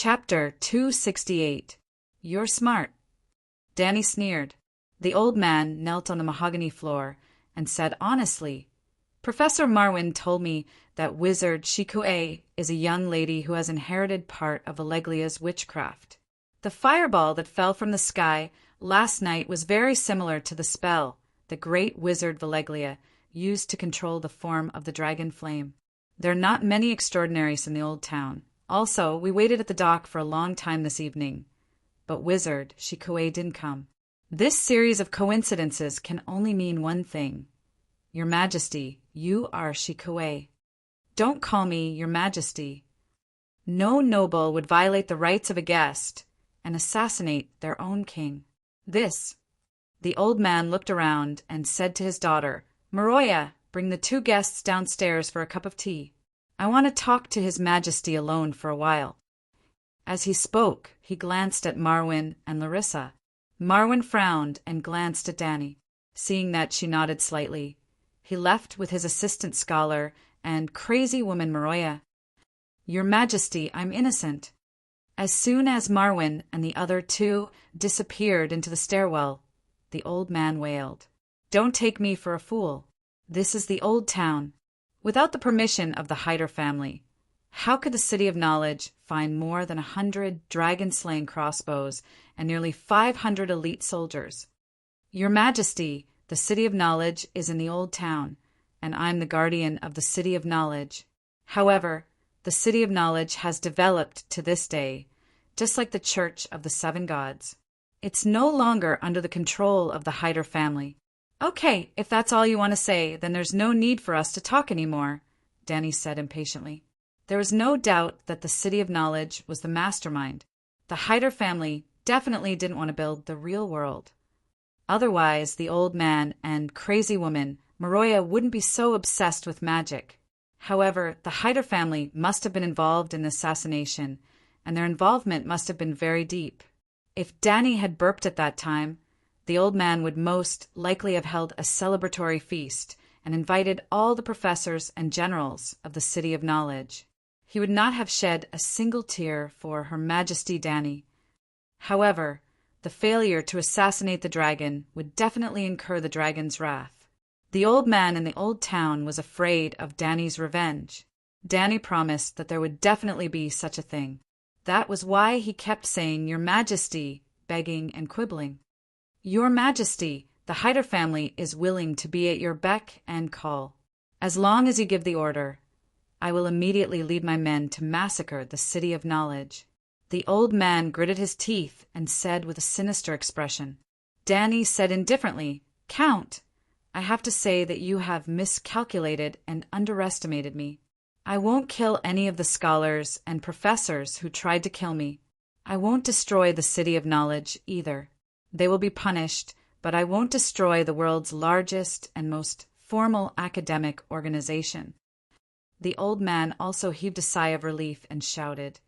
Chapter 268. You're smart. Danny sneered. The old man knelt on the mahogany floor and said honestly, Professor Marwin told me that wizard Shikue is a young lady who has inherited part of Alleglia's witchcraft. The fireball that fell from the sky last night was very similar to the spell the great wizard Valeglia used to control the form of the dragon flame. There are not many extraordinaries in the old town. Also, we waited at the dock for a long time this evening. But wizard Shikue didn't come. This series of coincidences can only mean one thing. Your Majesty, you are Shikue. Don't call me Your Majesty. No noble would violate the rights of a guest and assassinate their own king. The old man looked around and said to his daughter, Maroya, bring the two guests downstairs for a cup of tea. I want to talk to His Majesty alone for a while. As he spoke, he glanced at Marwin and Larissa. Marwin frowned and glanced at Danny. Seeing that she nodded slightly, he left with his assistant scholar and crazy woman Maroya. Your Majesty, I'm innocent. As soon as Marwin and the other two disappeared into the stairwell, the old man wailed. Don't take me for a fool. This is the old town. Without the permission of the Hyder family, how could the City of Knowledge find more than 100 dragon-slaying crossbows and nearly 500 elite soldiers? Your Majesty, the City of Knowledge is in the old town, and I'm the guardian of the City of Knowledge. However, the City of Knowledge has developed to this day, just like the Church of the Seven Gods. It's no longer under the control of the Hyder family. Okay, if that's all you want to say, then there's no need for us to talk anymore, Danny said impatiently. There was no doubt that the City of Knowledge was the mastermind. The Hyder family definitely didn't want to build the real world. Otherwise, the old man and crazy woman, Maroya, wouldn't be so obsessed with magic. However, the Hyder family must have been involved in the assassination, and their involvement must have been very deep. If Danny had burped at that time, the old man would most likely have held a celebratory feast and invited all the professors and generals of the City of Knowledge. He would not have shed a single tear for Her Majesty Danny. However, the failure to assassinate the dragon would definitely incur the dragon's wrath. The old man in the old town was afraid of Danny's revenge. Danny promised that there would definitely be such a thing. That was why he kept saying, Your Majesty, begging and quibbling. Your Majesty, the Hyder family is willing to be at your beck and call. As long as you give the order, I will immediately lead my men to massacre the City of Knowledge. The old man gritted his teeth and said with a sinister expression. Danny said indifferently, Count, I have to say that you have miscalculated and underestimated me. I won't kill any of the scholars and professors who tried to kill me. I won't destroy the City of Knowledge either. They will be punished, but I won't destroy the world's largest and most formal academic organization. The old man also heaved a sigh of relief and shouted,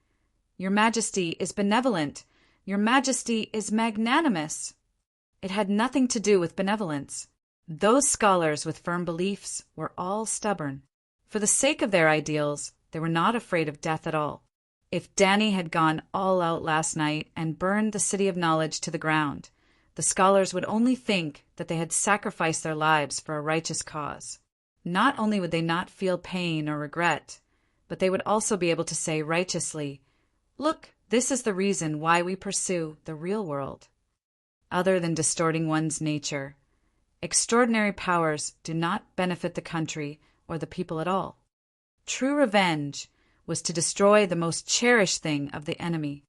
Your Majesty is benevolent. Your Majesty is magnanimous. It had nothing to do with benevolence. Those scholars with firm beliefs were all stubborn. For the sake of their ideals, they were not afraid of death at all. If Danny had gone all out last night and burned the City of Knowledge to the ground, the scholars would only think that they had sacrificed their lives for a righteous cause. Not only would they not feel pain or regret, but they would also be able to say righteously, Look, this is the reason why we pursue the real world. Other than distorting one's nature, extraordinary powers do not benefit the country or the people at all. True revenge was to destroy the most cherished thing of the enemy.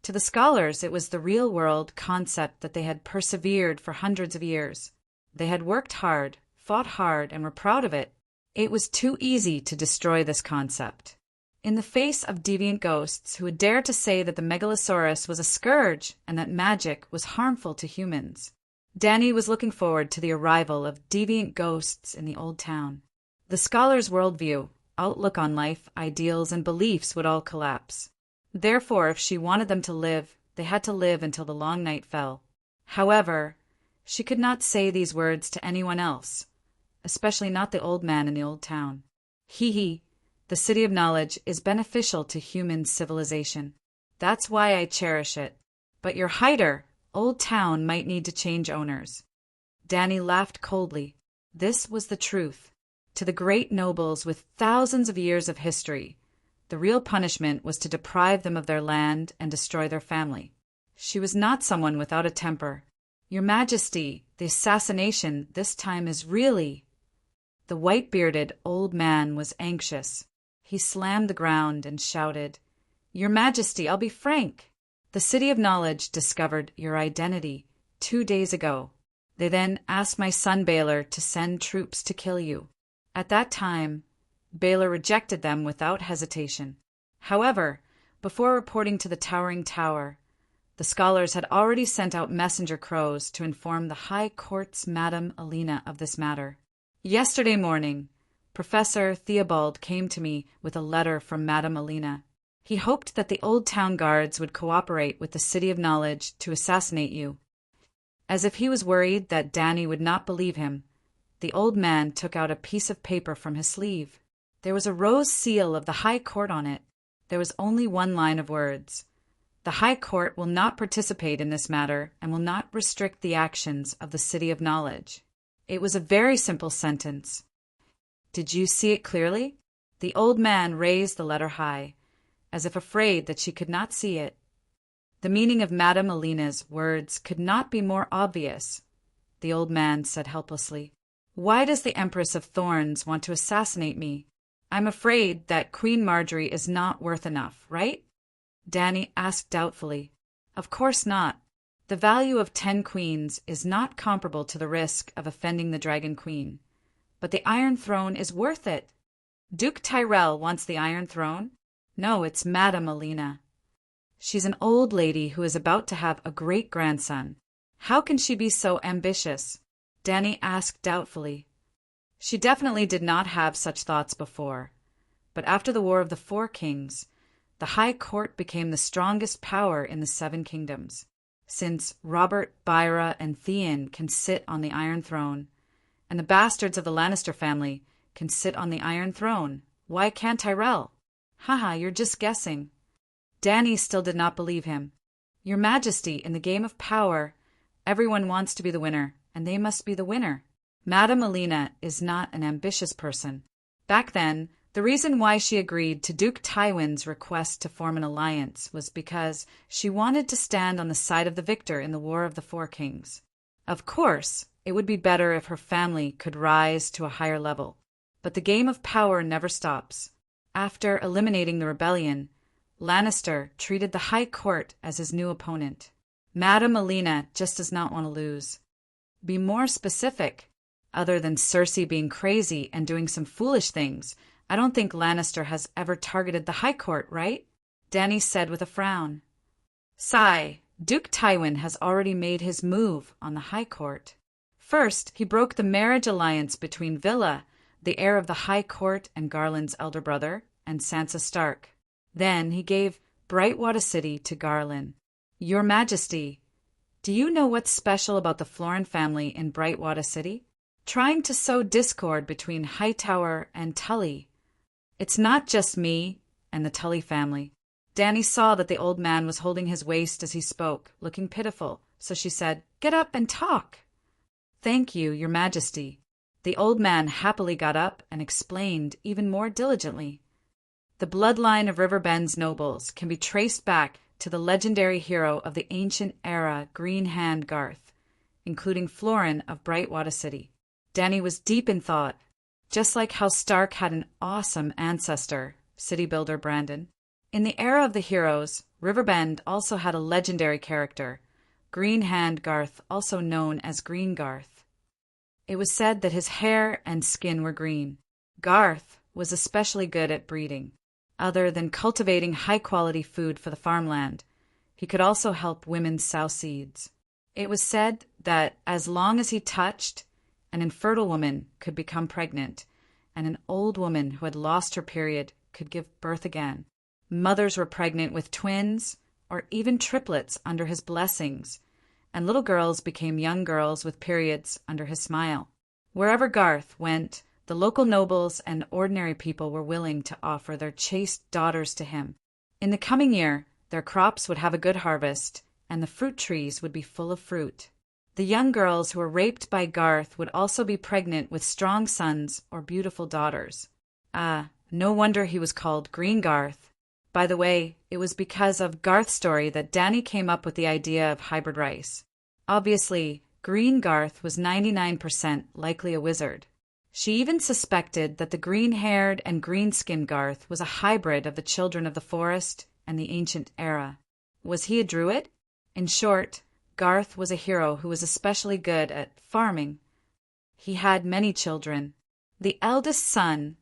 To the scholars, it was the real-world concept that they had persevered for hundreds of years. They had worked hard, fought hard, and were proud of it. It was too easy to destroy this concept. In the face of deviant ghosts who would dare to say that the Megalosaurus was a scourge and that magic was harmful to humans, Danny was looking forward to the arrival of deviant ghosts in the old town. The scholars' worldview, outlook on life, ideals, and beliefs would all collapse. Therefore, if she wanted them to live, they had to live until the long night fell. However, she could not say these words to anyone else, especially not the old man in the old town. The City of Knowledge is beneficial to human civilization. That's why I cherish it. But your Hyder, Old Town might need to change owners. Danny laughed coldly. This was the truth. To the great nobles with thousands of years of history, the real punishment was to deprive them of their land and destroy their family. She was not someone without a temper. Your Majesty, the assassination this time is really... The white-bearded old man was anxious. He slammed the ground and shouted, Your Majesty, I'll be frank. The City of Knowledge discovered your identity 2 days ago. They then asked my son Baylor to send troops to kill you. At that time, Baylor rejected them without hesitation. However, before reporting to the towering tower, the scholars had already sent out messenger crows to inform the High Court's Madame Alina of this matter. Yesterday morning, Professor Theobald came to me with a letter from Madame Alina. He hoped that the Old Town Guards would cooperate with the City of Knowledge to assassinate you. As if he was worried that Danny would not believe him, the old man took out a piece of paper from his sleeve. There was a rose seal of the High Court on it. There was only one line of words. The High Court will not participate in this matter and will not restrict the actions of the City of Knowledge. It was a very simple sentence. Did you see it clearly? The old man raised the letter high, as if afraid that she could not see it. The meaning of Madame Alina's words could not be more obvious. The old man said helplessly, Why does the Empress of Thorns want to assassinate me? I'm afraid that Queen Marjorie is not worth enough, right? Danny asked doubtfully. Of course not. The value of 10 queens is not comparable to the risk of offending the Dragon Queen. But the Iron Throne is worth it. Duke Tyrell wants the Iron Throne? No, it's Madame Alina. She's an old lady who is about to have a great-grandson. How can she be so ambitious? Danny asked doubtfully. She definitely did not have such thoughts before. But after the War of the Four Kings, the High Court became the strongest power in the 7 kingdoms. Since Robert, Byra, and Theon can sit on the Iron Throne, and the bastards of the Lannister family can sit on the Iron Throne, why can't Tyrell? Haha, you're just guessing. Danny still did not believe him. Your Majesty, in the game of power, everyone wants to be the winner, and they must be the winner. Madame Alina is not an ambitious person. Back then, the reason why she agreed to Duke Tywin's request to form an alliance was because she wanted to stand on the side of the victor in the War of the Four Kings. Of course, it would be better if her family could rise to a higher level. But the game of power never stops. After eliminating the rebellion, Lannister treated the High Court as his new opponent. Madame Alina just does not want to lose. Be more specific. Other than Cersei being crazy and doing some foolish things, I don't think Lannister has ever targeted the High Court, right? Danny said with a frown. Sigh, Duke Tywin has already made his move on the High Court. First, he broke the marriage alliance between Villa, the heir of the High Court and Garland's elder brother, and Sansa Stark. Then he gave Brightwater City to Garland. Your Majesty, do you know what's special about the Florin family in Brightwater City? Trying to sow discord between Hightower and Tully. It's not just me and the Tully family. Danny saw that the old man was holding his waist as he spoke, looking pitiful, so she said, Get up and talk. Thank you, Your Majesty. The old man happily got up and explained even more diligently. The bloodline of Riverbend's nobles can be traced back to the legendary hero of the ancient era Green Hand Garth, including Florin of Brightwater City. Danny was deep in thought, just like how Stark had an awesome ancestor, city builder Brandon. In the era of the heroes, Riverbend also had a legendary character, Green Hand Garth, also known as Green Garth. It was said that his hair and skin were green. Garth was especially good at breeding. Other than cultivating high-quality food for the farmland, he could also help women sow seeds. It was said that as long as he touched, an infertile woman could become pregnant, and an old woman who had lost her period could give birth again. Mothers were pregnant with twins or even triplets under his blessings, and little girls became young girls with periods under his smile. Wherever Garth went, the local nobles and ordinary people were willing to offer their chaste daughters to him. In the coming year, their crops would have a good harvest, and the fruit trees would be full of fruit. The young girls who were raped by Garth would also be pregnant with strong sons or beautiful daughters. Ah, no wonder he was called Green Garth. By the way, it was because of Garth's story that Dany came up with the idea of hybrid rice. Obviously, Green Garth was 99% likely a wizard. She even suspected that the green-haired and green-skinned Garth was a hybrid of the Children of the Forest and the Ancient Era. Was he a druid? In short, Garth was a hero who was especially good at farming. He had many children. The eldest son,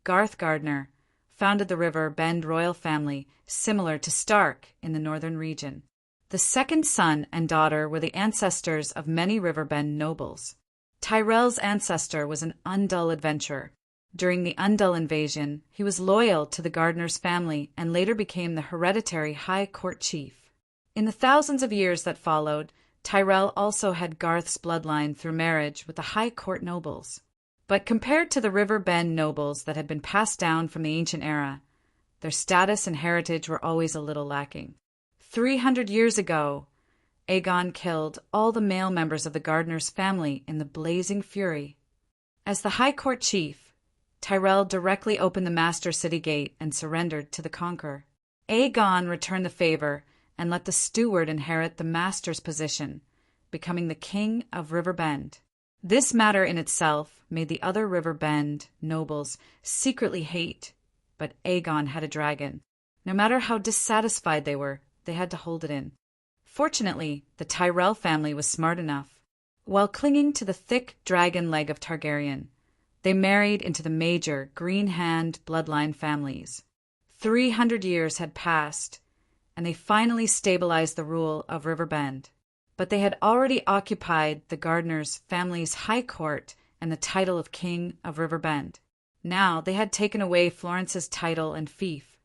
Garth Gardner, founded the River Bend royal family, similar to Stark in the northern region. The second son and daughter were the ancestors of many River Bend nobles. Tyrell's ancestor was an Undull adventurer. During the Undull invasion, he was loyal to the Gardner's family and later became the hereditary High Court chief. In the thousands of years that followed, Tyrell also had Garth's bloodline through marriage with the High Court nobles. But compared to the River Bend nobles that had been passed down from the ancient era, their status and heritage were always a little lacking. 300 years ago, Aegon killed all the male members of the Gardner's family in the blazing fury. As the High Court chief, Tyrell directly opened the Master City Gate and surrendered to the Conqueror. Aegon returned the favor and let the steward inherit the master's position, becoming the king of River Bend. This matter in itself made the other River Bend nobles secretly hate, but Aegon had a dragon. No matter how dissatisfied they were, they had to hold it in. Fortunately, the Tyrell family was smart enough. While clinging to the thick dragon leg of Targaryen, they married into the major Green Hand bloodline families. 300 years had passed, and they finally stabilized the rule of River Bend. But they had already occupied the Gardner's family's high court and the title of King of River Bend. Now they had taken away Florence's title and fief.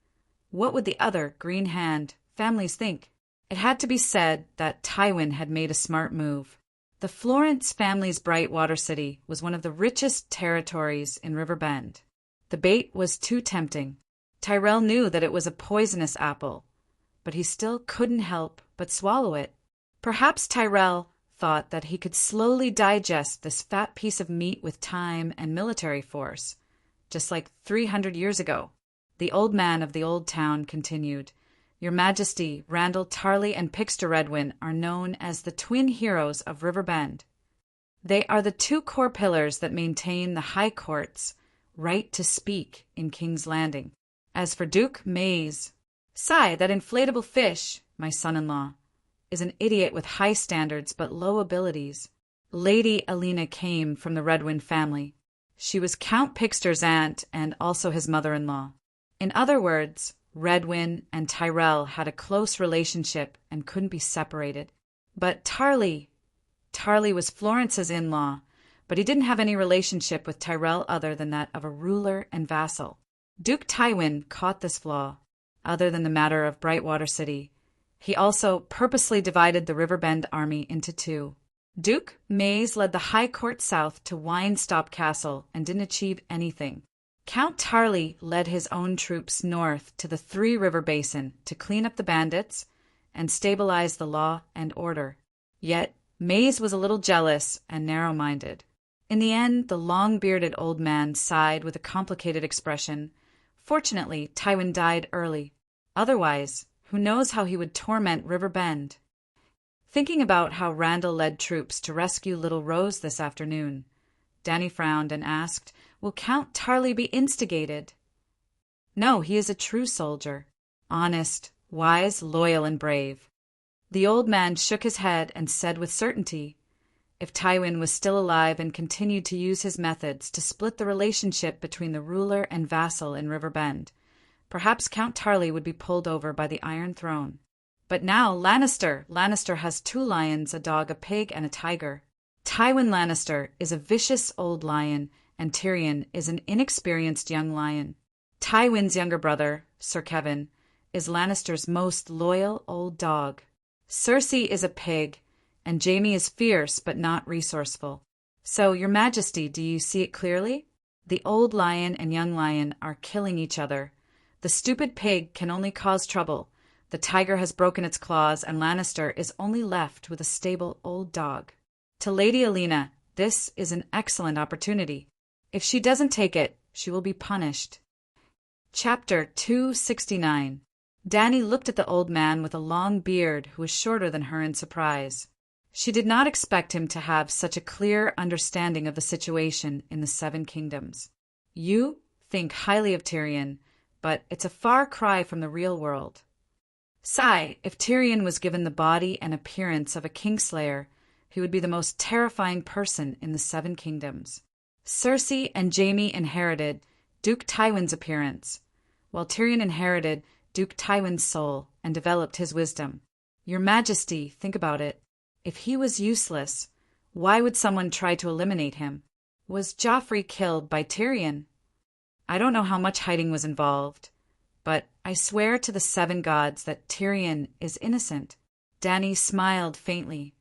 What would the other Green Hand families think? It had to be said that Tywin had made a smart move. The Florence family's Brightwater City was one of the richest territories in River Bend. The bait was too tempting. Tyrell knew that it was a poisonous apple, but he still couldn't help but swallow it. Perhaps Tyrell thought that he could slowly digest this fat piece of meat with time and military force, just like 300 years ago. The old man of the old town continued, "Your Majesty, Randall Tarly and Pixter Redwyn are known as the twin heroes of River Bend. They are the two core pillars that maintain the High Court's right to speak in King's Landing. As for Duke Maze, that inflatable fish, my son-in-law, is an idiot with high standards but low abilities." Lady Alina came from the Redwyn family. She was Count Pixter's aunt and also his mother-in-law. In other words, Redwyn and Tyrell had a close relationship and couldn't be separated. But Tarly was Florence's in-law, but he didn't have any relationship with Tyrell other than that of a ruler and vassal. Duke Tywin caught this flaw. Other than the matter of Brightwater City, he also purposely divided the River Bend army into two. Duke Maze led the High Court south to Winestop Castle and didn't achieve anything. Count Tarly led his own troops north to the Three River Basin to clean up the bandits and stabilize the law and order. Yet Maze was a little jealous and narrow-minded. In the end, the long-bearded old man sighed with a complicated expression. Fortunately, Tywin died early. Otherwise, who knows how he would torment River Bend. Thinking about how Randall led troops to rescue little Rose this afternoon, Dany frowned and asked, "Will Count Tarly be instigated?" "No, he is a true soldier. Honest, wise, loyal, and brave." The old man shook his head and said with certainty, if Tywin was still alive and continued to use his methods to split the relationship between the ruler and vassal in River Bend, perhaps Count Tarly would be pulled over by the Iron Throne. But now Lannister has 2 lions, a dog, a pig, and a tiger. Tywin Lannister is a vicious old lion, and Tyrion is an inexperienced young lion. Tywin's younger brother, Sir Kevin, is Lannister's most loyal old dog. Cersei is a pig, and Jaime is fierce but not resourceful. So, Your Majesty, do you see it clearly? The old lion and young lion are killing each other. The stupid pig can only cause trouble, The tiger has broken its claws, and Lannister is only left with a stable old dog. To Lady Alina, this is an excellent opportunity. If she doesn't take it, she will be punished. Chapter 269. Dany looked at the old man with a long beard who was shorter than her in surprise. She did not expect him to have such a clear understanding of the situation in the Seven Kingdoms. You think highly of Tyrion, but it's a far cry from the real world. Sigh, if Tyrion was given the body and appearance of a Kingslayer, he would be the most terrifying person in the Seven Kingdoms. Cersei and Jaime inherited Duke Tywin's appearance, while Tyrion inherited Duke Tywin's soul and developed his wisdom. Your Majesty, think about it. If he was useless, why would someone try to eliminate him? Was Joffrey killed by Tyrion? I don't know how much hiding was involved, but I swear to the seven gods that Tyrion is innocent. Dany smiled faintly.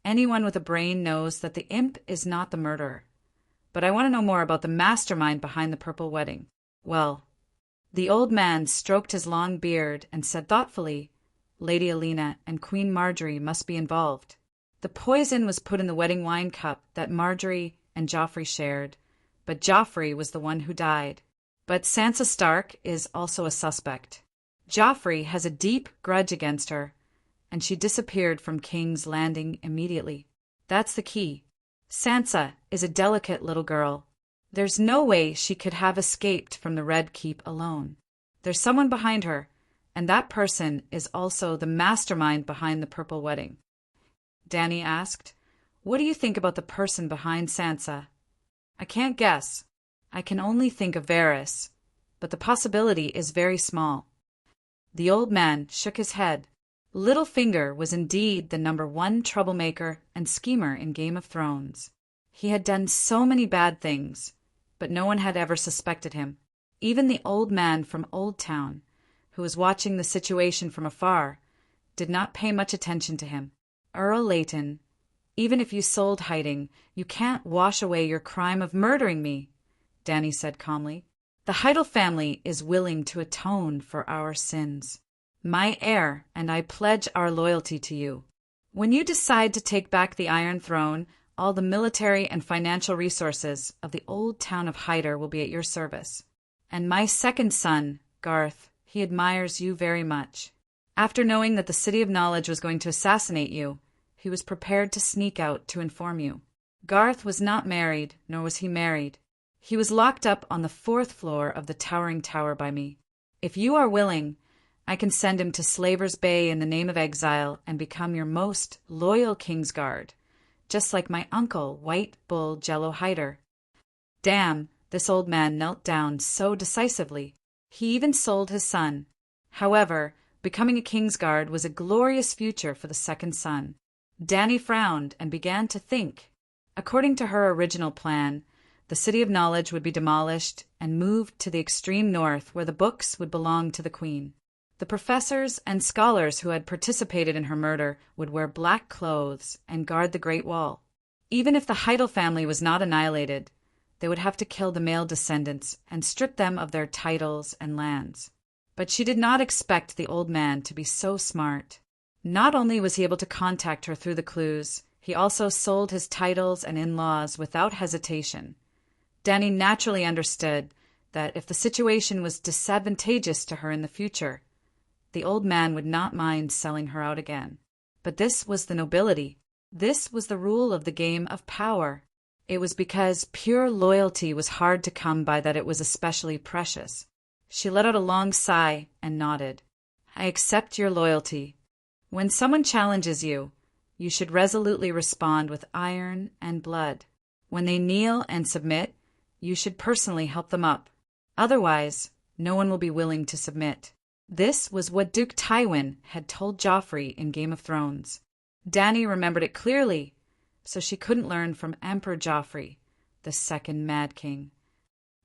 Anyone with a brain knows that the imp is not the murderer. But I want to know more about the mastermind behind the Purple Wedding. Well, the old man stroked his long beard and said thoughtfully, Lady Alina and Queen Marjorie must be involved. The poison was put in the wedding wine cup that Marjorie and Joffrey shared, but Joffrey was the one who died. But Sansa Stark is also a suspect. Joffrey has a deep grudge against her, and she disappeared from King's Landing immediately. That's the key. Sansa is a delicate little girl. There's no way she could have escaped from the Red Keep alone. There's someone behind her, and that person is also the mastermind behind the Purple Wedding. Dany asked, What do you think about the person behind Sansa? I can't guess. I can only think of Varys, but the possibility is very small. The old man shook his head. Littlefinger was indeed the #1 troublemaker and schemer in Game of Thrones. He had done so many bad things, but no one had ever suspected him. Even the old man from Old Town, who was watching the situation from afar, did not pay much attention to him. Earl Layton, even if you sold hiding, you can't wash away your crime of murdering me, Dany said calmly. The Heidel family is willing to atone for our sins. My heir and I pledge our loyalty to you. When you decide to take back the Iron Throne, all the military and financial resources of the old town of Hyder will be at your service. And my second son, Garth, he admires you very much. After knowing that the City of Knowledge was going to assassinate you, he was prepared to sneak out to inform you. Garth was not married, nor was he married. He was locked up on the 4th floor of the towering tower by me. If you are willing, I can send him to Slaver's Bay in the name of exile and become your most loyal Kingsguard, just like my uncle, White Bull Jello Hyder. Damn, this old man knelt down so decisively. He even sold his son. However, becoming a Kingsguard was a glorious future for the second son. Dany frowned and began to think. According to her original plan, the City of Knowledge would be demolished and moved to the extreme north where the books would belong to the Queen. The professors and scholars who had participated in her murder would wear black clothes and guard the Great Wall. Even if the Heidel family was not annihilated, they would have to kill the male descendants and strip them of their titles and lands. But she did not expect the old man to be so smart. Not only was he able to contact her through the clues, he also sold his titles and in-laws without hesitation. Dany naturally understood that if the situation was disadvantageous to her in the future, the old man would not mind selling her out again. But this was the nobility. This was the rule of the game of power. It was because pure loyalty was hard to come by that it was especially precious. She let out a long sigh and nodded. I accept your loyalty. When someone challenges you, you should resolutely respond with iron and blood. When they kneel and submit, you should personally help them up. Otherwise, no one will be willing to submit. This was what Duke Tywin had told Joffrey in Game of Thrones. Dany remembered it clearly, so she couldn't learn from Emperor Joffrey, the second Mad King.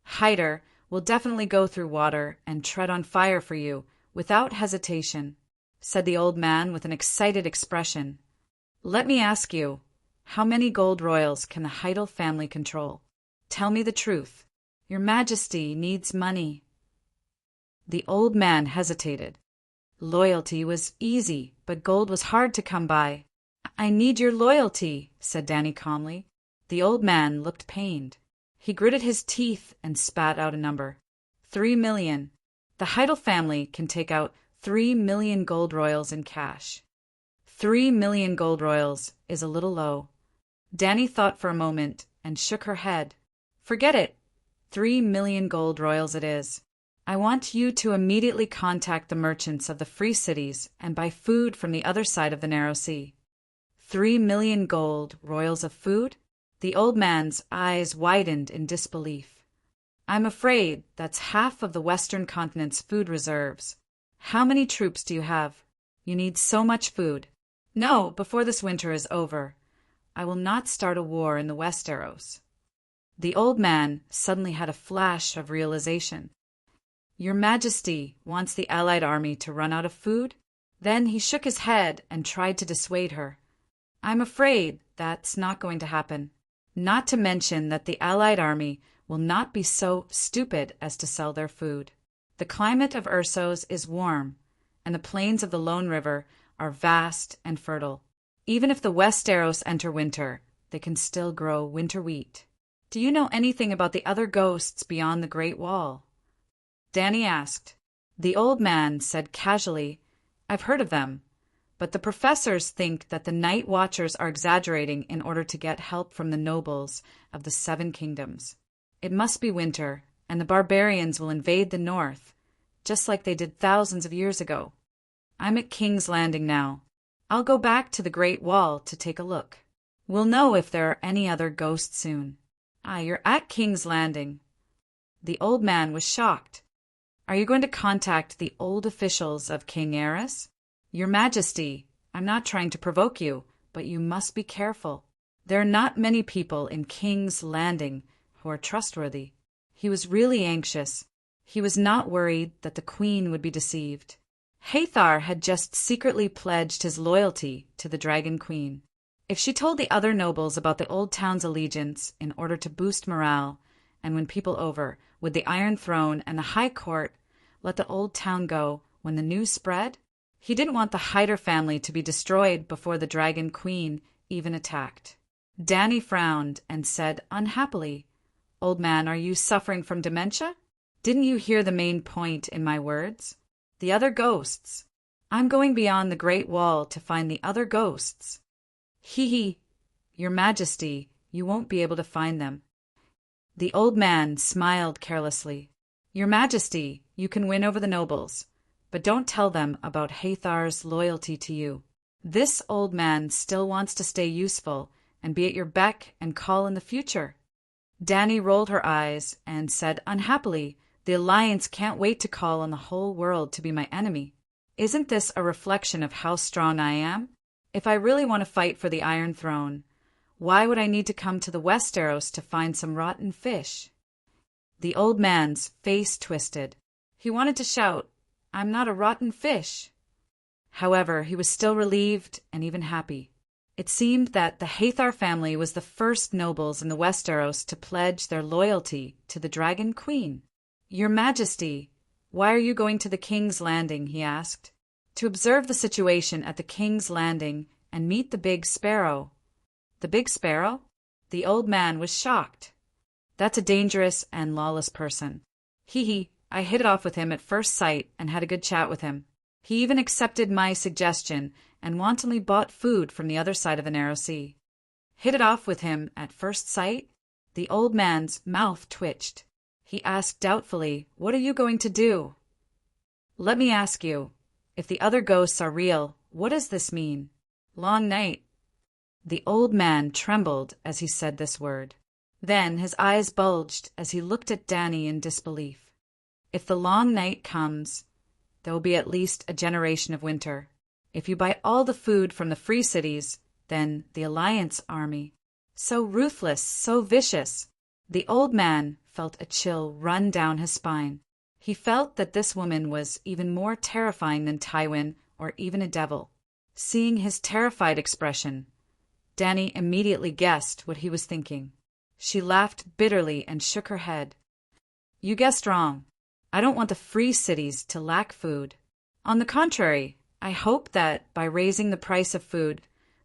Hyder will definitely go through water and tread on fire for you, without hesitation, said the old man with an excited expression. Let me ask you, how many gold royals can the Heidel family control? Tell me the truth. Your Majesty needs money. The old man hesitated. Loyalty was easy, but gold was hard to come by. I need your loyalty, said Danny calmly. The old man looked pained. He gritted his teeth and spat out a number. 3 million. The Heidel family can take out 3 million gold royals in cash. 3 million gold royals is a little low. Danny thought for a moment and shook her head. Forget it. 3 million gold royals it is. I want you to immediately contact the merchants of the free cities and buy food from the other side of the narrow sea. 3 million gold royals of food? The old man's eyes widened in disbelief. I'm afraid that's half of the Western continent's food reserves. How many troops do you have? You need so much food. No, before this winter is over. I will not start a war in the Westeros. The old man suddenly had a flash of realization. Your Majesty wants the Allied army to run out of food? Then he shook his head and tried to dissuade her. I'm afraid that's not going to happen. Not to mention that the Allied army will not be so stupid as to sell their food. The climate of Ursos is warm, and the plains of the Lone River are vast and fertile. Even if the Westeros enter winter, they can still grow winter wheat. Do you know anything about the other ghosts beyond the Great Wall? Danny asked. The old man said casually, I've heard of them, but the professors think that the Night Watchers are exaggerating in order to get help from the nobles of the Seven Kingdoms. It must be winter, and the barbarians will invade the north, just like they did thousands of years ago. I'm at King's Landing now. I'll go back to the Great Wall to take a look. We'll know if there are any other ghosts soon. You're at King's Landing. The old man was shocked. Are you going to contact the old officials of King Aerys? Your Majesty, I'm not trying to provoke you, but you must be careful. There are not many people in King's Landing who are trustworthy. He was really anxious. He was not worried that the Queen would be deceived. Hathar had just secretly pledged his loyalty to the Dragon Queen. If she told the other nobles about the old town's allegiance in order to boost morale and win people over, would the Iron Throne and the High Court let the old town go when the news spread? He didn't want the Hyder family to be destroyed before the Dragon Queen even attacked. Danny frowned and said unhappily, Old man, are you suffering from dementia? Didn't you hear the main point in my words? The other ghosts. I'm going beyond the Great Wall to find the other ghosts. Hee. Your Majesty, you won't be able to find them. The old man smiled carelessly. Your Majesty, you can win over the nobles, but don't tell them about Hathar's loyalty to you. This old man still wants to stay useful and be at your beck and call in the future. Danny rolled her eyes and said unhappily, The Alliance can't wait to call on the whole world to be my enemy. Isn't this a reflection of how strong I am? If I really want to fight for the Iron Throne, why would I need to come to the Westeros to find some rotten fish? The old man's face twisted. He wanted to shout, I'm not a rotten fish. However, he was still relieved and even happy. It seemed that the Hathar family was the first nobles in the Westeros to pledge their loyalty to the Dragon Queen. Your Majesty, why are you going to the King's Landing? He asked. To observe the situation at the King's Landing and meet the Big Sparrow. The Big Sparrow? The old man was shocked. That's a dangerous and lawless person. I hit it off with him at first sight and had a good chat with him. He even accepted my suggestion and wantonly bought food from the other side of the narrow sea. Hit it off with him at first sight? The old man's mouth twitched. He asked doubtfully, What are you going to do? Let me ask you, if the other ghosts are real, what does this mean? Long night. The old man trembled as he said this word. Then his eyes bulged as he looked at Danny in disbelief. If the long night comes, there will be at least a generation of winter. If you buy all the food from the free cities, then the Alliance army. So ruthless, so vicious. The old man felt a chill run down his spine. He felt that this woman was even more terrifying than Tywin or even a devil. Seeing his terrified expression, Danny immediately guessed what he was thinking. She laughed bitterly and shook her head. You guessed wrong. I don't want the free cities to lack food. On the contrary, I hope that by raising the price of food,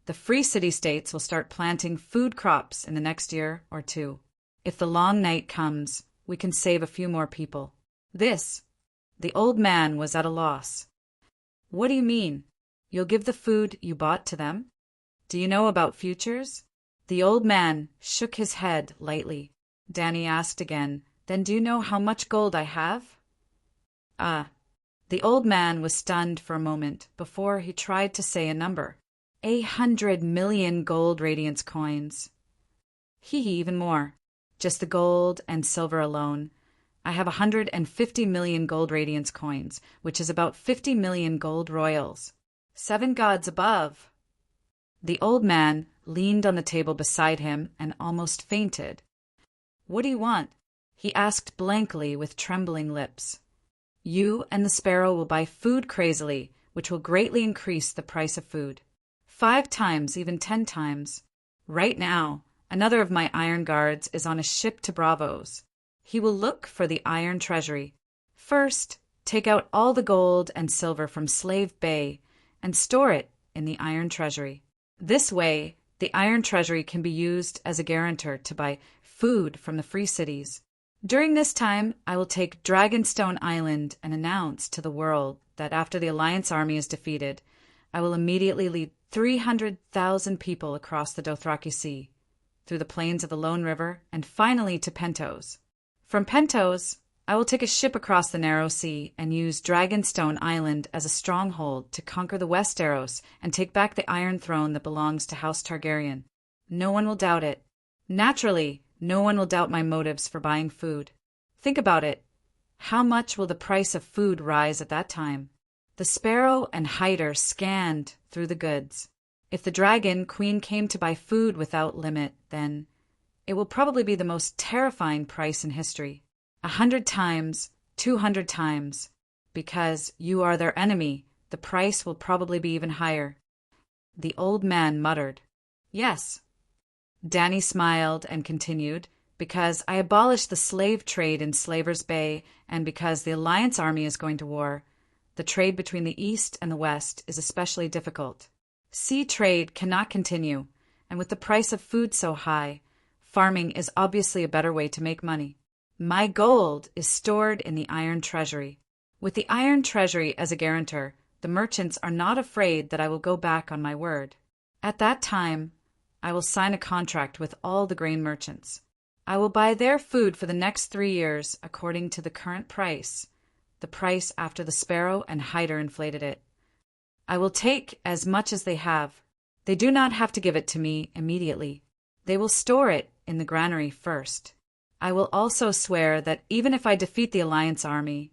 the free city-states will start planting food crops in the next year or two. If the long night comes, we can save a few more people. The old man was at a loss. What do you mean? You'll give the food you bought to them? Do you know about futures? The old man shook his head lightly. Danny asked again, Then do you know how much gold I have? The old man was stunned for a moment before he tried to say a number. 100 million gold radiance coins. Even more. Just the gold and silver alone. I have 150 million gold radiance coins, which is about 50 million gold royals. 7 gods above. The old man leaned on the table beside him and almost fainted. What do you want? He asked blankly with trembling lips. You and the sparrow will buy food crazily, which will greatly increase the price of food. 5 times, even 10 times. Right now, another of my iron guards is on a ship to Bravos. He will look for the iron treasury. First, take out all the gold and silver from Slave Bay and store it in the iron treasury. This way, the iron treasury can be used as a guarantor to buy food from the free cities. During this time, I will take Dragonstone Island and announce to the world that after the Alliance army is defeated, I will immediately lead 300,000 people across the Dothraki Sea, through the plains of the Lone River, and finally to Pentos. From Pentos, I will take a ship across the narrow sea and use Dragonstone Island as a stronghold to conquer the Westeros and take back the Iron Throne that belongs to House Targaryen. No one will doubt it. Naturally, no one will doubt my motives for buying food. Think about it. How much will the price of food rise at that time? The sparrow and Hyder scanned through the goods. If the dragon queen came to buy food without limit, then it will probably be the most terrifying price in history. 100 times, 200 times. Because you are their enemy, the price will probably be even higher. The old man muttered. Yes. Danny smiled and continued, because I abolished the slave trade in Slaver's Bay, and because the Alliance army is going to war, the trade between the East and the West is especially difficult. Sea trade cannot continue, and with the price of food so high, farming is obviously a better way to make money. My gold is stored in the iron treasury. With the iron treasury as a guarantor, the merchants are not afraid that I will go back on my word. At that time, I will sign a contract with all the grain merchants. I will buy their food for the next 3 years according to the current price, the price after the sparrow and Hyder inflated it. I will take as much as they have. They do not have to give it to me immediately. They will store it in the granary first. I will also swear that even if I defeat the Alliance army,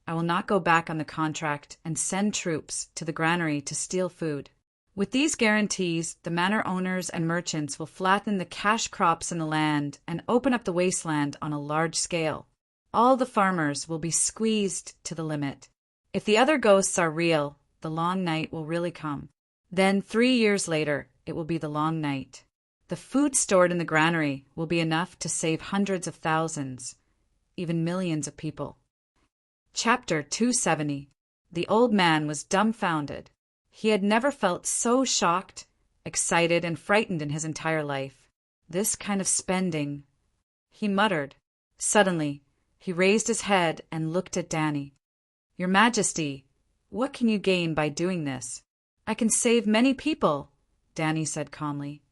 I will not go back on the contract and send troops to the granary to steal food. With these guarantees, the manor owners and merchants will flatten the cash crops in the land and open up the wasteland on a large scale. All the farmers will be squeezed to the limit. If the other ghosts are real, the long night will really come. Then 3 years later, it will be the long night. The food stored in the granary will be enough to save hundreds of thousands, even millions of people. Chapter 270. The old man was dumbfounded. He had never felt so shocked, excited, and frightened in his entire life. This kind of spending, he muttered. Suddenly, he raised his head and looked at Danny. Your Majesty, what can you gain by doing this? I can save many people, Danny said calmly.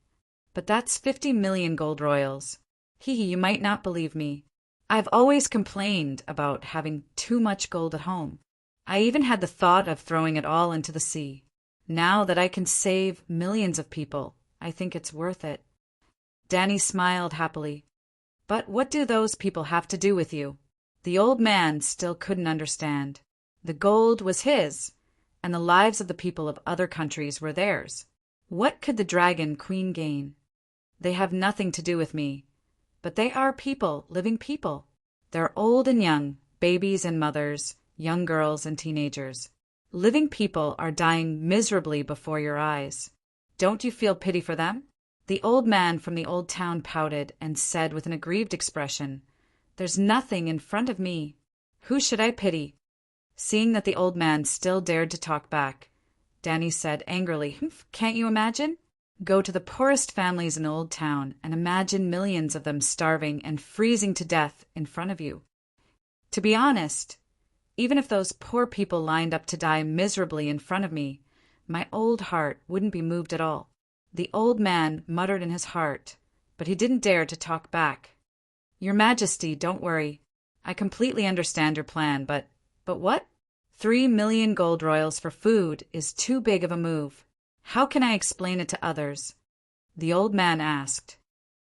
But that's 50 million gold royals. You might not believe me. I've always complained about having too much gold at home. I even had the thought of throwing it all into the sea. Now that I can save millions of people, I think it's worth it. Danny smiled happily. But what do those people have to do with you? The old man still couldn't understand. The gold was his, and the lives of the people of other countries were theirs. What could the dragon queen gain? They have nothing to do with me. But they are people, living people. They're old and young, babies and mothers, young girls and teenagers. Living people are dying miserably before your eyes. Don't you feel pity for them? The old man from the old town pouted and said with an aggrieved expression, There's nothing in front of me. Who should I pity? Seeing that the old man still dared to talk back, Danny said angrily, "Can't you imagine? Go to the poorest families in Old Town and imagine millions of them starving and freezing to death in front of you. To be honest, even if those poor people lined up to die miserably in front of me, my old heart wouldn't be moved at all." The old man muttered in his heart, but he didn't dare to talk back. "Your Majesty, don't worry. I completely understand your plan, but what? 3 million gold royals for food is too big of a move. How can I explain it to others?" The old man asked.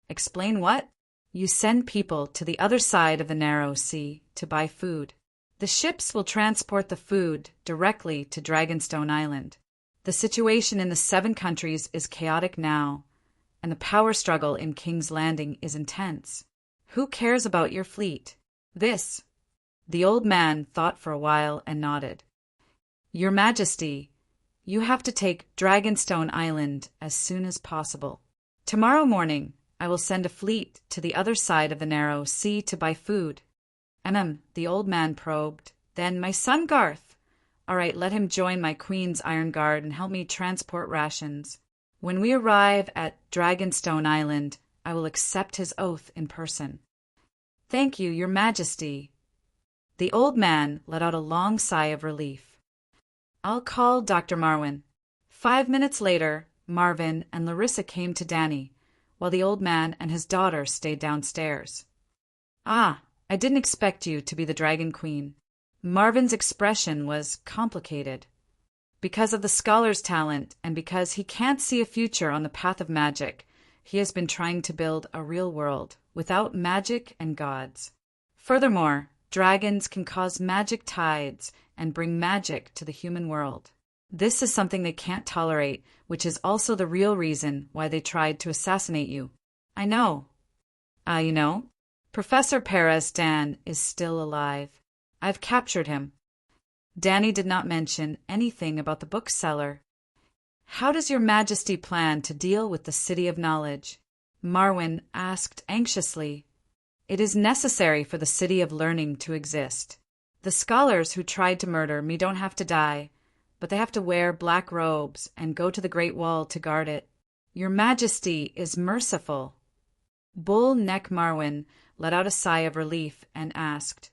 "Explain what?" "You send people to the other side of the narrow sea to buy food. The ships will transport the food directly to Dragonstone Island. The situation in the 7 countries is chaotic now, and the power struggle in King's Landing is intense. Who cares about your fleet? This." The old man thought for a while and nodded. "Your Majesty, you have to take Dragonstone Island as soon as possible. Tomorrow morning, I will send a fleet to the other side of the narrow sea to buy food." The old man probed. "Then my son Garth. All right, let him join my Queen's Iron Guard and help me transport rations. When we arrive at Dragonstone Island, I will accept his oath in person." "Thank you, Your Majesty." The old man let out a long sigh of relief. "I'll call Dr. Marwin." 5 minutes later, Marvin and Larissa came to Danny, while the old man and his daughter stayed downstairs. "Ah, I didn't expect you to be the Dragon Queen." Marvin's expression was complicated. Because of the scholar's talent and because he can't see a future on the path of magic, he has been trying to build a real world without magic and gods. Furthermore, dragons can cause magic tides and bring magic to the human world. This is something they can't tolerate, which is also the real reason why they tried to assassinate you. "I know." You know? Professor Perez Dan is still alive. I've captured him." Danny did not mention anything about the bookseller. "How does Your Majesty plan to deal with the City of Knowledge?" Marwin asked anxiously. "It is necessary for the City of Learning to exist. The scholars who tried to murder me don't have to die, but they have to wear black robes and go to the Great Wall to guard it. Your Majesty is merciful." Bull Neck Marwin let out a sigh of relief and asked,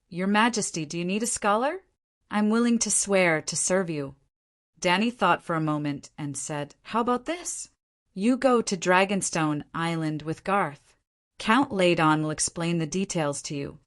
"Your Majesty, do you need a scholar? I'm willing to swear to serve you." Danny thought for a moment and said, "How about this? You go to Dragonstone Island with Garth. Count Ladon will explain the details to you."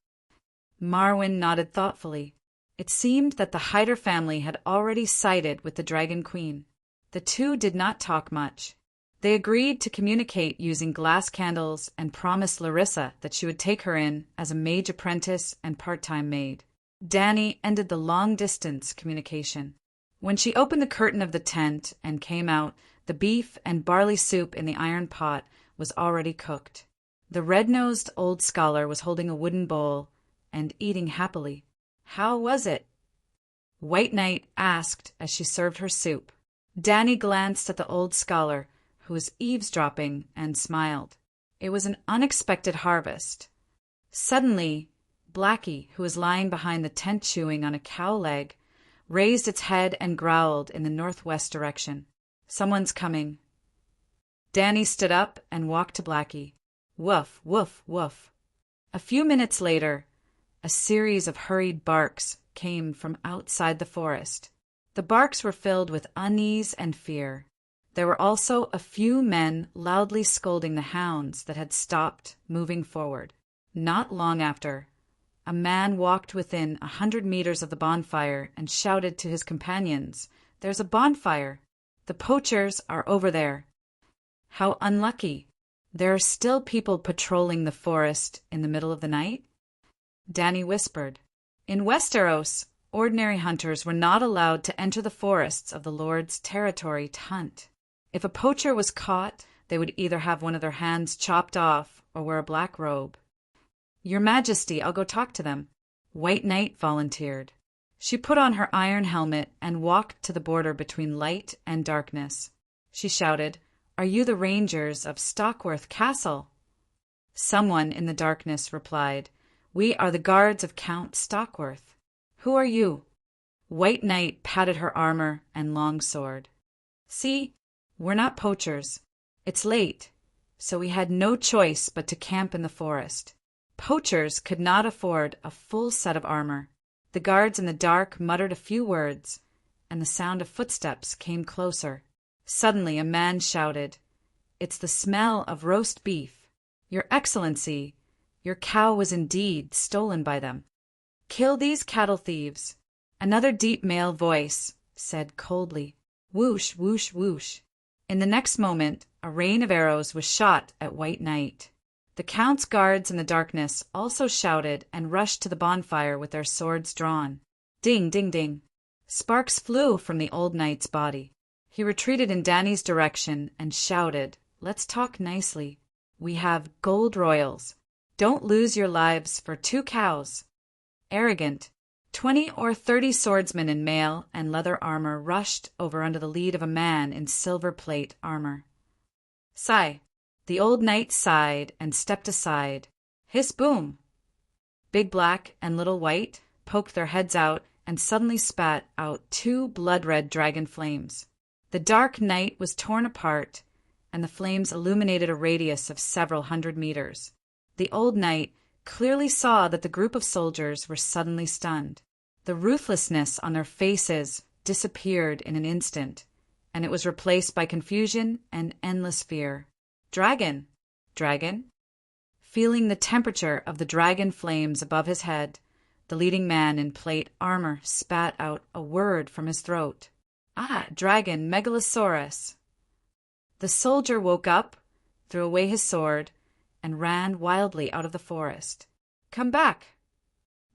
Marwin nodded thoughtfully. It seemed that the Hyder family had already sided with the Dragon Queen. The two did not talk much. They agreed to communicate using glass candles and promised Larissa that she would take her in as a mage apprentice and part-time maid. Danny ended the long-distance communication. When she opened the curtain of the tent and came out, the beef and barley soup in the iron pot was already cooked. The red-nosed old scholar was holding a wooden bowl and eating happily. "How was it?" White Knight asked as she served her soup. Danny glanced at the old scholar, who was eavesdropping, and smiled. It was an unexpected harvest. Suddenly, Blackie, who was lying behind the tent chewing on a cow leg, raised its head and growled in the northwest direction. "Someone's coming." Danny stood up and walked to Blackie. Woof, woof, woof. A few minutes later, a series of hurried barks came from outside the forest. The barks were filled with unease and fear. There were also a few men loudly scolding the hounds that had stopped moving forward. Not long after, a man walked within 100 meters of the bonfire and shouted to his companions, "There's a bonfire! The poachers are over there." How unlucky! There are still people patrolling the forest in the middle of the night? Danny whispered. In Westeros, ordinary hunters were not allowed to enter the forests of the Lord's territory to hunt. If a poacher was caught, they would either have one of their hands chopped off or wear a black robe. "Your Majesty, I'll go talk to them." White Knight volunteered. She put on her iron helmet and walked to the border between light and darkness. She shouted, "Are you the rangers of Stockworth Castle?" Someone in the darkness replied, "We are the guards of Count Stockworth." "Who are you?" White Knight patted her armor and long sword. See, we're not poachers. It's late, so we had no choice but to camp in the forest. Poachers could not afford a full set of armor. The guards in the dark muttered a few words, and the sound of footsteps came closer. Suddenly a man shouted, "It's the smell of roast beef. Your Excellency, your cow was indeed stolen by them. Kill these cattle thieves." Another deep male voice said coldly, "Whoosh, whoosh, whoosh." In the next moment, a rain of arrows was shot at White Knight. The Count's guards in the darkness also shouted and rushed to the bonfire with their swords drawn. Ding, ding, ding. Sparks flew from the old knight's body. He retreated in Danny's direction and shouted, "Let's talk nicely. We have gold royals. Don't lose your lives for 2 cows." Arrogant. 20 or 30 swordsmen in mail and leather armor rushed over under the lead of a man in silver plate armor. Sigh. The old knight sighed and stepped aside. Hiss boom. Big Black and Little White poked their heads out and suddenly spat out 2 blood-red dragon flames. The dark night was torn apart, and the flames illuminated a radius of several hundred meters. The old knight clearly saw that the group of soldiers were suddenly stunned. The ruthlessness on their faces disappeared in an instant, and it was replaced by confusion and endless fear. Dragon! Dragon! Feeling the temperature of the dragon flames above his head, the leading man in plate armor spat out a word from his throat. "Ah, dragon Megalosaurus!" The soldier woke up, threw away his sword, and ran wildly out of the forest. "Come back!"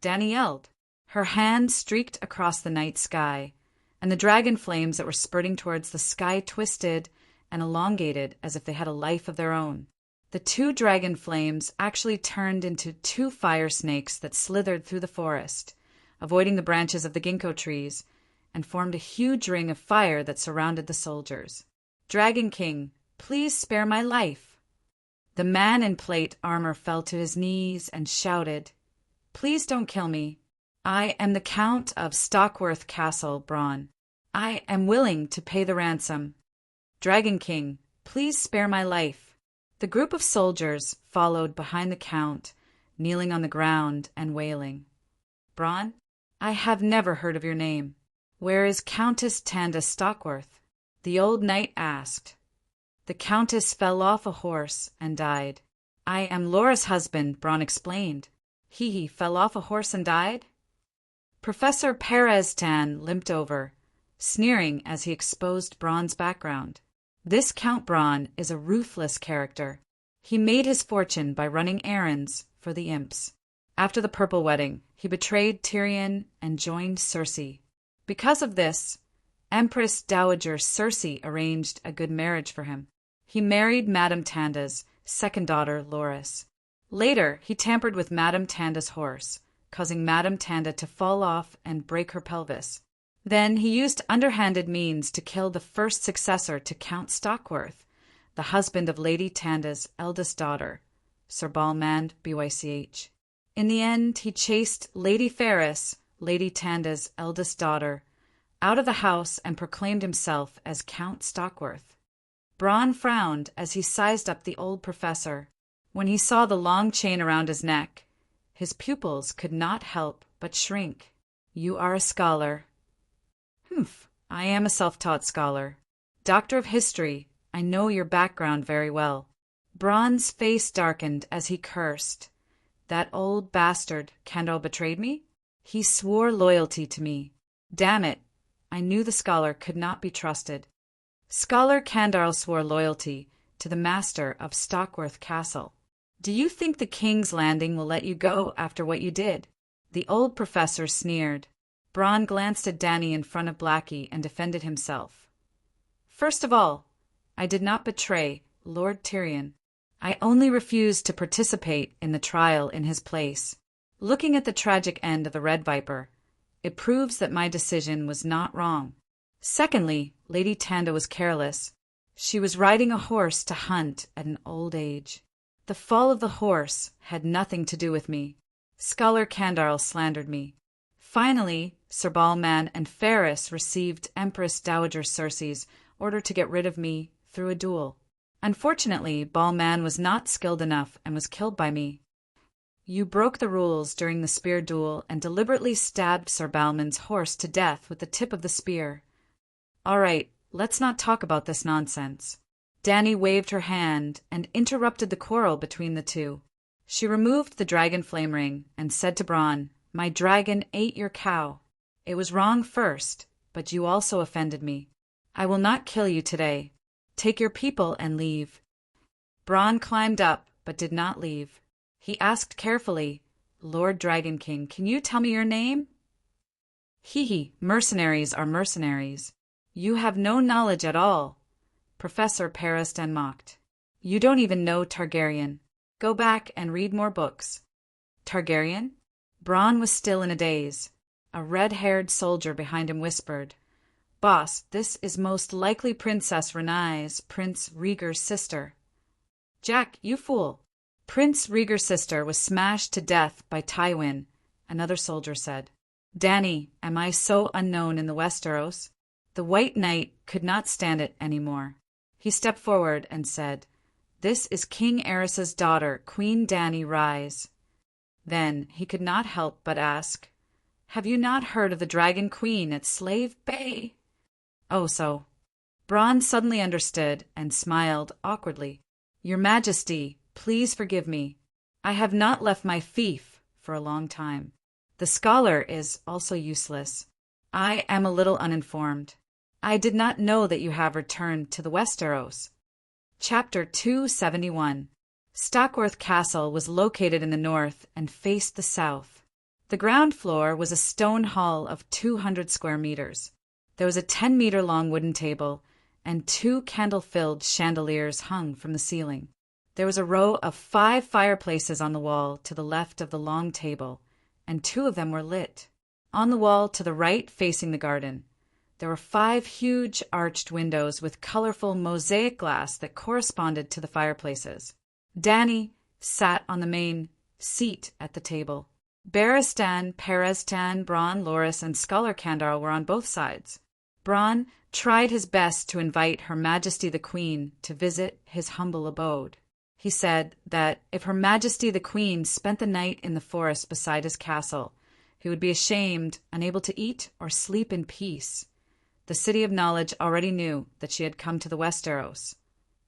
Danny yelled. Her hand streaked across the night sky, and the dragon flames that were spurting towards the sky twisted and elongated as if they had a life of their own. The 2 dragon flames actually turned into 2 fire snakes that slithered through the forest, avoiding the branches of the ginkgo trees, and formed a huge ring of fire that surrounded the soldiers. "Dragon King, please spare my life." The man in plate armor fell to his knees and shouted, "Please don't kill me. I am the Count of Stockworth Castle, Braun. I am willing to pay the ransom. Dragon King, please spare my life." The group of soldiers followed behind the Count, kneeling on the ground and wailing. "Braun, I have never heard of your name. Where is Countess Tanda Stockworth?" The old knight asked. "The Countess fell off a horse and died." "I am Laura's husband," Braun explained. He fell off a horse and died?" Professor Perez Tan limped over, sneering as he exposed Braun's background. This Count Braun is a ruthless character. He made his fortune by running errands for the imps. After the Purple Wedding, he betrayed Tyrion and joined Cersei. Because of this, Empress Dowager Cersei arranged a good marriage for him. He married Madame Tanda's second daughter, Loras. Later, he tampered with Madame Tanda's horse, causing Madame Tanda to fall off and break her pelvis. Then he used underhanded means to kill the first successor to Count Stockworth, the husband of Lady Tanda's eldest daughter, Sir Balmand Bych. In the end, he chased Lady Ferris, Lady Tanda's eldest daughter, out of the house and proclaimed himself as Count Stockworth. Braun frowned as he sized up the old professor. When he saw the long chain around his neck, his pupils could not help but shrink. "You are a scholar." "Humph, I am a self-taught scholar. Doctor of History, I know your background very well." Braun's face darkened as he cursed. "That old bastard, Candor, betrayed me? He swore loyalty to me. Damn it, I knew the scholar could not be trusted." Scholar Candor swore loyalty to the master of Stockworth Castle. "Do you think the King's Landing will let you go after what you did?" The old professor sneered. Braun glanced at Danny in front of Blackie and defended himself. "First of all, I did not betray Lord Tyrion. I only refused to participate in the trial in his place. Looking at the tragic end of the Red Viper, it proves that my decision was not wrong. Secondly, Lady Tanda was careless. She was riding a horse to hunt at an old age. The fall of the horse had nothing to do with me. Scholar Candar slandered me. Finally, Sir Balman and Ferris received Empress Dowager Circe's order to get rid of me through a duel. Unfortunately, Balman was not skilled enough and was killed by me. You broke the rules during the spear duel and deliberately stabbed Sir Balman's horse to death with the tip of the spear. All right, let's not talk about this nonsense. Dany waved her hand and interrupted the quarrel between the two. She removed the dragon flame ring and said to Bronn, "My dragon ate your cow. It was wrong first, but you also offended me. I will not kill you today. Take your people and leave." Bronn climbed up, but did not leave. He asked carefully, "Lord Dragon King, can you tell me your name?" "Hee, mercenaries are mercenaries. You have no knowledge at all." Professor Peristan mocked. "You don't even know Targaryen. Go back and read more books." "Targaryen?" Bronn was still in a daze. A red-haired soldier behind him whispered, "Boss, this is most likely Princess Rhaenys, Prince Rhaegar's sister." "Jack, you fool. Prince Rhaegar's sister was smashed to death by Tywin," another soldier said. "Dany, am I so unknown in the Westeros?" The White Knight could not stand it any more. He stepped forward and said, "This is King Aerys's daughter, Queen Dany Rise." Then he could not help but ask, "Have you not heard of the Dragon Queen at Slave Bay?" "Oh, so." Bronn suddenly understood and smiled awkwardly. "Your Majesty, please forgive me. I have not left my fief for a long time. The scholar is also useless. I am a little uninformed. I did not know that you have returned to the Westeros." Chapter 271. Stockworth Castle was located in the north and faced the south. The ground floor was a stone hall of 200 square meters. There was a 10-meter-long wooden table, and 2 candle-filled chandeliers hung from the ceiling. There was a row of 5 fireplaces on the wall to the left of the long table, and 2 of them were lit. On the wall to the right, facing the garden, there were 5 huge arched windows with colorful mosaic glass that corresponded to the fireplaces. Dany sat on the main seat at the table. Barristan, Peristan, Bronn, Loras, and Scholar Candar were on both sides. Bronn tried his best to invite Her Majesty the Queen to visit his humble abode. He said that if Her Majesty the Queen spent the night in the forest beside his castle, he would be ashamed, unable to eat or sleep in peace. The City of Knowledge already knew that she had come to the Westeros,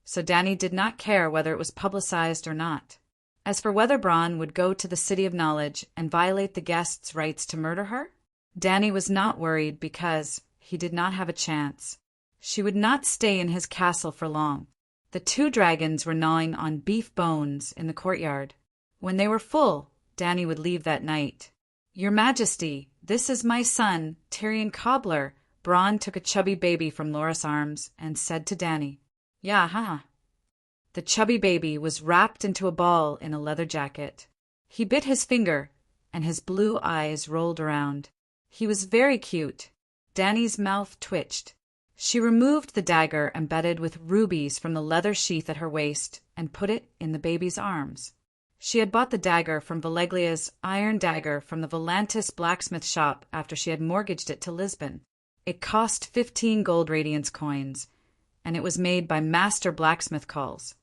so Dany did not care whether it was publicized or not. As for whether Bronn would go to the City of Knowledge and violate the guests' rights to murder her, Dany was not worried because he did not have a chance. She would not stay in his castle for long. The 2 dragons were gnawing on beef bones in the courtyard. When they were full, Dany would leave that night. "Your Majesty, this is my son, Tyrion Cobbler." Bronn took a chubby baby from Loras' arms and said to Dany, "Yaha." The chubby baby was wrapped into a ball in a leather jacket. He bit his finger, and his blue eyes rolled around. He was very cute. Dany's mouth twitched. She removed the dagger embedded with rubies from the leather sheath at her waist and put it in the baby's arms. She had bought the dagger from Valeglia's iron dagger from the Volantis blacksmith shop after she had mortgaged it to Lisbon. It cost 15 gold radiance coins, and it was made by master blacksmith calls.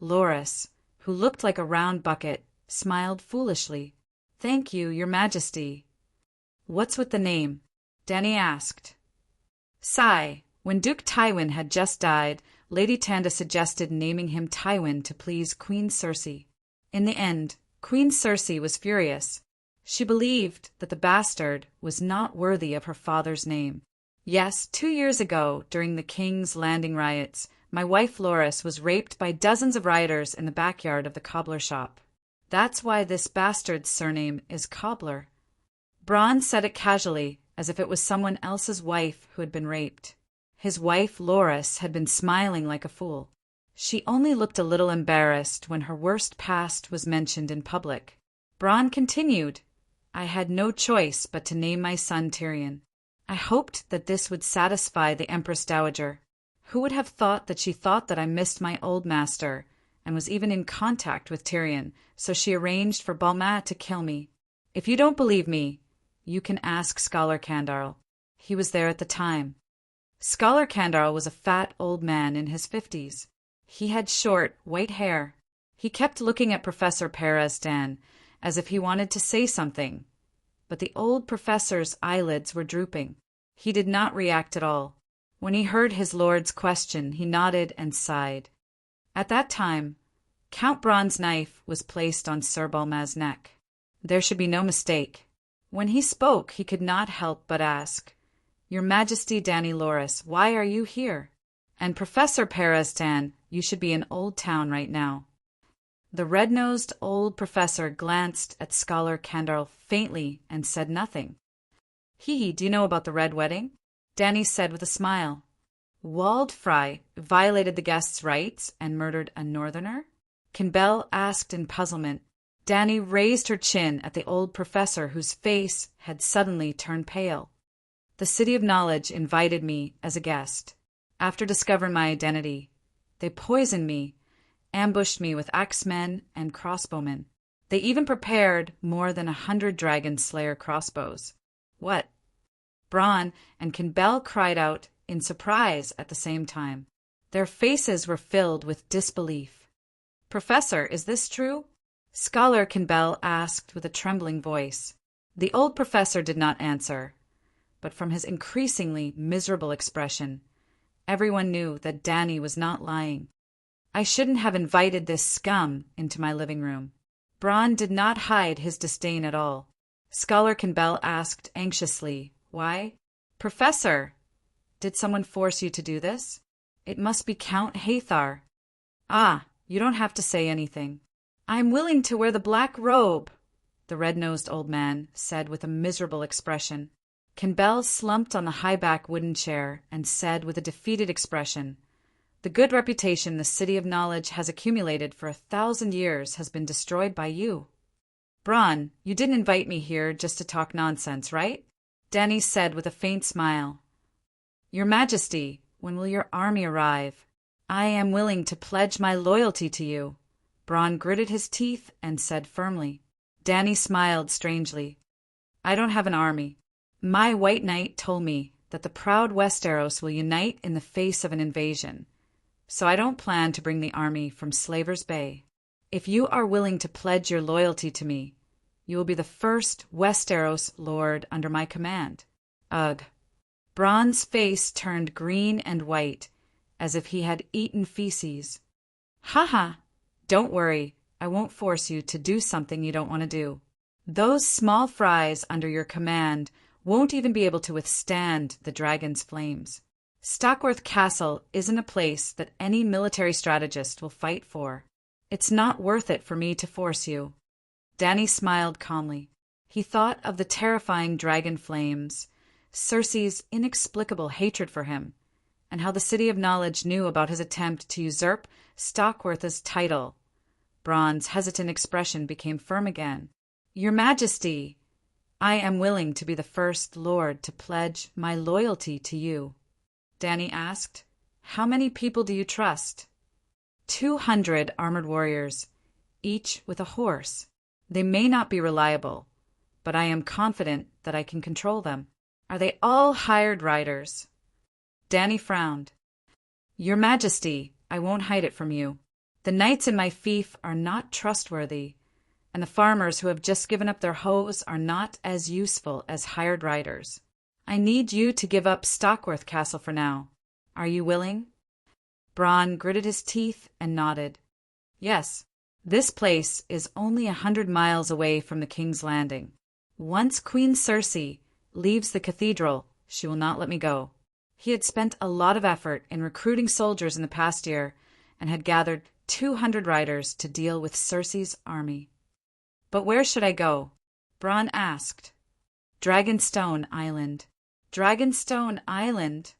Loras, who looked like a round bucket, smiled foolishly. "Thank you, Your Majesty." "What's with the name?" Dany asked. Sigh. When Duke Tywin had just died, Lady Tanda suggested naming him Tywin to please Queen Cersei. In the end, Queen Cersei was furious. She believed that the bastard was not worthy of her father's name. Yes, 2 years ago, during the King's Landing riots, my wife Loras was raped by dozens of rioters in the backyard of the cobbler shop. That's why this bastard's surname is Cobbler. Bronn said it casually, as if it was someone else's wife who had been raped. His wife Loras had been smiling like a fool. She only looked a little embarrassed when her worst past was mentioned in public. Bronn continued, "I had no choice but to name my son Tyrion. I hoped that this would satisfy the Empress Dowager. Who would have thought that I missed my old master, and was even in contact with Tyrion, so she arranged for Balmat to kill me. If you don't believe me, you can ask Scholar Candarl. He was there at the time. Scholar Candarl was a fat old man in his 50s. He had short, white hair. He kept looking at Professor Perez Dan as if he wanted to say something, but the old professor's eyelids were drooping. He did not react at all. When he heard his lord's question, he nodded and sighed. At that time, Count Braun's knife was placed on Sir Balmaz's neck. There should be no mistake. When he spoke, he could not help but ask, "Your Majesty Danny Loris, why are you here?" And Professor Perez Dan, you should be in Old Town right now. The red-nosed old professor glanced at Scholar Candarl faintly and said nothing. Do you know about the Red Wedding?" Danny said with a smile. "Waldfrei violated the guest's rights and murdered a northerner?" Canbell asked in puzzlement. Danny raised her chin at the old professor whose face had suddenly turned pale. "The City of Knowledge invited me as a guest. After discovering my identity, they poisoned me, ambushed me with axemen and crossbowmen. They even prepared more than 100 dragon slayer crossbows." "What?" Braun and Canbell cried out in surprise at the same time. Their faces were filled with disbelief. "Professor, is this true?" Scholar Canbell asked with a trembling voice. The old professor did not answer, but from his increasingly miserable expression, everyone knew that Danny was not lying. "I shouldn't have invited this scum into my living room." Braun did not hide his disdain at all. Scholar Canbell asked anxiously, "Why?" "Professor, did someone force you to do this? It must be Count Hathar." "Ah, you don't have to say anything." "I'm willing to wear the black robe," the red-nosed old man said with a miserable expression. Canbell slumped on the high-back wooden chair and said with a defeated expression, "The good reputation the City of Knowledge has accumulated for 1,000 years has been destroyed by you." "Braun, you didn't invite me here just to talk nonsense, right?" Danny said with a faint smile. "Your Majesty, when will your army arrive? I am willing to pledge my loyalty to you." Braun gritted his teeth and said firmly. Danny smiled strangely. "I don't have an army. My White Knight told me that the proud Westeros will unite in the face of an invasion, so I don't plan to bring the army from Slaver's Bay. If you are willing to pledge your loyalty to me, you will be the first Westeros lord under my command." "Ugh." Braun's face turned green and white, as if he had eaten feces. "Ha ha! Don't worry, I won't force you to do something you don't want to do. Those small fries under your command won't even be able to withstand the dragon's flames. Stockworth Castle isn't a place that any military strategist will fight for. It's not worth it for me to force you." Danny smiled calmly. He thought of the terrifying dragon flames, Cersei's inexplicable hatred for him, and how the City of Knowledge knew about his attempt to usurp Stockworth's title. Braun's hesitant expression became firm again. "Your Majesty, I am willing to be the first lord to pledge my loyalty to you." Danny asked, "How many people do you trust?" 200 armored warriors, each with a horse. They may not be reliable, but I am confident that I can control them. Are they all hired riders?" Danny frowned. "Your Majesty, I won't hide it from you. The knights in my fief are not trustworthy, and the farmers who have just given up their hoes are not as useful as hired riders. I need you to give up Stockworth Castle for now. Are you willing?" Braun gritted his teeth and nodded. "Yes. This place is only 100 miles away from the King's Landing. Once Queen Cersei leaves the cathedral, she will not let me go." He had spent a lot of effort in recruiting soldiers in the past year and had gathered 200 riders to deal with Cersei's army. "But where should I go?" Braun asked. "Dragonstone Island." "Dragonstone Island?"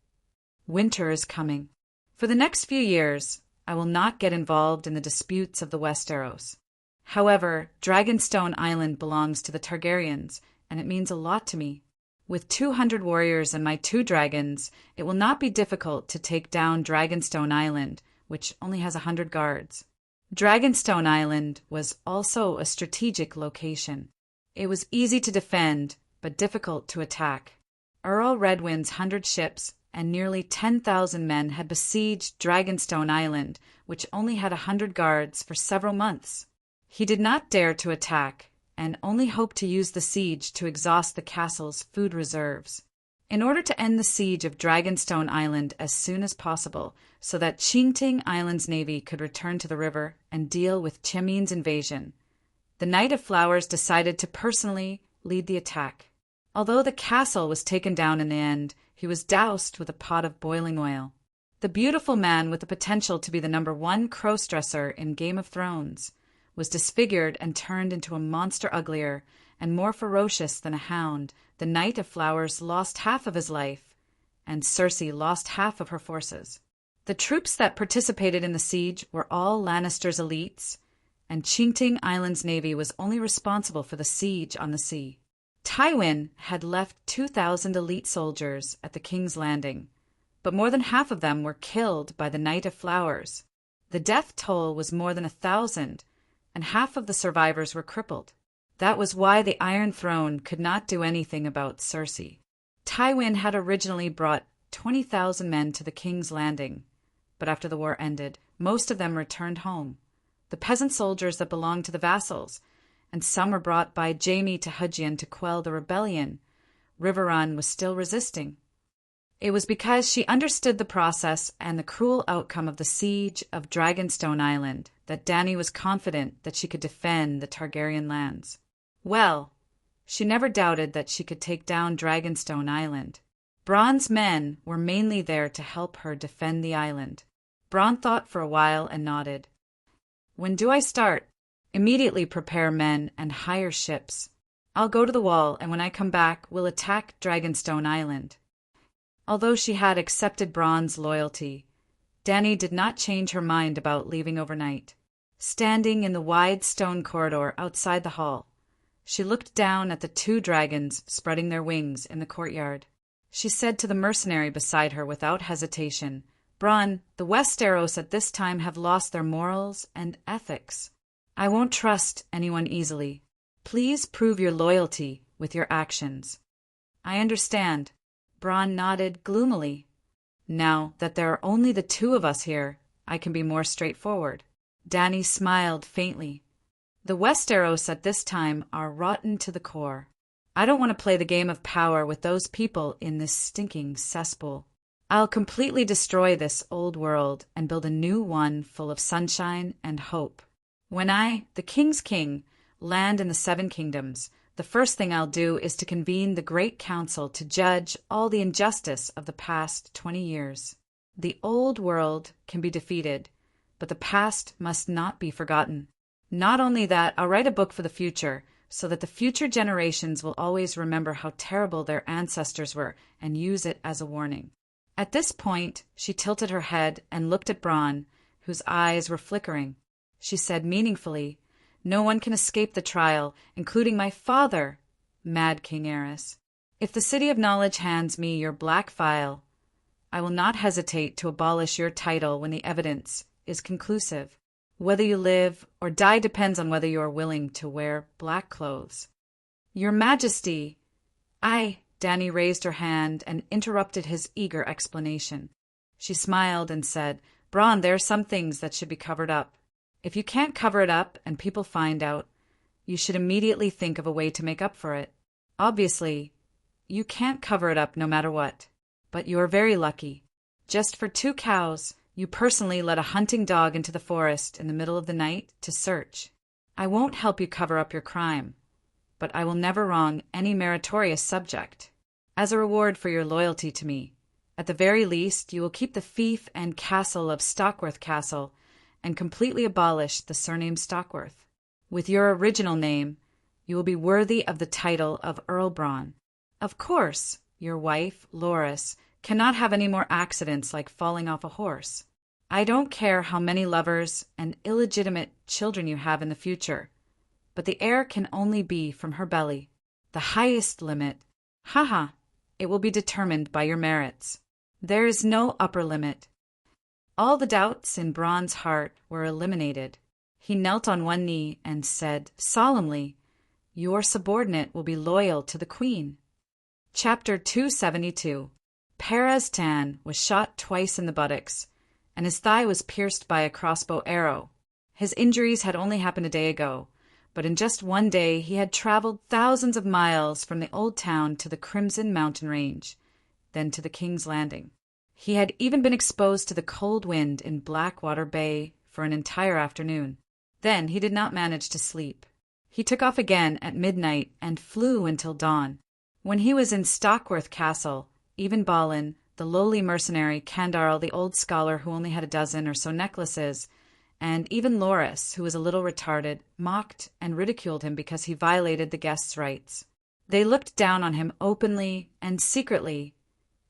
"Winter is coming. For the next few years, I will not get involved in the disputes of the Westeros. However, Dragonstone Island belongs to the Targaryens, and it means a lot to me. With 200 warriors and my 2 dragons, it will not be difficult to take down Dragonstone Island, which only has 100 guards." Dragonstone Island was also a strategic location. It was easy to defend, but difficult to attack. Earl Redwind's 100 ships and nearly 10,000 men had besieged Dragonstone Island, which only had 100 guards, for several months. He did not dare to attack, and only hoped to use the siege to exhaust the castle's food reserves. In order to end the siege of Dragonstone Island as soon as possible, so that Qingting Island's navy could return to the river and deal with Chemin's invasion, the Knight of Flowers decided to personally lead the attack. Although the castle was taken down in the end, he was doused with a pot of boiling oil. The beautiful man with the potential to be the #1 crossdresser in Game of Thrones was disfigured and turned into a monster uglier and more ferocious than a hound. The Knight of Flowers lost half of his life, and Cersei lost half of her forces. The troops that participated in the siege were all Lannister's elites, and Qingting Island's navy was only responsible for the siege on the sea. Tywin had left 2,000 elite soldiers at the King's Landing, but more than half of them were killed by the Knight of Flowers. The death toll was more than 1,000, and half of the survivors were crippled. That was why the Iron Throne could not do anything about Cersei. Tywin had originally brought 20,000 men to the King's Landing, but after the war ended, most of them returned home. The peasant soldiers that belonged to the vassals, and some were brought by Jaime to Hudgian to quell the rebellion. Riverrun was still resisting. It was because she understood the process and the cruel outcome of the siege of Dragonstone Island that Dany was confident that she could defend the Targaryen lands. Well, she never doubted that she could take down Dragonstone Island. Bronn's men were mainly there to help her defend the island. Bronn thought for a while and nodded. "When do I start?" "Immediately prepare men and hire ships. I'll go to the wall, and when I come back, we'll attack Dragonstone Island." Although she had accepted Bronn's loyalty, Dany did not change her mind about leaving overnight. Standing in the wide stone corridor outside the hall, she looked down at the 2 dragons spreading their wings in the courtyard. She said to the mercenary beside her without hesitation, "Bronn, the Westeros at this time have lost their morals and ethics. I won't trust anyone easily. Please prove your loyalty with your actions." "I understand." Bronn nodded gloomily. "Now that there are only the 2 of us here, I can be more straightforward." Dany smiled faintly. "The Westeros at this time are rotten to the core. I don't want to play the game of power with those people in this stinking cesspool. I'll completely destroy this old world and build a new one full of sunshine and hope. When I, the King's King, land in the 7 kingdoms, the first thing I'll do is to convene the Great Council to judge all the injustice of the past 20 years. The old world can be defeated, but the past must not be forgotten. Not only that, I'll write a book for the future, so that the future generations will always remember how terrible their ancestors were and use it as a warning." At this point, she tilted her head and looked at Bronn, whose eyes were flickering. She said meaningfully, "No one can escape the trial, including my father, Mad King Aerys. If the City of Knowledge hands me your black file, I will not hesitate to abolish your title when the evidence is conclusive. Whether you live or die depends on whether you are willing to wear black clothes." "Your Majesty, Dany raised her hand and interrupted his eager explanation. She smiled and said, "Bronn, there are some things that should be covered up. If you can't cover it up and people find out, you should immediately think of a way to make up for it. Obviously, you can't cover it up no matter what. But you are very lucky. Just for 2 cows, you personally led a hunting dog into the forest in the middle of the night to search. I won't help you cover up your crime, but I will never wrong any meritorious subject. As a reward for your loyalty to me, at the very least, you will keep the fief and castle of Stockworth Castle and completely abolish the surname Stockworth. With your original name, you will be worthy of the title of Earl Bronn. Of course, your wife, Loras, cannot have any more accidents like falling off a horse. I don't care how many lovers and illegitimate children you have in the future, but the heir can only be from her belly. The highest limit, it will be determined by your merits. There is no upper limit." All the doubts in Bronn's heart were eliminated. He knelt on one knee and said solemnly, Your subordinate will be loyal to the queen. Chapter 272. Perestan was shot twice in the buttocks, and his thigh was pierced by a crossbow arrow. His injuries had only happened a day ago, but in just one day he had traveled thousands of miles from the old town to the Crimson Mountain Range, then to the King's Landing. He had even been exposed to the cold wind in Blackwater Bay for an entire afternoon. Then he did not manage to sleep. He took off again at midnight and flew until dawn. When he was in Stockworth Castle, even Balin, the lowly mercenary, Candarl, the old scholar who only had a dozen or so necklaces, and even Loris, who was a little retarded, mocked and ridiculed him because he violated the guests' rights. They looked down on him openly and secretly,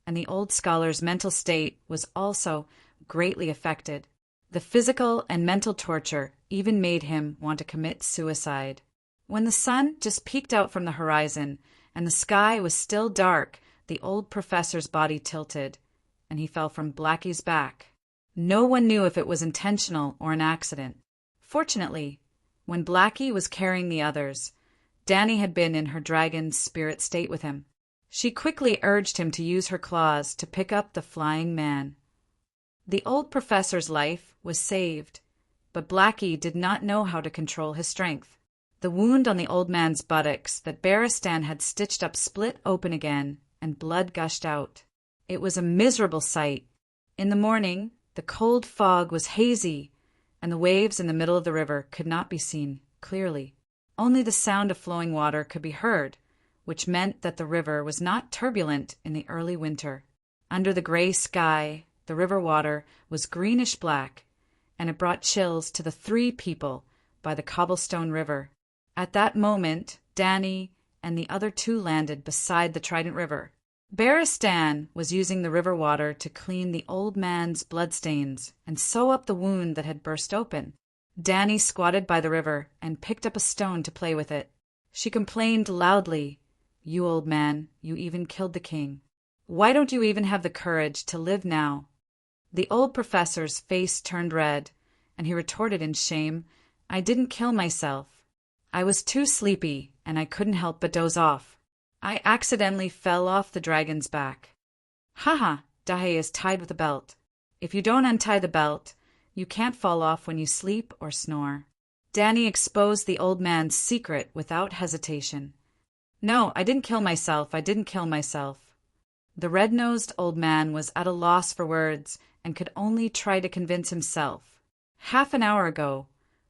and the old scholar's mental state was also greatly affected. The physical and mental torture even made him want to commit suicide. When the sun just peeked out from the horizon and the sky was still dark, the old professor's body tilted, and he fell from Blackie's back. No one knew if it was intentional or an accident. Fortunately, when Blackie was carrying the others, Dany had been in her dragon's spirit state with him. She quickly urged him to use her claws to pick up the flying man. The old professor's life was saved, but Blackie did not know how to control his strength. The wound on the old man's buttocks that Barristan had stitched up split open again, and blood gushed out. It was a miserable sight. In the morning, the cold fog was hazy, and the waves in the middle of the river could not be seen clearly. Only the sound of flowing water could be heard, which meant that the river was not turbulent in the early winter. Under the gray sky, the river water was greenish-black, and it brought chills to the three people by the cobblestone river. At that moment, Dany and the other two landed beside the Trident River. Barristan was using the river water to clean the old man's bloodstains and sew up the wound that had burst open. Dany squatted by the river and picked up a stone to play with it. She complained loudly, "You old man, you even killed the king. Why don't you even have the courage to live now?" The old professor's face turned red, and he retorted in shame, "I didn't kill myself. I was too sleepy, and I couldn't help but doze off. I accidentally fell off the dragon's back." "Haha, Dahe is tied with a belt. If you don't untie the belt, you can't fall off when you sleep or snore." Dany exposed the old man's secret without hesitation. "No, I didn't kill myself. I didn't kill myself." The red-nosed old man was at a loss for words and could only try to convince himself. Half an hour ago,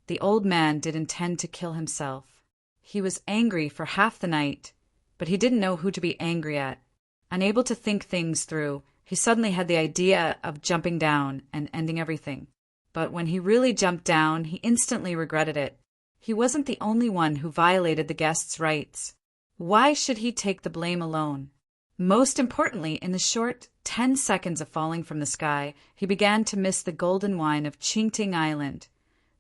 the old man did intend to kill himself. He was angry for half the night, but he didn't know who to be angry at. Unable to think things through, he suddenly had the idea of jumping down and ending everything. But when he really jumped down, he instantly regretted it. He wasn't the only one who violated the guests' rights. Why should he take the blame alone? Most importantly, in the short 10 seconds of falling from the sky, he began to miss the golden wine of Chingting Island,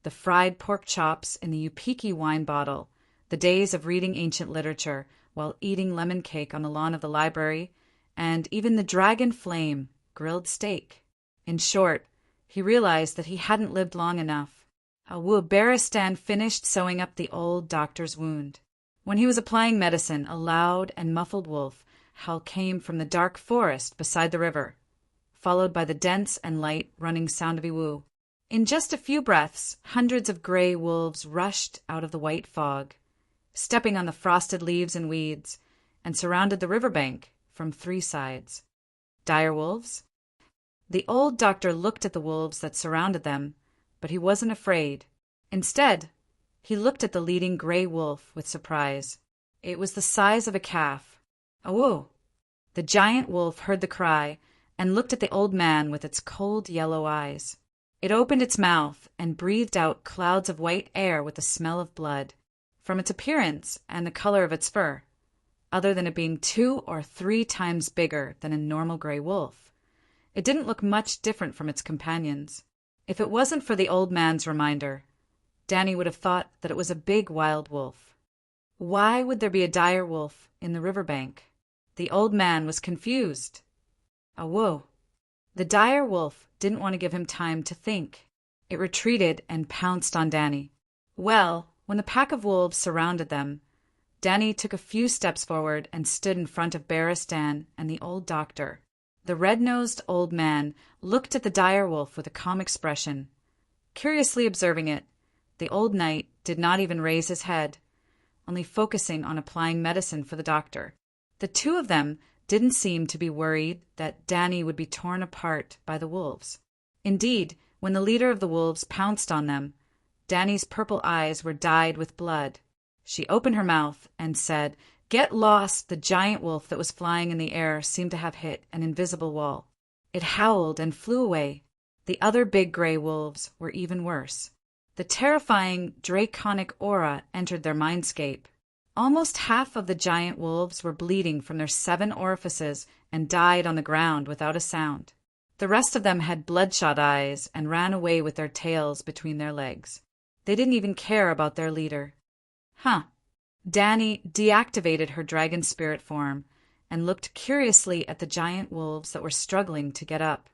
the fried pork chops in the Upiki wine bottle, the days of reading ancient literature while eating lemon cake on the lawn of the library, and even the dragon flame grilled steak. In short, he realized that he hadn't lived long enough. Barristan finished sewing up the old doctor's wound. When he was applying medicine, a loud and muffled wolf howl came from the dark forest beside the river, followed by the dense and light running sound of Iwu. In just a few breaths, hundreds of gray wolves rushed out of the white fog, stepping on the frosted leaves and weeds, and surrounded the riverbank from 3 sides. Dire wolves? The old doctor looked at the wolves that surrounded them, but he wasn't afraid. Instead, he looked at the leading gray wolf with surprise. It was the size of a calf. "Awo!" The giant wolf heard the cry and looked at the old man with its cold yellow eyes. It opened its mouth and breathed out clouds of white air with the smell of blood. From its appearance and the color of its fur, other than it being 2 or 3 times bigger than a normal gray wolf, it didn't look much different from its companions. If it wasn't for the old man's reminder, Dany would have thought that it was a big wild wolf. Why would there be a dire wolf in the riverbank? The old man was confused. Awo! The dire wolf didn't want to give him time to think. It retreated and pounced on Dany. Well, when the pack of wolves surrounded them, Danny took a few steps forward and stood in front of Beristan and the old doctor. The red-nosed old man looked at the dire wolf with a calm expression. Curiously observing it, the old knight did not even raise his head, only focusing on applying medicine for the doctor. The two of them didn't seem to be worried that Danny would be torn apart by the wolves. Indeed, when the leader of the wolves pounced on them, Danny's purple eyes were dyed with blood. She opened her mouth and said, "Get lost!" The giant wolf that was flying in the air seemed to have hit an invisible wall. It howled and flew away. The other big gray wolves were even worse. The terrifying draconic aura entered their mindscape. Almost half of the giant wolves were bleeding from their 7 orifices and died on the ground without a sound. The rest of them had bloodshot eyes and ran away with their tails between their legs. They didn't even care about their leader. Danny deactivated her dragon spirit form and looked curiously at the giant wolves that were struggling to get up.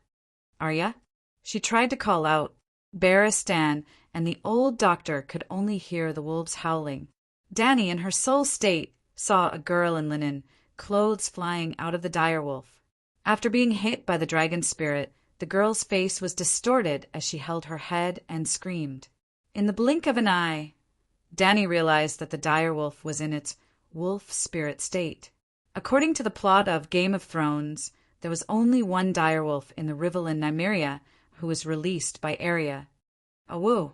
"Arya?" She tried to call out. Beristan and the old doctor could only hear the wolves howling. Danny, in her soul state, saw a girl in linen, clothes flying out of the direwolf. After being hit by the dragon spirit, the girl's face was distorted as she held her head and screamed. In the blink of an eye, Danny realized that the direwolf was in its wolf spirit state. According to the plot of Game of Thrones, there was only one direwolf in the Rivelin Nymeria who was released by Arya. Awoo!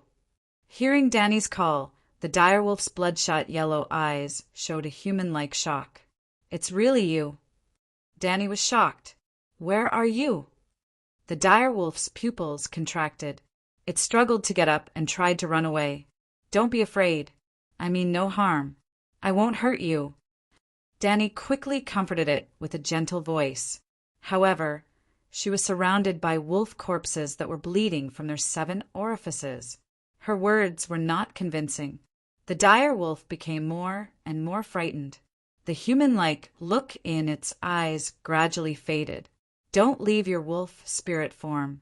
Hearing Danny's call, the direwolf's bloodshot yellow eyes showed a human-like shock. "It's really you." Danny was shocked. "Where are you?" The direwolf's pupils contracted. It struggled to get up and tried to run away. "Don't be afraid. I mean no harm. I won't hurt you." Danny quickly comforted it with a gentle voice. However, she was surrounded by wolf corpses that were bleeding from their 7 orifices. Her words were not convincing. The dire wolf became more and more frightened. The human-like look in its eyes gradually faded. "Don't leave your wolf spirit form.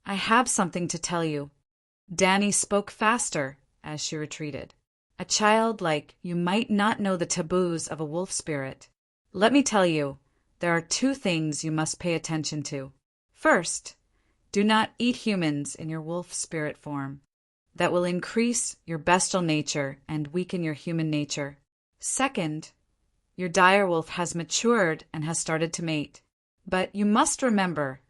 I have something to tell you." Danny spoke faster as she retreated. "A child like you might not know the taboos of a wolf spirit. Let me tell you, there are 2 things you must pay attention to. First, do not eat humans in your wolf spirit form. That will increase your bestial nature and weaken your human nature. Second, your direwolf has matured and has started to mate. But you must remember,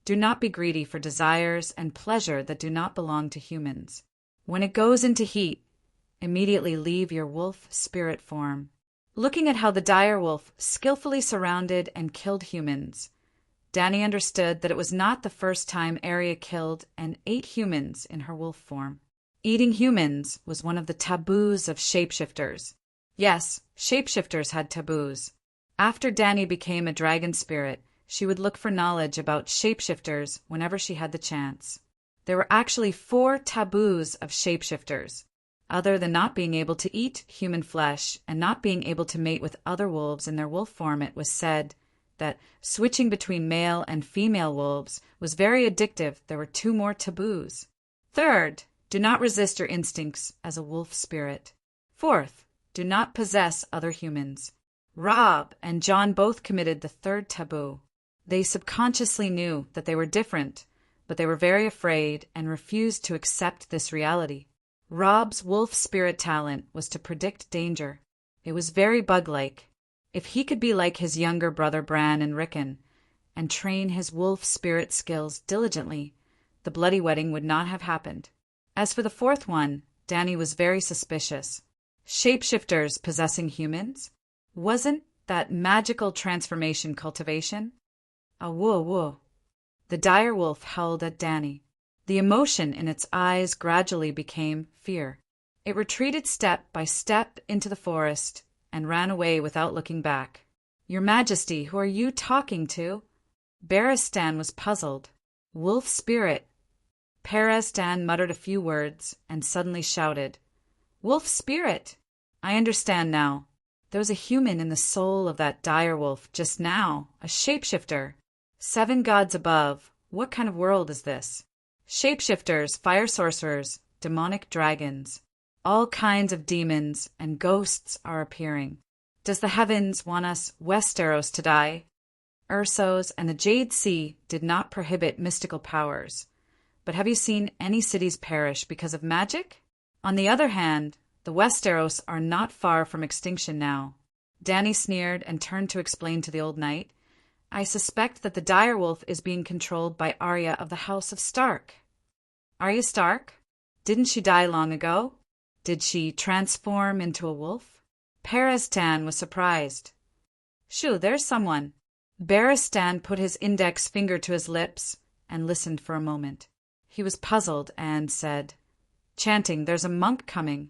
do not be greedy for desires and pleasure that do not belong to humans. When it goes into heat, immediately leave your wolf spirit form." Looking at how the direwolf skillfully surrounded and killed humans, Danny understood that it was not the first time Arya killed and ate humans in her wolf form. Eating humans was one of the taboos of shapeshifters. Yes, shapeshifters had taboos. After Danny became a dragon spirit, she would look for knowledge about shapeshifters whenever she had the chance. There were actually 4 taboos of shapeshifters. Other than not being able to eat human flesh and not being able to mate with other wolves in their wolf form, it was said that switching between male and female wolves was very addictive. There were 2 more taboos. Third, do not resist your instincts as a wolf spirit. Fourth, do not possess other humans. Rob and John both committed the 3rd taboo. They subconsciously knew that they were different, but they were very afraid and refused to accept this reality. Rob's wolf spirit talent was to predict danger. It was very bug-like. If he could be like his younger brother Bran and Rickon, and train his wolf spirit skills diligently, the bloody wedding would not have happened. As for the 4th one, Danny was very suspicious. Shapeshifters possessing humans? Wasn't that magical transformation cultivation? Awoo. The dire wolf howled at Danny. The emotion in its eyes gradually became fear. It retreated step by step into the forest and ran away without looking back. "Your Majesty, who are you talking to?" Beristan was puzzled. "Wolf spirit." Perestan muttered a few words and suddenly shouted, "Wolf spirit! I understand now. There was a human in the soul of that dire wolf just now, a shapeshifter. 7 gods above, what kind of world is this? Shapeshifters, fire sorcerers, demonic dragons. All kinds of demons and ghosts are appearing. Does the heavens want us Westeros to die? Ursos and the Jade Sea did not prohibit mystical powers. But have you seen any cities perish because of magic? On the other hand, the Westeros are not far from extinction now. Dany sneered and turned to explain to the old knight, I suspect that the direwolf is being controlled by Arya of the House of Stark. Arya Stark? Didn't she die long ago? Did she transform into a wolf? Peristan was surprised. Shoo, there's someone. Barristan put his index finger to his lips and listened for a moment. He was puzzled and said, chanting, there's a monk coming.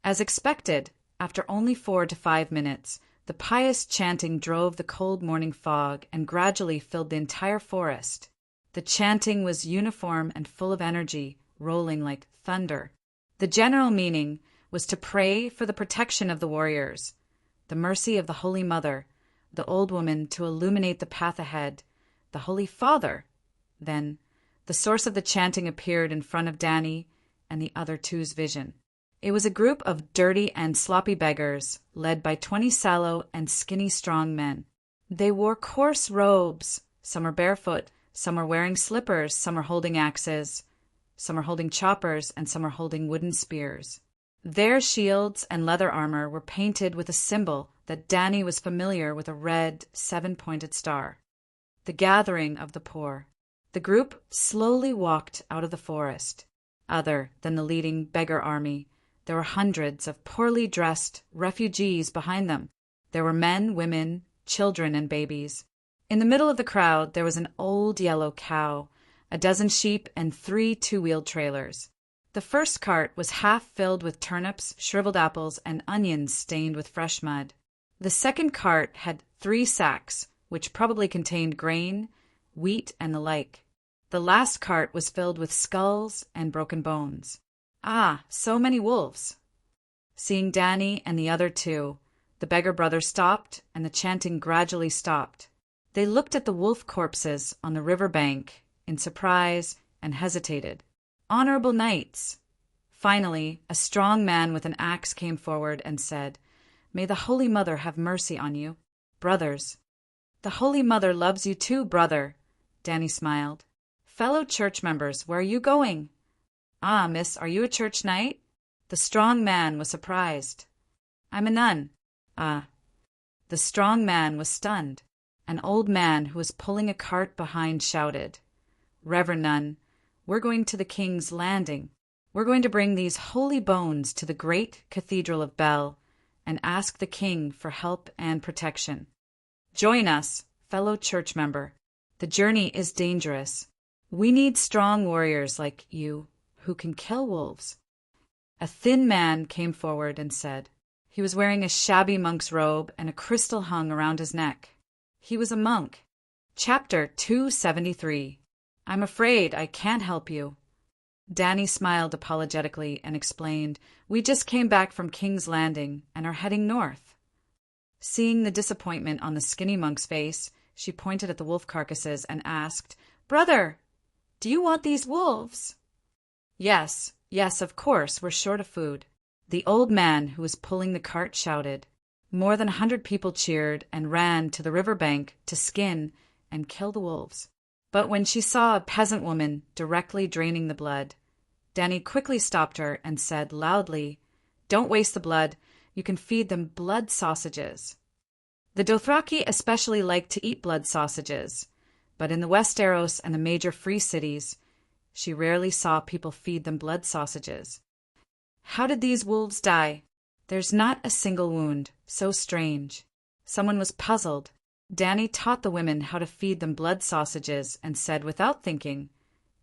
As expected, after only 4 to 5 minutes, the pious chanting drove the cold morning fog and gradually filled the entire forest. The chanting was uniform and full of energy, rolling like thunder. The general meaning was to pray for the protection of the warriors, the mercy of the Holy Mother, the old woman to illuminate the path ahead, the Holy Father. Then, the source of the chanting appeared in front of Dany and the other two's vision. It was a group of dirty and sloppy beggars, led by 20 sallow and skinny strong men. They wore coarse robes. Some were barefoot, some were wearing slippers, some were holding axes, some were holding choppers, and some were holding wooden spears. Their shields and leather armor were painted with a symbol that Dany was familiar with, a red 7-pointed star. The gathering of the poor. The group slowly walked out of the forest. Other than the leading beggar army, there were hundreds of poorly dressed refugees behind them. There were men, women, children, and babies. In the middle of the crowd, there was an old yellow cow, a dozen sheep, and 3 two-wheeled trailers. The first cart was half filled with turnips, shriveled apples, and onions stained with fresh mud. The second cart had 3 sacks, which probably contained grain, wheat, and the like. The last cart was filled with skulls and broken bones. Ah, so many wolves! Seeing Dany and the other 2, the beggar brothers stopped, and the chanting gradually stopped. They looked at the wolf corpses on the river bank in surprise and hesitated. Honorable knights! Finally, a strong man with an axe came forward and said, May the Holy Mother have mercy on you. Brothers. The Holy Mother loves you too, brother. Dany smiled. Fellow church members, where are you going? Ah, miss, are you a church knight? The strong man was surprised. I'm a nun. Ah. The strong man was stunned. An old man who was pulling a cart behind shouted, Reverend nun, we're going to the King's Landing. We're going to bring these holy bones to the great Cathedral of Bel and ask the king for help and protection. Join us, fellow church member. The journey is dangerous. We need strong warriors like you who can kill wolves. A thin man came forward and said, he was wearing a shabby monk's robe and a crystal hung around his neck. He was a monk. Chapter 273. I'm afraid I can't help you. Dany smiled apologetically and explained, we just came back from King's Landing and are heading north. Seeing the disappointment on the skinny monk's face, she pointed at the wolf carcasses and asked, Brother, do you want these wolves? Yes, of course, we're short of food. The old man who was pulling the cart shouted. More than 100 people cheered and ran to the river bank to skin and kill the wolves. But when she saw a peasant woman directly draining the blood, Dany quickly stopped her and said loudly, Don't waste the blood. You can feed them blood sausages. The Dothraki especially liked to eat blood sausages, but in the Westeros and the major free cities, she rarely saw people feed them blood sausages. How did these wolves die? There's not a single wound. So strange. Someone was puzzled. Dany taught the women how to feed them blood sausages and said without thinking,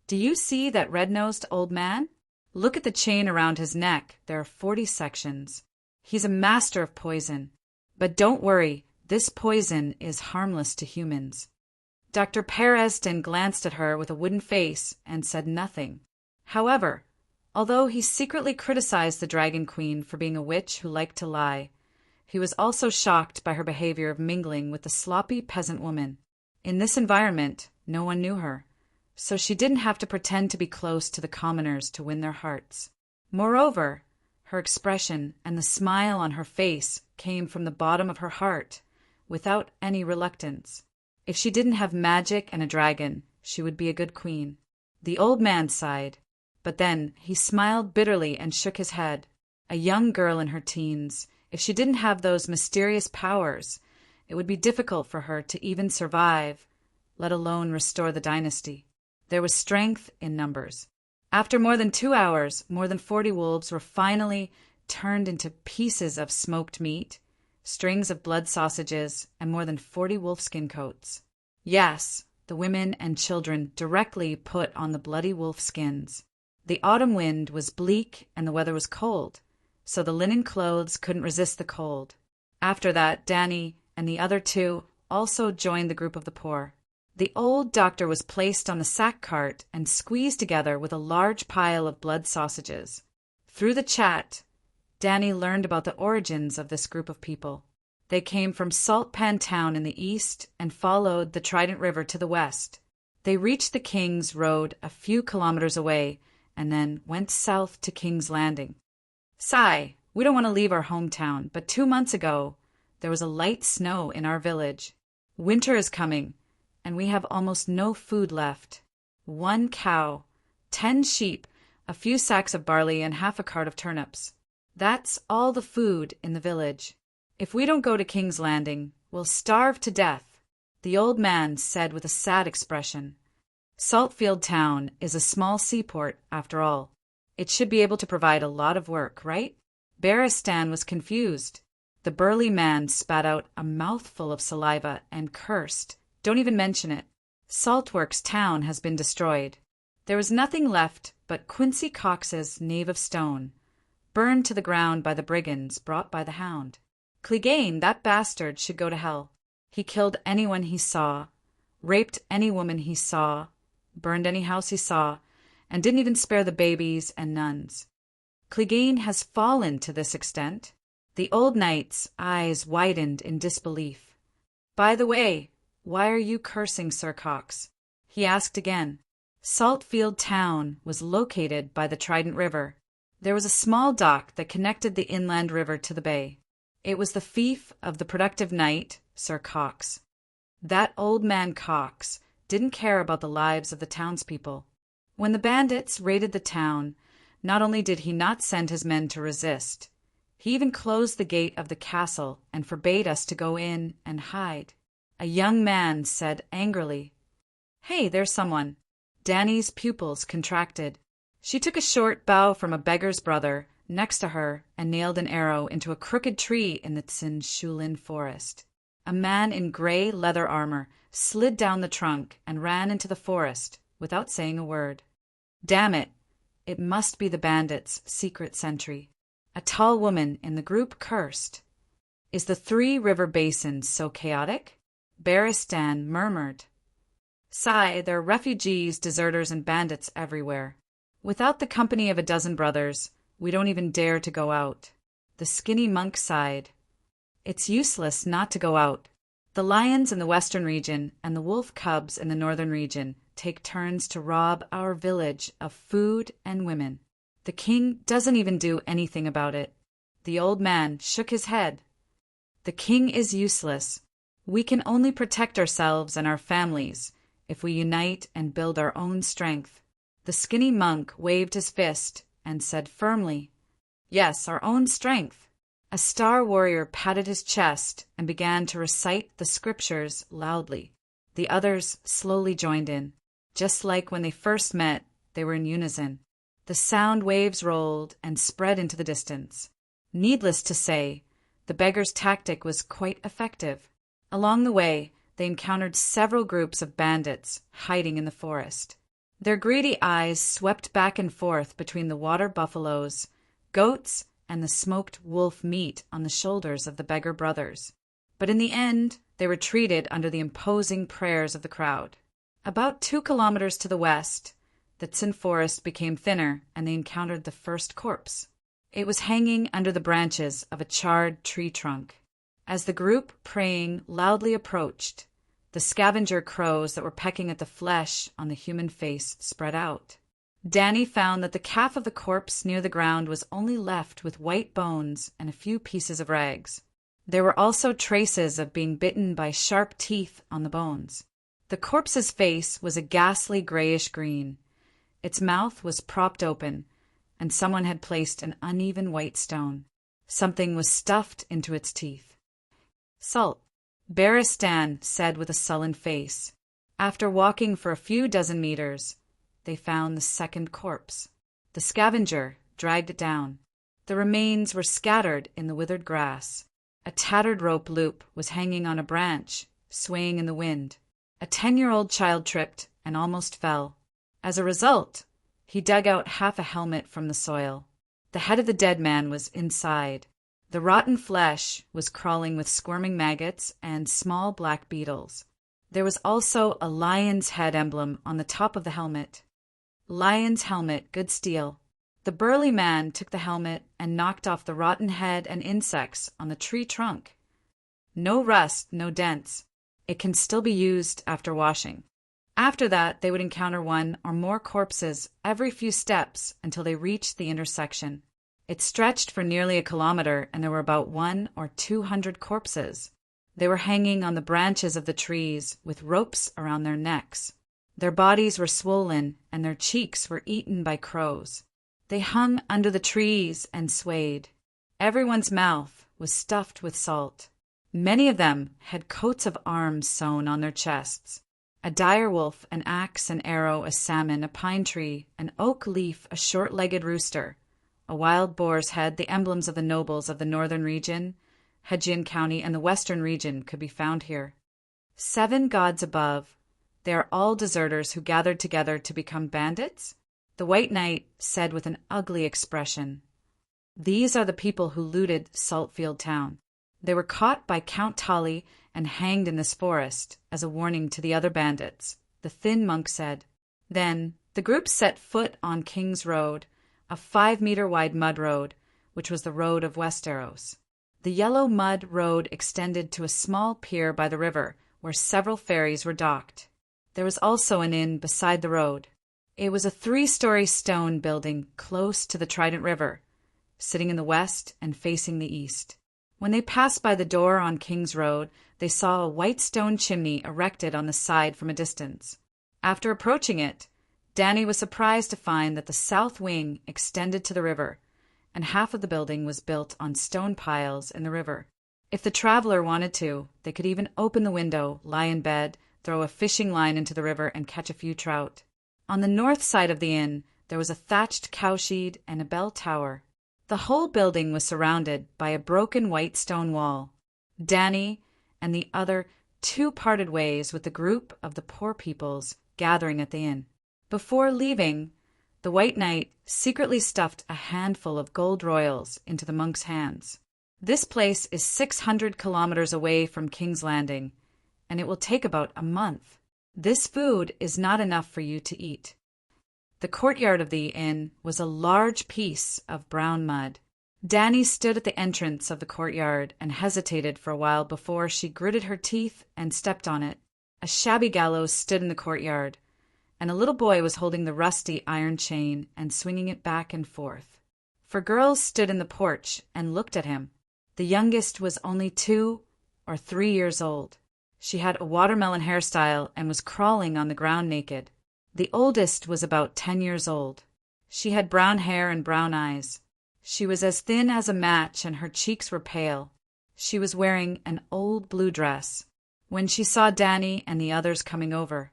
Do you see that red-nosed old man? Look at the chain around his neck. There are 40 sections. He's a master of poison. But don't worry, this poison is harmless to humans. Dr. Pereston glanced at her with a wooden face and said nothing. However, although he secretly criticized the Dragon Queen for being a witch who liked to lie, he was also shocked by her behavior of mingling with the sloppy peasant woman. In this environment, no one knew her, so she didn't have to pretend to be close to the commoners to win their hearts. Moreover, Her expression and the smile on her face came from the bottom of her heart, without any reluctance. If she didn't have magic and a dragon, she would be a good queen. The old man sighed, but then he smiled bitterly and shook his head. A young girl in her teens, if she didn't have those mysterious powers, it would be difficult for her to even survive, let alone restore the dynasty. There was strength in numbers. After more than 2 hours, more than 40 wolves were finally turned into pieces of smoked meat, strings of blood sausages, and more than 40 wolfskin coats. Yes, the women and children directly put on the bloody wolf skins. The autumn wind was bleak and the weather was cold, so the linen clothes couldn't resist the cold. After that, Danny and the other two also joined the group of the poor. The old doctor was placed on the sack cart and squeezed together with a large pile of blood sausages. Through the chat, Danny learned about the origins of this group of people. They came from Salt Pan Town in the east and followed the Trident River to the west. They reached the King's Road a few kilometers away and then went south to King's Landing. Sigh, we don't want to leave our hometown, but 2 months ago, there was a light snow in our village. Winter is coming, and we have almost no food left. 1 cow, 10 sheep, a few sacks of barley, and half a cart of turnips. That's all the food in the village. If we don't go to King's Landing, we'll starve to death, the old man said with a sad expression. Saltfield Town is a small seaport, after all. It should be able to provide a lot of work, right? Barristan was confused. The burly man spat out a mouthful of saliva and cursed. Don't even mention it. Saltworks Town has been destroyed. There was nothing left but Quincy Cox's Knave of Stone, burned to the ground by the brigands brought by the Hound. Clegane, that bastard, should go to hell. He killed anyone he saw, raped any woman he saw, burned any house he saw, and didn't even spare the babies and nuns. Clegane has fallen to this extent. The old knight's eyes widened in disbelief. By the way, why are you cursing, Sir Cox? He asked again. Saltfield Town was located by the Trident River. There was a small dock that connected the inland river to the bay. It was the fief of the productive knight, Sir Cox. That old man Cox didn't care about the lives of the townspeople. When the bandits raided the town, not only did he not send his men to resist, he even closed the gate of the castle and forbade us to go in and hide. A young man said angrily, "Hey, there's someone." Danny's pupils contracted. She took a short bow from a beggar's brother next to her and nailed an arrow into a crooked tree in the Tsinshulin forest. A man in gray leather armor slid down the trunk and ran into the forest without saying a word. Damn it! It must be the bandits' secret sentry. A tall woman in the group cursed. Is the Three River Basin so chaotic? Barristan murmured. Sigh, there are refugees, deserters, and bandits everywhere. Without the company of a dozen brothers, we don't even dare to go out. The skinny monk sighed. It's useless not to go out. The lions in the western region and the wolf cubs in the northern region take turns to rob our village of food and women. The king doesn't even do anything about it. The old man shook his head. The king is useless. We can only protect ourselves and our families if we unite and build our own strength. The skinny monk waved his fist and said firmly, "Yes, our own strength." A star warrior patted his chest and began to recite the scriptures loudly. The others slowly joined in. Just like when they first met, they were in unison. The sound waves rolled and spread into the distance. Needless to say, the beggar's tactic was quite effective. Along the way, they encountered several groups of bandits hiding in the forest. Their greedy eyes swept back and forth between the water buffaloes, goats, and the smoked wolf meat on the shoulders of the beggar brothers. But in the end, they retreated under the imposing prayers of the crowd. About 2 kilometers to the west, the Tsin forest became thinner and they encountered the first corpse. It was hanging under the branches of a charred tree trunk. As the group praying loudly approached, the scavenger crows that were pecking at the flesh on the human face spread out. Danny found that the calf of the corpse near the ground was only left with white bones and a few pieces of rags. There were also traces of being bitten by sharp teeth on the bones. The corpse's face was a ghastly grayish-green. Its mouth was propped open, and someone had placed an uneven white stone. Something was stuffed into its teeth. "Salt," Beristan said with a sullen face. After walking for a few dozen meters, they found the second corpse. The scavenger dragged it down. The remains were scattered in the withered grass. A tattered rope loop was hanging on a branch, swaying in the wind. A 10-year-old child tripped and almost fell. As a result, he dug out half a helmet from the soil. The head of the dead man was inside. The rotten flesh was crawling with squirming maggots and small black beetles. There was also a lion's head emblem on the top of the helmet. Lion's helmet, good steel. The burly man took the helmet and knocked off the rotten head and insects on the tree trunk. No rust, no dents. It can still be used after washing. After that, they would encounter one or more corpses every few steps until they reached the intersection. It stretched for nearly a kilometer, and there were about 100 or 200 corpses. They were hanging on the branches of the trees with ropes around their necks. Their bodies were swollen, and their cheeks were eaten by crows. They hung under the trees and swayed. Everyone's mouth was stuffed with salt. Many of them had coats of arms sewn on their chests. A dire wolf, an axe, an arrow, a salmon, a pine tree, an oak leaf, a short-legged rooster, a wild boar's head, the emblems of the nobles of the northern region, Hejian County, and the western region could be found here. 7 gods above. They are all deserters who gathered together to become bandits? The White Knight said with an ugly expression. These are the people who looted Saltfield Town. They were caught by Count Tully and hanged in this forest as a warning to the other bandits, the thin monk said. Then the group set foot on King's Road, a 5-meter-wide mud road, which was the road of Westeros. The yellow mud road extended to a small pier by the river, where several ferries were docked. There was also an inn beside the road. It was a 3-story stone building close to the Trident River, sitting in the west and facing the east. When they passed by the door on King's Road, they saw a white stone chimney erected on the side from a distance. After approaching it, Danny was surprised to find that the south wing extended to the river, and half of the building was built on stone piles in the river. If the traveler wanted to, they could even open the window, lie in bed, throw a fishing line into the river, and catch a few trout. On the north side of the inn, there was a thatched cowshed and a bell tower. The whole building was surrounded by a broken white stone wall. Danny and the other 2 parted ways with the group of the poor peoples gathering at the inn. Before leaving, the White Knight secretly stuffed a handful of gold royals into the monk's hands. This place is 600 kilometers away from King's Landing, and it will take about a month. This food is not enough for you to eat. The courtyard of the inn was a large piece of brown mud. Danny stood at the entrance of the courtyard and hesitated for a while before she gritted her teeth and stepped on it. A shabby gallows stood in the courtyard, and a little boy was holding the rusty iron chain and swinging it back and forth. 4 girls stood in the porch and looked at him. The youngest was only 2 or 3 years old. She had a watermelon hairstyle and was crawling on the ground naked. The oldest was about 10 years old. She had brown hair and brown eyes. She was as thin as a match and her cheeks were pale. She was wearing an old blue dress. When she saw Danny and the others coming over,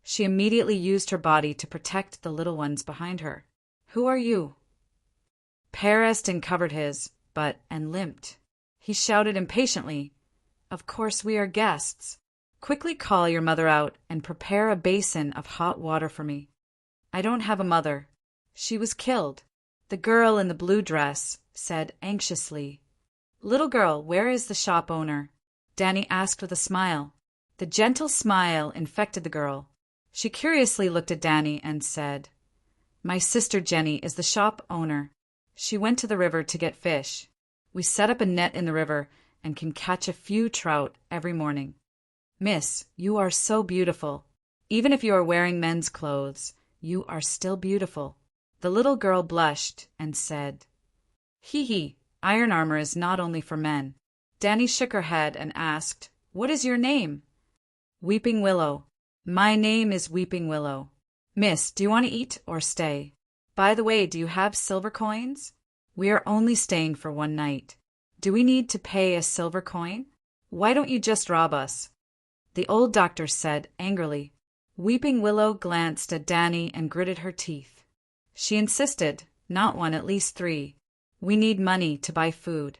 she immediately used her body to protect the little ones behind her. "Who are you?" Peristan covered his butt and limped. He shouted impatiently, "Of course we are guests. Quickly call your mother out and prepare a basin of hot water for me." "I don't have a mother. She was killed." The girl in the blue dress said anxiously, "Little girl, where is the shop owner?" Danny asked with a smile. The gentle smile infected the girl. She curiously looked at Danny and said, "My sister Jenny is the shop owner. She went to the river to get fish. We set up a net in the river and can catch a few trout every morning." "Miss, you are so beautiful. Even if you are wearing men's clothes, You are still beautiful." The little girl blushed and said, "Hee hee, iron armor is not only for men." Danny shook her head and asked, "What is your name?" "Weeping Willow." "My name is Weeping Willow. Miss, do you want to eat or stay? By the way, do you have silver coins? We are only staying for one night. Do we need to pay a silver coin? Why don't you just rob us?" The old doctor said angrily. Weeping Willow glanced at Danny and gritted her teeth. She insisted, "Not one, at least 3. We need money to buy food."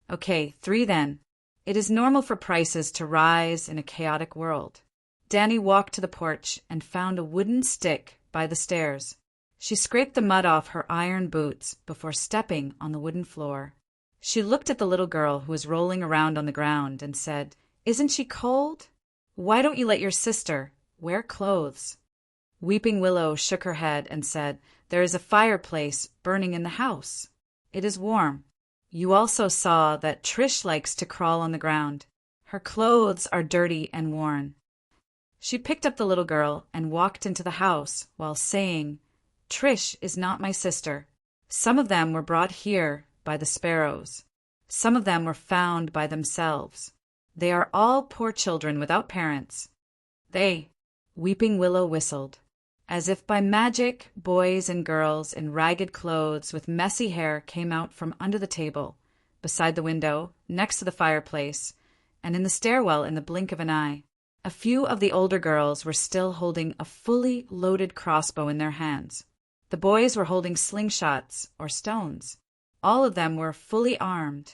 "Okay, 3 then. It is normal for prices to rise in a chaotic world." Danny walked to the porch and found a wooden stick by the stairs. She scraped the mud off her iron boots before stepping on the wooden floor. She looked at the little girl who was rolling around on the ground and said, "Isn't she cold? Why don't you let your sister wear clothes?" Weeping Willow shook her head and said, "There is a fireplace burning in the house. It is warm. You also saw that Trish likes to crawl on the ground. Her clothes are dirty and worn." She picked up the little girl and walked into the house while saying, "Trish is not my sister. Some of them were brought here by the sparrows. Some of them were found by themselves. They are all poor children without parents. They—" Weeping Willow whistled. As if by magic, boys and girls in ragged clothes with messy hair came out from under the table, beside the window, next to the fireplace, and in the stairwell in the blink of an eye. A few of the older girls were still holding a fully loaded crossbow in their hands. The boys were holding slingshots or stones. All of them were fully armed.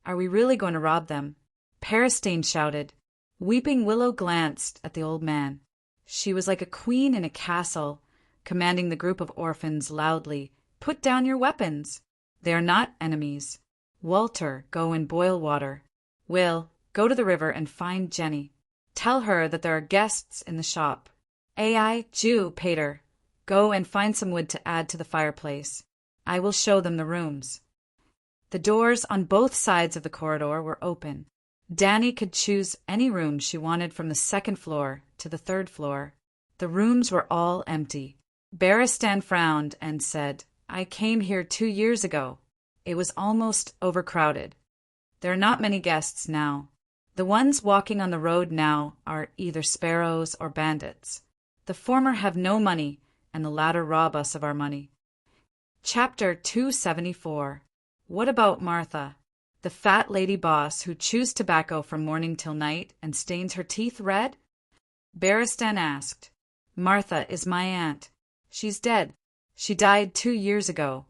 "Are we really going to rob them?" Peristine shouted. Weeping Willow glanced at the old man. She was like a queen in a castle, commanding the group of orphans loudly, "Put down your weapons. They are not enemies. Walter, go and boil water. Will, go to the river and find Jenny. Tell her that there are guests in the shop. Ai, Jew, Pater, go and find some wood to add to the fireplace. I will show them the rooms." The doors on both sides of the corridor were open. Danny could choose any room she wanted from the 2nd floor to the 3rd floor. The rooms were all empty. Beristan frowned and said, "I came here 2 years ago. It was almost overcrowded. There are not many guests now. The ones walking on the road now are either sparrows or bandits. The former have no money, and the latter rob us of our money." Chapter 274. What about Martha, the fat lady boss who chews tobacco from morning till night and stains her teeth red? Beristan asked. "Martha is my aunt. She's dead. She died 2 years ago."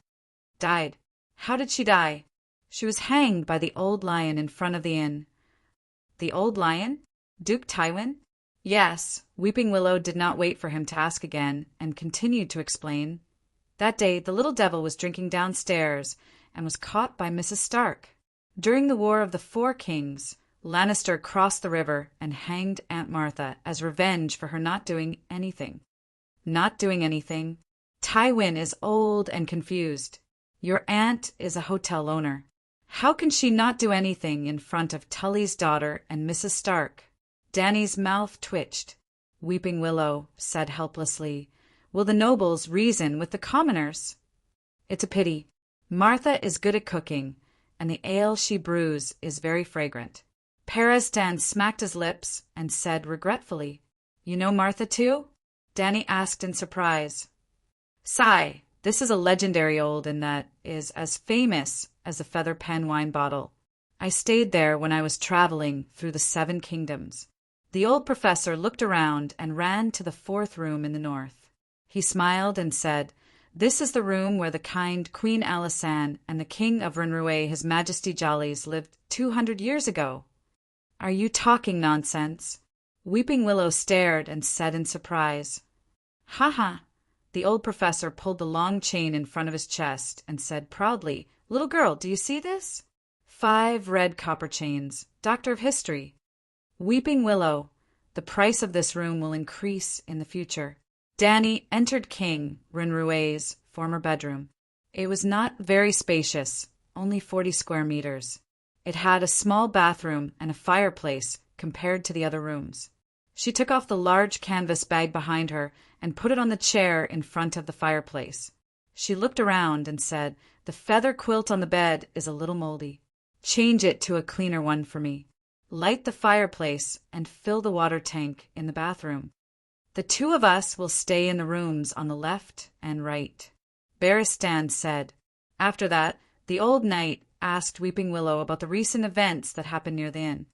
"Died? How did she die?" "She was hanged by the old lion in front of the inn." "The old lion? Duke Tywin?" "Yes." Weeping Willow did not wait for him to ask again, and continued to explain. "That day the little devil was drinking downstairs and was caught by Mrs. Stark. During the War of the 4 Kings, Lannister crossed the river and hanged Aunt Martha as revenge for her not doing anything." "Not doing anything? Tywin is old and confused. Your aunt is a hotel owner. How can she not do anything in front of Tully's daughter and Mrs. Stark?" Danny's mouth twitched. Weeping Willow said helplessly, "Will the nobles reason with the commoners?" "It's a pity. Martha is good at cooking, and the ale she brews is very fragrant." Peristan smacked his lips and said regretfully, "You know Martha too?" Danny asked in surprise. "Sigh, this is a legendary old inn that is as famous as a feather pen wine bottle. I stayed there when I was traveling through the 7 kingdoms." The old professor looked around and ran to the 4th room in the north. He smiled and said, "This is the room where the kind Queen Alisanne and the King of Rinrué, His Majesty Jollies, lived 200 years ago." "Are you talking nonsense?" Weeping Willow stared and said in surprise, "Ha ha." The old professor pulled the long chain in front of his chest and said proudly, "Little girl, do you see this? 5 red copper chains. Doctor of History. Weeping Willow, the price of this room will increase in the future." Danny entered King Rinrué's former bedroom. It was not very spacious, only 40 square meters. It had a small bathroom and a fireplace compared to the other rooms. She took off the large canvas bag behind her and put it on the chair in front of the fireplace. She looked around and said, "The feather quilt on the bed is a little moldy. Change it to a cleaner one for me. Light the fireplace and fill the water tank in the bathroom. The two of us will stay in the rooms on the left and right." Beristan said. After that, the old knight asked Weeping Willow about the recent events that happened near the inn.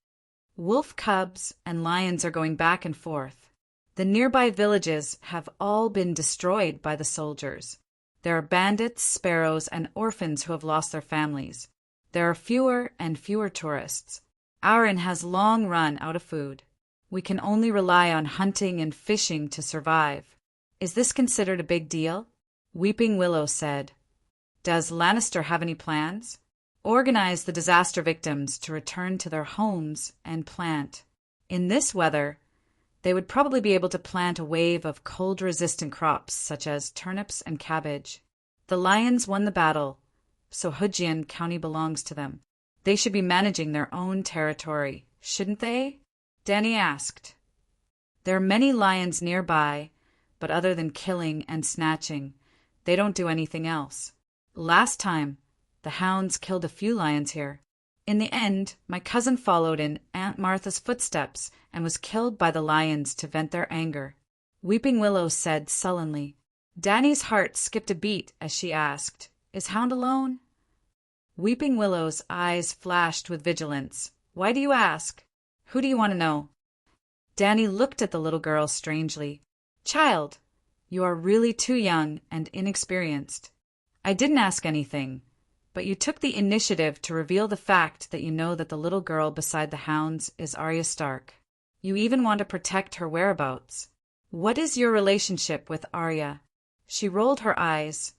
"Wolf cubs and lions are going back and forth. The nearby villages have all been destroyed by the soldiers. There are bandits, sparrows, and orphans who have lost their families. There are fewer and fewer tourists. Our inn has long run out of food. We can only rely on hunting and fishing to survive. Is this considered a big deal?" Weeping Willow said, "Does Lannister have any plans? Organize the disaster victims to return to their homes and plant. In this weather, they would probably be able to plant a wave of cold-resistant crops such as turnips and cabbage. The lions won the battle, so Hujian County belongs to them. They should be managing their own territory, shouldn't they?" Dany asked. "There are many lions nearby, but other than killing and snatching, they don't do anything else. Last time, the hounds killed a few lions here. In the end, my cousin followed in Aunt Martha's footsteps and was killed by the lions to vent their anger." Weeping Willow said sullenly. Dany's heart skipped a beat as she asked, "Is Hound alone?" Weeping Willow's eyes flashed with vigilance. "Why do you ask? Who do you want to know?" Dany looked at the little girl strangely. "Child, you are really too young and inexperienced. I didn't ask anything, but you took the initiative to reveal the fact that you know that the little girl beside the hounds is Arya Stark. You even want to protect her whereabouts. What is your relationship with Arya?" She rolled her eyes.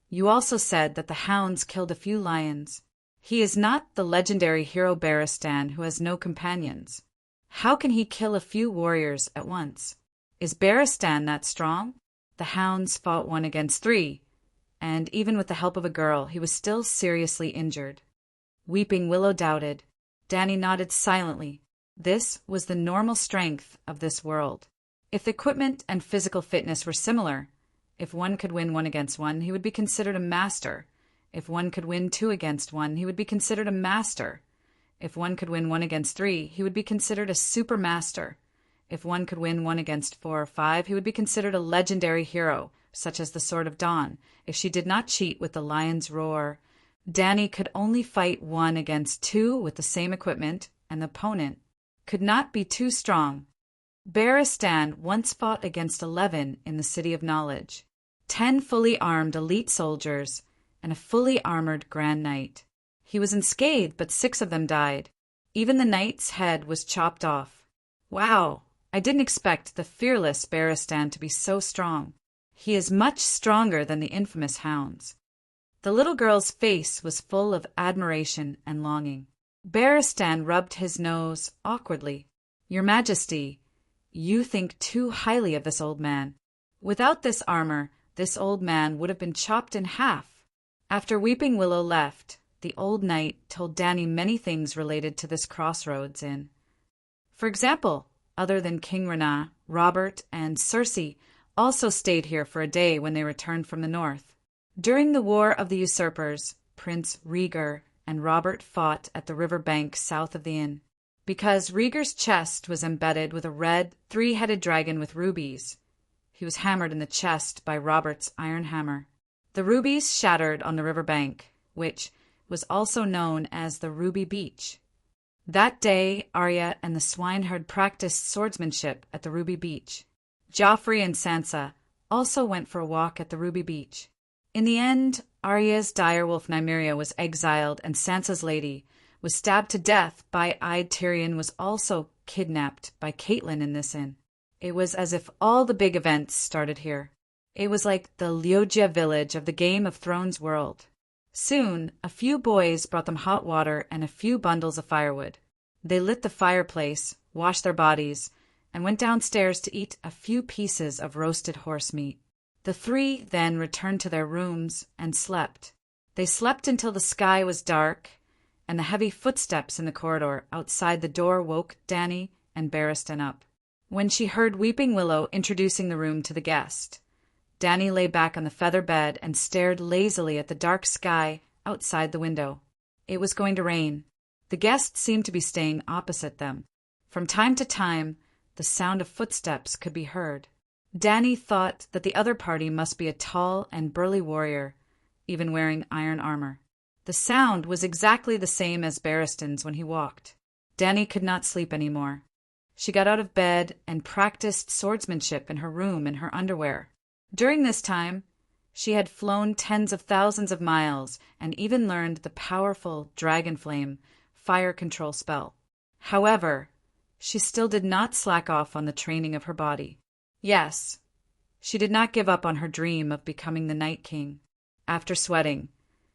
"You also said that the hounds killed a few lions. He is not the legendary hero Beristan who has no companions. How can he kill a few warriors at once? Is Beristan that strong? The hounds fought 1 against 3, and even with the help of a girl, he was still seriously injured." Weeping Willow doubted. Dany nodded silently. This was the normal strength of this world. If equipment and physical fitness were similar, if one could win 1 against 1, he would be considered a master. If one could win 2 against 1, he would be considered a master. If one could win 1 against 3, he would be considered a super master. If one could win 1 against 4 or 5, he would be considered a legendary hero, such as the Sword of Dawn, if she did not cheat with the Lion's Roar. Dany could only fight 1 against 2 with the same equipment, and the opponent could not be too strong. Beristan once fought against 11 in the City of Knowledge, 10 fully armed elite soldiers, and a fully armored Grand Knight. He was unscathed, but 6 of them died. Even the knight's head was chopped off. Wow, I didn't expect the fearless Beristan to be so strong. He is much stronger than the infamous hounds. The little girl's face was full of admiration and longing. Beristan rubbed his nose awkwardly. "Your Majesty, you think too highly of this old man. Without this armor, this old man would have been chopped in half." After Weeping Willow left, the old knight told Dany many things related to this crossroads inn. For example, other than King Rana, Robert and Cersei also stayed here for a day when they returned from the north. During the War of the Usurpers, Prince Rhaegar and Robert fought at the river bank south of the inn. Because Rhaegar's chest was embedded with a red, 3-headed dragon with rubies, he was hammered in the chest by Robert's iron hammer. The rubies shattered on the river bank, which was also known as the Ruby Beach. That day, Arya and the swineherd practiced swordsmanship at the Ruby Beach. Joffrey and Sansa also went for a walk at the Ruby Beach. In the end, Arya's direwolf Nymeria was exiled and Sansa's lady was stabbed to death. Eyed Tyrion was also kidnapped by Catelyn in this inn. It was as if all the big events started here. It was like the Lyogia village of the Game of Thrones world. Soon, a few boys brought them hot water and a few bundles of firewood. They lit the fireplace, washed their bodies, and went downstairs to eat a few pieces of roasted horse meat. The 3 then returned to their rooms and slept. They slept until the sky was dark, and the heavy footsteps in the corridor outside the door woke Dany and Barristan up. when she heard Weeping Willow introducing the room to the guest. Danny lay back on the feather bed and stared lazily at the dark sky outside the window. It was going to rain. The guest seemed to be staying opposite them. From time to time, the sound of footsteps could be heard. Danny thought that the other party must be a tall and burly warrior, even wearing iron armor. The sound was exactly the same as Barristan's when he walked. Danny could not sleep anymore. She got out of bed and practiced swordsmanship in her room in her underwear. During this time, she had flown tens of thousands of miles and even learned the powerful Dragon Flame fire control spell. However, she still did not slack off on the training of her body. Yes, she did not give up on her dream of becoming the Night King. After sweating,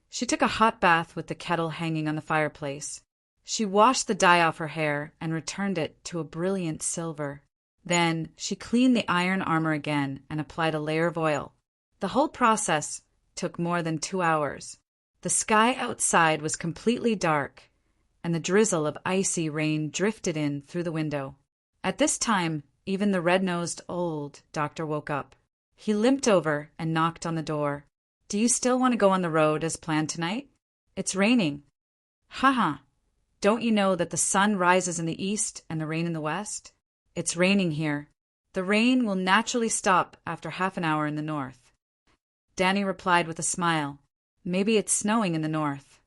she took a hot bath with the kettle hanging on the fireplace. She washed the dye off her hair and returned it to a brilliant silver. Then she cleaned the iron armor again and applied a layer of oil. The whole process took more than 2 hours. The sky outside was completely dark, and the drizzle of icy rain drifted in through the window. At this time, even the red-nosed old doctor woke up. He limped over and knocked on the door. "Do you still want to go on the road as planned tonight? It's raining." "Haha. Don't you know that the sun rises in the east and the rain in the west? It's raining here. The rain will naturally stop after half an hour in the north." Danny replied with a smile. "Maybe it's snowing in the north."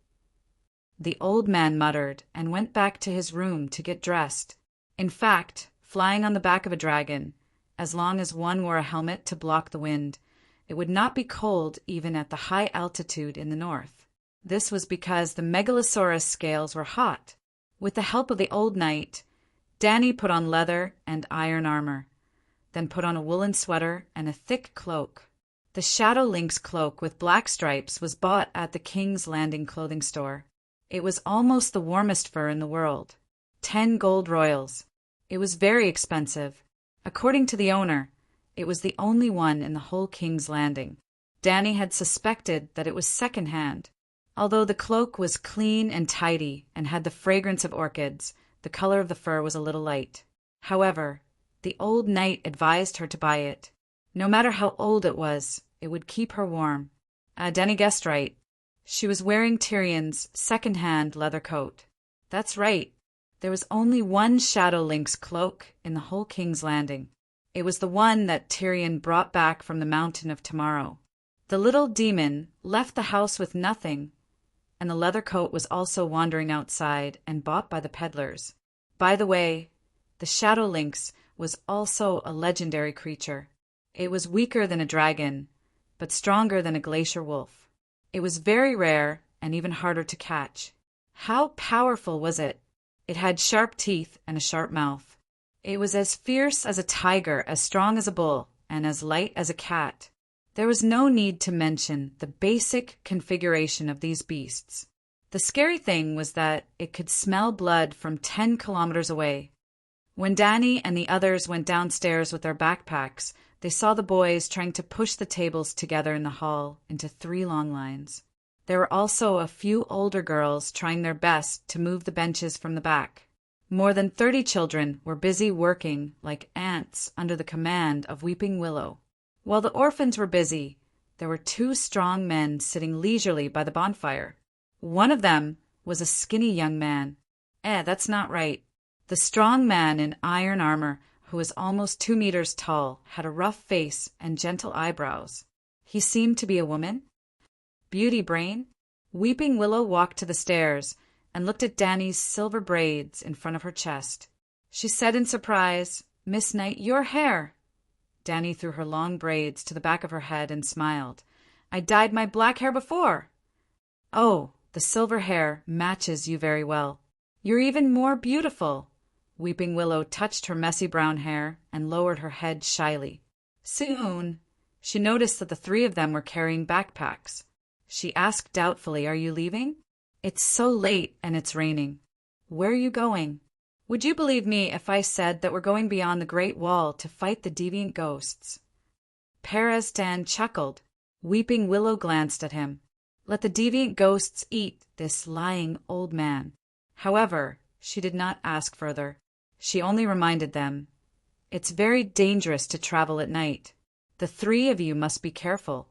The old man muttered and went back to his room to get dressed. In fact, flying on the back of a dragon, as long as one wore a helmet to block the wind, it would not be cold even at the high altitude in the north. This was because the Megalosaurus scales were hot. With the help of the old knight, Danny put on leather and iron armor, then put on a woolen sweater and a thick cloak. The Shadow Lynx cloak with black stripes was bought at the King's Landing clothing store. It was almost the warmest fur in the world. 10 gold royals. It was very expensive. According to the owner, it was the only one in the whole King's Landing. Danny had suspected that it was second-hand. Although the cloak was clean and tidy and had the fragrance of orchids, the color of the fur was a little light. However, the old knight advised her to buy it. No matter how old it was, it would keep her warm. Danny guessed right. She was wearing Tyrion's second-hand leather coat. That's right. There was only one Shadow Lynx cloak in the whole King's Landing. It was the one that Tyrion brought back from the Mountain of Tomorrow. The little demon left the house with nothing, and the leather coat was also wandering outside and bought by the peddlers. By the way, the Shadow Lynx was also a legendary creature. It was weaker than a dragon, but stronger than a glacier wolf. It was very rare and even harder to catch. How powerful was it? It had sharp teeth and a sharp mouth. It was as fierce as a tiger, as strong as a bull, and as light as a cat. There was no need to mention the basic configuration of these beasts. The scary thing was that it could smell blood from 10 kilometers away. When Danny and the others went downstairs with their backpacks, they saw the boys trying to push the tables together in the hall into 3 long lines. There were also a few older girls trying their best to move the benches from the back. More than 30 children were busy working like ants under the command of Weeping Willow. While the orphans were busy, there were 2 strong men sitting leisurely by the bonfire. One of them was a skinny young man. That's not right. The strong man in iron armor, who was almost 2 meters tall, had a rough face and gentle eyebrows. He seemed to be a woman. Beauty Brain? Weeping Willow walked to the stairs and looked at Danny's silver braids in front of her chest. She said in surprise, "Miss Knight, your hair!" Danny threw her long braids to the back of her head and smiled. "I dyed my black hair before." "Oh, the silver hair matches you very well. You're even more beautiful." Weeping Willow touched her messy brown hair and lowered her head shyly. Soon, she noticed that the 3 of them were carrying backpacks. She asked doubtfully, "Are you leaving?" "It's so late and it's raining." "Where are you going?" "Would you believe me if I said that we're going beyond the Great Wall to fight the deviant ghosts?" Perestan chuckled. Weeping Willow glanced at him. Let the deviant ghosts eat this lying old man. However, she did not ask further. She only reminded them, It's very dangerous to travel at night. The three of you must be careful.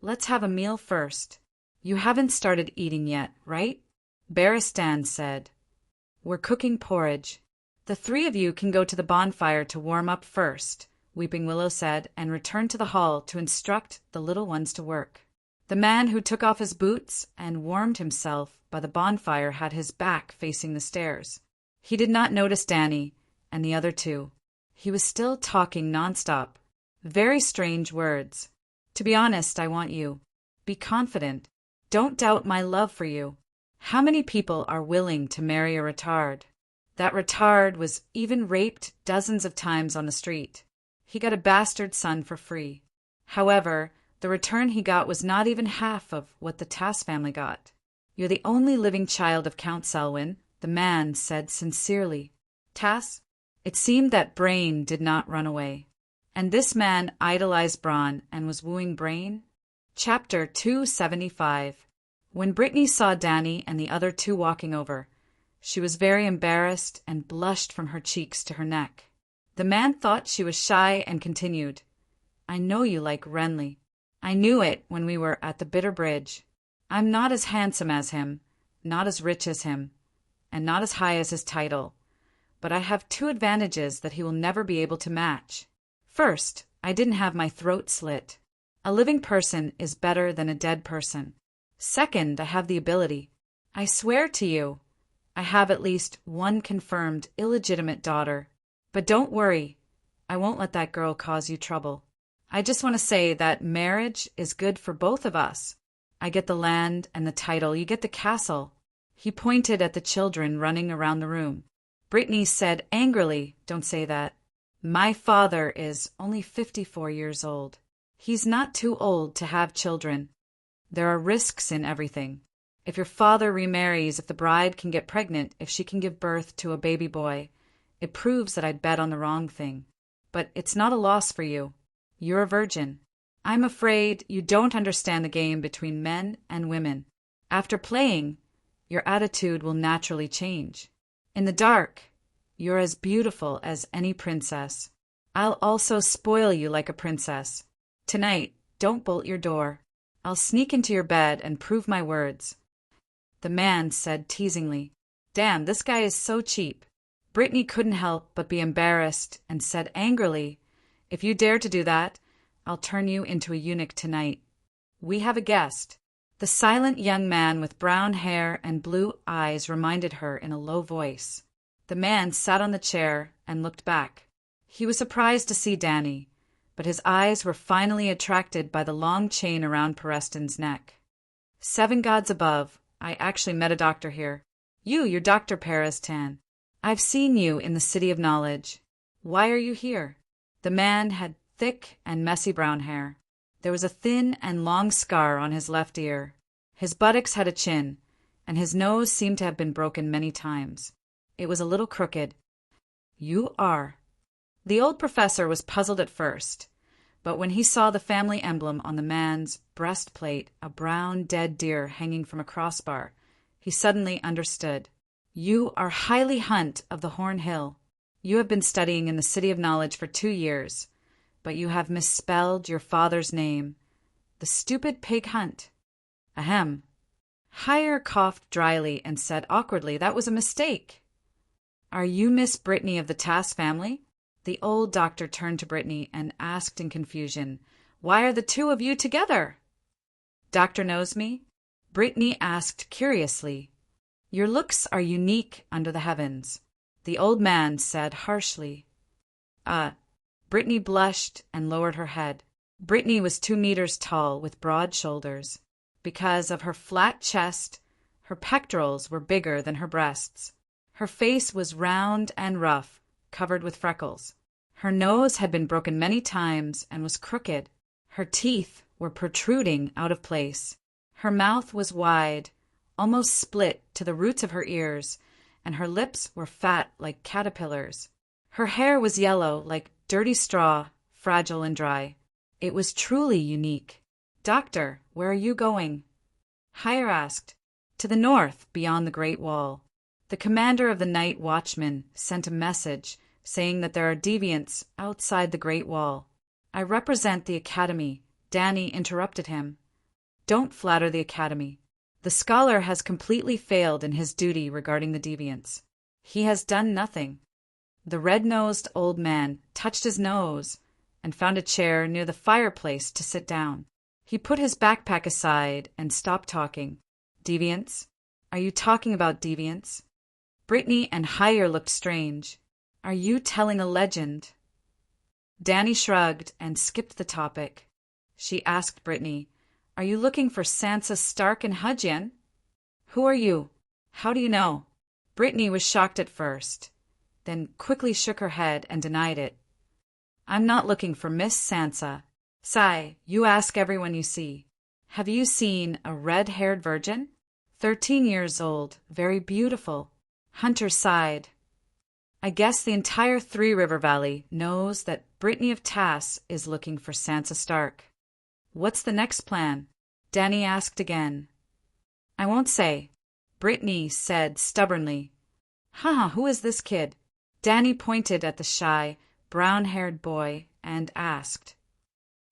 Let's have a meal first. You haven't started eating yet, right? Barristan said. We're cooking porridge. The three of you can go to the bonfire to warm up first, Weeping Willow said, and return to the hall to instruct the little ones to work. The man who took off his boots and warmed himself by the bonfire had his back facing the stairs. He did not notice Danny and the other two. He was still talking nonstop. Very strange words. To be honest, I want you. Be confident. Don't doubt my love for you. How many people are willing to marry a retard? That retard was even raped dozens of times on the street. He got a bastard son for free. However, the return he got was not even half of what the Tass family got. You're the only living child of Count Selwyn, the man said sincerely. Tass, it seemed that Brain did not run away. And this man idolized Brawn and was wooing Brain? Chapter 275. When Brittany saw Danny and the other two walking over, she was very embarrassed and blushed from her cheeks to her neck. The man thought she was shy and continued, I know you like Renly. I knew it when we were at the Bitter Bridge. I'm not as handsome as him, not as rich as him, and not as high as his title, but I have two advantages that he will never be able to match. First, I didn't have my throat slit. A living person is better than a dead person. Second, I have the ability. I swear to you, I have at least one confirmed illegitimate daughter. But don't worry, I won't let that girl cause you trouble. I just want to say that marriage is good for both of us. I get the land and the title, you get the castle. He pointed at the children running around the room. Brittany said angrily, Don't say that. My father is only 54 years old. He's not too old to have children. There are risks in everything. If your father remarries, if the bride can get pregnant, if she can give birth to a baby boy, it proves that I'd bet on the wrong thing. But it's not a loss for you. You're a virgin. I'm afraid you don't understand the game between men and women. After playing, your attitude will naturally change. In the dark, you're as beautiful as any princess. I'll also spoil you like a princess. Tonight, don't bolt your door. I'll sneak into your bed and prove my words. The man said teasingly, Damn, this guy is so cheap. Brittany couldn't help but be embarrassed and said angrily, If you dare to do that, I'll turn you into a eunuch tonight. We have a guest. The silent young man with brown hair and blue eyes reminded her in a low voice. The man sat on the chair and looked back. He was surprised to see Danny, but his eyes were finally attracted by the long chain around Preston's neck. 7 gods above, I actually met a doctor here. You're Dr. Preston. I've seen you in the City of Knowledge. Why are you here? The man had thick and messy brown hair. There was a thin and long scar on his left ear. His buttocks had a chin, and his nose seemed to have been broken many times. It was a little crooked. You are. The old professor was puzzled at first, but when he saw the family emblem on the man's breastplate, a brown dead deer hanging from a crossbar, he suddenly understood. You are Highly Hunt of the Horn Hill. You have been studying in the City of Knowledge for 2 years, but you have misspelled your father's name. The stupid pig Hunt. Ahem. Hire coughed dryly and said awkwardly, That was a mistake. Are you Miss Brittany of the Tass family? The old doctor turned to Brittany and asked in confusion, Why are the two of you together? Doctor knows me? Brittany asked curiously. Your looks are unique under the heavens, the old man said harshly. Brittany blushed and lowered her head. Brittany was 2 meters tall with broad shoulders. Because of her flat chest, her pectorals were bigger than her breasts. Her face was round and rough, covered with freckles. Her nose had been broken many times and was crooked. Her teeth were protruding out of place. Her mouth was wide, almost split to the roots of her ears, and her lips were fat like caterpillars. Her hair was yellow like dirty straw, fragile and dry. It was truly unique. Doctor, where are you going? Hire asked. To the north, beyond the Great Wall. The commander of the night watchmen sent a message saying that there are deviants outside the Great Wall. I represent the Academy, Danny interrupted him. Don't flatter the Academy. The scholar has completely failed in his duty regarding the deviants. He has done nothing. The red-nosed old man touched his nose and found a chair near the fireplace to sit down. He put his backpack aside and stopped talking. Deviants? Are you talking about deviants? Brittany and Hire looked strange. Are you telling a legend? Danny shrugged and skipped the topic. She asked Brittany, Are you looking for Sansa Stark and Hudgen? Who are you? How do you know? Brittany was shocked at first, then quickly shook her head and denied it. I'm not looking for Miss Sansa. Sigh, you ask everyone you see. Have you seen a red-haired virgin? 13 years old, very beautiful. Hunter sighed. I guess the entire Three River Valley knows that Brittany of Tass is looking for Sansa Stark. What's the next plan? Danny asked again. I won't say. Brittany said stubbornly. Who is this kid? Danny pointed at the shy, brown-haired boy and asked.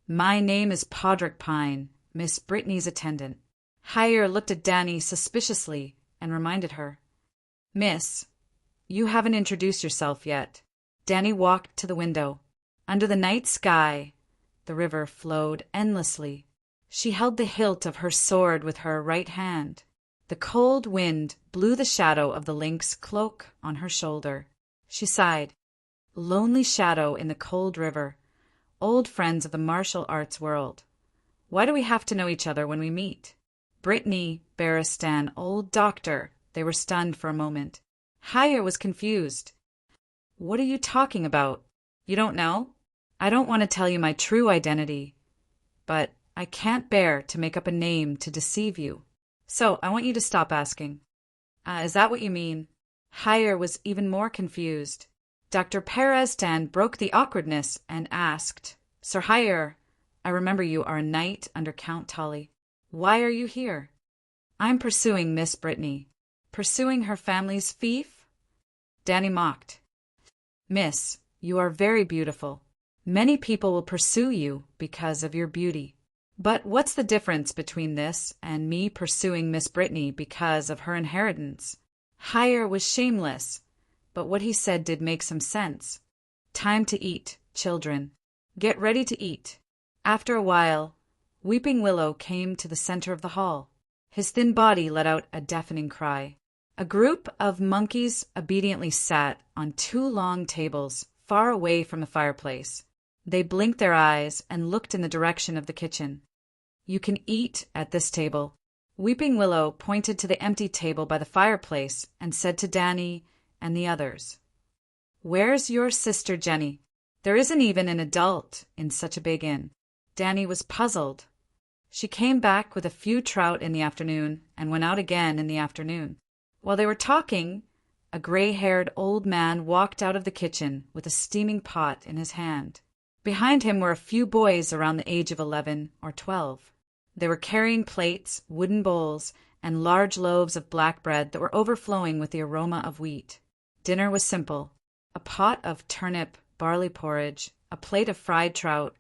My name is Podrick Pine, Miss Brittany's attendant. Hire looked at Danny suspiciously and reminded her. Miss, you haven't introduced yourself yet. Danny walked to the window. Under the night sky, the river flowed endlessly. She held the hilt of her sword with her right hand. The cold wind blew the shadow of the lynx cloak on her shoulder. She sighed. Lonely shadow in the cold river. Old friends of the martial arts world. Why do we have to know each other when we meet? Brittany, Barristan, old doctor. They were stunned for a moment. Hire was confused. What are you talking about? You don't know? I don't want to tell you my true identity, but I can't bear to make up a name to deceive you. So I want you to stop asking. Is that what you mean? Hire was even more confused. Dr. Barristan broke the awkwardness and asked, Sir Hire, I remember you are a knight under Count Tully. Why are you here? I'm pursuing Miss Brittany. Pursuing her family's fief? Danny mocked. Miss, you are very beautiful. Many people will pursue you because of your beauty. But what's the difference between this and me pursuing Miss Brittany because of her inheritance? Hire was shameless, but what he said did make some sense. Time to eat, children. Get ready to eat. After a while, Weeping Willow came to the center of the hall. His thin body let out a deafening cry. A group of monkeys obediently sat on two long tables far away from the fireplace. They blinked their eyes and looked in the direction of the kitchen. You can eat at this table. Weeping Willow pointed to the empty table by the fireplace and said to Danny and the others, Where's your sister Jenny? There isn't even an adult in such a big inn. Danny was puzzled. She came back with a few trout in the afternoon and went out again in the afternoon. While they were talking, a gray-haired old man walked out of the kitchen with a steaming pot in his hand. Behind him were a few boys around the age of 11 or 12. They were carrying plates, wooden bowls, and large loaves of black bread that were overflowing with the aroma of wheat. Dinner was simple: a pot of turnip barley porridge, a plate of fried trout,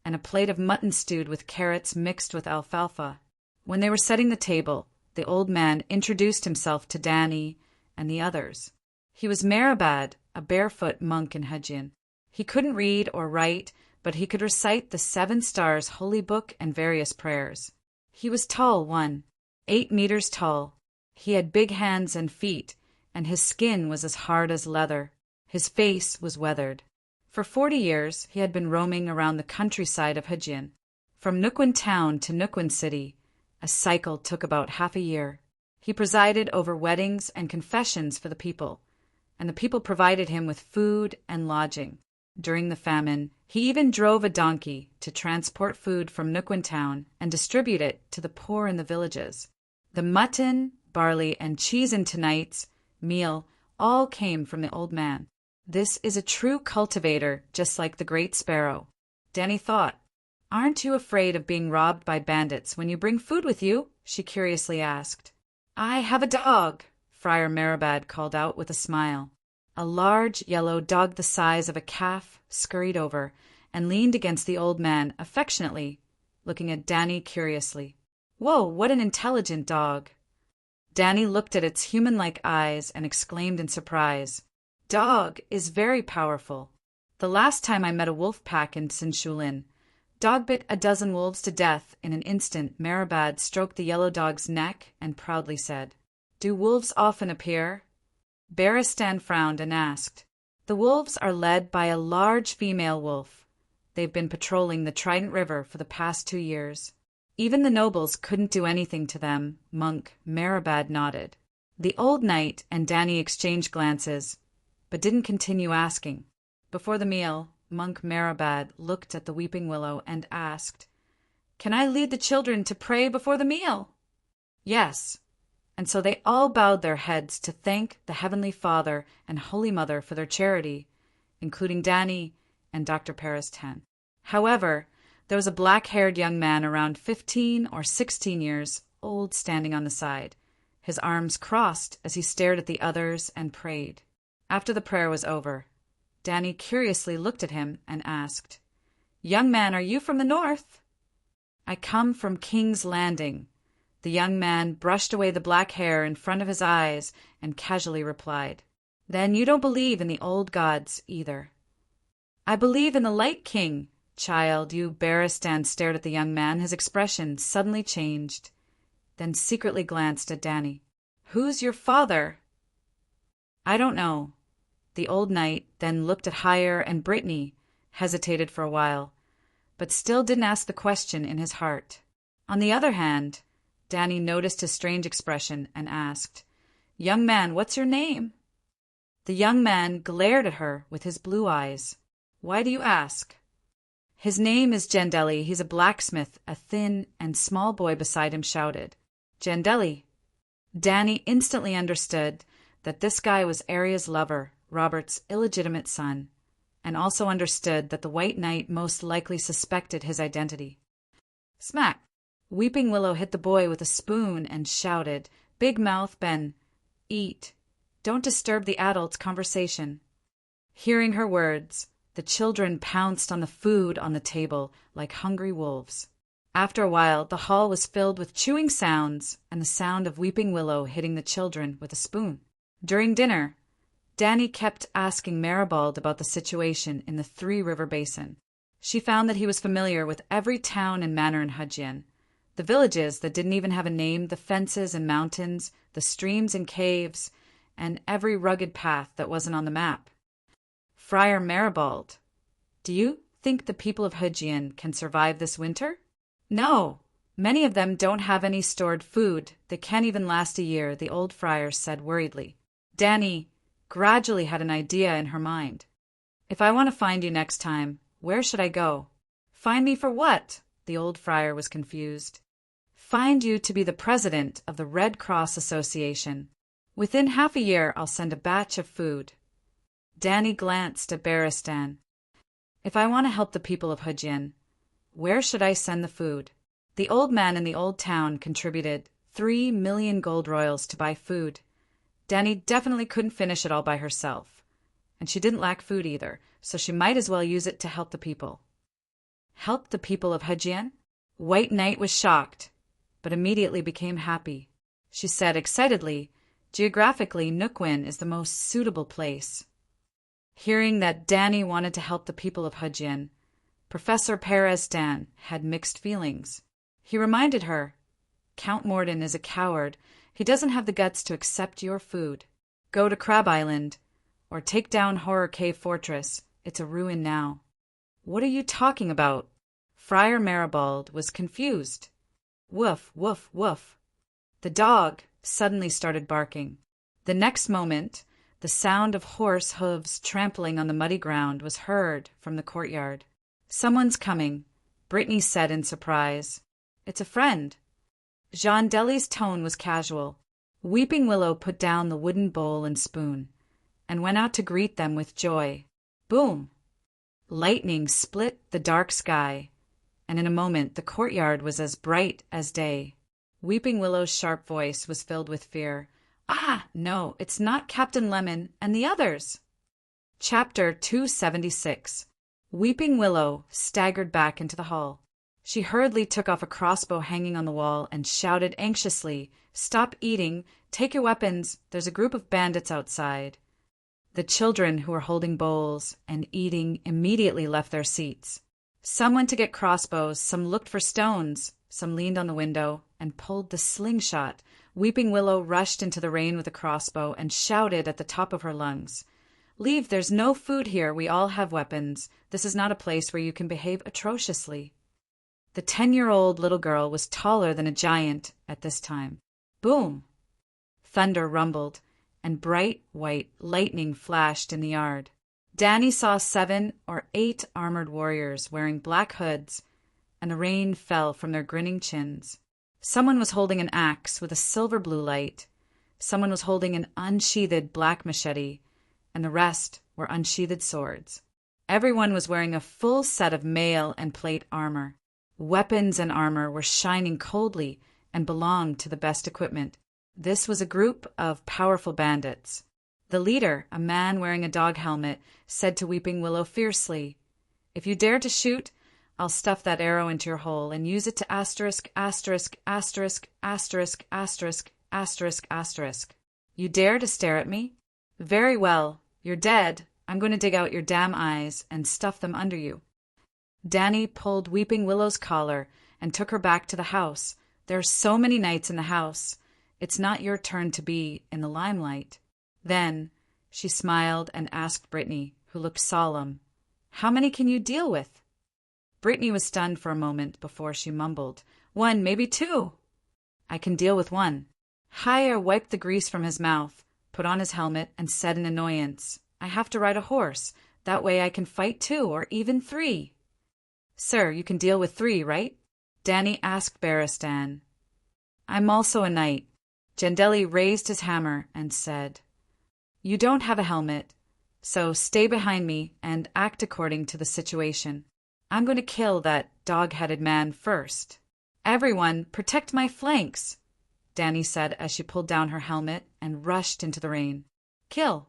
and a plate of mutton stewed with carrots mixed with alfalfa. When they were setting the table, the old man introduced himself to Danny and the others. He was Meribad, a barefoot monk in Hudgen. He couldn't read or write, but he could recite the 7 Stars Holy Book and various prayers. He was tall, 8 meters tall. He had big hands and feet, and his skin was as hard as leather. His face was weathered. For 40 years he had been roaming around the countryside of Hudgen. From Nukwin town to Nukwin city, a cycle took about half a year. He presided over weddings and confessions for the people, and the people provided him with food and lodging. During the famine, he even drove a donkey to transport food from Nukwin town and distribute it to the poor in the villages. The mutton, barley, and cheese in tonight's meal all came from the old man. This is a true cultivator, just like the Great Sparrow. Danny thought. Aren't you afraid of being robbed by bandits when you bring food with you? She curiously asked. I have a dog, Friar Meribad called out with a smile. A large yellow dog the size of a calf scurried over and leaned against the old man affectionately, looking at Danny curiously. "Whoa, what an intelligent dog!" Danny looked at its human-like eyes and exclaimed in surprise, "Dog is very powerful. The last time I met a wolf pack in Sinshulin, dog bit a dozen wolves to death in an instant." Marabad stroked the yellow dog's neck and proudly said, "Do wolves often appear?" Beristan frowned and asked, "The wolves are led by a large female wolf. They've been patrolling the Trident River for the past 2 years. Even the nobles couldn't do anything to them." Monk Marabad nodded. The old knight and Danny exchanged glances, but didn't continue asking. Before the meal, Monk Marabad looked at the weeping willow and asked, "Can I lead the children to pray before the meal?" "Yes." And so they all bowed their heads to thank the Heavenly Father and Holy Mother for their charity, including Danny and Dr. Peristan. However, there was a black-haired young man around 15 or 16 years old standing on the side, his arms crossed as he stared at the others and prayed. After the prayer was over, Danny curiously looked at him and asked, "Young man, are you from the north?" "I come from King's Landing." The young man brushed away the black hair in front of his eyes and casually replied, "Then you don't believe in the old gods either." "I believe in the Light King, child." Beristan stared at the young man, his expression suddenly changed, then secretly glanced at Danny. "Who's your father?" "I don't know." The old knight then looked at Hire and Brittany, hesitated for a while, but still didn't ask the question in his heart. On the other hand, Danny noticed his strange expression and asked, "Young man, what's your name?" The young man glared at her with his blue eyes. "Why do you ask?" "His name is Jandelli. He's a blacksmith," a thin and small boy beside him shouted. "Jandelli." Danny instantly understood that this guy was Arya's lover, Robert's illegitimate son, and also understood that the White Knight most likely suspected his identity. Smack! Weeping Willow hit the boy with a spoon and shouted, "Big Mouth Ben, eat. Don't disturb the adults' conversation." Hearing her words, the children pounced on the food on the table like hungry wolves. After a while, the hall was filled with chewing sounds and the sound of Weeping Willow hitting the children with a spoon. During dinner, Danny kept asking Maribald about the situation in the Three River Basin. She found that he was familiar with every town and manor in Hudjian, the villages that didn't even have a name, the fences and mountains, the streams and caves, and every rugged path that wasn't on the map. "Friar Maribald, do you think the people of Hudjian can survive this winter?" "No. Many of them don't have any stored food. They can't even last a year," the old friar said worriedly. Danny gradually had an idea in her mind. "If I want to find you next time, where should I go?" "Find me for what?" The old friar was confused. "Find you to be the president of the Red Cross Association. Within half a year, I'll send a batch of food." Danny glanced at Beristan. "If I want to help the people of Hudjian, where should I send the food?" The old man in the old town contributed 3 million gold royals to buy food. Danny definitely couldn't finish it all by herself, and she didn't lack food either, so she might as well use it to help the people. Help the people of Hudjian? White Knight was shocked, but immediately became happy. She said excitedly, "Geographically, Nukwin is the most suitable place." Hearing that Danny wanted to help the people of Hudjian, Professor Peristan had mixed feelings. He reminded her, "Count Morden is a coward. He doesn't have the guts to accept your food. Go to Crab Island, or take down Horror Cave Fortress. It's a ruin now." "What are you talking about?" Friar Maribald was confused. Woof, woof, woof. The dog suddenly started barking. The next moment, the sound of horse hooves trampling on the muddy ground was heard from the courtyard. "Someone's coming," Brittany said in surprise. "It's a friend." Jean Deli's tone was casual. Weeping Willow put down the wooden bowl and spoon and went out to greet them with joy. Boom! Lightning split the dark sky, and in a moment the courtyard was as bright as day. Weeping Willow's sharp voice was filled with fear. Ah, no, it's not Captain Lemon and the others. Chapter 276. Weeping Willow staggered back into the hall. She hurriedly took off a crossbow hanging on the wall and shouted anxiously, "Stop eating! Take your weapons! There's a group of bandits outside." The children who were holding bowls and eating immediately left their seats. Some went to get crossbows, some looked for stones, some leaned on the window and pulled the slingshot. Weeping Willow rushed into the rain with a crossbow and shouted at the top of her lungs, "Leave, there's no food here, we all have weapons. This is not a place where you can behave atrociously." The 10-year-old little girl was taller than a giant at this time. Boom! Thunder rumbled, and bright white lightning flashed in the yard. Danny saw 7 or 8 armored warriors wearing black hoods, and the rain fell from their grinning chins. Someone was holding an axe with a silver blue light. Someone was holding an unsheathed black machete, and the rest were unsheathed swords. Everyone was wearing a full set of mail and plate armor. Weapons and armor were shining coldly and belonged to the best equipment. This was a group of powerful bandits. The leader, a man wearing a dog helmet, said to Weeping Willow fiercely, "If you dare to shoot, I'll stuff that arrow into your hole and use it to asterisk, asterisk, asterisk, asterisk, asterisk, asterisk, asterisk. You dare to stare at me? Very well, you're dead. I'm going to dig out your damn eyes and stuff them under you." Danny pulled Weeping Willow's collar and took her back to the house. There are so many knights in the house. It's not your turn to be in the limelight. Then she smiled and asked Brittany, who looked solemn, "How many can you deal with?" Brittany was stunned for a moment before she mumbled, "1, maybe 2. "I can deal with 1. Hire wiped the grease from his mouth, put on his helmet, and said in annoyance, "I have to ride a horse. That way I can fight 2 or even 3. "Sir, you can deal with 3, right?" Danny asked Barristan. "I'm also a knight." Gendelli raised his hammer and said, "You don't have a helmet, so stay behind me and act according to the situation. I'm going to kill that dog-headed man first." "Everyone, protect my flanks," Danny said as she pulled down her helmet and rushed into the rain. "Kill."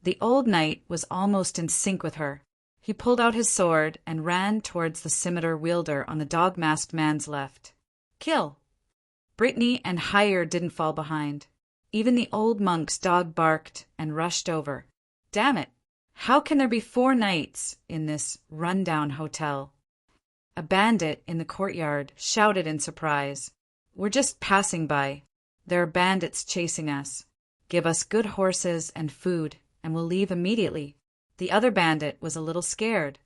The old knight was almost in sync with her. He pulled out his sword and ran towards the scimitar wielder on the dog-masked man's left. "Kill." Brittany and Hire didn't fall behind. Even the old monk's dog barked and rushed over. Damn it! How can there be 4 knights in this run-down hotel? A bandit in the courtyard shouted in surprise, "We're just passing by. There are bandits chasing us. Give us good horses and food, and we'll leave immediately." The other bandit was a little scared.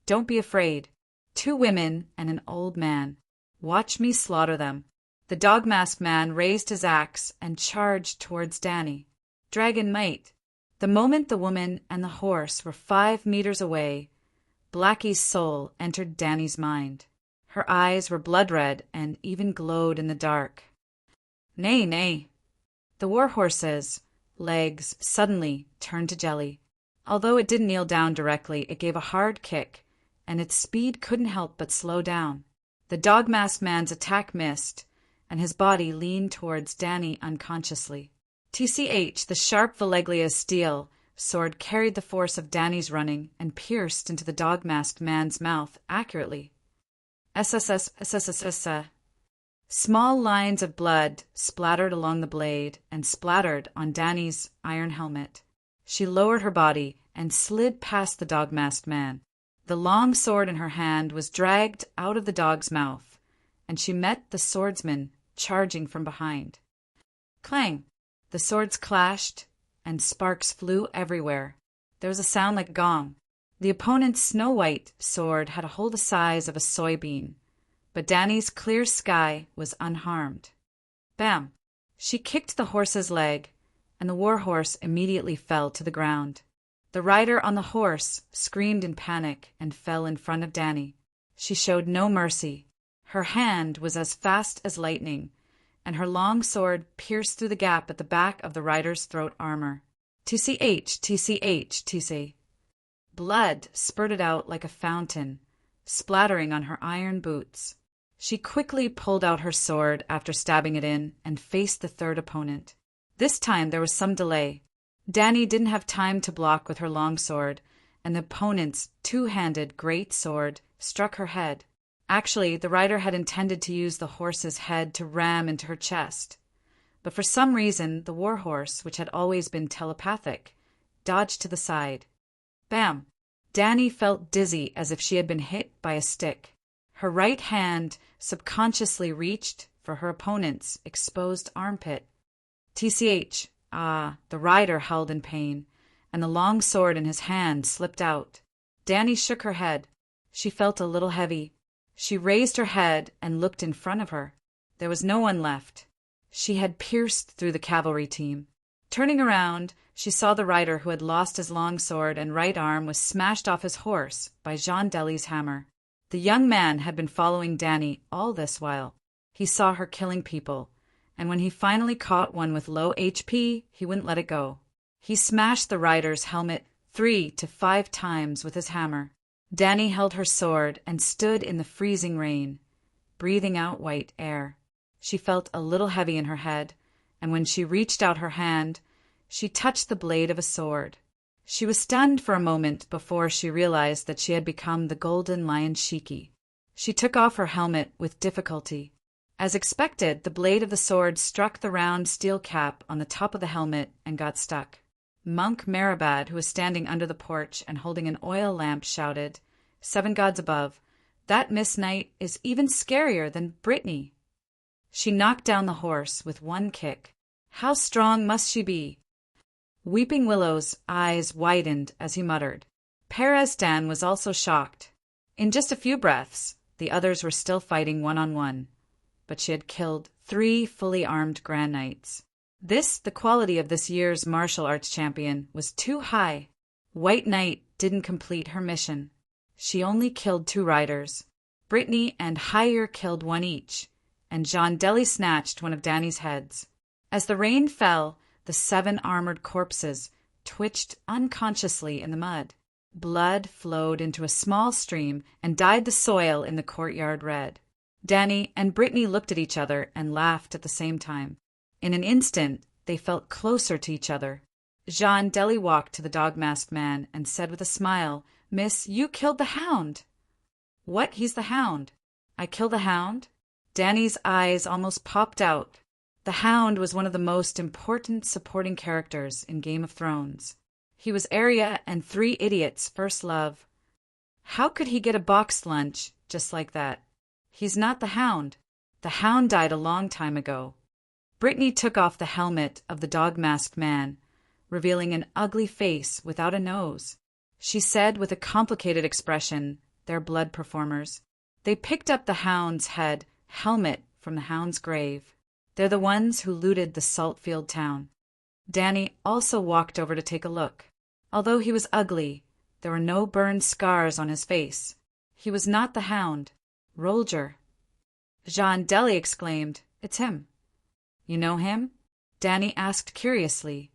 "Don't be afraid. 2 women and an old man. Watch me slaughter them." The dog-masked man raised his axe and charged towards Danny. Dragon might. The moment the woman and the horse were 5 meters away, Blackie's soul entered Danny's mind. Her eyes were blood-red and even glowed in the dark. "Nay, nay." The warhorse's legs suddenly turned to jelly. Although it didn't kneel down directly, it gave a hard kick, and its speed couldn't help but slow down. The dog-masked man's attack missed, and his body leaned towards Danny unconsciously. TCH, the sharp Valeglia steel sword carried the force of Danny's running and pierced into the dog-masked man's mouth accurately. SSS. Small lines of blood splattered along the blade and splattered on Danny's iron helmet. She lowered her body and slid past the dog-masked man. The long sword in her hand was dragged out of the dog's mouth, and she met the swordsman charging from behind. Clang! The swords clashed, and sparks flew everywhere. There was a sound like a gong. The opponent's snow-white sword had a hole the size of a soybean, but Danny's clear sky was unharmed. Bam! She kicked the horse's leg, and the warhorse immediately fell to the ground. The rider on the horse screamed in panic and fell in front of Danny. She showed no mercy. Her hand was as fast as lightning, and her long sword pierced through the gap at the back of the rider's throat armor. TCH. Blood spurted out like a fountain, splattering on her iron boots. She quickly pulled out her sword after stabbing it in and faced the third opponent. This time there was some delay. Dany didn't have time to block with her long sword, and the opponent's two-handed great sword struck her head. Actually, the rider had intended to use the horse's head to ram into her chest. But for some reason, the warhorse, which had always been telepathic, dodged to the side. Bam! Dany felt dizzy as if she had been hit by a stick. Her right hand subconsciously reached for her opponent's exposed armpit. TCH, the rider howled in pain, and the long sword in his hand slipped out. Dany shook her head. She felt a little heavy. She raised her head and looked in front of her. There was no one left. She had pierced through the cavalry team. Turning around, she saw the rider who had lost his long sword and right arm was smashed off his horse by Jean Dely's hammer. The young man had been following Dany all this while. He saw her killing people, and when he finally caught one with low HP, he wouldn't let it go. He smashed the rider's helmet 3 to 5 times with his hammer. Dany held her sword and stood in the freezing rain, breathing out white air. She felt a little heavy in her head, and when she reached out her hand, she touched the blade of a sword. She was stunned for a moment before she realized that she had become the Golden Lion Shiki. She took off her helmet with difficulty. As expected, the blade of the sword struck the round steel cap on the top of the helmet and got stuck. Monk Marabad, who was standing under the porch and holding an oil lamp, shouted, "Seven gods above, that Miss Knight is even scarier than Brittany." She knocked down the horse with one kick. How strong must she be? Weeping Willow's eyes widened as he muttered. Perez Dan was also shocked. In just a few breaths, the others were still fighting one-on-one, but she had killed 3 fully armed Grand Knights. The quality of this year's martial arts champion, was too high. White Knight didn't complete her mission. She only killed 2 riders. Brittany and Hyer killed 1 each, and Jean Dely snatched one of Dany's heads. As the rain fell, the 7 armored corpses twitched unconsciously in the mud. Blood flowed into a small stream and dyed the soil in the courtyard red. Dany and Brittany looked at each other and laughed at the same time. In an instant, they felt closer to each other. Jean Dely walked to the dog-masked man and said with a smile, "Miss, you killed the hound." "What? He's the hound." "I killed the hound?" Dany's eyes almost popped out. The Hound was one of the most important supporting characters in Game of Thrones. He was Arya and 3 idiots' first love. How could he get a boxed lunch just like that? He's not the Hound. The Hound died a long time ago. Brittany took off the helmet of the dog-masked man, revealing an ugly face without a nose. She said with a complicated expression, "They're blood performers. They picked up the Hound's helmet from the Hound's grave. They're the ones who looted the Saltfield town." Dany also walked over to take a look. Although he was ugly, there were no burned scars on his face. He was not the Hound. Rolger. Jean Dely exclaimed, "It's him." "You know him?" Dany asked curiously.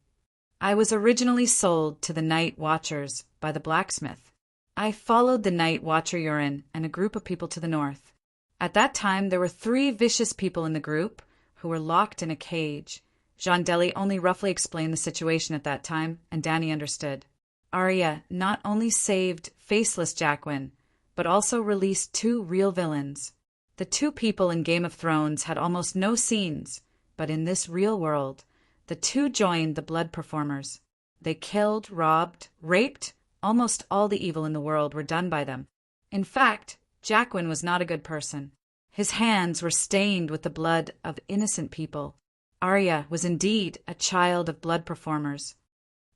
"I was originally sold to the Night Watchers by the blacksmith. I followed the Night Watcher Urin and a group of people to the north. At that time there were 3 vicious people in the group who were locked in a cage." Jean Dely only roughly explained the situation at that time, and Dany understood. Arya not only saved faceless Jaqen, but also released 2 real villains. The 2 people in Game of Thrones had almost no scenes, but in this real world, the 2 joined the blood performers. They killed, robbed, raped. Almost all the evil in the world were done by them. In fact, Jaqen was not a good person. His hands were stained with the blood of innocent people. Arya was indeed a child of blood performers.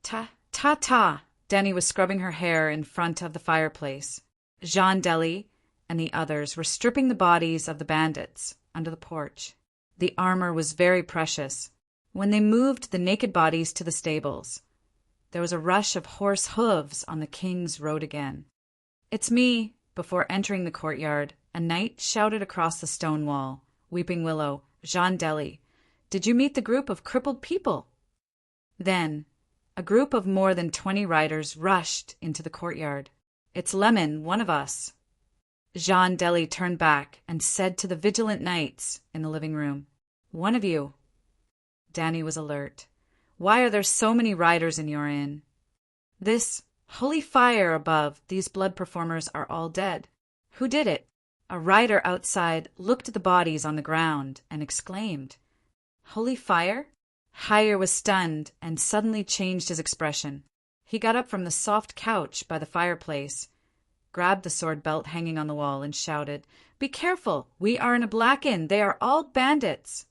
Ta. Dany was scrubbing her hair in front of the fireplace. Jean Dely and the others were stripping the bodies of the bandits under the porch. The armor was very precious. When they moved the naked bodies to the stables, there was a rush of horse hooves on the king's road again. "It's me." Before entering the courtyard, a knight shouted across the stone wall, "Weeping Willow, Jean Dely, did you meet the group of crippled people?" Then, a group of more than 20 riders rushed into the courtyard. "It's Lemon, one of us." Jean Dely turned back and said to the vigilant knights in the living room, "One of you." Dany was alert. Why are there so many riders in your inn? This holy fire above, these blood performers are all dead. Who did it? A rider outside looked at the bodies on the ground and exclaimed, Holy fire? Hire was stunned and suddenly changed his expression. He got up from the soft couch by the fireplace, grabbed the sword belt hanging on the wall, and shouted, Be careful! We are in a black inn! They are all bandits!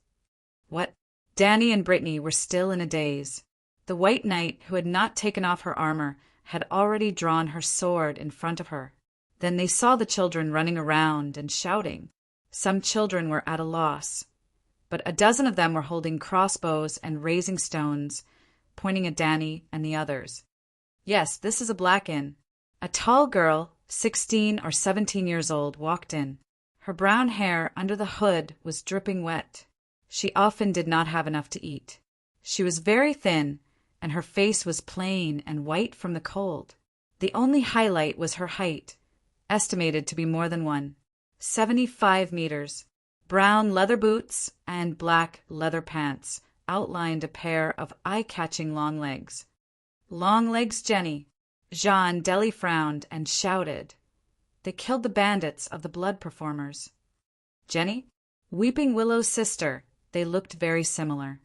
What? Danny and Brittany were still in a daze. The White Knight, who had not taken off her armor, had already drawn her sword in front of her. Then they saw the children running around and shouting. Some children were at a loss, but a dozen of them were holding crossbows and raising stones, pointing at Danny and the others. Yes, this is a black inn. A tall girl, 16 or 17 years old, walked in. Her brown hair under the hood was dripping wet. She often did not have enough to eat. She was very thin, and her face was plain and white from the cold. The only highlight was her height, estimated to be more than 175 meters. Brown leather boots and black leather pants outlined a pair of eye-catching long legs. Long legs, Jenny. Jean Deli frowned and shouted. They killed the bandits of the blood performers. Jenny? Weeping Willow's sister. They looked very similar.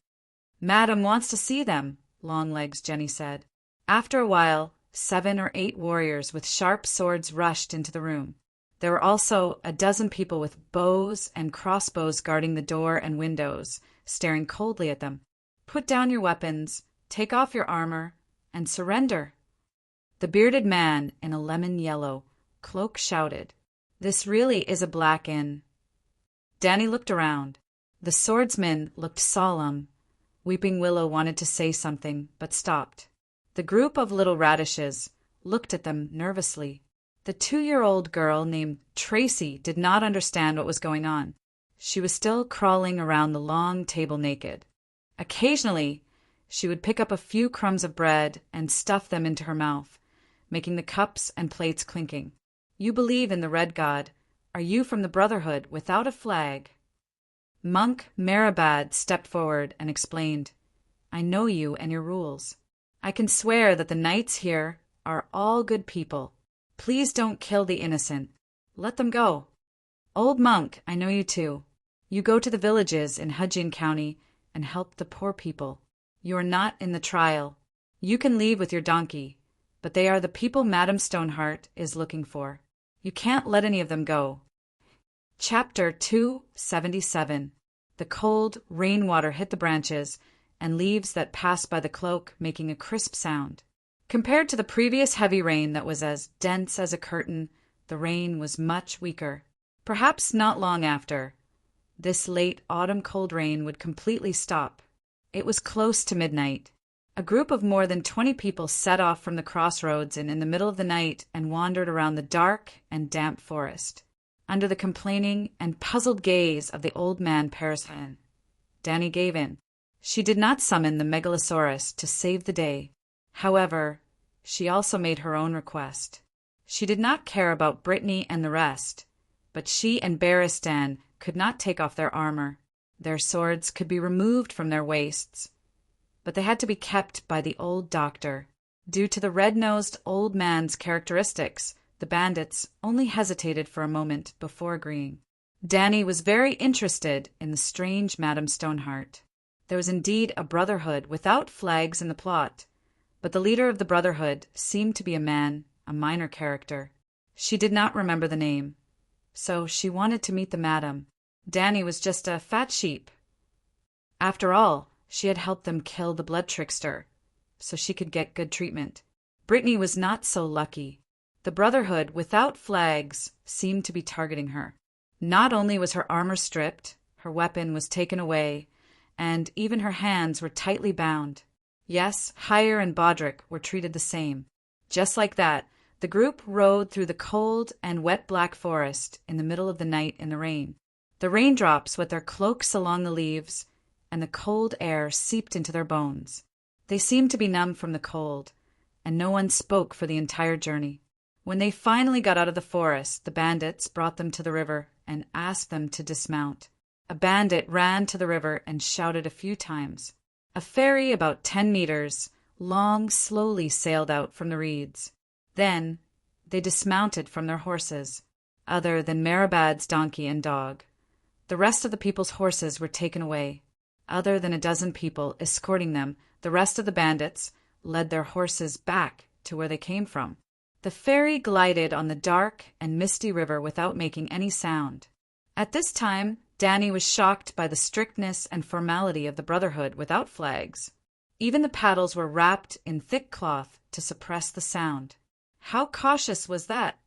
Madam wants to see them, Longlegs, Jenny said. After a while, 7 or 8 warriors with sharp swords rushed into the room. There were also a dozen people with bows and crossbows guarding the door and windows, staring coldly at them. Put down your weapons, take off your armor, and surrender. The bearded man in a lemon yellow cloak shouted, This really is a black inn. Danny looked around. The swordsman looked solemn. Weeping Willow wanted to say something, but stopped. The group of little radishes looked at them nervously. The 2-year-old girl named Tracy did not understand what was going on. She was still crawling around the long table naked. Occasionally, she would pick up a few crumbs of bread and stuff them into her mouth, making the cups and plates clinking. You believe in the Red God. Are you from the Brotherhood without a flag? Monk Marabad stepped forward and explained, I know you and your rules. I can swear that the knights here are all good people. Please don't kill the innocent. Let them go. Old Monk, I know you too. You go to the villages in Hudjian County and help the poor people. You are not in the trial. You can leave with your donkey, but they are the people Madame Stoneheart is looking for. You can't let any of them go. Chapter 277. The cold rainwater hit the branches, and leaves that passed by the cloak making a crisp sound. Compared to the previous heavy rain that was as dense as a curtain, the rain was much weaker. Perhaps not long after, this late autumn cold rain would completely stop. It was close to midnight. A group of more than 20 people set off from the crossroads in the middle of the night and wandered around the dark and damp forest. Under the complaining and puzzled gaze of the old man Parishan, Danny gave in. She did not summon the Megalosaurus to save the day. However, she also made her own request. She did not care about Brittany and the rest, but she and Barristan could not take off their armor. Their swords could be removed from their waists, but they had to be kept by the old doctor. Due to the red-nosed old man's characteristics, the bandits only hesitated for a moment before agreeing. Danny was very interested in the strange Madame Stoneheart. There was indeed a brotherhood without flags in the plot, but the leader of the brotherhood seemed to be a man, a minor character. She did not remember the name, so she wanted to meet the madam. Danny was just a fat sheep. After all, she had helped them kill the blood trickster, so she could get good treatment. Brittany was not so lucky. The brotherhood without flags seemed to be targeting her. Not only was her armor stripped, her weapon was taken away, and even her hands were tightly bound. Yes, Hire and Bodrick were treated the same. Just like that, the group rode through the cold and wet black forest in the middle of the night in the rain. The raindrops wet their cloaks along the leaves, and the cold air seeped into their bones. They seemed to be numb from the cold, and no one spoke for the entire journey. When they finally got out of the forest, the bandits brought them to the river and asked them to dismount. A bandit ran to the river and shouted a few times. A ferry about 10 meters long slowly sailed out from the reeds. Then they dismounted from their horses, other than Meribad's donkey and dog. The rest of the people's horses were taken away. Other than a dozen people escorting them, the rest of the bandits led their horses back to where they came from. The ferry glided on the dark and misty river without making any sound. At this time, Danny was shocked by the strictness and formality of the Brotherhood without flags. Even the paddles were wrapped in thick cloth to suppress the sound. How cautious was that?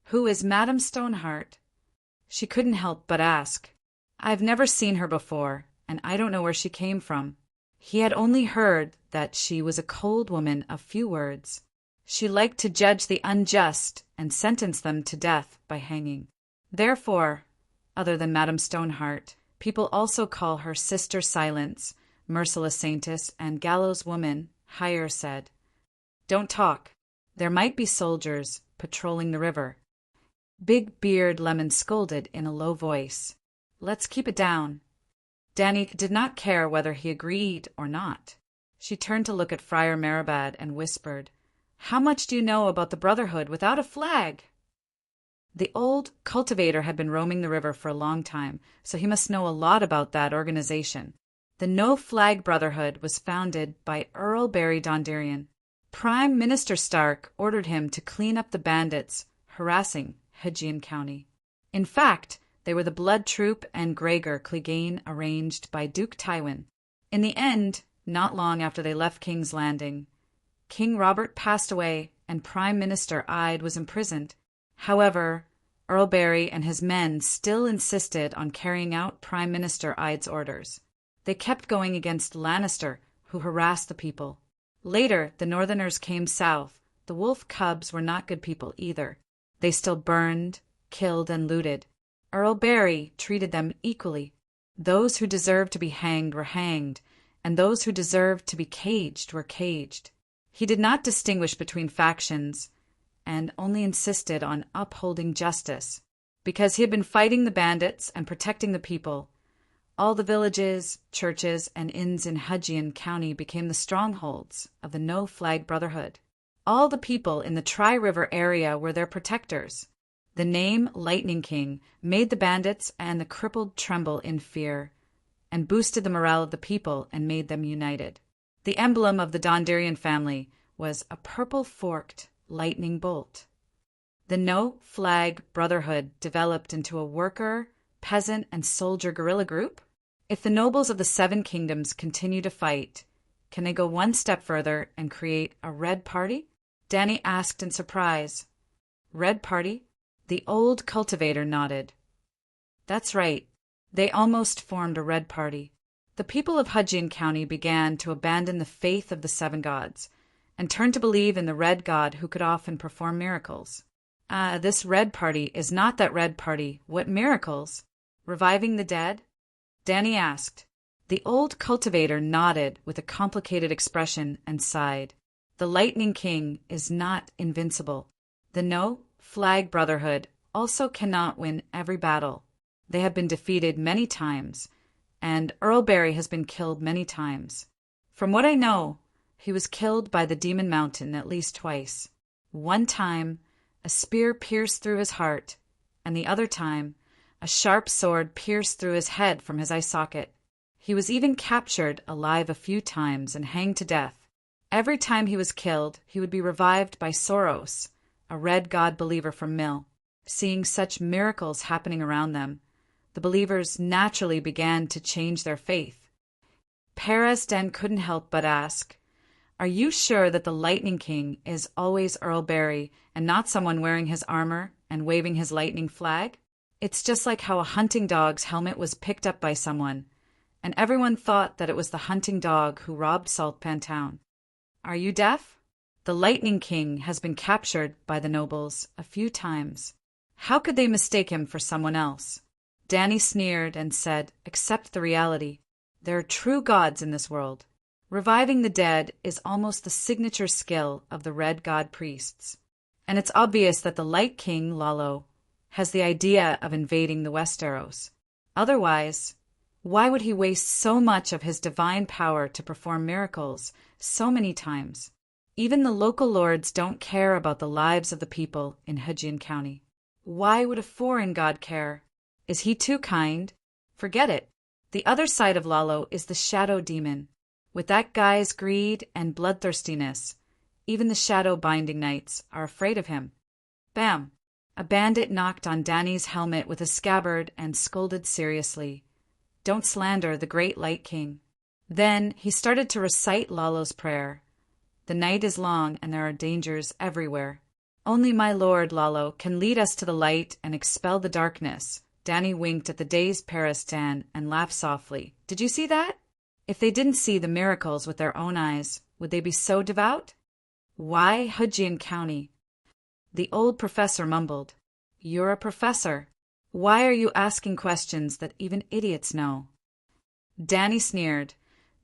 "Who is Madame Stoneheart?" She couldn't help but ask. "I've never seen her before, and I don't know where she came from." He had only heard that she was a cold woman of few words. She liked to judge the unjust and sentence them to death by hanging. Therefore, other than Madame Stoneheart, people also call her Sister Silence, Merciless Saintess, and Gallows Woman. Higher said, "Don't talk. There might be soldiers patrolling the river." Big Beard Lemon scolded in a low voice. "Let's keep it down." Danny did not care whether he agreed or not. She turned to look at Friar Meribad and whispered, "How much do you know about the Brotherhood without a flag?" The old cultivator had been roaming the river for a long time, so he must know a lot about that organization. The No Flag Brotherhood was founded by Earl Barry Donderian. Prime Minister Stark ordered him to clean up the bandits harassing Hudson County. In fact, they were the Blood Troop and Gregor Clegane arranged by Duke Tywin. In the end, not long after they left King's Landing, King Robert passed away and Prime Minister Ide was imprisoned. However, Earl Barry and his men still insisted on carrying out Prime Minister Ide's orders. They kept going against Lannister, who harassed the people. Later, the Northerners came south. The wolf cubs were not good people either. They still burned, killed, and looted. Earl Barry treated them equally. Those who deserved to be hanged were hanged, and those who deserved to be caged were caged. He did not distinguish between factions, and only insisted on upholding justice. Because he had been fighting the bandits and protecting the people, all the villages, churches, and inns in Hudson County became the strongholds of the No Flag Brotherhood. All the people in the Tri-River area were their protectors. The name Lightning King made the bandits and the crippled tremble in fear, and boosted the morale of the people and made them united. The emblem of the Donderian family was a purple forked lightning bolt. The No Flag Brotherhood developed into a worker, peasant, and soldier guerrilla group. If the nobles of the Seven Kingdoms continue to fight, can they go one step further and create a Red Party? Danny asked in surprise. Red Party? The old cultivator nodded. That's right. They almost formed a Red Party. The people of Hudson County began to abandon the faith of the seven gods and turned to believe in the Red God who could often perform miracles. This Red Party is not that Red Party. What miracles? Reviving the dead? Danny asked. The old cultivator nodded with a complicated expression and sighed. The Lightning King is not invincible. The No Flag Brotherhood also cannot win every battle. They have been defeated many times, and Earl Barry has been killed many times. From what I know, he was killed by the Demon Mountain at least twice. One time, a spear pierced through his heart, and the other time, a sharp sword pierced through his head from his eye socket. He was even captured alive a few times and hanged to death. Every time he was killed, he would be revived by Soros, a red god believer from Mill. Seeing such miracles happening around them, the believers naturally began to change their faith. Perez Den couldn't help but ask, "Are you sure that the Lightning King is always Earl Barry and not someone wearing his armor and waving his lightning flag? It's just like how a hunting dog's helmet was picked up by someone, and everyone thought that it was the hunting dog who robbed Saltpan Town. Are you deaf? The Lightning King has been captured by the nobles a few times. How could they mistake him for someone else?" Danny sneered and said, "Accept the reality. There are true gods in this world. Reviving the dead is almost the signature skill of the Red God priests. And it's obvious that the Light King, Lalo, has the idea of invading the Westeros. Otherwise, Why would he waste so much of his divine power to perform miracles so many times? Even the local lords don't care about the lives of the people in Hejian County. Why would a foreign god care? Is he too kind? Forget it. The other side of Lalo is the shadow demon. With that guy's greed and bloodthirstiness, even the shadow binding knights are afraid of him. Bam! A bandit knocked on Danny's helmet with a scabbard and scolded seriously. Don't slander the great Light King. Then he started to recite Lalo's prayer. The night is long and there are dangers everywhere. Only my lord Lalo can lead us to the light and expel the darkness. Danny winked at the dazed Peristan and laughed softly. Did you see that? If they didn't see the miracles with their own eyes, would they be so devout? Why Hejian County? The old professor mumbled. You're a professor. Why are you asking questions that even idiots know? Danny sneered,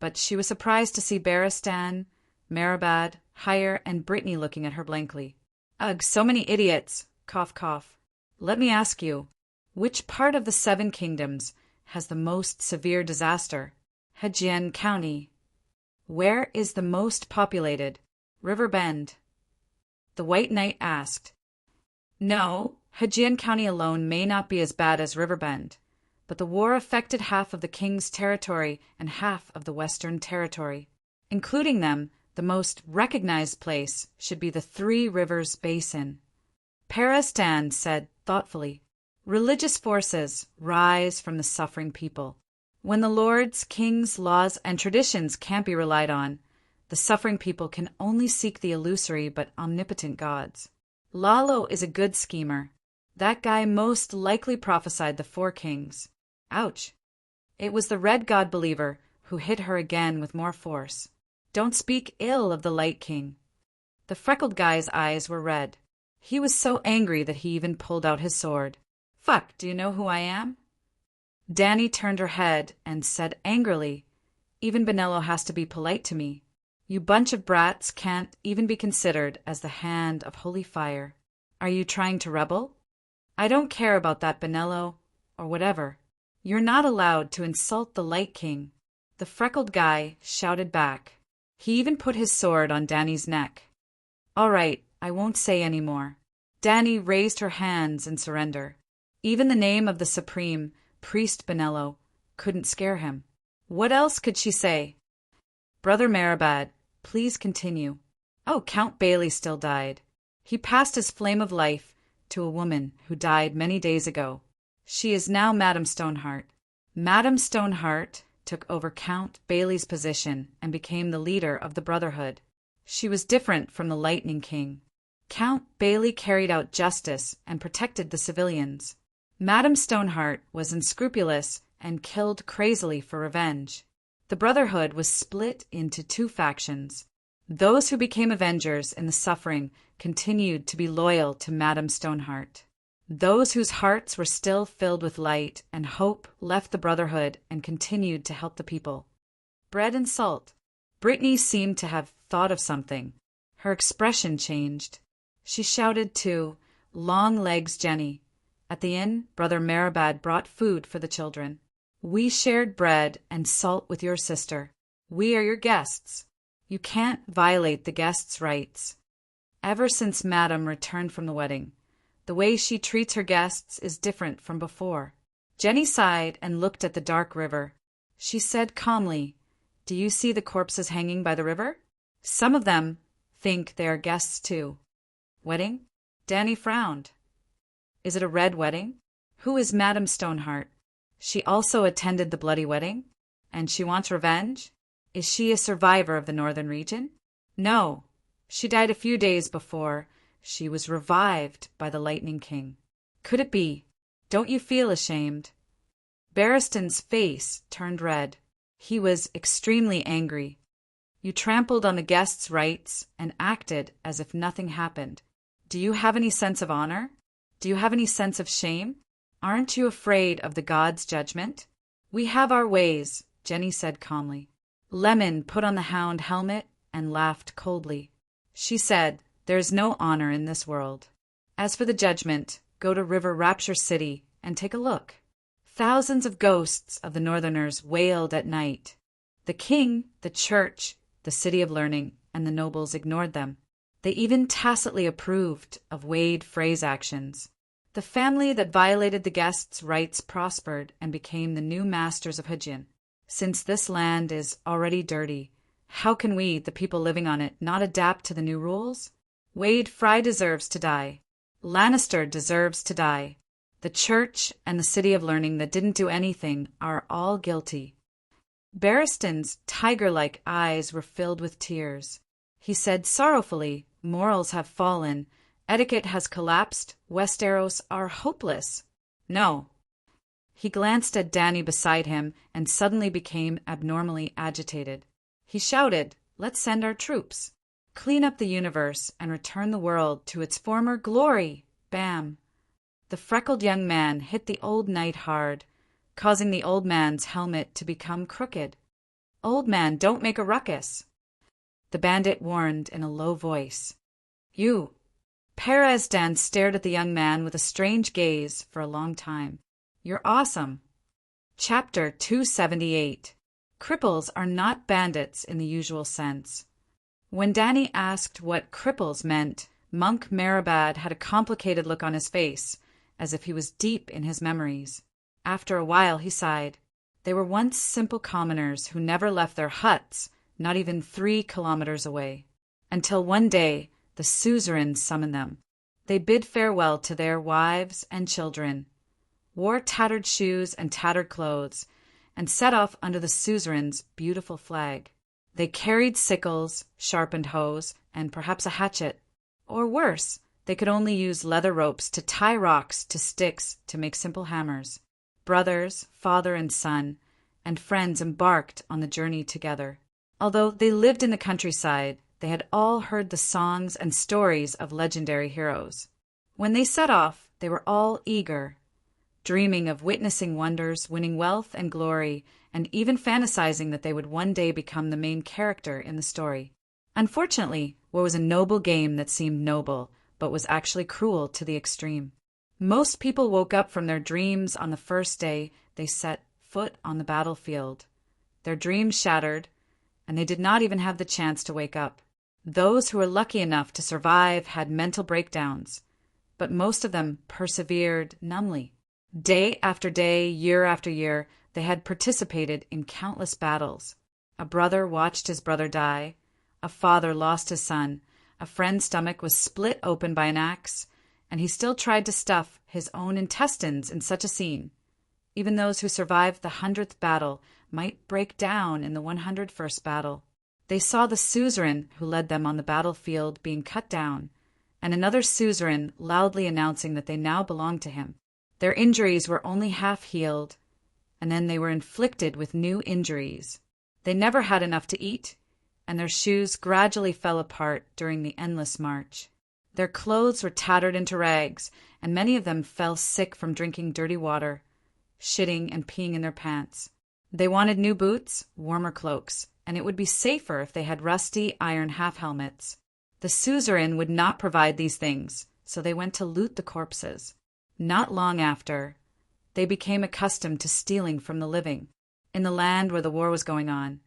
but she was surprised to see Peristan, Marabad, Hire, and Brittany looking at her blankly. Ugh, so many idiots. Cough, cough. Let me ask you, which part of the 7 kingdoms has the most severe disaster? Hejian County. Where is the most populated? River Bend. The White Knight asked. No, Hejian County alone may not be as bad as Riverbend, but the war affected half of the king's territory and half of the Western Territory. Including them, the most recognized place should be the Three Rivers Basin. Peristan said thoughtfully, religious forces rise from the suffering people. When the lords, kings, laws, and traditions can't be relied on, the suffering people can only seek the illusory but omnipotent gods. Lalo is a good schemer. That guy most likely prophesied the 4 kings. Ouch. It was the red god believer who hit her again with more force. Don't speak ill of the Light King. The freckled guy's eyes were red. He was so angry that he even pulled out his sword. Fuck, do you know who I am? Danny turned her head and said angrily, even Benello has to be polite to me. You bunch of brats can't even be considered as the hand of holy fire. Are you trying to rebel? I don't care about that Benello, or whatever. You're not allowed to insult the Light King. The freckled guy shouted back. He even put his sword on Danny's neck. All right, I won't say any more. Danny raised her hands in surrender. Even the name of the supreme, Priest Benello, couldn't scare him. What else could she say? Brother Marabad, please continue. Oh, Count Bailey still died. He passed his flame of life to a woman who died many days ago. She is now Madame Stoneheart. Madame Stoneheart took over Count Bailey's position and became the leader of the Brotherhood. She was different from the Lightning King. Count Bailey carried out justice and protected the civilians. Madame Stoneheart was unscrupulous and killed crazily for revenge. The Brotherhood was split into 2 factions. Those who became avengers in the suffering continued to be loyal to Madame Stoneheart. Those whose hearts were still filled with light and hope left the Brotherhood and continued to help the people. Bread and salt. Brittany seemed to have thought of something. Her expression changed. She shouted to Long Legs Jenny. At the inn, Brother Marabad brought food for the children. We shared bread and salt with your sister. We are your guests. You can't violate the guests' rights. Ever since Madame returned from the wedding, the way she treats her guests is different from before. Jenny sighed and looked at the dark river. She said calmly, Do you see the corpses hanging by the river? Some of them think they are guests too. Wedding? Danny frowned. Is it a red wedding? Who is Madame Stoneheart? She also attended the bloody wedding? And she wants revenge? Is she a survivor of the northern region? No. She died a few days before. She was revived by the Lightning King. Could it be? Don't you feel ashamed? Barristan's face turned red. He was extremely angry. You trampled on the guests' rights and acted as if nothing happened. Do you have any sense of honor? Do you have any sense of shame? Aren't you afraid of the gods' judgment? We have our ways, Jenny said calmly. Lemon put on the hound helmet and laughed coldly. She said, There is no honor in this world. As for the judgment, go to River Rapture City and take a look. Thousands of ghosts of the Northerners wailed at night. The king, the church, the city of learning, and the nobles ignored them. They even tacitly approved of Wade Frey's actions. The family that violated the guests' rights prospered and became the new masters of Hajin. Since this land is already dirty, how can we, the people living on it, not adapt to the new rules? Wade Frey deserves to die. Lannister deserves to die. The church and the city of learning that didn't do anything are all guilty. Barristan's tiger-like eyes were filled with tears. He said sorrowfully, "Morals have fallen. Etiquette has collapsed. Westeros are hopeless." No. He glanced at Dany beside him and suddenly became abnormally agitated. He shouted, "Let's send our troops. Clean up the universe and return the world to its former glory." Bam! The freckled young man hit the old knight hard, causing the old man's helmet to become crooked. "Old man, don't make a ruckus," the bandit warned in a low voice. "You." Peresdan stared at the young man with a strange gaze for a long time. "You're awesome." Chapter 278. Cripples are not bandits in the usual sense. When Dany asked what cripples meant, Monk Meribad had a complicated look on his face, as if he was deep in his memories. After a while he sighed. They were once simple commoners who never left their huts, not even 3 kilometers away, until one day the suzerain summoned them. They bid farewell to their wives and children, wore tattered shoes and tattered clothes, and set off under the suzerain's beautiful flag. They carried sickles, sharpened hoes, and perhaps a hatchet. Or worse, they could only use leather ropes to tie rocks to sticks to make simple hammers. Brothers, father and son, and friends embarked on the journey together. Although they lived in the countryside, they had all heard the songs and stories of legendary heroes. When they set off, they were all eager, dreaming of witnessing wonders, winning wealth and glory, and even fantasizing that they would one day become the main character in the story. Unfortunately, war was a noble game that seemed noble, but was actually cruel to the extreme. Most people woke up from their dreams on the first day they set foot on the battlefield. Their dreams shattered, and they did not even have the chance to wake up. Those who were lucky enough to survive had mental breakdowns, but most of them persevered numbly. Day after day, year after year, they had participated in countless battles. A brother watched his brother die. A father lost his son. A friend's stomach was split open by an axe, and he still tried to stuff his own intestines in such a scene. Even those who survived the 100th battle might break down in the 101st battle. They saw the suzerain who led them on the battlefield being cut down, and another suzerain loudly announcing that they now belonged to him. Their injuries were only half healed, and then they were inflicted with new injuries. They never had enough to eat, and their shoes gradually fell apart during the endless march. Their clothes were tattered into rags, and many of them fell sick from drinking dirty water, shitting and peeing in their pants. They wanted new boots, warmer cloaks, and it would be safer if they had rusty iron half-helmets. The suzerain would not provide these things, so they went to loot the corpses. Not long after, they became accustomed to stealing from the living. In the land where the war was going on,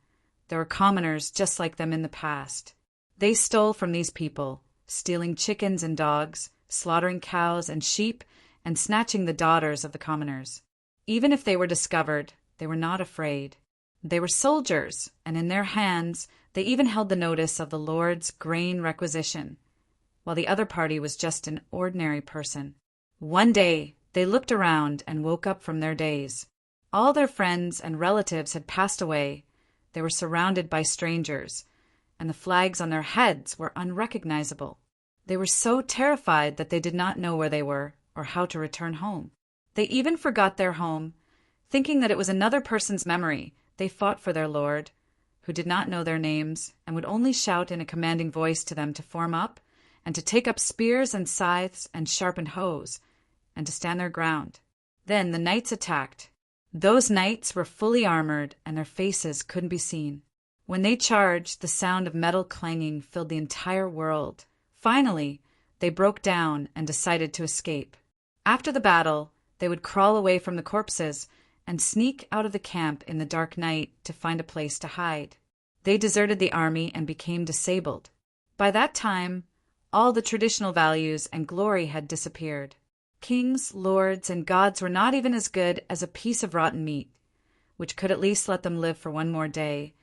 there were commoners just like them in the past. They stole from these people, stealing chickens and dogs, slaughtering cows and sheep, and snatching the daughters of the commoners. Even if they were discovered, they were not afraid. They were soldiers, and in their hands they even held the notice of the Lord's grain requisition, while the other party was just an ordinary person. One day, they looked around and woke up from their daze. All their friends and relatives had passed away. They were surrounded by strangers, and the flags on their heads were unrecognizable. They were so terrified that they did not know where they were or how to return home. They even forgot their home. Thinking that it was another person's memory, they fought for their lord, who did not know their names and would only shout in a commanding voice to them to form up and to take up spears and scythes and sharpened hoes and to stand their ground. Then the knights attacked. Those knights were fully armored and their faces couldn't be seen. When they charged, the sound of metal clanging filled the entire world. Finally, they broke down and decided to escape. After the battle, they would crawl away from the corpses and sneak out of the camp in the dark night to find a place to hide. They deserted the army and became disabled. By that time, all the traditional values and glory had disappeared. Kings, lords, and gods were not even as good as a piece of rotten meat, which could at least let them live for one more day,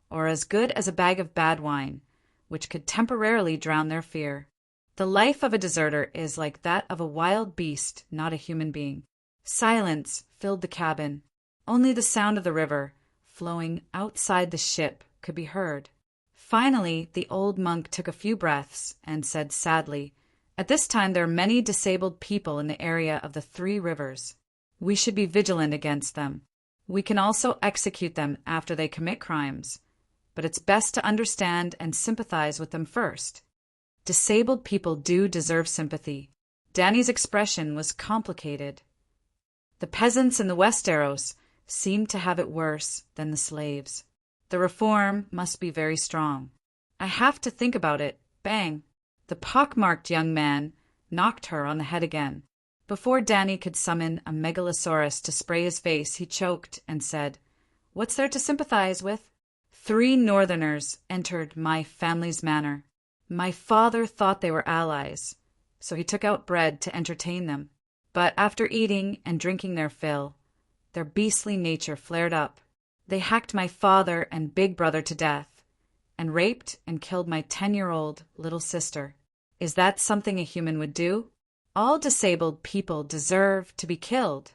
or as good as a bag of bad wine, which could temporarily drown their fear. The life of a deserter is like that of a wild beast, not a human being. Silence filled the cabin. Only the sound of the river, flowing outside the ship, could be heard. Finally, the old monk took a few breaths and said sadly, "At this time there are many disabled people in the area of the 3 rivers. We should be vigilant against them. We can also execute them after they commit crimes, but it's best to understand and sympathize with them first. Disabled people do deserve sympathy." Danny's expression was complicated. The peasants in the Westeros seemed to have it worse than the slaves. The reform must be very strong. I have to think about it. Bang! The pockmarked young man knocked her on the head again. Before Danny could summon a megalosaurus to spray his face, he choked and said, "What's there to sympathize with?" 3 northerners entered my family's manor. My father thought they were allies, so he took out bread to entertain them. But after eating and drinking their fill, their beastly nature flared up. They hacked my father and big brother to death, and raped and killed my 10-year-old little sister. Is that something a human would do? All disabled people deserve to be killed.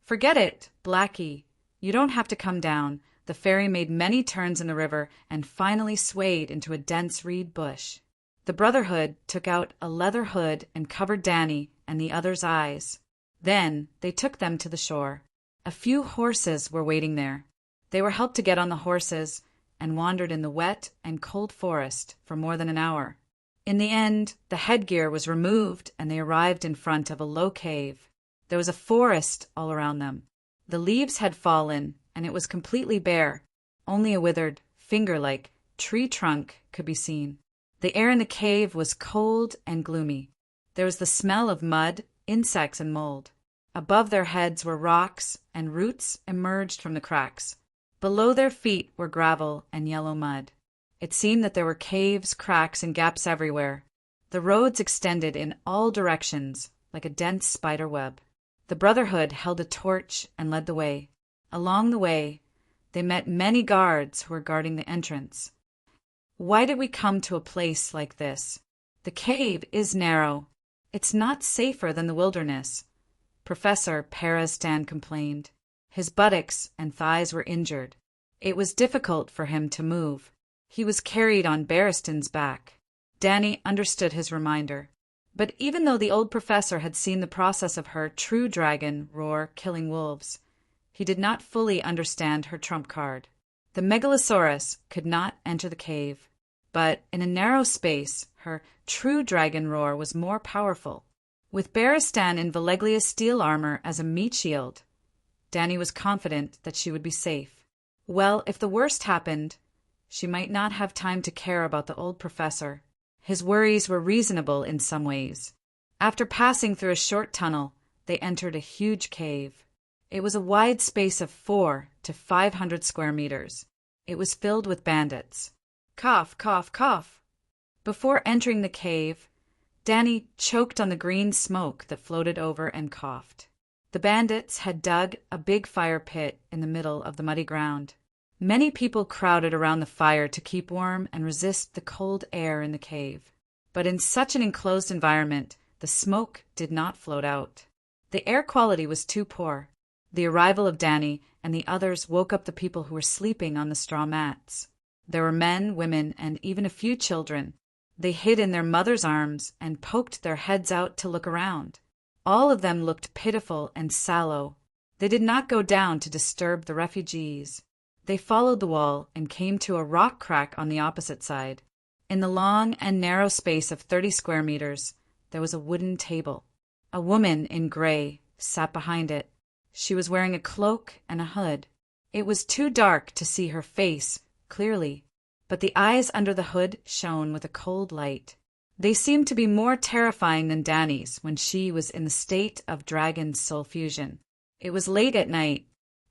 Forget it, Blackie. You don't have to come down. The ferry made many turns in the river and finally swayed into a dense reed bush. The Brotherhood took out a leather hood and covered Danny and the others' eyes. Then they took them to the shore. A few horses were waiting there. They were helped to get on the horses and wandered in the wet and cold forest for more than an hour. In the end, the headgear was removed and they arrived in front of a low cave. There was a forest all around them. The leaves had fallen and it was completely bare. Only a withered, finger-like tree trunk could be seen. The air in the cave was cold and gloomy. There was the smell of mud, insects, and mold. Above their heads were rocks, and roots emerged from the cracks. Below their feet were gravel and yellow mud. It seemed that there were caves, cracks, and gaps everywhere. The roads extended in all directions, like a dense spider web. The Brotherhood held a torch and led the way. Along the way, they met many guards who were guarding the entrance. Why did we come to a place like this? The cave is narrow. It's not safer than the wilderness. Professor Perestan complained. His buttocks and thighs were injured. It was difficult for him to move. He was carried on Barristan's back. Danny understood his reminder. But even though the old professor had seen the process of her true dragon roar killing wolves, he did not fully understand her trump card. The megalosaurus could not enter the cave, but in a narrow space, her true dragon roar was more powerful. With Barristan in Valeglia's steel armor as a meat shield, Danny was confident that she would be safe. Well, if the worst happened, she might not have time to care about the old professor. His worries were reasonable in some ways. After passing through a short tunnel, they entered a huge cave. It was a wide space of 400 to 500 square meters. It was filled with bandits. Cough, cough, cough. Before entering the cave, Danny choked on the green smoke that floated over and coughed. The bandits had dug a big fire pit in the middle of the muddy ground. Many people crowded around the fire to keep warm and resist the cold air in the cave. But in such an enclosed environment, the smoke did not float out. The air quality was too poor. The arrival of Danny and the others woke up the people who were sleeping on the straw mats. There were men, women, and even a few children. They hid in their mothers' arms and poked their heads out to look around. All of them looked pitiful and sallow. They did not go down to disturb the refugees. They followed the wall and came to a rock crack on the opposite side. In the long and narrow space of 30 square meters, there was a wooden table. A woman in gray sat behind it. She was wearing a cloak and a hood. It was too dark to see her face clearly, but the eyes under the hood shone with a cold light. They seemed to be more terrifying than Danny's when she was in the state of dragon soul fusion. It was late at night.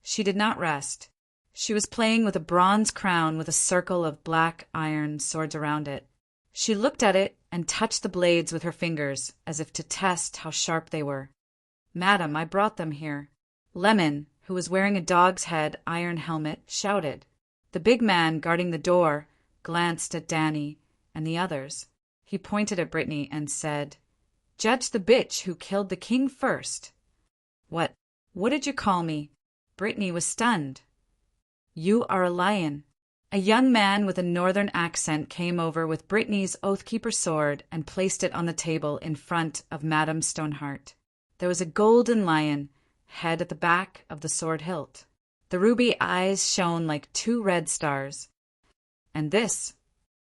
She did not rest. She was playing with a bronze crown with a circle of black iron swords around it. She looked at it and touched the blades with her fingers, as if to test how sharp they were. "Madam, I brought them here." Lemon, who was wearing a dog's head iron helmet, shouted. The big man guarding the door glanced at Danny and the others. He pointed at Brittany and said, "Judge the bitch who killed the king first." What did you call me?" Brittany was stunned. "You are a lion." A young man with a northern accent came over with Brittany's Oathkeeper sword and placed it on the table in front of Madame Stoneheart. There was a golden lion, head at the back of the sword hilt. The ruby eyes shone like two red stars. And this,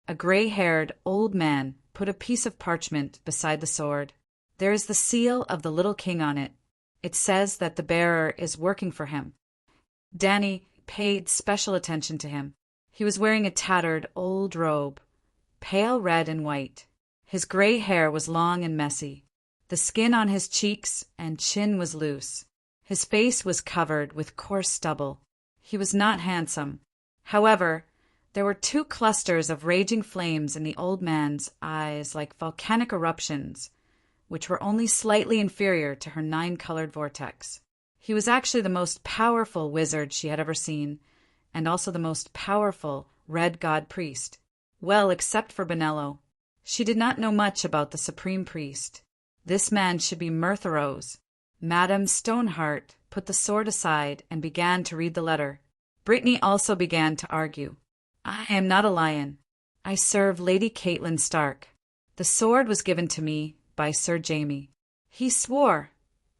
a gray-haired old man put a piece of parchment beside the sword. There is the seal of the little king on it. It says that the bearer is working for him. Danny paid special attention to him. He was wearing a tattered old robe, pale red and white. His gray hair was long and messy. The skin on his cheeks and chin was loose. His face was covered with coarse stubble. He was not handsome. However, there were two clusters of raging flames in the old man's eyes like volcanic eruptions, which were only slightly inferior to her 9-colored vortex. He was actually the most powerful wizard she had ever seen, and also the most powerful red god priest. Well, except for Benello. She did not know much about the supreme priest. This man should be Mertheros. Madame Stoneheart put the sword aside and began to read the letter. Brittany also began to argue. "I am not a lion. I serve Lady Caitlin Stark. The sword was given to me by Sir Jaime." "He swore."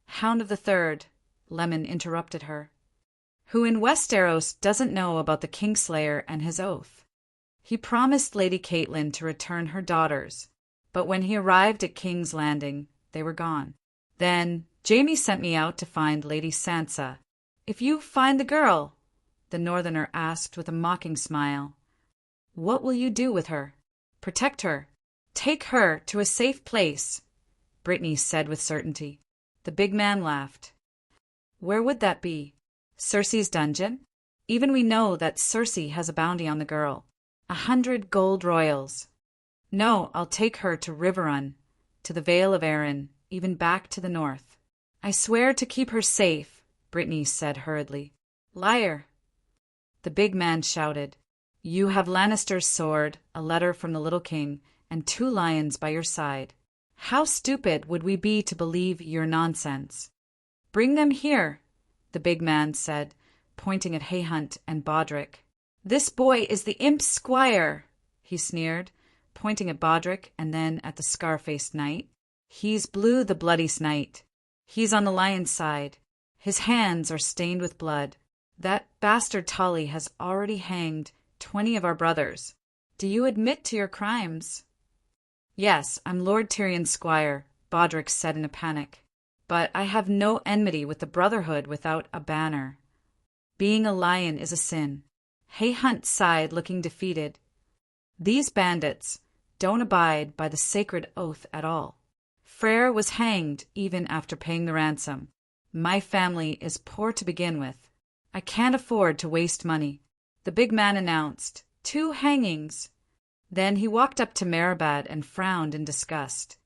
"Hound of the Third," Lemon interrupted her, "who in Westeros doesn't know about the Kingslayer and his oath. He promised Lady Caitlin to return her daughters, but when he arrived at King's Landing, they were gone. Then Jaime sent me out to find Lady Sansa." "If you find the girl," the Northerner asked with a mocking smile, "what will you do with her?" "Protect her. Take her to a safe place," Brittany said with certainty. The big man laughed. "Where would that be? Cersei's dungeon? Even we know that Cersei has a bounty on the girl. 100 gold royals. No, I'll take her to Riverrun, to the Vale of Arryn, even back to the north." "I swear to keep her safe," Brittany said hurriedly. "Liar!" The big man shouted. "You have Lannister's sword, a letter from the little king, and 2 lions by your side. How stupid would we be to believe your nonsense?" "Bring them here," the big man said, pointing at Hayhunt and Bodrick. "This boy is the imp squire," he sneered, pointing at Bodrick and then at the scar-faced knight. "He's Blue the Bloody Knight. He's on the lion's side. His hands are stained with blood. That bastard Tully has already hanged 20 of our brothers. Do you admit to your crimes?" "Yes, I'm Lord Tyrion's squire," Bodrick said in a panic. "But I have no enmity with the Brotherhood without a banner. Being a lion is a sin." Hayhunt sighed, looking defeated. "These bandits don't abide by the sacred oath at all. Freyr was hanged even after paying the ransom. My family is poor to begin with. I can't afford to waste money." The big man announced, "2 hangings." Then he walked up to Meribad and frowned in disgust.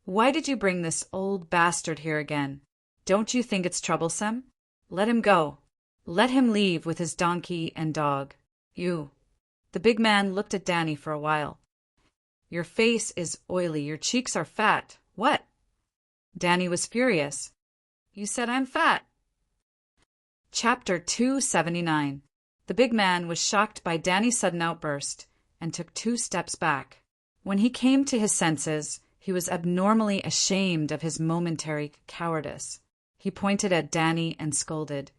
"Why did you bring this old bastard here again? Don't you think it's troublesome? Let him go. Let him leave with his donkey and dog. You." The big man looked at Danny for a while. "Your face is oily, your cheeks are fat. What?" Danny was furious. "You said I'm fat." Chapter 279. The big man was shocked by Danny's sudden outburst and took 2 steps back. When he came to his senses, he was abnormally ashamed of his momentary cowardice. He pointed at Danny and scolded.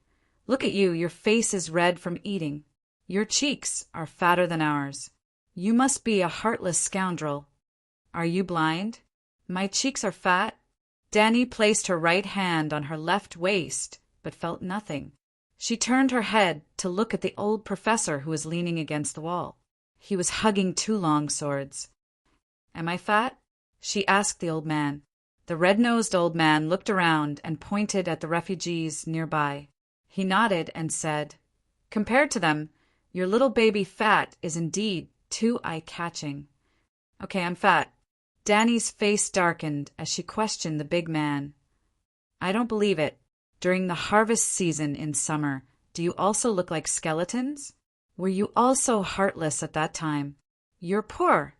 "Look at you, your face is red from eating. Your cheeks are fatter than ours. You must be a heartless scoundrel. Are you blind? My cheeks are fat." Danny placed her right hand on her left waist, but felt nothing. She turned her head to look at the old professor who was leaning against the wall. He was hugging 2 long swords. "Am I fat?" she asked the old man. The red-nosed old man looked around and pointed at the refugees nearby. He nodded and said, "Compared to them, your little baby fat is indeed too eye-catching." "Okay, I'm fat." Danny's face darkened as she questioned the big man. "I don't believe it. During the harvest season in summer, do you also look like skeletons? Were you also heartless at that time? You're poor,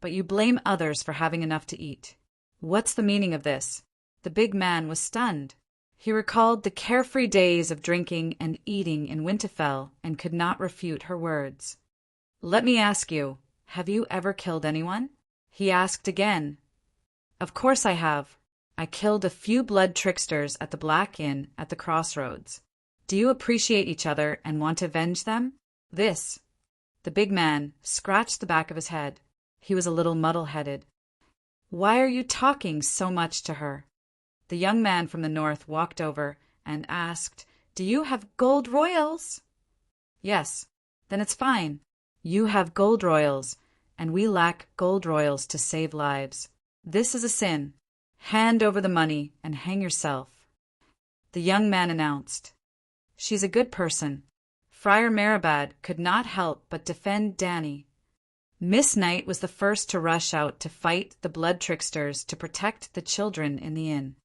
but you blame others for having enough to eat. What's the meaning of this?" The big man was stunned. He recalled the carefree days of drinking and eating in Winterfell and could not refute her words. "Let me ask you, have you ever killed anyone?" He asked again. "Of course I have. I killed a few blood tricksters at the Black Inn at the crossroads. Do you appreciate each other and want to avenge them?" "This." The big man scratched the back of his head. He was a little muddle-headed. "Why are you talking so much to her?" The young man from the north walked over and asked, "Do you have gold royals?" "Yes." "Then it's fine. You have gold royals, and we lack gold royals to save lives. This is a sin. Hand over the money and hang yourself." The young man announced, "She's a good person." Friar Meribad could not help but defend Danny. Miss Knight was the first to rush out to fight the blood tricksters to protect the children in the inn.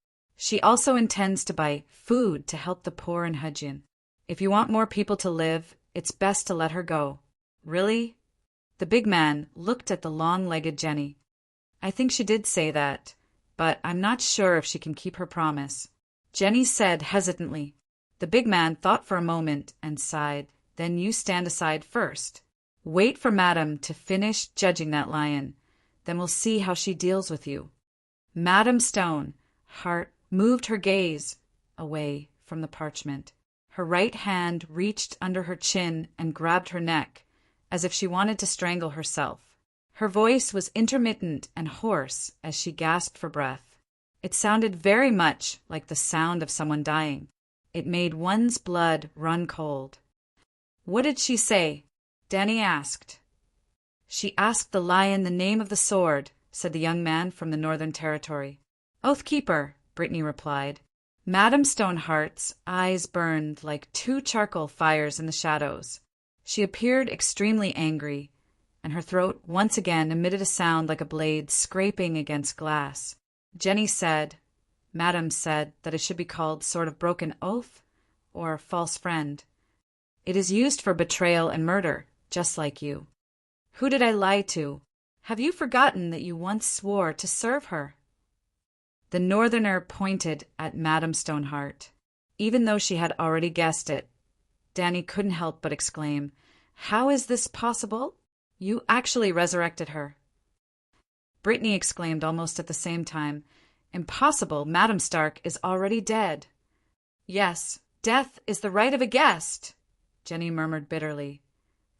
She also intends to buy food to help the poor in Hudgin. If you want more people to live, it's best to let her go. Really? The big man looked at the long-legged Jenny. "I think she did say that, but I'm not sure if she can keep her promise," Jenny said hesitantly. The big man thought for a moment and sighed. "Then you stand aside first. Wait for Madame to finish judging that lion. Then we'll see how she deals with you." Madame Stoneheart moved her gaze away from the parchment. Her right hand reached under her chin and grabbed her neck, as if she wanted to strangle herself. Her voice was intermittent and hoarse as she gasped for breath. It sounded very much like the sound of someone dying. It made one's blood run cold. "What did she say?" Danny asked. "She asked the lion the name of the sword," said the young man from the Northern Territory. "Oathkeeper," Brittany replied. Madame Stoneheart's eyes burned like two charcoal fires in the shadows. She appeared extremely angry, and her throat once again emitted a sound like a blade scraping against glass. Jenny said, "Madame said that it should be called Sword of Broken Oath or False Friend. It is used for betrayal and murder, just like you." "Who did I lie to? Have you forgotten that you once swore to serve her?" The Northerner pointed at Madame Stoneheart. Even though she had already guessed it, Danny couldn't help but exclaim, "How is this possible? You actually resurrected her." Brittany exclaimed almost at the same time, "Impossible, Madame Stark is already dead." "Yes, death is the right of a guest," Jenny murmured bitterly.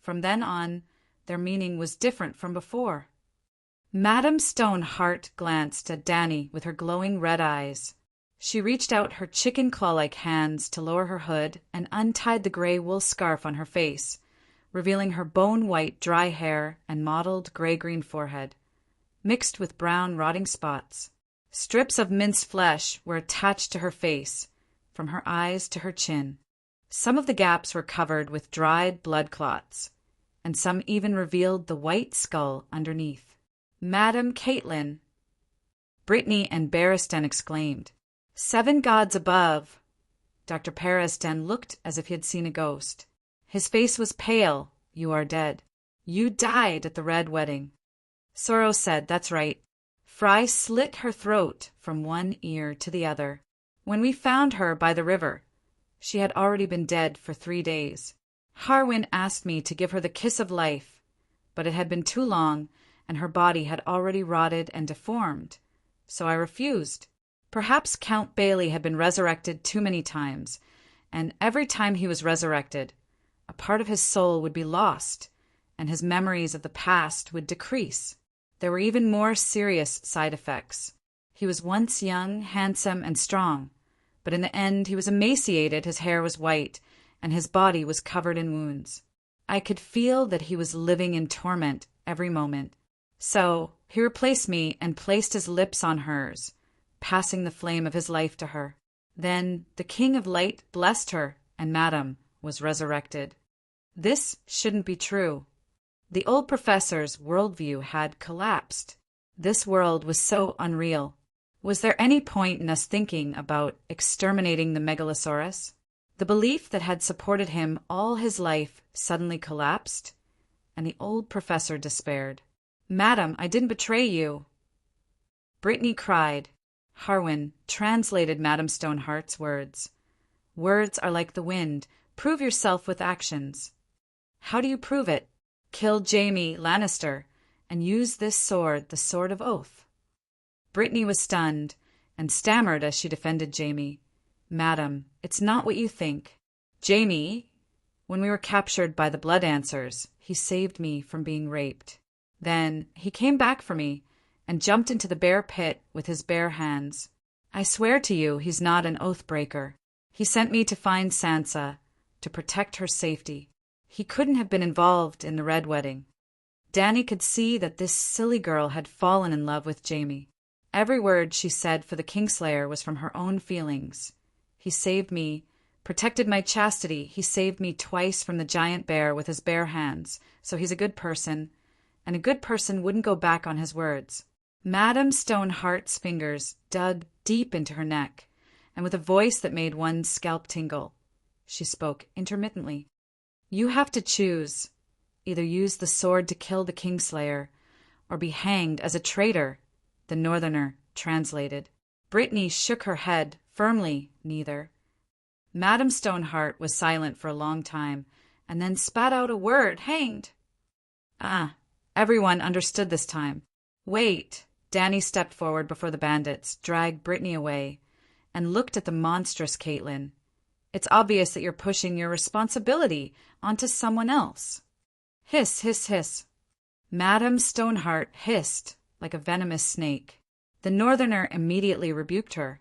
From then on, their meaning was different from before. Madame Stoneheart glanced at Danny with her glowing red eyes. She reached out her chicken claw-like hands to lower her hood and untied the gray wool scarf on her face, revealing her bone-white dry hair and mottled gray-green forehead, mixed with brown rotting spots. Strips of minced flesh were attached to her face, from her eyes to her chin. Some of the gaps were covered with dried blood clots, and some even revealed the white skull underneath. "Madame Caitlin!" Brittany and Barristan exclaimed. "Seven gods above!" Dr. Barristan looked as if he had seen a ghost. His face was pale. "You are dead. You died at the Red Wedding." Sorrow said, "That's right." Fry slit her throat from one ear to the other. "When we found her by the river, she had already been dead for 3 days. Harwin asked me to give her the kiss of life, but it had been too long, and her body had already rotted and deformed, so I refused. Perhaps Count Bailey had been resurrected too many times, and every time he was resurrected, a part of his soul would be lost, and his memories of the past would decrease. There were even more serious side effects. He was once young, handsome, and strong, but in the end he was emaciated, his hair was white, and his body was covered in wounds. I could feel that he was living in torment every moment. So he replaced me and placed his lips on hers, passing the flame of his life to her. Then the King of Light blessed her and Madame was resurrected. This shouldn't be true. The old professor's worldview had collapsed. This world was so unreal. Was there any point in us thinking about exterminating the Megalosaurus? The belief that had supported him all his life suddenly collapsed, and the old professor despaired. "Madam, I didn't betray you." Brittany cried. Harwin translated Madame Stoneheart's words. "Words are like the wind. Prove yourself with actions." "How do you prove it?" "Kill Jaime Lannister, and use this sword, the sword of oath." Brittany was stunned, and stammered as she defended Jaime. "Madam, it's not what you think. Jaime, when we were captured by the Blood Answers, he saved me from being raped. Then he came back for me, and jumped into the bear pit with his bare hands. I swear to you he's not an oath-breaker. He sent me to find Sansa, to protect her safety. He couldn't have been involved in the Red Wedding." Dany could see that this silly girl had fallen in love with Jaime. Every word she said for the Kingslayer was from her own feelings. "He saved me, protected my chastity. He saved me twice from the giant bear with his bare hands, so he's a good person, and a good person wouldn't go back on his words." Madame Stoneheart's fingers dug deep into her neck, and with a voice that made one's scalp tingle, she spoke intermittently. "You have to choose. Either use the sword to kill the Kingslayer, or be hanged as a traitor," the Northerner translated. Brittany shook her head firmly. "Neither." Madame Stoneheart was silent for a long time, and then spat out a word. "Hanged." "Ah." Everyone understood this time. "Wait." Dany stepped forward before the bandits, dragged Brittany away, and looked at the monstrous Caitlin. "It's obvious that you're pushing your responsibility onto someone else." Hiss, hiss, hiss. Madame Stoneheart hissed like a venomous snake. The Northerner immediately rebuked her.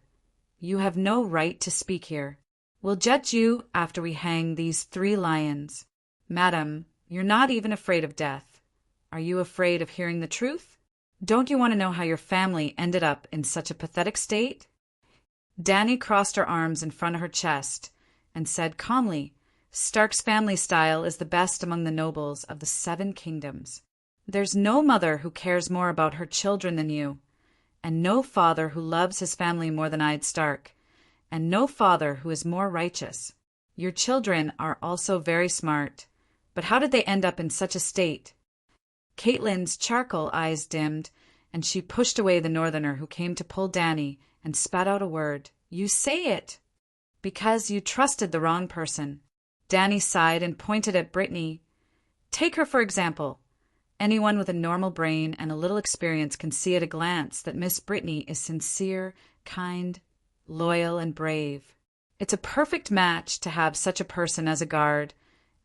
"You have no right to speak here. We'll judge you after we hang these 3 lions. Madam, you're not even afraid of death. Are you afraid of hearing the truth? Don't you want to know how your family ended up in such a pathetic state?" Dany crossed her arms in front of her chest and said calmly, "Stark's family style is the best among the nobles of the 7 kingdoms. There's no mother who cares more about her children than you, and no father who loves his family more than Ned Stark, and no father who is more righteous. Your children are also very smart, but how did they end up in such a state?" Caitlyn's charcoal eyes dimmed, and she pushed away the Northerner who came to pull Dany and spat out a word. "You say it!" "Because you trusted the wrong person." Dany sighed and pointed at Brittany. "Take her for example. Anyone with a normal brain and a little experience can see at a glance that Miss Brittany is sincere, kind, loyal, and brave. It's a perfect match to have such a person as a guard,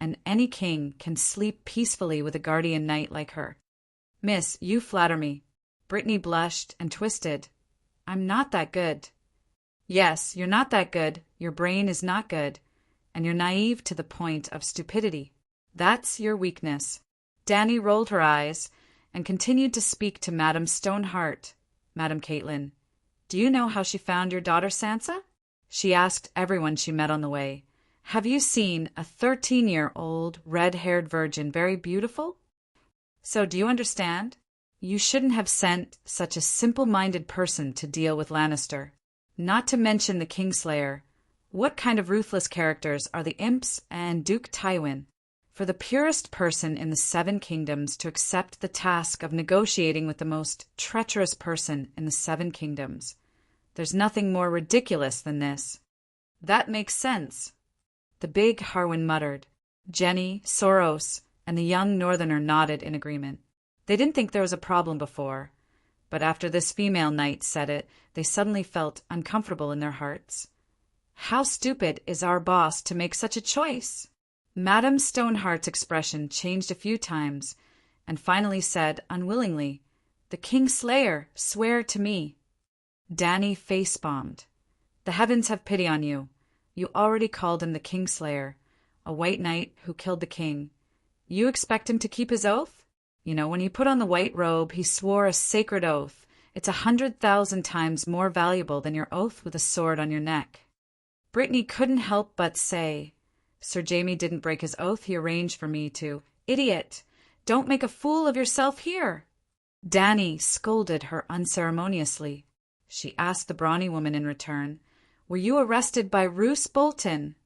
and any king can sleep peacefully with a guardian knight like her." "Miss, you flatter me." Brittany blushed and twisted. "I'm not that good." "Yes, you're not that good. Your brain is not good, and you're naive to the point of stupidity. That's your weakness." Dany rolled her eyes and continued to speak to Madame Stoneheart. "Madame Caitlin, do you know how she found your daughter Sansa?" She asked everyone she met on the way. "Have you seen a 13-year-old red-haired virgin very beautiful? So do you understand? You shouldn't have sent such a simple-minded person to deal with Lannister. Not to mention the Kingslayer. What kind of ruthless characters are the Imps and Duke Tywin? For the purest person in the 7 kingdoms to accept the task of negotiating with the most treacherous person in the 7 kingdoms. There's nothing more ridiculous than this." "That makes sense," the big Harwin muttered. Jenny, Soros, and the young Northerner nodded in agreement. They didn't think there was a problem before, but after this female knight said it, they suddenly felt uncomfortable in their hearts. "How stupid is our boss to make such a choice?" Madame Stoneheart's expression changed a few times, and finally said unwillingly, "The Kingslayer, swear to me." Dany face-bombed. "The heavens have pity on you. You already called him the Kingslayer, a white knight who killed the king. You expect him to keep his oath? You know, when he put on the white robe, he swore a sacred oath. It's 100,000 times more valuable than your oath with a sword on your neck." Brittany couldn't help but say, Sir Jamie didn't break his oath he arranged for me to. Idiot! Don't make a fool of yourself here. Danny scolded her unceremoniously. She asked the brawny woman in return, Were you arrested by Roose Bolton?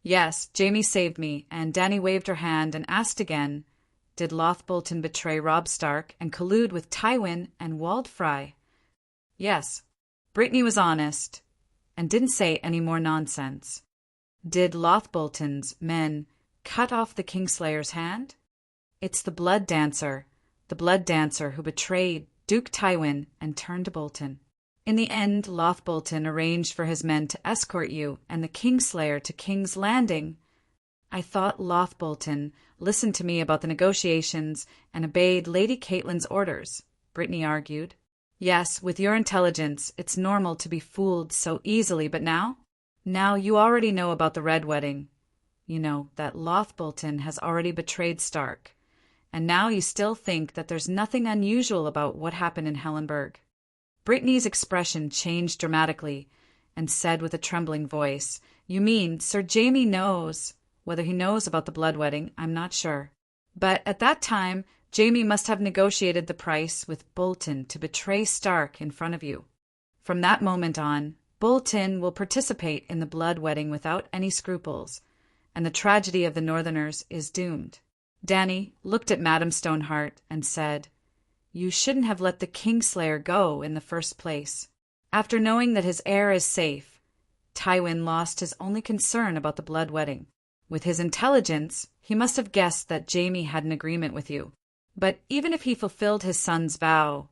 Yes, Jamie saved me, and Danny waved her hand and asked again, Did Loth Bolton betray Robb Stark and collude with Tywin and Waldfrey? Yes, Brittany was honest, and didn't say any more nonsense. Did Loth Bolton's men cut off the Kingslayer's hand? It's the blood dancer who betrayed Duke Tywin and turned to Bolton. In the end, Loth Bolton arranged for his men to escort you and the Kingslayer to King's Landing. I thought Loth Bolton listened to me about the negotiations and obeyed Lady Catelyn's orders, Brittany argued. Yes, with your intelligence, it's normal to be fooled so easily, but now? Now you already know about the Red Wedding. You know that Loth Bolton has already betrayed Stark, and now you still think that there's nothing unusual about what happened in Hellenberg. Brittany's expression changed dramatically and said with a trembling voice, You mean Sir Jamie knows? Whether he knows about the blood wedding, I'm not sure. But at that time, Jamie must have negotiated the price with Bolton to betray Stark in front of you. From that moment on, Bolton will participate in the blood wedding without any scruples, and the tragedy of the Northerners is doomed. Danny looked at Madame Stoneheart and said, You shouldn't have let the Kingslayer go in the first place. After knowing that his heir is safe, Tywin lost his only concern about the blood wedding. With his intelligence, he must have guessed that Jamie had an agreement with you. But even if he fulfilled his son's vow,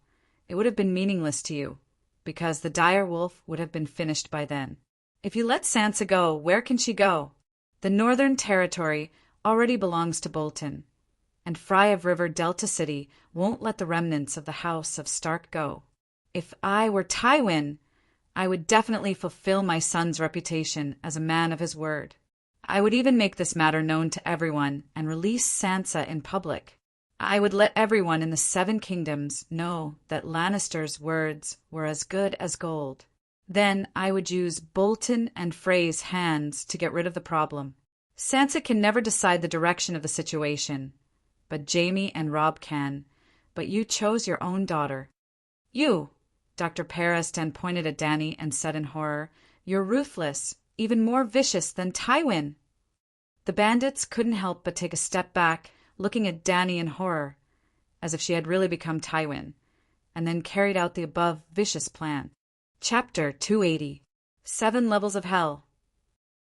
it would have been meaningless to you, because the dire wolf would have been finished by then. If you let Sansa go, where can she go? The Northern Territory already belongs to Bolton, and Fry of River Delta City won't let the remnants of the House of Stark go. If I were Tywin, I would definitely fulfill my son's reputation as a man of his word. I would even make this matter known to everyone and release Sansa in public. I would let everyone in the 7 kingdoms know that Lannister's words were as good as gold. Then I would use Bolton and Frey's hands to get rid of the problem. Sansa can never decide the direction of the situation, but Jamie and Robb can. But you chose your own daughter. You, Dr. Periston pointed at Danny and said in horror, You're ruthless, even more vicious than Tywin. The bandits couldn't help but take a step back, looking at Danny in horror, as if she had really become Tywin, and then carried out the above vicious plan. Chapter 280. 7 Levels of Hell.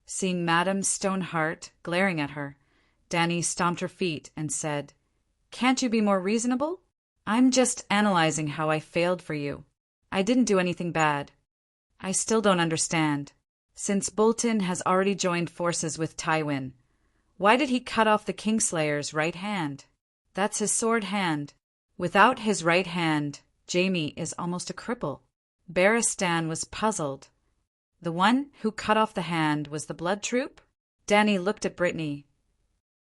Seeing Madame Stoneheart glaring at her, Danny stomped her feet and said, Can't you be more reasonable? I'm just analyzing how I failed for you. I didn't do anything bad. I still don't understand. Since Bolton has already joined forces with Tywin, why did he cut off the Kingslayer's right hand? That's his sword hand. Without his right hand, Jamie is almost a cripple. Barristan was puzzled. The one who cut off the hand was the Blood Troop? Danny looked at Brittany.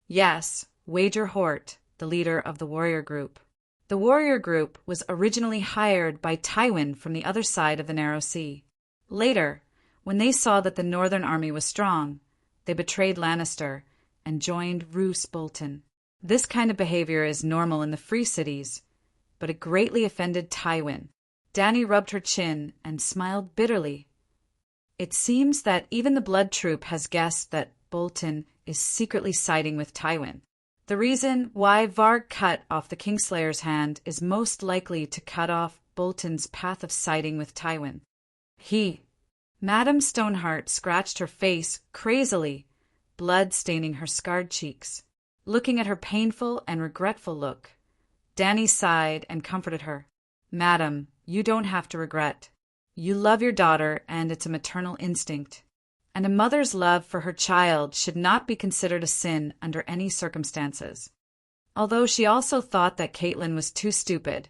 Yes, Wager Hort, the leader of the warrior group. The warrior group was originally hired by Tywin from the other side of the Narrow Sea. Later, when they saw that the Northern army was strong, they betrayed Lannister and joined Roose Bolton. This kind of behavior is normal in the free cities, but it greatly offended Tywin. Danny rubbed her chin and smiled bitterly. It seems that even the Blood Troop has guessed that Bolton is secretly siding with Tywin. The reason why Varg cut off the Kingslayer's hand is most likely to cut off Bolton's path of siding with Tywin. Madame Stoneheart scratched her face crazily, blood staining her scarred cheeks. Looking at her painful and regretful look, Danny sighed and comforted her. Madam, you don't have to regret. You love your daughter, and it's a maternal instinct. And a mother's love for her child should not be considered a sin under any circumstances. Although she also thought that Catelyn was too stupid.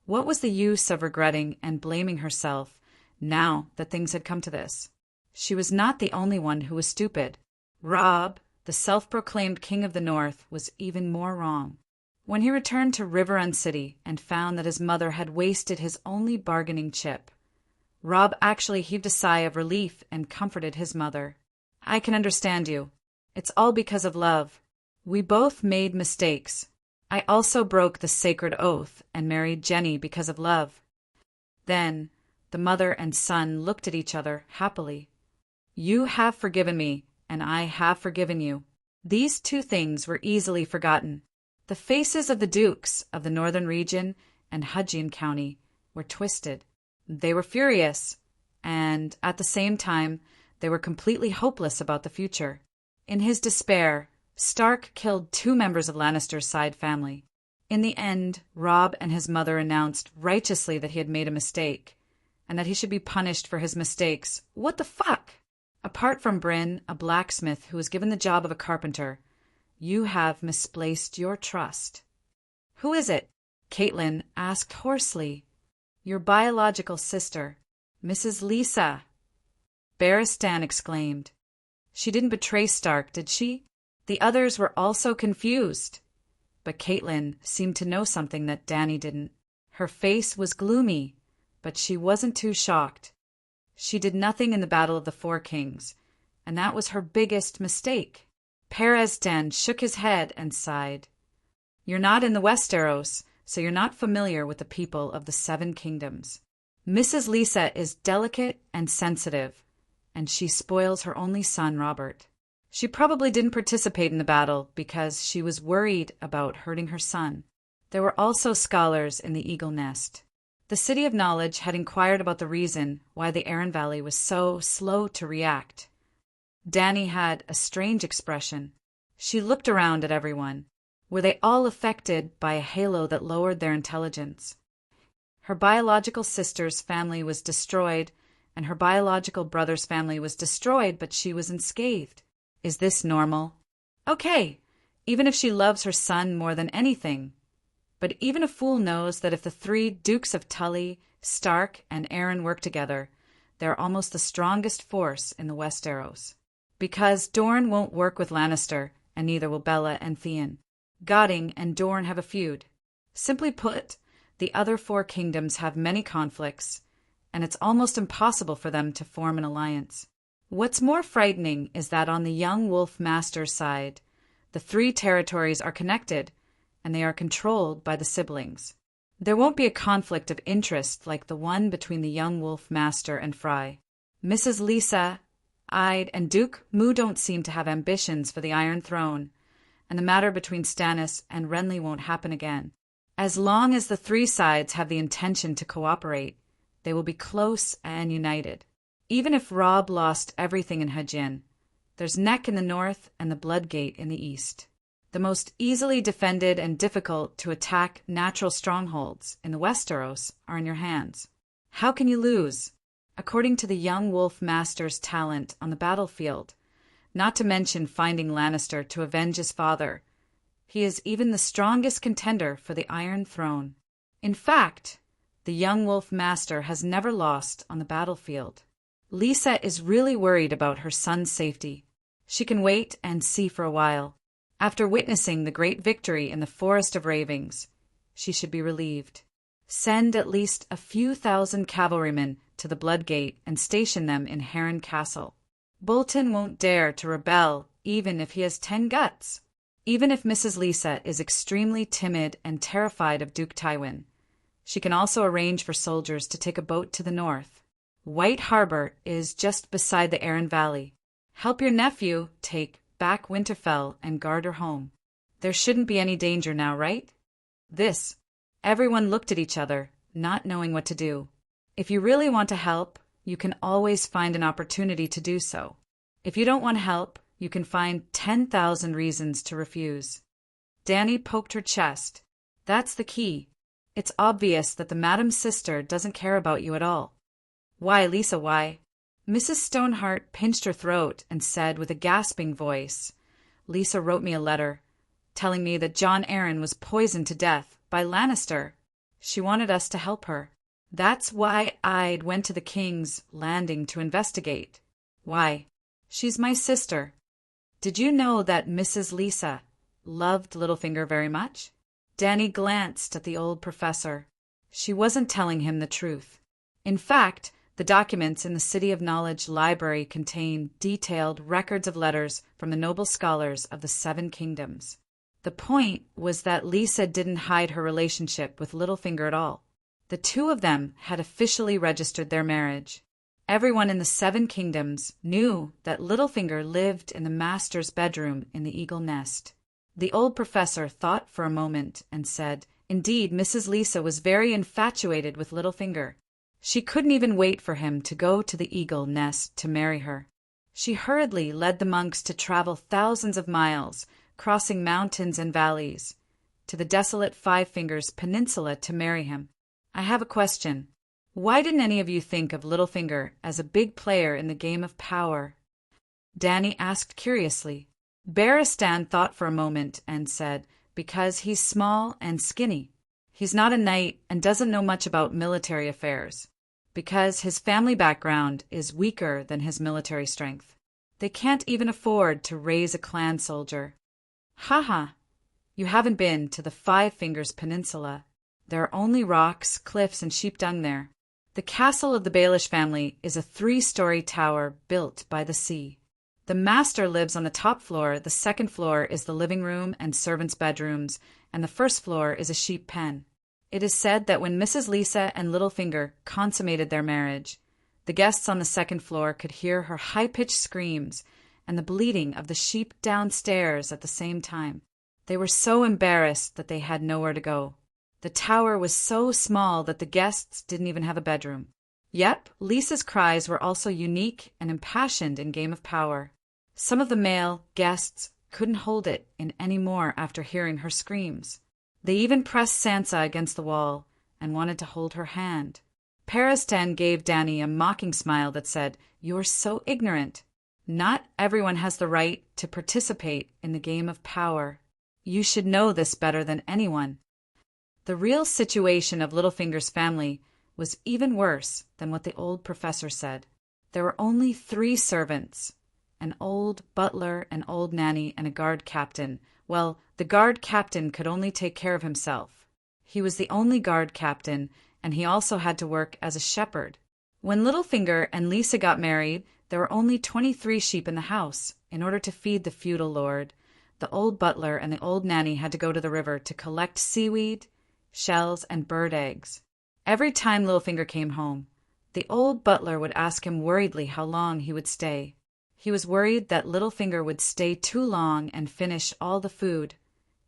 What was the use of regretting and blaming herself now that things had come to this? She was not the only one who was stupid. Robb, the self-proclaimed king of the North, was even more wrong. When he returned to Riverrun City and found that his mother had wasted his only bargaining chip, Robb actually heaved a sigh of relief and comforted his mother. I can understand you. It's all because of love. We both made mistakes. I also broke the sacred oath and married Jenny because of love." Then the mother and son looked at each other happily. "You have forgiven me, and I have forgiven you." These two things were easily forgotten. The faces of the dukes of the northern region and Hudson County were twisted. They were furious, and at the same time, they were completely hopeless about the future. In his despair, Stark killed 2 members of Lannister's side family. In the end, Robb and his mother announced righteously that he had made a mistake, and that he should be punished for his mistakes. What the fuck? Apart from Bryn, a blacksmith who was given the job of a carpenter, you have misplaced your trust. "Who is it?" Caitlin asked hoarsely. "Your biological sister, Mrs. Lisa," Barristan exclaimed. "She didn't betray Stark, did she?" The others were also confused. But Caitlin seemed to know something that Dany didn't. Her face was gloomy, but she wasn't too shocked. She did nothing in the Battle of the Four Kings, and that was her biggest mistake. Barristan shook his head and sighed. "You're not in the Westeros, so you're not familiar with the people of the 7 kingdoms. Mrs. Lisa is delicate and sensitive, and she spoils her only son, Robert. She probably didn't participate in the battle because she was worried about hurting her son." There were also scholars in the Eagle Nest. The City of Knowledge had inquired about the reason why the Aran Valley was so slow to react. Dany had a strange expression. She looked around at everyone. Were they all affected by a halo that lowered their intelligence? Her biological sister's family was destroyed, and her biological brother's family was destroyed, but she was unscathed. Is this normal? Okay, even if she loves her son more than anything. But even a fool knows that if the 3 Dukes of Tully, Stark, and Aron work together, they're almost the strongest force in the Westeros. Because Dorne won't work with Lannister, and neither will Bella and Theon. Godding and Dorne have a feud. Simply put, the other 4 kingdoms have many conflicts, and it's almost impossible for them to form an alliance. What's more frightening is that on the young Wolf Master's side, the 3 territories are connected, and they are controlled by the siblings. There won't be a conflict of interest like the one between the young Wolf Master and Fry. Mrs. Lisa, Ide, and Duke Mu don't seem to have ambitions for the Iron Throne, and the matter between Stannis and Renly won't happen again. As long as the 3 sides have the intention to cooperate, they will be close and united. Even if Robb lost everything in Hajin, there's Neck in the north and the Bloodgate in the east. The most easily defended and difficult to attack natural strongholds in the Westeros are in your hands. How can you lose? According to the young Wolf Master's talent on the battlefield, not to mention finding Lannister to avenge his father, he is even the strongest contender for the Iron Throne. In fact, the young Wolf Master has never lost on the battlefield. Lisa is really worried about her son's safety. She can wait and see for a while. After witnessing the great victory in the Forest of Ravens, she should be relieved. Send at least a few thousand cavalrymen to the Bloodgate and station them in Heron Castle. Bolton won't dare to rebel even if he has 10 guts. Even if Mrs. Lisa is extremely timid and terrified of Duke Tywin, she can also arrange for soldiers to take a boat to the north. White Harbor is just beside the Aran Valley. Help your nephew take back Winterfell and guard her home. There shouldn't be any danger now, right? Everyone looked at each other, not knowing what to do. If you really want to help, you can always find an opportunity to do so. If you don't want help, you can find 10,000 reasons to refuse. Dany poked her chest. That's the key. It's obvious that the Madam's sister doesn't care about you at all. Why, Lisa, why? Mrs. Stoneheart pinched her throat and said with a gasping voice, Lisa wrote me a letter, telling me that Jon Arryn was poisoned to death by Lannister. She wanted us to help her. That's why I went to the King's Landing to investigate. Why? She's my sister. Did you know that Mrs. Lisa loved Littlefinger very much? Dany glanced at the old professor. She wasn't telling him the truth. In fact, The documents in the City of Knowledge library contain detailed records of letters from the noble scholars of the Seven Kingdoms. The point was that Lisa didn't hide her relationship with Littlefinger at all. The two of them had officially registered their marriage. Everyone in the Seven Kingdoms knew that Littlefinger lived in the master's bedroom in the Eagle Nest. The old professor thought for a moment and said, indeed, Mrs. Lisa was very infatuated with Littlefinger. She couldn't even wait for him to go to the Eagle Nest to marry her. She hurriedly led the monks to travel thousands of miles, crossing mountains and valleys, to the desolate Five Fingers Peninsula to marry him. I have a question. Why didn't any of you think of Littlefinger as a big player in the game of power? Danny asked curiously. Barristan thought for a moment and said, because he's small and skinny. He's not a knight and doesn't know much about military affairs. Because his family background is weaker than his military strength. They can't even afford to raise a clan soldier. Ha! You haven't been to the Five Fingers Peninsula. There are only rocks, cliffs, and sheep dung there. The castle of the Baelish family is a 3-story tower built by the sea. The master lives on the top floor, the second floor is the living room and servants' bedrooms, and the first floor is a sheep pen. It is said that when Mrs. Lisa and Littlefinger consummated their marriage, the guests on the second floor could hear her high-pitched screams and the bleating of the sheep downstairs at the same time. They were so embarrassed that they had nowhere to go. The tower was so small that the guests didn't even have a bedroom. Yep, Lisa's cries were also unique and impassioned in Game of Power. Some of the male guests couldn't hold it in any more after hearing her screams. They even pressed Sansa against the wall and wanted to hold her hand. Barristan gave Danny a mocking smile that said, "You're so ignorant. Not everyone has the right to participate in the game of power. You should know this better than anyone." The real situation of Littlefinger's family was even worse than what the old professor said. There were only 3 servants, an old butler, an old nanny, and a guard captain. Well, the guard captain could only take care of himself. He was the only guard captain, and he also had to work as a shepherd. When Littlefinger and Lisa got married, there were only 23 sheep in the house. In order to feed the feudal lord, the old butler and the old nanny had to go to the river to collect seaweed, shells, and bird eggs. Every time Littlefinger came home, the old butler would ask him worriedly how long he would stay. He was worried that Littlefinger would stay too long and finish all the food.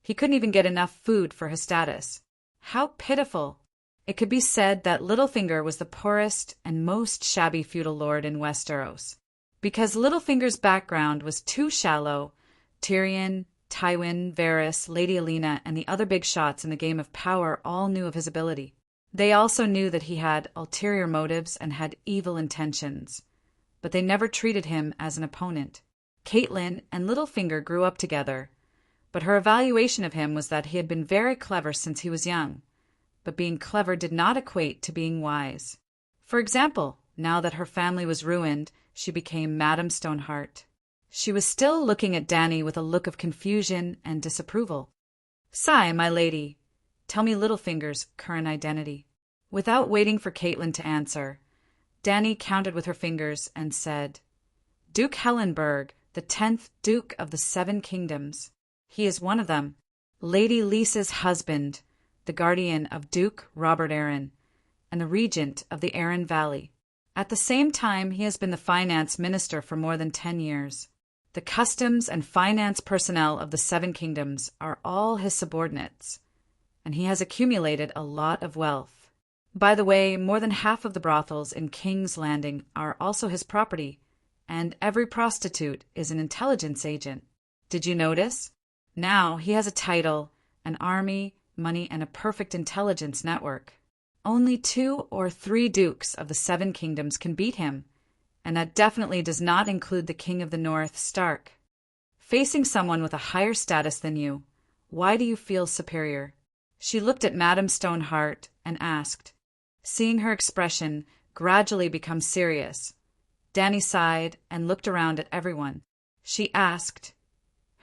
He couldn't even get enough food for his status. How pitiful! It could be said that Littlefinger was the poorest and most shabby feudal lord in Westeros. Because Littlefinger's background was too shallow, Tyrion, Tywin, Varys, Lady Olenna, and the other big shots in the Game of Power all knew of his ability. They also knew that he had ulterior motives and had evil intentions, but they never treated him as an opponent. Catelyn and Littlefinger grew up together, but her evaluation of him was that he had been very clever since he was young, but being clever did not equate to being wise. For example, now that her family was ruined, she became Madame Stoneheart. She was still looking at Danny with a look of confusion and disapproval. "Sigh, my lady, tell me Littlefinger's current identity." Without waiting for Catelyn to answer, Danny counted with her fingers and said, "Duke Hellenberg, the 10th Duke of the Seven Kingdoms. He is one of them. Lady Lisa's husband, the guardian of Duke Robert Arryn, and the regent of the Arryn Valley. At the same time, he has been the finance minister for more than 10 years. The customs and finance personnel of the Seven Kingdoms are all his subordinates, and he has accumulated a lot of wealth. By the way, more than half of the brothels in King's Landing are also his property, and every prostitute is an intelligence agent. Did you notice? Now he has a title, an army, money, and a perfect intelligence network. Only 2 or 3 dukes of the Seven Kingdoms can beat him, and that definitely does not include the King of the North, Stark. Facing someone with a higher status than you, why do you feel superior?" She looked at Madame Stoneheart and asked, seeing her expression gradually become serious. Danny sighed and looked around at everyone. She asked,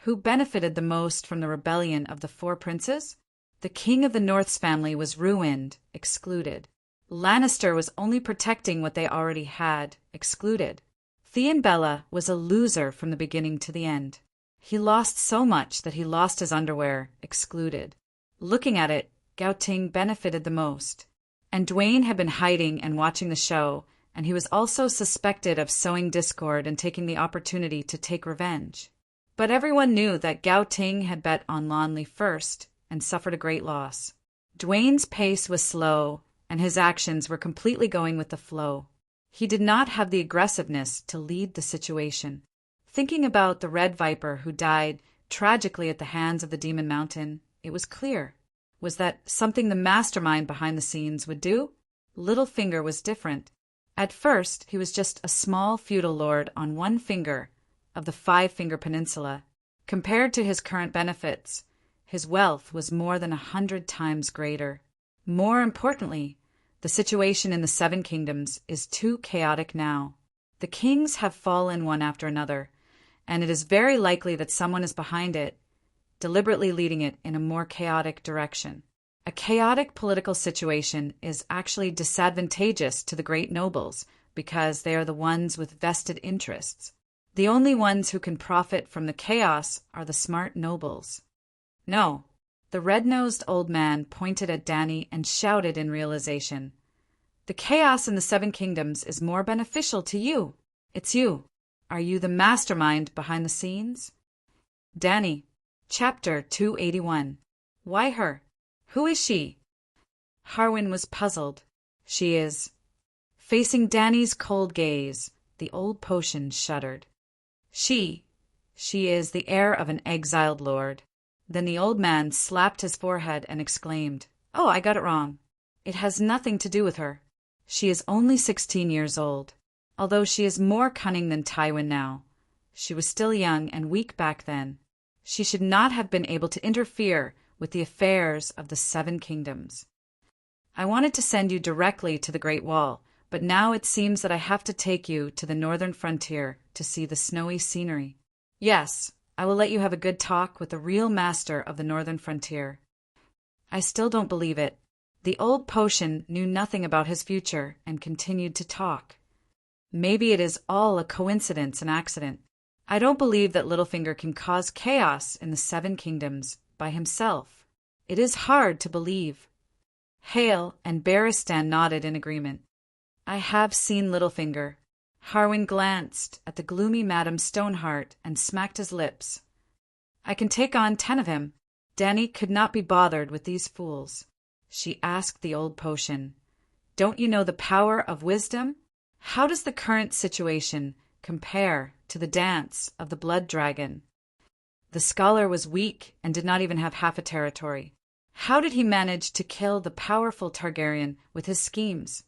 "Who benefited the most from the rebellion of the 4 princes?" The King of the North's family was ruined, excluded. Lannister was only protecting what they already had, excluded. Theon Bella was a loser from the beginning to the end. He lost so much that he lost his underwear, excluded. Looking at it, Gao Ting benefited the most. And Dwayne had been hiding and watching the show, and he was also suspected of sowing discord and taking the opportunity to take revenge. But everyone knew that Gao Ting had bet on Lonley first and suffered a great loss. Dwayne's pace was slow, and his actions were completely going with the flow. He did not have the aggressiveness to lead the situation. Thinking about the Red Viper who died tragically at the hands of the Demon Mountain, it was clear. Was that something the mastermind behind the scenes would do? Littlefinger was different. At first, he was just a small feudal lord on one finger of the Five-Finger Peninsula. Compared to his current benefits, his wealth was more than 100 times greater. More importantly, the situation in the Seven Kingdoms is too chaotic now. The kings have fallen one after another, and it is very likely that someone is behind it, deliberately leading it in a more chaotic direction. A chaotic political situation is actually disadvantageous to the great nobles because they are the ones with vested interests. The only ones who can profit from the chaos are the smart nobles. No, the red-nosed old man pointed at Dany and shouted in realization. The chaos in the Seven Kingdoms is more beneficial to you. It's you. Are you the mastermind behind the scenes? Dany, Chapter 281. Why her? Who is she? Harwin was puzzled. She is. Facing Dany's cold gaze, the old potion shuddered. She is the heir of an exiled lord. Then the old man slapped his forehead and exclaimed, "Oh, I got it wrong. It has nothing to do with her. She is only 16 years old. Although she is more cunning than Tywin now. She was still young and weak back then. She should not have been able to interfere with the affairs of the Seven Kingdoms. I wanted to send you directly to the Great Wall, but now it seems that I have to take you to the northern frontier to see the snowy scenery. Yes, I will let you have a good talk with the real master of the northern frontier." I still don't believe it. The old potion knew nothing about his future and continued to talk. Maybe it is all a coincidence and accident. I don't believe that Littlefinger can cause chaos in the Seven Kingdoms by himself. It is hard to believe. Hale and Barristan nodded in agreement. I have seen Littlefinger. Harwin glanced at the gloomy Madame Stoneheart and smacked his lips. I can take on 10 of him. Dany could not be bothered with these fools. She asked the old potion, "Don't you know the power of wisdom? How does the current situation compare to the dance of the blood dragon?" The scholar was weak and did not even have half a territory. How did he manage to kill the powerful Targaryen with his schemes?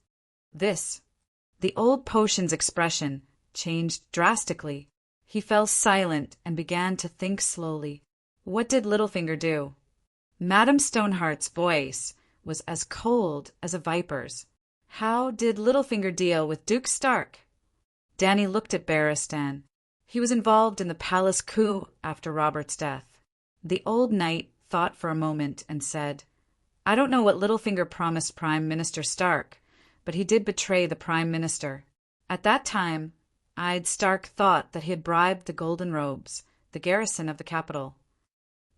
The old potion's expression changed drastically. He fell silent and began to think slowly. What did Littlefinger do? Madame Stoneheart's voice was as cold as a viper's. How did Littlefinger deal with Duke Stark? Dany looked at Barristan. He was involved in the palace coup after Robert's death. The old knight thought for a moment and said, "I don't know what Littlefinger promised Prime Minister Stark, but he did betray the Prime Minister. At that time, Stark thought that he had bribed the Golden Robes, the garrison of the capital.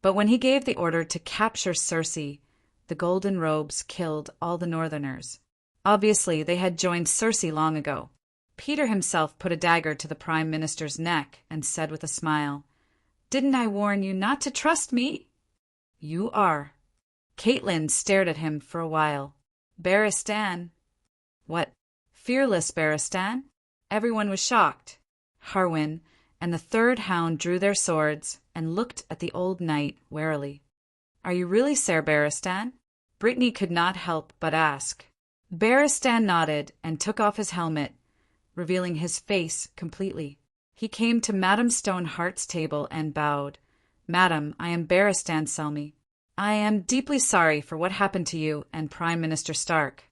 But when he gave the order to capture Cersei, the Golden Robes killed all the Northerners. Obviously, they had joined Cersei long ago. Peter himself put a dagger to the Prime Minister's neck and said with a smile, 'Didn't I warn you not to trust me?' You are." Catelyn stared at him for a while. "Barristan." "What? Fearless Barristan?" Everyone was shocked. Harwin and the third hound drew their swords and looked at the old knight warily. "Are you really Ser Barristan?" Brittany could not help but ask. Barristan nodded and took off his helmet, revealing his face completely. He came to Madame Stoneheart's table and bowed. "Madam, I am Barristan Selmy. I am deeply sorry for what happened to you and Prime Minister Stark."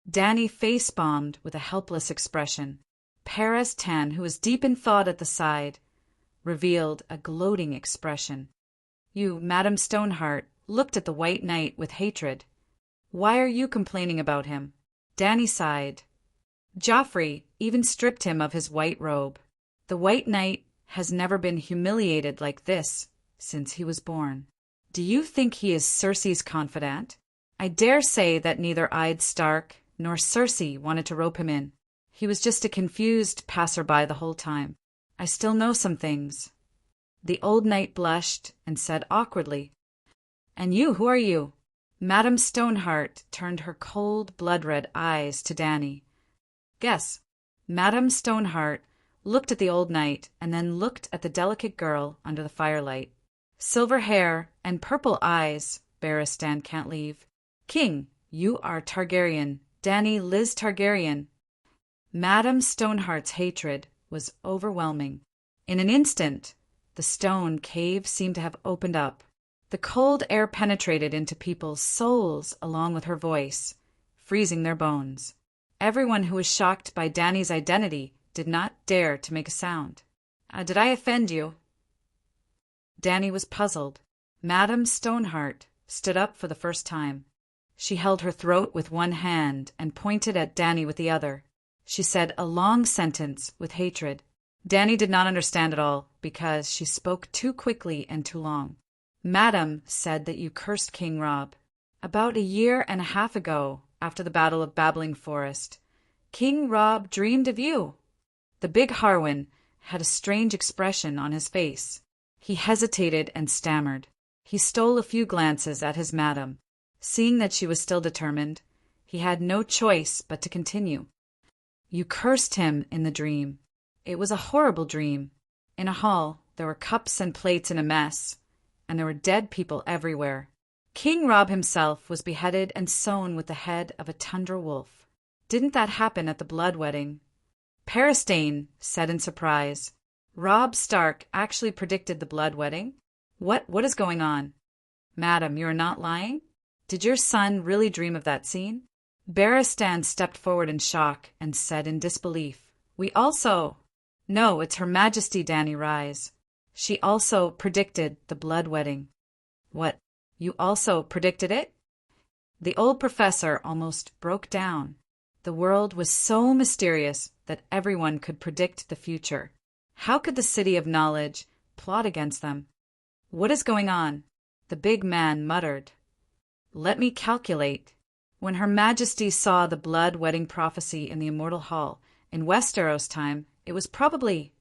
Dany face-bombed with a helpless expression. Perez Tan, who was deep in thought at the side, revealed a gloating expression. You, Madame Stoneheart, looked at the White Knight with hatred. "Why are you complaining about him?" Danny sighed. Joffrey even stripped him of his white robe. The White Knight has never been humiliated like this since he was born. Do you think he is Cersei's confidant? I dare say that neither Ed Stark nor Cersei wanted to rope him in. He was just a confused passerby the whole time. I still know some things. The old knight blushed and said awkwardly, "And you, who are you?" Madame Stoneheart turned her cold, blood-red eyes to Danny. Guess. Madame Stoneheart looked at the old knight and then looked at the delicate girl under the firelight. Silver hair and purple eyes, Barristan can't leave. King, you are Targaryen. Danny Liz Targaryen. Madame Stoneheart's hatred was overwhelming. In an instant, the stone cave seemed to have opened up. The cold air penetrated into people's souls along with her voice, freezing their bones. Everyone who was shocked by Danny's identity did not dare to make a sound. Did I offend you?" Danny was puzzled. Madame Stoneheart stood up for the first time. She held her throat with one hand and pointed at Danny with the other. She said a long sentence with hatred. Danny did not understand at all because she spoke too quickly and too long. "Madam said that you cursed King Robb. About a year and a half ago, after the Battle of Babbling Forest, King Robb dreamed of you." The big Harwin had a strange expression on his face. He hesitated and stammered. He stole a few glances at his madam. Seeing that she was still determined, he had no choice but to continue. "You cursed him in the dream. It was a horrible dream. In a hall, there were cups and plates in a mess, and there were dead people everywhere. King Robb himself was beheaded and sewn with the head of a tundra wolf. Didn't that happen at the blood wedding?" Barristan said in surprise. "Robb Stark actually predicted the blood wedding? What is going on? Madam, you are not lying? Did your son really dream of that scene?" Barristan stepped forward in shock and said in disbelief, "We also—" "No, it's Her Majesty Danny Rise. She also predicted the blood wedding." "What, you also predicted it?" The old professor almost broke down. The world was so mysterious that everyone could predict the future. How could the City of Knowledge plot against them? "What is going on?" The big man muttered. "Let me calculate. When Her Majesty saw the blood wedding prophecy in the Immortal Hall in Westeros time, it was probably—"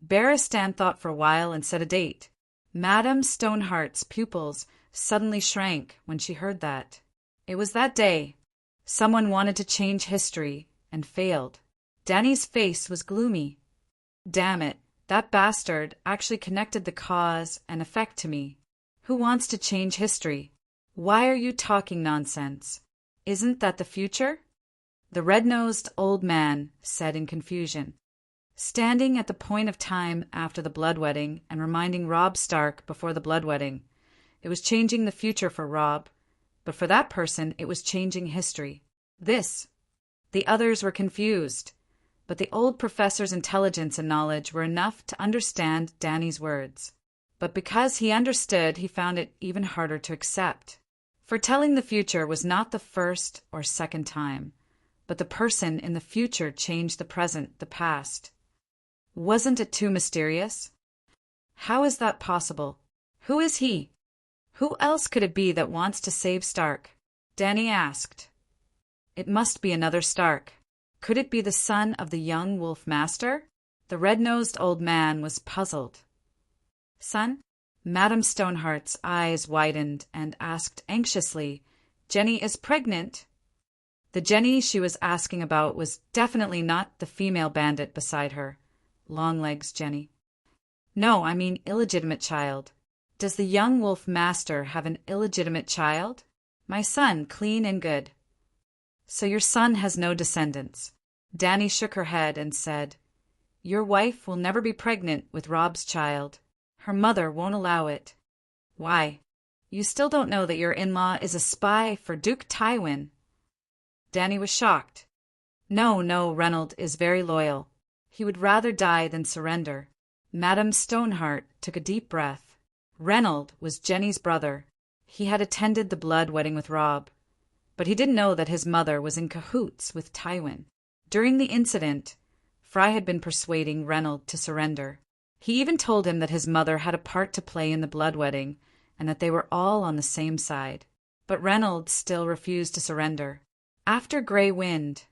Barristan thought for a while and said a date. Madame Stoneheart's pupils suddenly shrank when she heard that. It was that day. Someone wanted to change history and failed. Danny's face was gloomy. "Damn it, that bastard actually connected the cause and effect to me. Who wants to change history? Why are you talking nonsense? Isn't that the future?" The red-nosed old man said in confusion. Standing at the point of time after the blood wedding and reminding Robb Stark before the blood wedding, it was changing the future for Robb, but for that person it was changing history. The others were confused, but the old professor's intelligence and knowledge were enough to understand Danny's words. But because he understood, he found it even harder to accept. Foretelling the future was not the first or second time, but the person in the future changed the present, the past. Wasn't it too mysterious? How is that possible? Who is he? Who else could it be that wants to save Stark? Danny asked. It must be another Stark. Could it be the son of the young Wolf Master? The red-nosed old man was puzzled. "Son?" Madame Stoneheart's eyes widened and asked anxiously, "Jenny is pregnant?" The Jenny she was asking about was definitely not the female bandit beside her. Longlegs Jenny. "No, I mean illegitimate child. Does the young Wolf Master have an illegitimate child?" "My son, clean and good." "So your son has no descendants." Danny shook her head and said, "Your wife will never be pregnant with Robb's child. Her mother won't allow it." "Why? You still don't know that your in-law is a spy for Duke Tywin." Danny was shocked. No, Reynold is very loyal. He would rather die than surrender." Madame Stoneheart took a deep breath. Reynold was Jenny's brother. He had attended the blood wedding with Robb. But he didn't know that his mother was in cahoots with Tywin. During the incident, Fry had been persuading Reynold to surrender. He even told him that his mother had a part to play in the bloodwedding and that they were all on the same side. But Reynold still refused to surrender. After Grey Wind,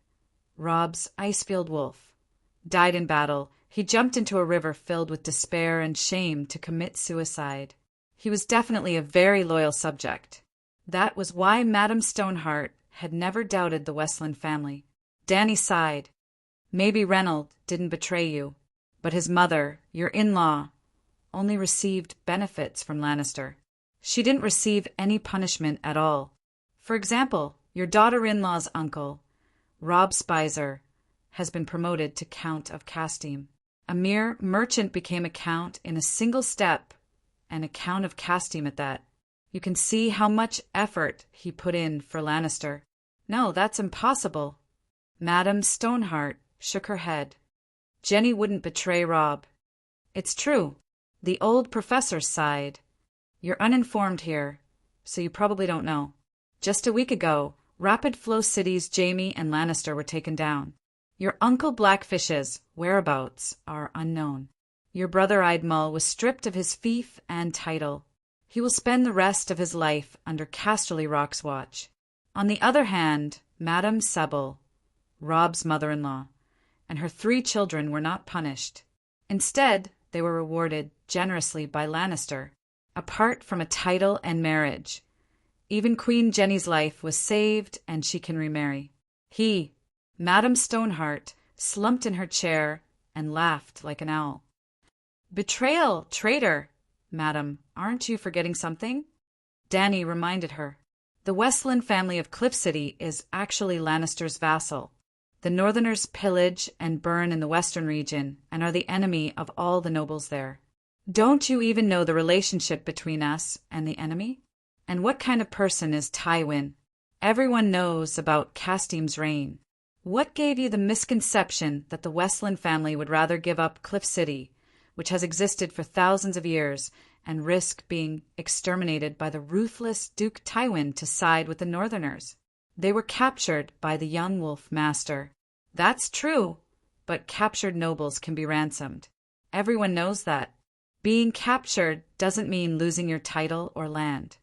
Robb's Icefield wolf, died in battle, he jumped into a river filled with despair and shame to commit suicide. He was definitely a very loyal subject. That was why Madame Stoneheart had never doubted the Westland family. Dany sighed. Maybe Reynold didn't betray you, but his mother, your in-law, only received benefits from Lannister. She didn't receive any punishment at all. For example, your daughter-in-law's uncle, Robb Spicer, has been promoted to Count of Castine. A mere merchant became a count in a single step, and a Count of Castine at that. You can see how much effort he put in for Lannister. No, that's impossible. Madame Stoneheart shook her head. Jenny wouldn't betray Robb. It's true. The old professor sighed. You're uninformed here, so you probably don't know. Just a week ago, Rapid Flow City's Jaime and Lannister were taken down. Your Uncle Blackfish's whereabouts are unknown. Your brother Idemol was stripped of his fief and title. He will spend the rest of his life under Casterly Rock's watch. On the other hand, Madame Sebel, Robb's mother-in-law, and her 3 children were not punished. Instead, they were rewarded generously by Lannister, apart from a title and marriage. Even Queen Jenny's life was saved and she can remarry. He, Madame Stoneheart, slumped in her chair and laughed like an owl. Betrayal, traitor! Madam, aren't you forgetting something? Dany reminded her. The Westland family of Cliff City is actually Lannister's vassal. The Northerners pillage and burn in the western region and are the enemy of all the nobles there. Don't you even know the relationship between us and the enemy? And what kind of person is Tywin? Everyone knows about Castine's reign. What gave you the misconception that the Westland family would rather give up Cliff City, which has existed for thousands of years, and risk being exterminated by the ruthless Duke Tywin to side with the Northerners? They were captured by the young wolf master. That's true, but captured nobles can be ransomed. Everyone knows that. Being captured doesn't mean losing your title or land.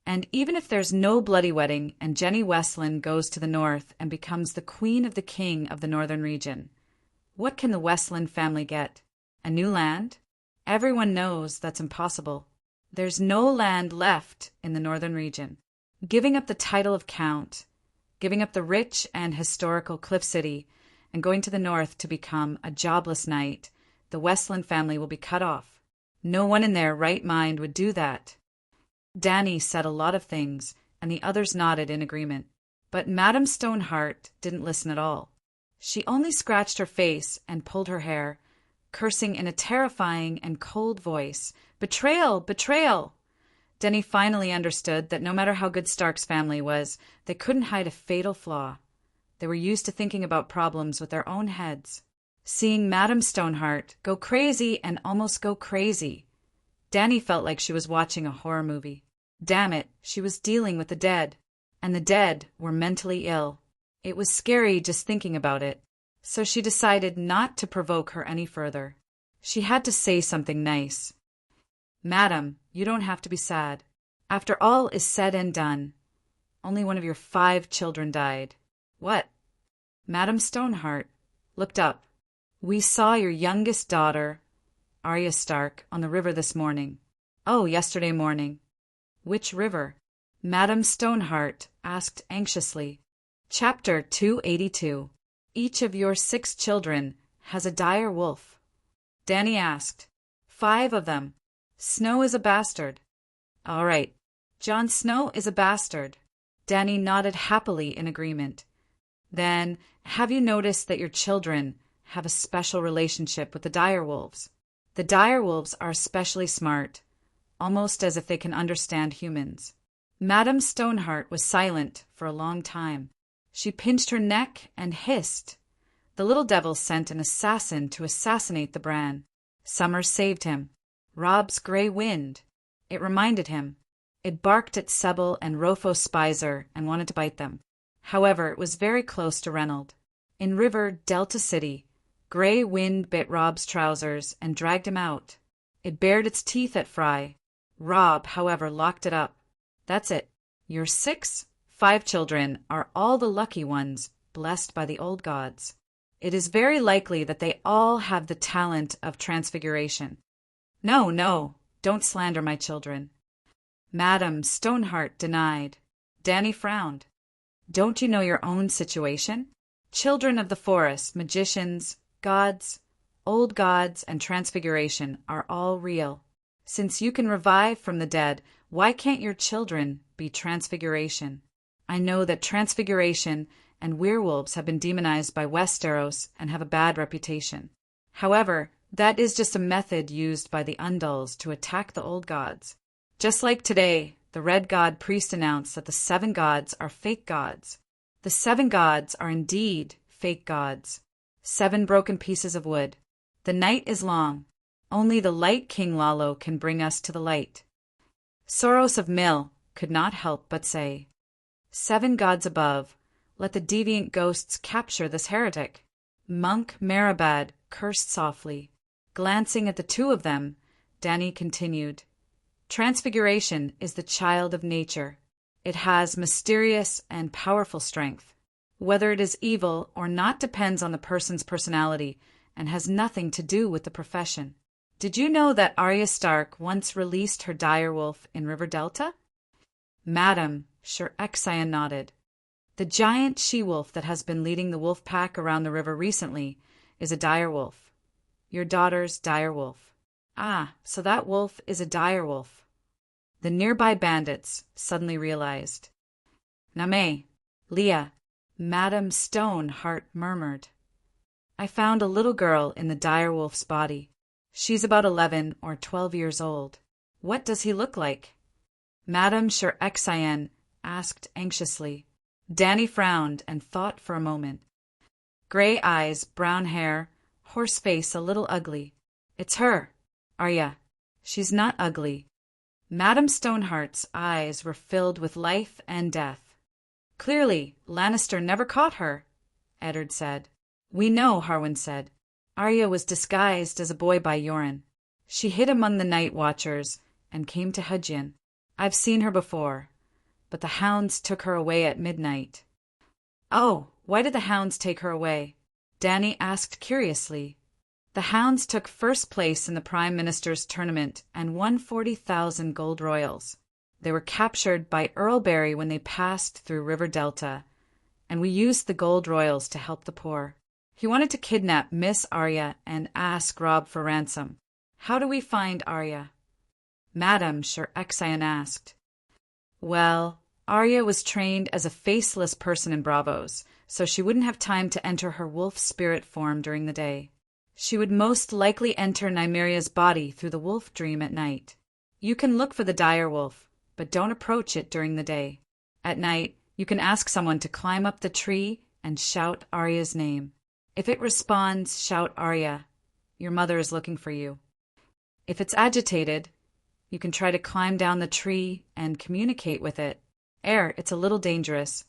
And even if there's no bloody wedding and Jenny Westland goes to the north and becomes the queen of the king of the northern region, what can the Westland family get? A new land? Everyone knows that's impossible. There's no land left in the northern region. Giving up the title of count, giving up the rich and historical Cliff City, and going to the north to become a jobless knight, the Westland family will be cut off. No one in their right mind would do that. Dany said a lot of things, and the others nodded in agreement. But Madame Stoneheart didn't listen at all. She only scratched her face and pulled her hair, cursing in a terrifying and cold voice, "Betrayal! Betrayal!" Dany finally understood that no matter how good Stark's family was, they couldn't hide a fatal flaw. They were used to thinking about problems with their own heads. Seeing Madame Stoneheart go crazy and almost go crazy, Dany felt like she was watching a horror movie. Damn it, she was dealing with the dead, and the dead were mentally ill. It was scary just thinking about it, so she decided not to provoke her any further. She had to say something nice. Madam, you don't have to be sad. After all is said and done, only one of your 5 children died. What? Madame Stoneheart looked up. We saw your youngest daughter, Arya Stark, on the river this morning. Oh, yesterday morning. Which river? Madame Stoneheart asked anxiously. Chapter 282. Each of your 6 children has a dire wolf. Dany asked. 5 of them. Snow is a bastard. All right. Jon Snow is a bastard. Dany nodded happily in agreement. Then, have you noticed that your children have a special relationship with the direwolves? The direwolves are especially smart, almost as if they can understand humans. Madame Stoneheart was silent for a long time. She pinched her neck and hissed. The little devil sent an assassin to assassinate the Bran. Summer saved him. Robb's Grey Wind. It reminded him. It barked at Sebel and Rofo Spicer and wanted to bite them. However, it was very close to Reynold. In River Delta City, gray wind bit Rob's trousers and dragged him out. It bared its teeth at Fry. Rob, however, locked it up. That's it. Your 5 children are all the lucky ones, blessed by the old gods. It is very likely that they all have the talent of transfiguration. No, no, don't slander my children. Madame Stoneheart denied. Danny frowned. Don't you know your own situation? Children of the forest, magicians, gods, old gods, and transfiguration are all real. Since you can revive from the dead, why can't your children be transfiguration? I know that transfiguration and werewolves have been demonized by Westeros and have a bad reputation. However, that is just a method used by the Undulls to attack the old gods. Just like today, the Red God priest announced that the 7 gods are fake gods. The 7 gods are indeed fake gods. 7 broken pieces of wood. The night is long. Only the Light King Lalo can bring us to the light. Soros of Mill could not help but say, 7 gods above, let the deviant ghosts capture this heretic. Monk Marabad cursed softly. Glancing at the 2 of them, Danny continued, Transfiguration is the child of nature. It has mysterious and powerful strength. Whether it is evil or not depends on the person's personality and has nothing to do with the profession. Did you know that Arya Stark once released her direwolf in River Delta? Madam, Sir Exion nodded. The giant she-wolf that has been leading the wolf pack around the river recently is a direwolf. Your daughter's direwolf. Ah, so that wolf is a direwolf. The nearby bandits suddenly realized. Name, Leah, Madame Stoneheart murmured. I found a little girl in the direwolf's body. She's about 11 or 12 years old. What does he look like? Madame Sir Exion asked anxiously. Danny frowned and thought for a moment. Gray eyes, brown hair, horse face a little ugly. It's her, Arya. She's not ugly. Madame Stoneheart's eyes were filled with life and death. Clearly, Lannister never caught her, Eddard said. We know, Harwin said. Arya was disguised as a boy by Yoren. She hid among the night watchers and came to Hudgian. I've seen her before, but the hounds took her away at midnight. Oh, why did the hounds take her away? Danny asked curiously. The hounds took first place in the Prime Minister's tournament and won 40,000 gold royals. They were captured by Earl Barry when they passed through River Delta, and we used the gold royals to help the poor. He wanted to kidnap Miss Arya and ask Rob for ransom. How do we find Arya? Madam Sir Exion asked. Well, Arya was trained as a faceless person in Bravos, so she wouldn't have time to enter her wolf spirit form during the day. She would most likely enter Nymeria's body through the wolf dream at night. You can look for the dire wolf, but don't approach it during the day. At night, you can ask someone to climb up the tree and shout Arya's name. If it responds, shout Arya. Your mother is looking for you. If it's agitated, you can try to climb down the tree and communicate with it. It's a little dangerous.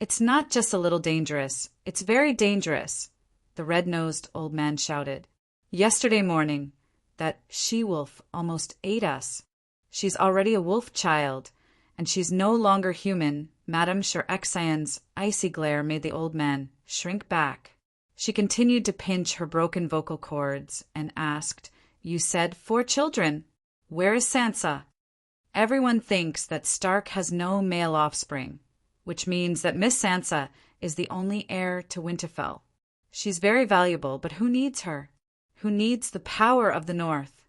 It's not just a little dangerous. It's very dangerous, the red-nosed old man shouted. Yesterday morning, that she-wolf almost ate us. She's already a wolf child, and she's no longer human. Madame Sir Exion's icy glare made the old man shrink back. She continued to pinch her broken vocal cords and asked, You said 4 children. Where is Sansa? Everyone thinks that Stark has no male offspring, which means that Miss Sansa is the only heir to Winterfell. She's very valuable, but who needs her? Who needs the power of the North?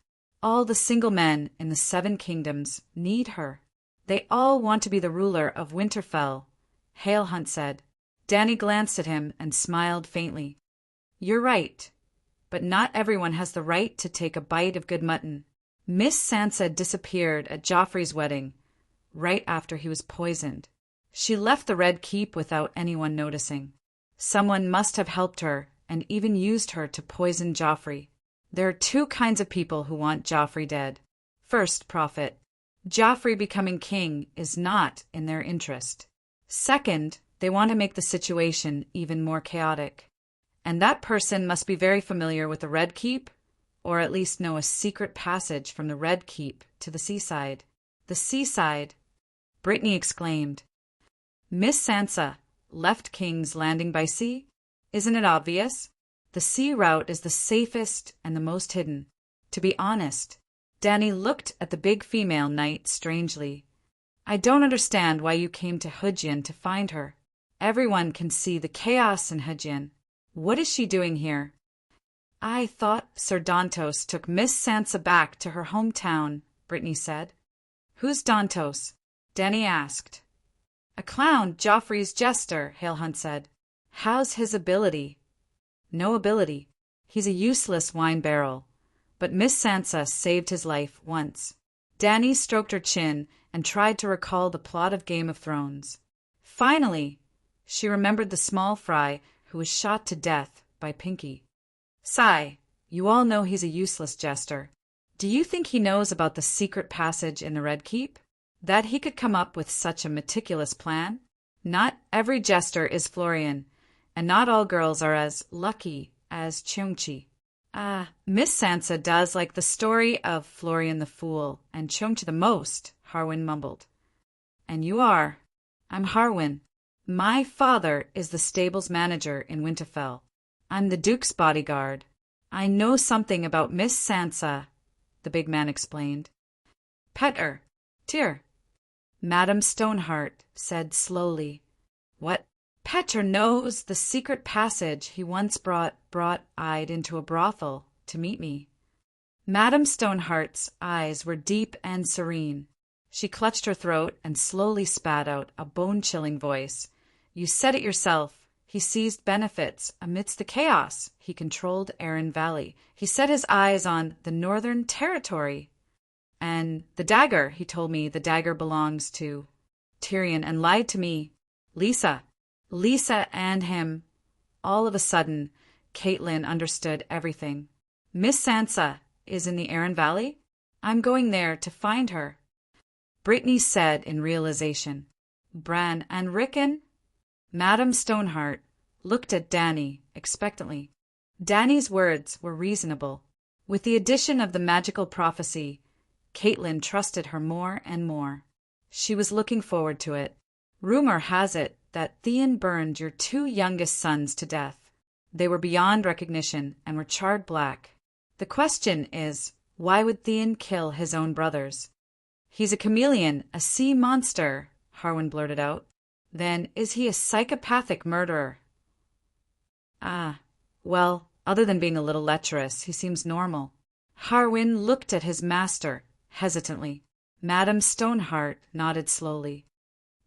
All the single men in the 7 kingdoms need her. They all want to be the ruler of Winterfell, Halehunt said. Danny glanced at him and smiled faintly. You're right, but not everyone has the right to take a bite of good mutton. Miss Sansa disappeared at Joffrey's wedding, right after he was poisoned. She left the Red Keep without anyone noticing. Someone must have helped her and even used her to poison Joffrey. There are 2 kinds of people who want Joffrey dead. First, Prophet. Joffrey becoming king is not in their interest. Second, They want to make the situation even more chaotic. And that person must be very familiar with the Red Keep, or at least know a secret passage from the Red Keep to the seaside. The seaside, Brittany exclaimed. Miss Sansa left King's Landing by sea? Isn't it obvious? The sea route is the safest and the most hidden. To be honest, Dany looked at the big female knight strangely. I don't understand why you came to Hujin to find her. Everyone can see the chaos in Hujin. What is she doing here? I thought Sir Dantos took Miss Sansa back to her hometown, Brittany said. Who's Dantos? Dany asked. A clown, Joffrey's jester, Halehunt said. How's his ability? No ability. He's a useless wine barrel. But Miss Sansa saved his life once. Dany stroked her chin and tried to recall the plot of Game of Thrones. Finally, she remembered the small fry who was shot to death by Pinky. Sigh, you all know he's a useless jester. Do you think he knows about the secret passage in the Red Keep? That he could come up with such a meticulous plan? Not every jester is Florian, and not all girls are as lucky as Cheongchi. Miss Sansa does like the story of Florian the Fool and Cheongchi the most, Harwin mumbled. And you are. I'm Harwin. My father is the stables manager in Winterfell. I'm the Duke's bodyguard. I know something about Miss Sansa, the big man explained. Petter, dear, Madame Stoneheart said slowly. What? Petter knows the secret passage he once brought eyed into a brothel to meet me. Madame Stoneheart's eyes were deep and serene. She clutched her throat and slowly spat out a bone-chilling voice. You said it yourself. He seized benefits amidst the chaos. He controlled Arryn Valley. He set his eyes on the Northern Territory. And the dagger, he told me the dagger belongs to Tyrion and lied to me. Lisa and him. All of a sudden, Catelyn understood everything. Miss Sansa is in the Arryn Valley? I'm going there to find her. Brittany said in realization. Bran and Rickon? Madame Stoneheart looked at Dany expectantly. Dany's words were reasonable. With the addition of the magical prophecy, Catelyn trusted her more and more. She was looking forward to it. Rumor has it that Theon burned your 2 youngest sons to death. They were beyond recognition and were charred black. The question is, why would Theon kill his own brothers? He's a chameleon, a sea monster, Harwin blurted out. Then is he a psychopathic murderer? Well, other than being a little lecherous, he seems normal. Harwin looked at his master, hesitantly. Madame Stoneheart nodded slowly.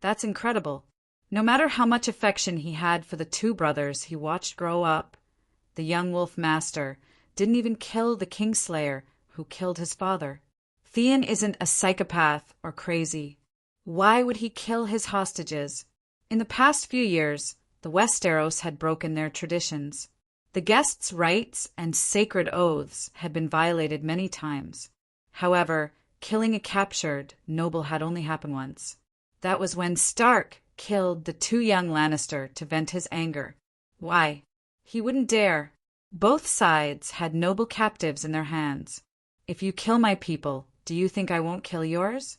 That's incredible. No matter how much affection he had for the 2 brothers he watched grow up, the young wolf master didn't even kill the Kingslayer who killed his father. Theon isn't a psychopath or crazy. Why would he kill his hostages? In the past few years, the Westeros had broken their traditions. The guests' rights and sacred oaths had been violated many times. However, killing a captured noble had only happened once. That was when Stark killed the 2 young Lannister to vent his anger. Why? He wouldn't dare. Both sides had noble captives in their hands. If you kill my people, do you think I won't kill yours?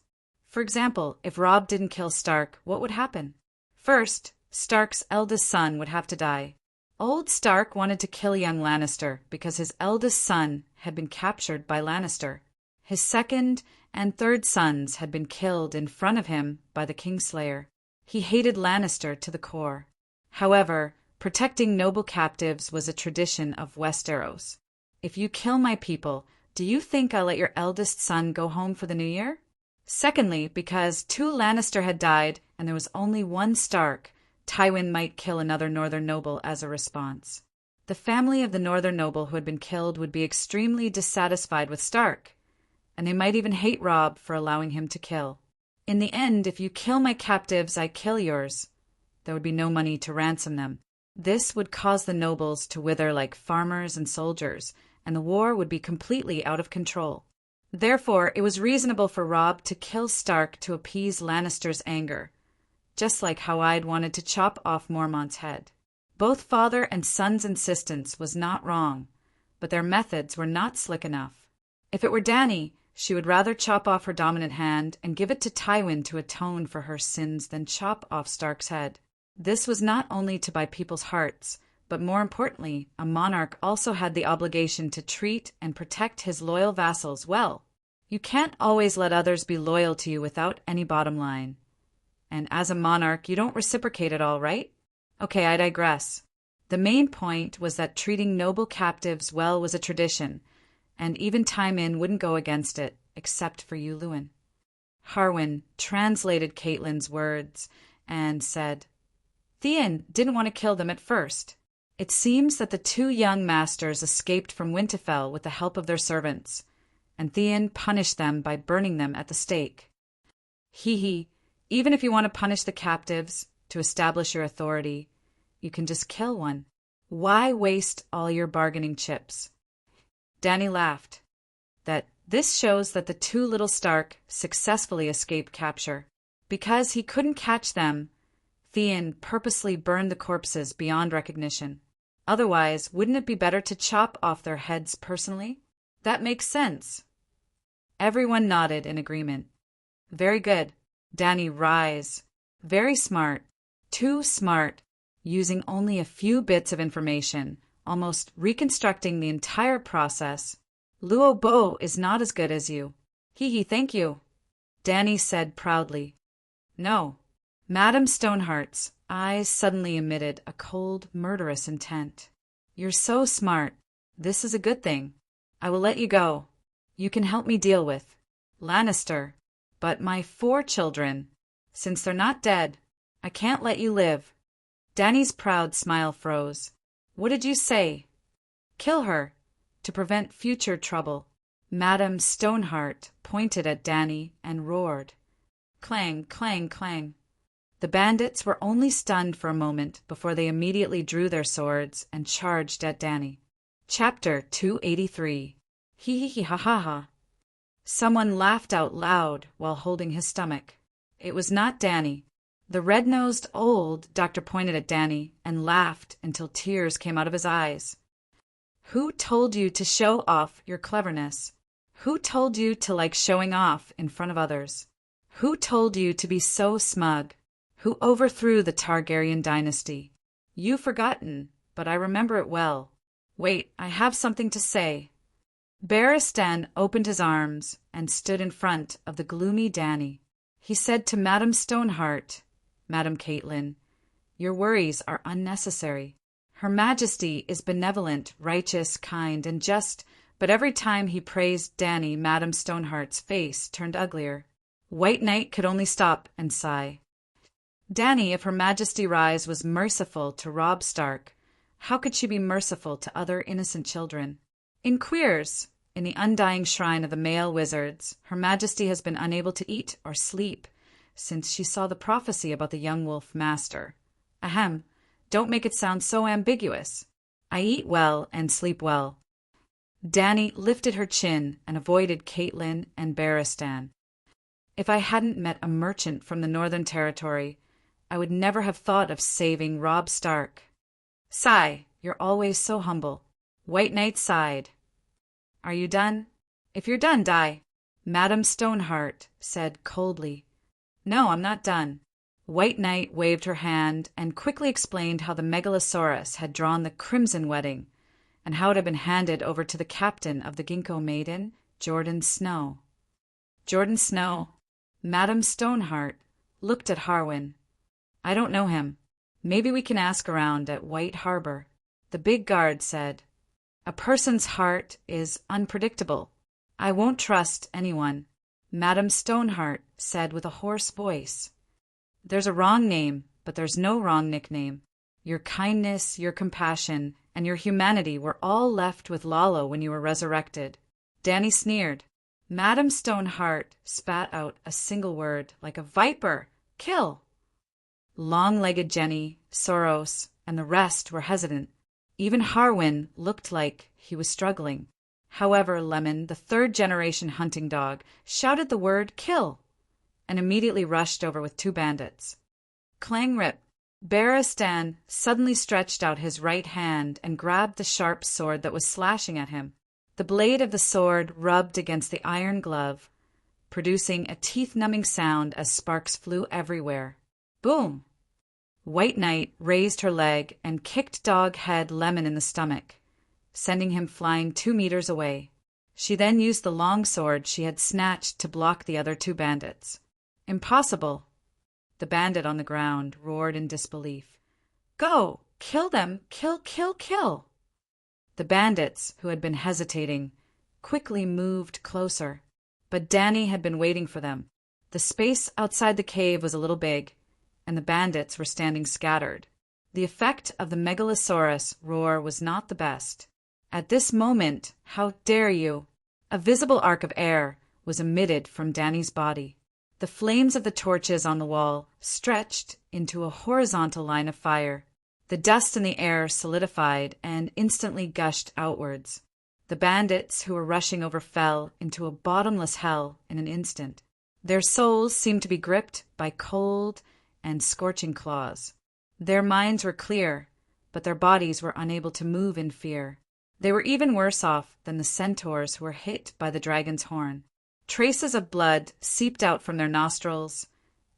For example, if Robb didn't kill Stark, what would happen? First, Stark's eldest son would have to die. Old Stark wanted to kill young Lannister because his eldest son had been captured by Lannister. His second and third sons had been killed in front of him by the Kingslayer. He hated Lannister to the core. However, protecting noble captives was a tradition of Westeros. If you kill my people, do you think I'll let your eldest son go home for the new year? Secondly, because 2 Lannister had died and there was only 1 Stark, Tywin might kill another northern noble as a response. The family of the northern noble who had been killed would be extremely dissatisfied with Stark, and they might even hate Robb for allowing him to kill. In the end, if you kill my captives, I kill yours. There would be no money to ransom them. This would cause the nobles to wither like farmers and soldiers, and the war would be completely out of control. Therefore, it was reasonable for Robb to kill Stark to appease Lannister's anger. just like how I'd wanted to chop off Mormont's head. Both father and son's insistence was not wrong, but their methods were not slick enough. If it were Dany, she would rather chop off her dominant hand and give it to Tywin to atone for her sins than chop off Stark's head. This was not only to buy people's hearts, but more importantly, a monarch also had the obligation to treat and protect his loyal vassals well. You can't always let others be loyal to you without any bottom line. And as a monarch, you don't reciprocate it all, right? Okay, I digress. The main point was that treating noble captives well was a tradition, and even Tywin wouldn't go against it, except for you, Luwin. Harwin translated Catelyn's words and said, Theon didn't want to kill them at first. It seems that the two young masters escaped from Winterfell with the help of their servants, and Theon punished them by burning them at the stake. Even if you want to punish the captives to establish your authority, you can just kill one. Why waste all your bargaining chips? Dany laughed. This shows that the two little Stark successfully escaped capture. Because he couldn't catch them, Theon purposely burned the corpses beyond recognition. Otherwise, wouldn't it be better to chop off their heads personally? That makes sense. Everyone nodded in agreement. Very good. Dany, rise. Very smart. Too smart. Using only a few bits of information, almost reconstructing the entire process. Luo Bo is not as good as you. Thank you. Dany said proudly. No. Madame Stoneheart's eyes suddenly emitted a cold, murderous intent. You're so smart. This is a good thing. I will let you go. You can help me deal with Lannister. But my 4 children, since they're not dead, I can't let you live. Dany's proud smile froze. What did you say? Kill her, to prevent future trouble. Madame Stoneheart pointed at Dany and roared. Clang, clang, clang. The bandits were only stunned for a moment before they immediately drew their swords and charged at Dany. Chapter 283. Ha ha ha. Someone laughed out loud while holding his stomach. It was not Dany. The red-nosed old doctor pointed at Dany and laughed until tears came out of his eyes. Who told you to show off your cleverness? Who told you to like showing off in front of others? Who told you to be so smug? Who overthrew the Targaryen dynasty? You've forgotten, but I remember it well. Wait, I have something to say. Barristan opened his arms and stood in front of the gloomy Dany. He said to Madame Stoneheart, Madame Catelyn, your worries are unnecessary. Her Majesty is benevolent, righteous, kind, and just, but every time he praised Dany, Madame Stoneheart's face turned uglier. White Knight could only stop and sigh. Dany, if Her Majesty Rise was merciful to Robb Stark, how could she be merciful to other innocent children? In Queers, in the undying shrine of the male wizards, Her Majesty has been unable to eat or sleep since she saw the prophecy about the young wolf master. Ahem, don't make it sound so ambiguous. I eat well and sleep well. Dany lifted her chin and avoided Catelyn and Barristan. If I hadn't met a merchant from the Northern Territory, I would never have thought of saving Robb Stark. Sigh, you're always so humble. White Knight sighed. Are you done? If you're done, die. Madame Stoneheart said coldly. No, I'm not done. White Knight waved her hand and quickly explained how the Megalosaurus had drawn the Crimson Wedding and how it had been handed over to the captain of the Ginkgo Maiden, Jordan Snow. Jordan Snow. Madame Stoneheart looked at Harwin. I don't know him. Maybe we can ask around at White Harbor. The big guard said. A person's heart is unpredictable. I won't trust anyone. Madame Stoneheart said with a hoarse voice. There's a wrong name, but there's no wrong nickname. Your kindness, your compassion, and your humanity were all left with Lalo when you were resurrected. Dany sneered. Madame Stoneheart spat out a single word, like a viper. Kill! Long-legged Jenny, Soros, and the rest were hesitant. Even Harwin looked like he was struggling. However, Lemon, the 3rd-generation hunting dog, shouted the word kill and immediately rushed over with 2 bandits. clang rip. Barristan suddenly stretched out his right hand and grabbed the sharp sword that was slashing at him. The blade of the sword rubbed against the iron glove, producing a teeth-numbing sound as sparks flew everywhere. Boom! White Knight raised her leg and kicked Doghead Lemon in the stomach, sending him flying 2 meters away. She then used the long sword she had snatched to block the other 2 bandits. Impossible! The bandit on the ground roared in disbelief. Go! Kill them! Kill, kill, kill! The bandits, who had been hesitating, quickly moved closer. But Danny had been waiting for them. The space outside the cave was a little big, and the bandits were standing scattered. The effect of the Megalosaurus roar was not the best. At this moment, how dare you? A visible arc of air was emitted from Danny's body. The flames of the torches on the wall stretched into a horizontal line of fire. The dust in the air solidified and instantly gushed outwards. The bandits who were rushing over fell into a bottomless hell in an instant. Their souls seemed to be gripped by cold and scorching claws. Their minds were clear, but their bodies were unable to move in fear. They were even worse off than the centaurs who were hit by the dragon's horn. Traces of blood seeped out from their nostrils,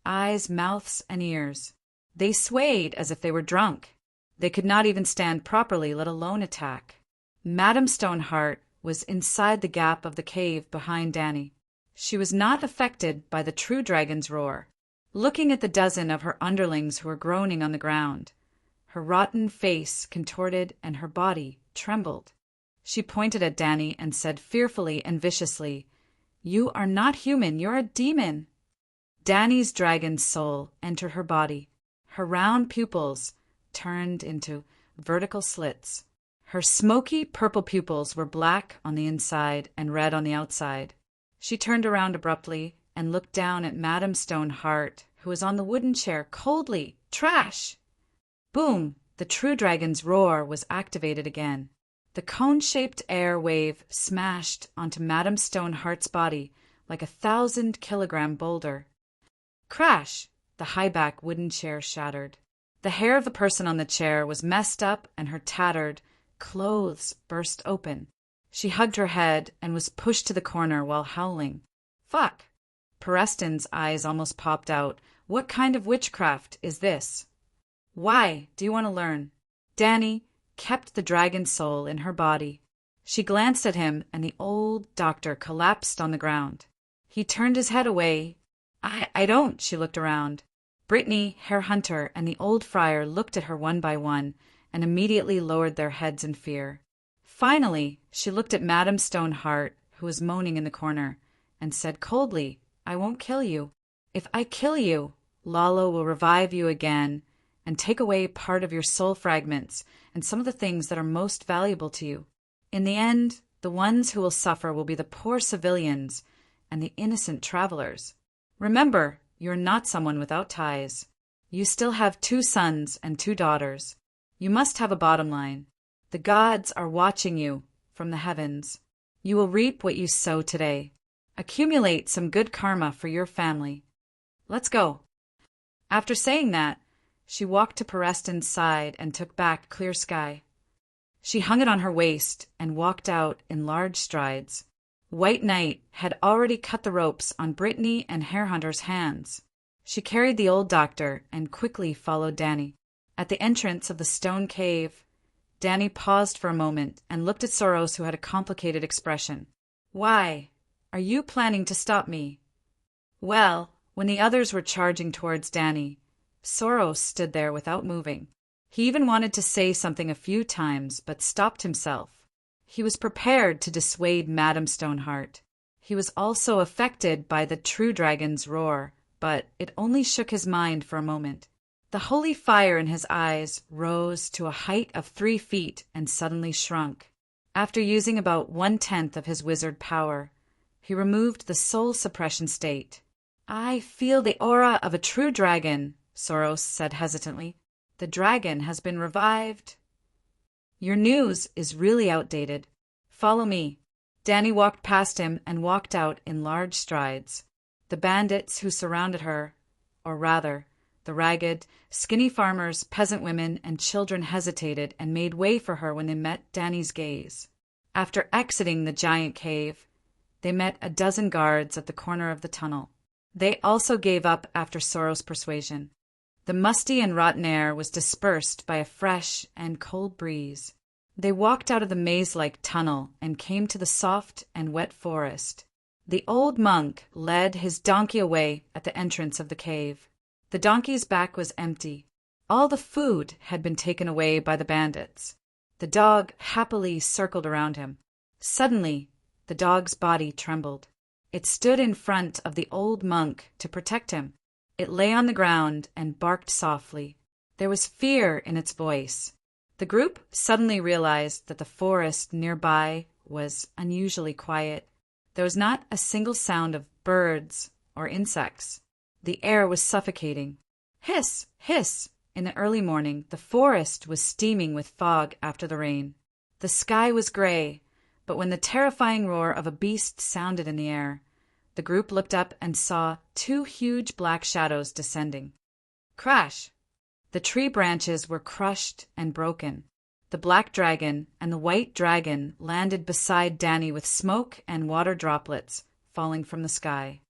eyes, mouths, and ears. They swayed as if they were drunk. They could not even stand properly, let alone attack. Madame Stoneheart was inside the gap of the cave behind Danny. She was not affected by the true dragon's roar. Looking at the dozen of her underlings who were groaning on the ground, her rotten face contorted and her body trembled. She pointed at Danny and said fearfully and viciously, "You are not human, you're a demon." Danny's dragon soul entered her body. Her round pupils turned into vertical slits. Her smoky purple pupils were black on the inside and red on the outside. She turned around abruptly and looked down at Madame Stoneheart, who was on the wooden chair, coldly. Trash! Boom! The true dragon's roar was activated again. The cone-shaped air wave smashed onto Madame Stoneheart's body like a 1,000-kilogram boulder. Crash! The high-back wooden chair shattered. The hair of the person on the chair was messed up and her tattered clothes burst open. She hugged her head and was pushed to the corner while howling. Fuck! Pereston's eyes almost popped out. What kind of witchcraft is this? Why do you want to learn? Danny kept the dragon soul in her body. She glanced at him and the old doctor collapsed on the ground. He turned his head away. I don't, she looked around. Brittany, Herr Hunter, and the old friar looked at her one by one and immediately lowered their heads in fear. Finally, she looked at Madame Stoneheart, who was moaning in the corner, and said coldly, I won't kill you. If I kill you, Lalo will revive you again and take away part of your soul fragments and some of the things that are most valuable to you. In the end, the ones who will suffer will be the poor civilians and the innocent travelers. Remember, you're not someone without ties. You still have 2 sons and 2 daughters. You must have a bottom line. The gods are watching you from the heavens. You will reap what you sow today. Accumulate some good karma for your family. Let's go. After saying that, she walked to Pereston's side and took back Clear Sky. She hung it on her waist and walked out in large strides. White Knight had already cut the ropes on Brittany and Hare Hunter's hands. She carried the old doctor and quickly followed Danny. At the entrance of the stone cave, Danny paused for a moment and looked at Soros, who had a complicated expression. Why? Are you planning to stop me? Well, when the others were charging towards Danny, Soros stood there without moving. He even wanted to say something a few times, but stopped himself. He was prepared to dissuade Madame Stoneheart. He was also affected by the true dragon's roar, but it only shook his mind for a moment. The holy fire in his eyes rose to a height of 3 feet and suddenly shrunk. After using about 1/10 of his wizard power, he removed the soul suppression state. I feel the aura of a true dragon, Soros said hesitantly. The dragon has been revived. Your news is really outdated. Follow me. Danny walked past him and walked out in large strides. The bandits who surrounded her, or rather, The ragged, skinny farmers, peasant women, and children hesitated and made way for her when they met Danny's gaze. After exiting the giant cave, they met a dozen guards at the corner of the tunnel. They also gave up after Soros' persuasion. The musty and rotten air was dispersed by a fresh and cold breeze. They walked out of the maze-like tunnel and came to the soft and wet forest. The old monk led his donkey away at the entrance of the cave. The donkey's back was empty. All the food had been taken away by the bandits. The dog happily circled around him. Suddenly, the dog's body trembled. It stood in front of the old monk to protect him. It lay on the ground and barked softly. There was fear in its voice. The group suddenly realized that the forest nearby was unusually quiet. There was not a single sound of birds or insects. The air was suffocating. Hiss, hiss! In the early morning, the forest was steaming with fog after the rain. The sky was gray, but when the terrifying roar of a beast sounded in the air, the group looked up and saw two huge black shadows descending. Crash! The tree branches were crushed and broken. The black dragon and the white dragon landed beside Danny with smoke and water droplets falling from the sky.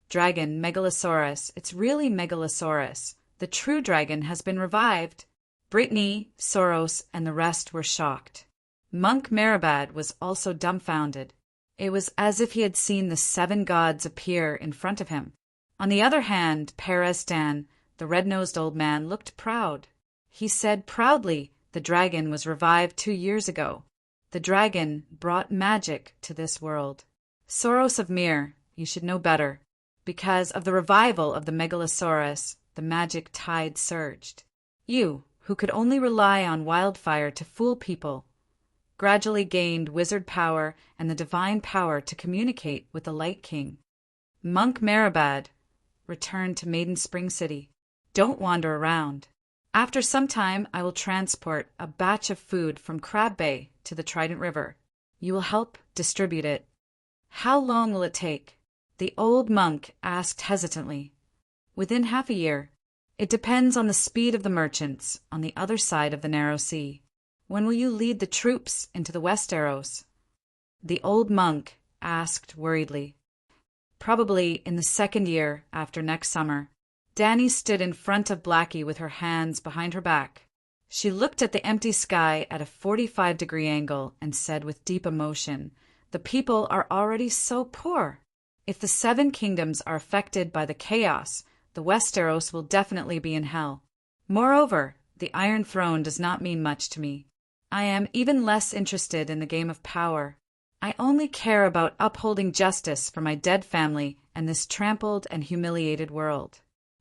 Dragon Megalosaurus, it's really Megalosaurus. The true dragon has been revived. Brittany, Soros, and the rest were shocked. Monk Meribad was also dumbfounded. It was as if he had seen the 7 gods appear in front of him. On the other hand, Perez Dan, the red-nosed old man, looked proud. He said proudly the dragon was revived 2 years ago. The dragon brought magic to this world. Soros of Mir, you should know better. Because of the revival of the Megalosaurus, the magic tide surged. You, who could only rely on wildfire to fool people, gradually gained wizard power and the divine power to communicate with the Light King. Monk Meribad returned to Maiden Spring City. Don't wander around. After some time, I will transport a batch of food from Crab Bay to the Trident River. You will help distribute it. How long will it take? The old monk asked hesitantly. Within half a year. It depends on the speed of the merchants on the other side of the narrow sea. When will you lead the troops into the Westeros? The old monk asked worriedly. Probably in the 2nd year after next summer. Danny stood in front of Blackie with her hands behind her back. She looked at the empty sky at a 45-degree angle and said with deep emotion, "The people are already so poor. If the 7 kingdoms are affected by the chaos, the Westeros will definitely be in hell. Moreover, the Iron Throne does not mean much to me. I am even less interested in the game of power. I only care about upholding justice for my dead family and this trampled and humiliated world.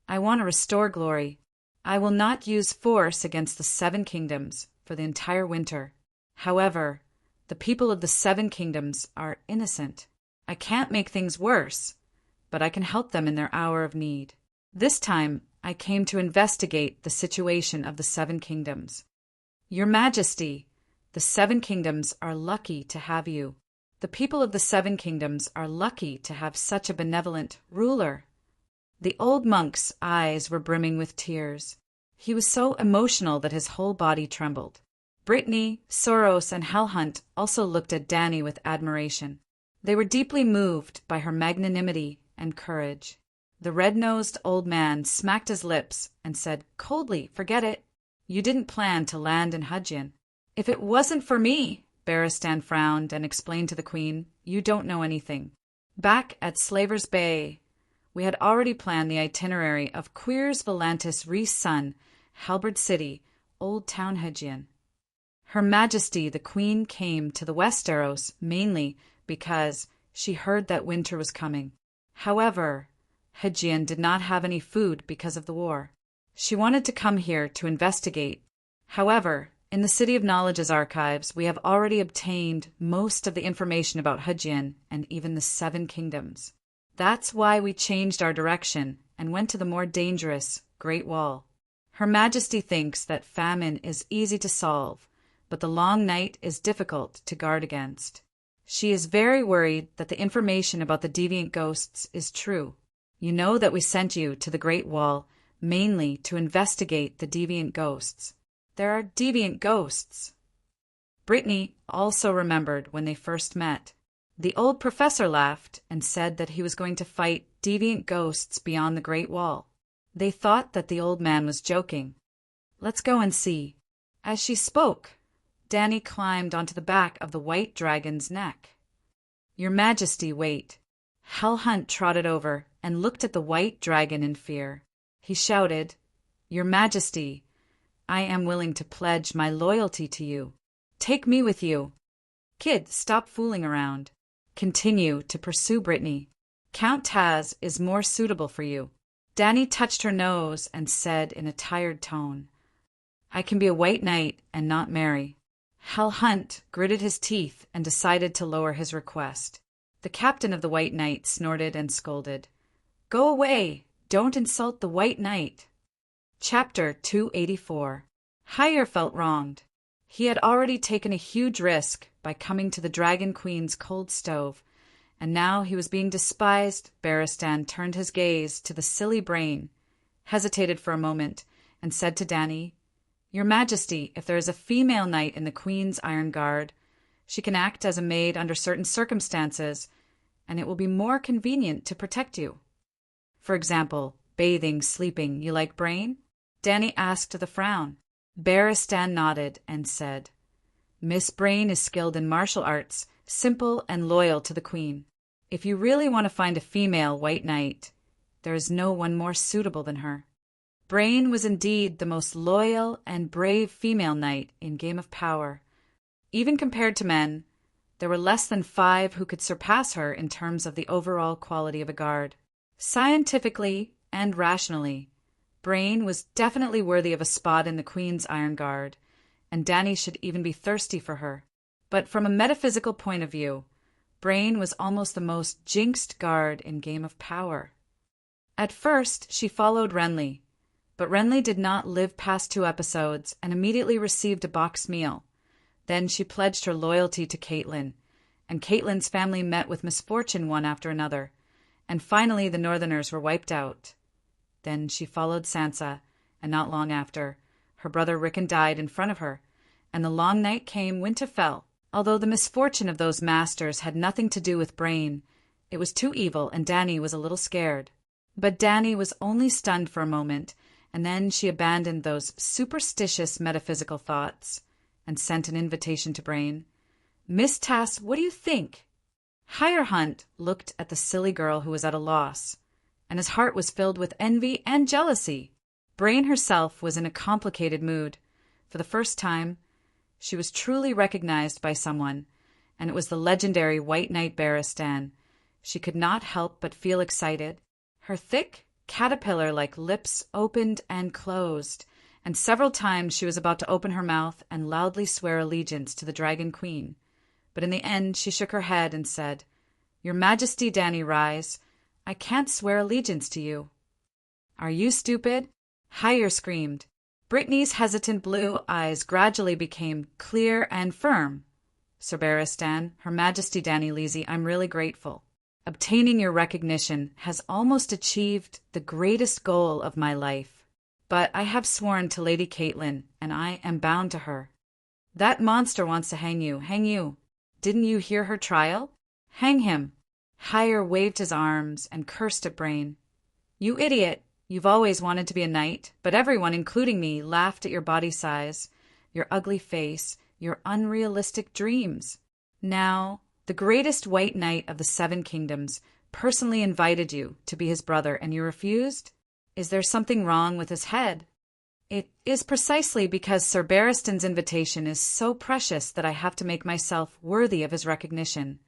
I want to restore glory. I will not use force against the 7 kingdoms for the entire winter. However, the people of the 7 kingdoms are innocent. I can't make things worse, but I can help them in their hour of need. This time, I came to investigate the situation of the 7 kingdoms. Your Majesty, the 7 kingdoms are lucky to have you. The people of the 7 kingdoms are lucky to have such a benevolent ruler." The old monk's eyes were brimming with tears. He was so emotional that his whole body trembled. Brittany, Soros, and Hellhunt also looked at Danny with admiration. They were deeply moved by her magnanimity and courage. The red-nosed old man smacked his lips and said coldly, "Forget it. You didn't plan to land in Hudgin." "If it wasn't for me," Barristan frowned and explained to the queen, "you don't know anything. Back at Slaver's Bay, we had already planned the itinerary of Quirs Volantis Rhys Sun, Halberd City, Old Town Hydgian. Her Majesty the Queen came to the Westeros mainly because she heard that winter was coming. However, Hydgian did not have any food because of the war. She wanted to come here to investigate. However, in the City of Knowledge's archives, we have already obtained most of the information about Hydgian and even the 7 kingdoms. That's why we changed our direction and went to the more dangerous Great Wall. Her Majesty thinks that famine is easy to solve, but the long night is difficult to guard against. She is very worried that the information about the deviant ghosts is true. You know that we sent you to the Great Wall mainly to investigate the deviant ghosts. There are deviant ghosts. Brittany also remembered when they first met. The old professor laughed and said that he was going to fight deviant ghosts beyond the Great Wall. They thought that the old man was joking. Let's go and see. As she spoke, Danny climbed onto the back of the white dragon's neck. Your Majesty, wait. Hell Hunt trotted over and looked at the white dragon in fear. He shouted, Your Majesty, I am willing to pledge my loyalty to you. Take me with you. Kid, stop fooling around. Continue to pursue Brittany. Count Taz is more suitable for you. Danny touched her nose and said in a tired tone, I can be a white knight and not marry. Hell Hunt gritted his teeth and decided to lower his request. The captain of the White Knight snorted and scolded. Go away! Don't insult the White Knight! Chapter 284. Hyer felt wronged. He had already taken a huge risk by coming to the Dragon Queen's cold stove, and now he was being despised. Barristan turned his gaze to the silly Brain, hesitated for a moment, and said to Danny, Your Majesty, if there is a female knight in the Queen's Iron Guard, she can act as a maid under certain circumstances, and it will be more convenient to protect you. For example, bathing, sleeping. You like Brain? Danny asked with a frown. Barristan nodded and said, Miss Brain is skilled in martial arts, simple and loyal to the Queen. If you really want to find a female white knight, there is no one more suitable than her. Brain was indeed the most loyal and brave female knight in Game of Power. Even compared to men, there were less than 5 who could surpass her in terms of the overall quality of a guard. Scientifically and rationally, Brain was definitely worthy of a spot in the Queen's Iron Guard, and Danny should even be thirsty for her. But from a metaphysical point of view, Brain was almost the most jinxed guard in Game of Power. At first, she followed Renly, but Renly did not live past 2 episodes and immediately received a box meal. Then she pledged her loyalty to Caitlin, and Caitlin's family met with misfortune one after another, and finally the Northerners were wiped out. Then she followed Sansa, and not long after, her brother Rickon died in front of her, and the long night came, winter fell. Although the misfortune of those masters had nothing to do with Brain, it was too evil, and Danny was a little scared. But Danny was only stunned for a moment, and then she abandoned those superstitious metaphysical thoughts and sent an invitation to Brain. Miss Tass, what do you think? Hyer Hunt looked at the silly girl who was at a loss, and his heart was filled with envy and jealousy. Brain herself was in a complicated mood. For the first time, she was truly recognized by someone, and it was the legendary White Knight Barristan. She could not help but feel excited. Her thick, caterpillar-like lips opened and closed, and several times she was about to open her mouth and loudly swear allegiance to the Dragon Queen. But in the end she shook her head and said, Your Majesty, Danny Rise, I can't swear allegiance to you. Are you stupid? Hyer screamed. Brittany's hesitant blue eyes gradually became clear and firm. Sir Barristan, Her Majesty Danny Leasy, I'm really grateful. Obtaining your recognition has almost achieved the greatest goal of my life. But I have sworn to Lady Caitlin, and I am bound to her. That monster wants to hang you. Hang you. Didn't you hear her trial? Hang him. Hyer waved his arms and cursed at Brain. You idiot. You've always wanted to be a knight, but everyone, including me, laughed at your body size, your ugly face, your unrealistic dreams. Now, the greatest white knight of the 7 kingdoms personally invited you to be his brother, and you refused? Is there something wrong with his head? It is precisely because Sir Barristan's invitation is so precious that I have to make myself worthy of his recognition.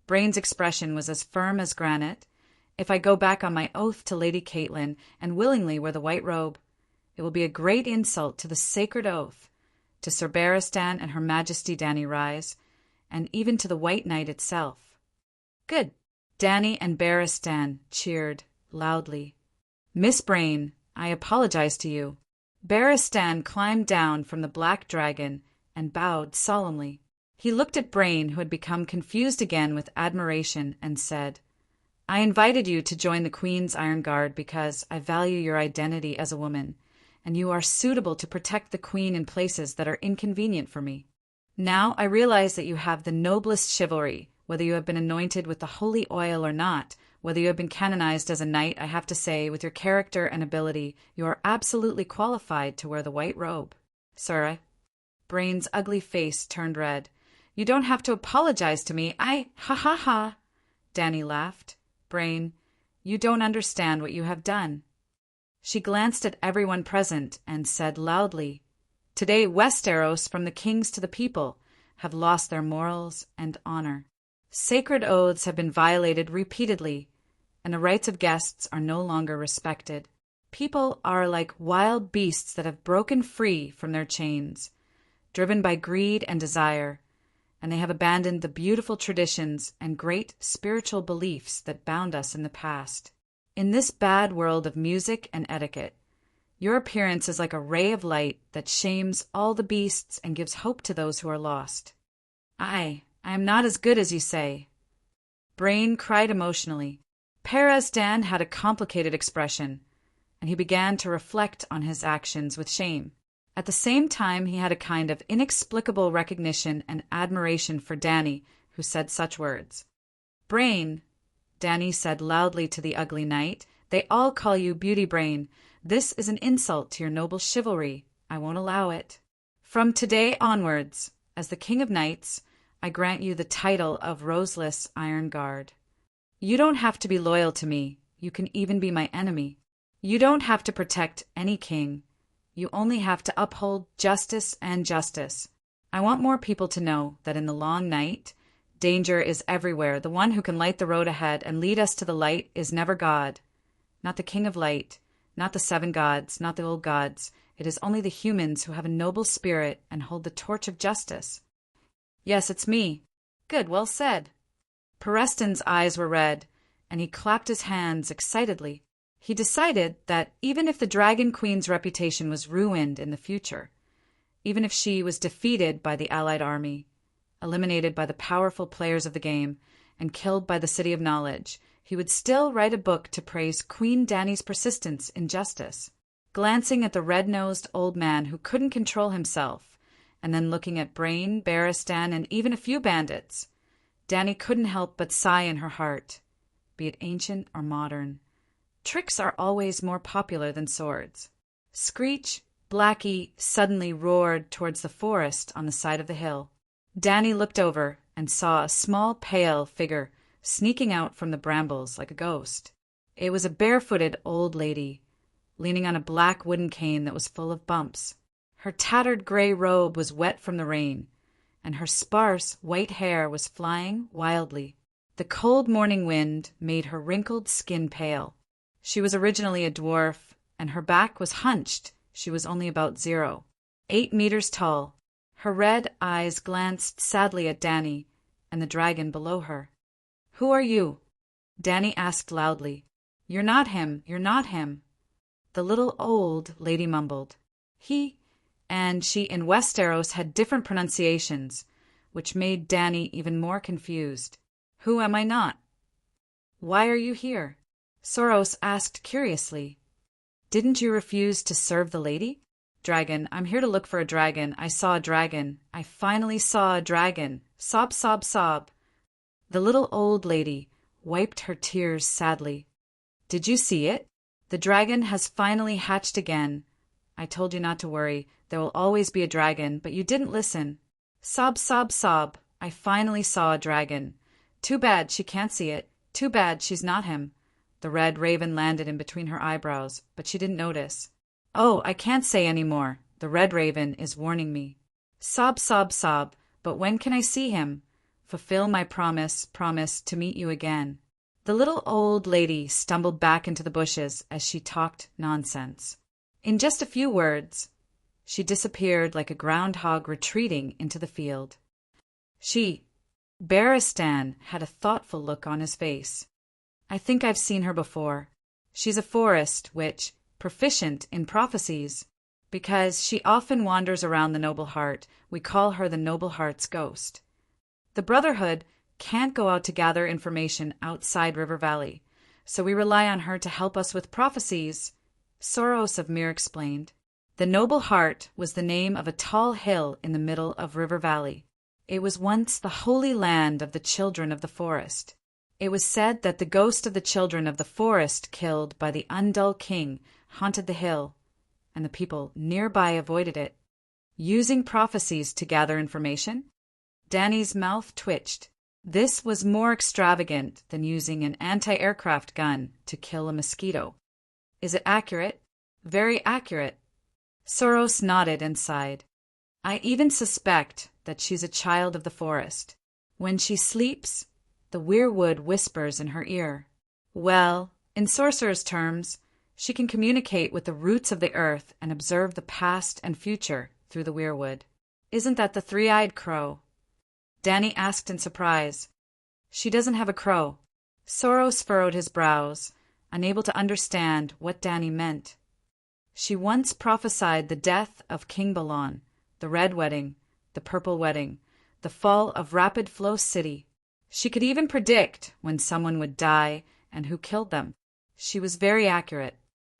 Brain's expression was as firm as granite. If I go back on my oath to Lady Caitlin and willingly wear the white robe, it will be a great insult to the sacred oath, to Sir Barristan and Her Majesty Danny Rise, and even to the White Knight itself. Good. Danny and Barristan cheered loudly. Miss Brain, I apologize to you. Barristan climbed down from the black dragon and bowed solemnly. He looked at Brain, who had become confused again with admiration, and said, I invited you to join the Queen's Iron Guard because I value your identity as a woman, and you are suitable to protect the Queen in places that are inconvenient for me. Now I realize that you have the noblest chivalry, whether you have been anointed with the holy oil or not, whether you have been canonized as a knight. I have to say, with your character and ability, you are absolutely qualified to wear the white robe. Sir, Brain's ugly face turned red. You don't have to apologize to me. Ha ha ha. Danny laughed. Brain, you don't understand what you have done. She glanced at everyone present and said loudly, Today Westeros, from the kings to the people, have lost their morals and honor. Sacred oaths have been violated repeatedly, and the rights of guests are no longer respected. People are like wild beasts that have broken free from their chains, driven by greed and desire, and they have abandoned the beautiful traditions and great spiritual beliefs that bound us in the past. In this bad world of music and etiquette, your appearance is like a ray of light that shames all the beasts and gives hope to those who are lost. I am not as good as you say. Brain cried emotionally. Perez Dan had a complicated expression, and he began to reflect on his actions with shame. At the same time, he had a kind of inexplicable recognition and admiration for Danny, who said such words. Brain, Danny said loudly to the ugly knight, they all call you Beauty Brain. This is an insult to your noble chivalry. I won't allow it. From today onwards, as the King of Knights, I grant you the title of Roseless Iron Guard. You don't have to be loyal to me. You can even be my enemy. You don't have to protect any king. You only have to uphold justice and justice. I want more people to know that in the long night, danger is everywhere. The one who can light the road ahead and lead us to the light is never God. Not the King of Light, not the seven gods, not the old gods. It is only the humans who have a noble spirit and hold the torch of justice. Yes, it's me. Good, well said. Pereston's eyes were red, and he clapped his hands excitedly. He decided that even if the Dragon Queen's reputation was ruined in the future, even if she was defeated by the Allied army, eliminated by the powerful players of the game, and killed by the City of Knowledge, he would still write a book to praise Queen Dany's persistence in justice. Glancing at the red-nosed old man who couldn't control himself, and then looking at Brain, Barristan, and even a few bandits, Dany couldn't help but sigh in her heart. Be it ancient or modern, tricks are always more popular than swords. Screech, Blackie suddenly roared towards the forest on the side of the hill. Dany looked over and saw a small, pale figure sneaking out from the brambles like a ghost. It was a barefooted old lady, leaning on a black wooden cane that was full of bumps. Her tattered gray robe was wet from the rain, and her sparse white hair was flying wildly. The cold morning wind made her wrinkled skin pale. She was originally a dwarf, and her back was hunched. She was only about 8 meters tall. Her red eyes glanced sadly at Dany and the dragon below her. Who are you? Dany asked loudly. You're not him. You're not him. The little old lady mumbled. He and she in Westeros had different pronunciations, which made Dany even more confused. Who am I not? Why are you here? Soros asked curiously. Didn't you refuse to serve the lady? Dragon, I'm here to look for a dragon. I saw a dragon. I finally saw a dragon. Sob, sob, sob. The little old lady wiped her tears sadly. Did you see it? The dragon has finally hatched again. I told you not to worry. There will always be a dragon, but you didn't listen. Sob, sob, sob. I finally saw a dragon. Too bad she can't see it. Too bad she's not him. The red raven landed in between her eyebrows, but she didn't notice. Oh, I can't say any more. The red raven is warning me. Sob, sob, sob. But when can I see him? Fulfill my promise to meet you again. The little old lady stumbled back into the bushes as she talked nonsense. In just a few words, she disappeared like a groundhog retreating into the field. Barristan had a thoughtful look on his face. I think I've seen her before. She's a forest witch, proficient in prophecies. Because she often wanders around the Noble Heart, we call her the Noble Heart's ghost. The Brotherhood can't go out to gather information outside River Valley, so we rely on her to help us with prophecies, Soros of Mir explained. The Noble Heart was the name of a tall hill in the middle of River Valley. It was once the holy land of the children of the forest. It was said that the ghost of the children of the forest killed by the Undull King haunted the hill, and the people nearby avoided it. Using prophecies to gather information? Danny's mouth twitched. This was more extravagant than using an anti-aircraft gun to kill a mosquito. Is it accurate? Very accurate. Soros nodded and sighed. I even suspect that she's a child of the forest. When she sleeps, the weirwood whispers in her ear. Well, in sorcerer's terms, she can communicate with the roots of the earth and observe the past and future through the weirwood. Isn't that the three-eyed crow? Danny asked in surprise. She doesn't have a crow. Soros furrowed his brows, unable to understand what Danny meant. She once prophesied the death of King Balon, the Red Wedding, the Purple Wedding, the fall of Rapid Flow City. She could even predict when someone would die and who killed them. She was very accurate.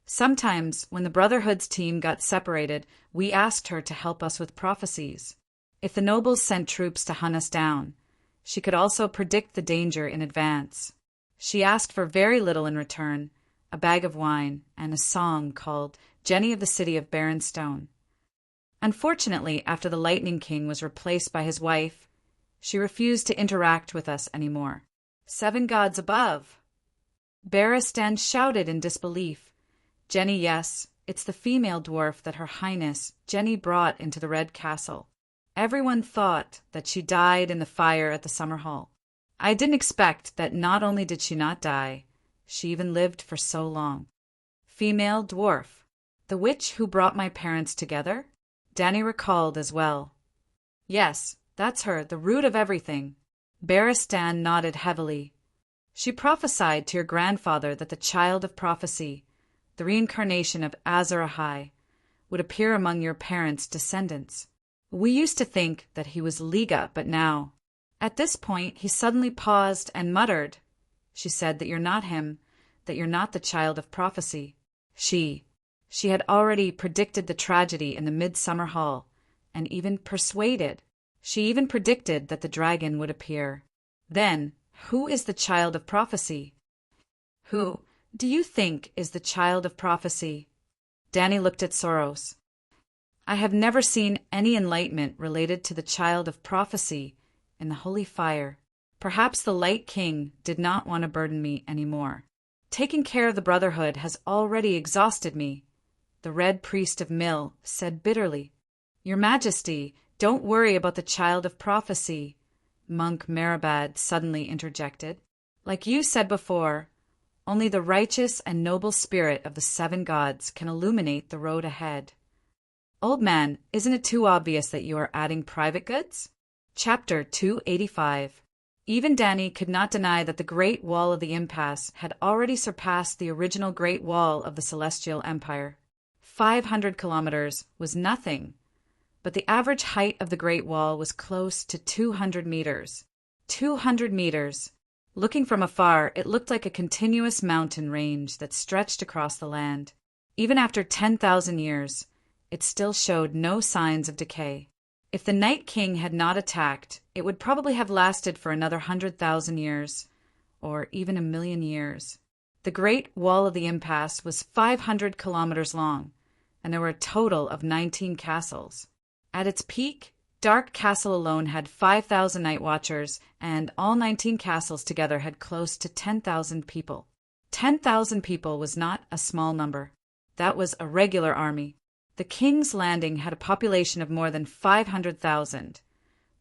Sometimes, when the Brotherhood's team got separated, we asked her to help us with prophecies. If the nobles sent troops to hunt us down, she could also predict the danger in advance. She asked for very little in return, a bag of wine and a song called Jenny of the City of Barren Stone. Unfortunately, after the Lightning King was replaced by his wife, she refused to interact with us anymore. 7 gods above! Barristan shouted in disbelief. Jenny, yes, it's the female dwarf that Her Highness Jenny brought into the Red Castle. Everyone thought that she died in the fire at the Summer Hall. I didn't expect that not only did she not die, she even lived for so long. Female dwarf. The witch who brought my parents together? Danny recalled as well. Yes, that's her, the root of everything. Barristan nodded heavily. She prophesied to your grandfather that the child of prophecy, the reincarnation of Azor Ahai, would appear among your parents' descendants. We used to think that he was Liga, but now... At this point, he suddenly paused and muttered. She said that you're not him, that you're not the child of prophecy. She had already predicted the tragedy in the Midsummer Hall, and even persuaded. She even predicted that the dragon would appear. Then, who is the child of prophecy? Who do you think is the child of prophecy? Danny looked at Soros. I have never seen any enlightenment related to the child of prophecy in the holy fire. Perhaps the Light King did not want to burden me anymore. Taking care of the Brotherhood has already exhausted me, the Red Priest of Mill said bitterly. Your Majesty, don't worry about the child of prophecy, Monk Marabad suddenly interjected. Like you said before, only the righteous and noble spirit of the 7 gods can illuminate the road ahead. Old man, isn't it too obvious that you are adding private goods? Chapter 285. Even Danny could not deny that the Great Wall of the Impasse had already surpassed the original Great Wall of the Celestial Empire. 500 kilometers was nothing, but the average height of the Great Wall was close to 200 meters. 200 meters. Looking from afar, it looked like a continuous mountain range that stretched across the land. Even after 10,000 years, it still showed no signs of decay. If the Night King had not attacked, it would probably have lasted for another 100,000 years, or even 1,000,000 years. The Great Wall of the Impasse was 500 kilometers long, and there were a total of 19 castles. At its peak, Dark Castle alone had 5,000 night watchers, and all 19 castles together had close to 10,000 people. 10,000 people was not a small number. That was a regular army. The King's Landing had a population of more than 500,000,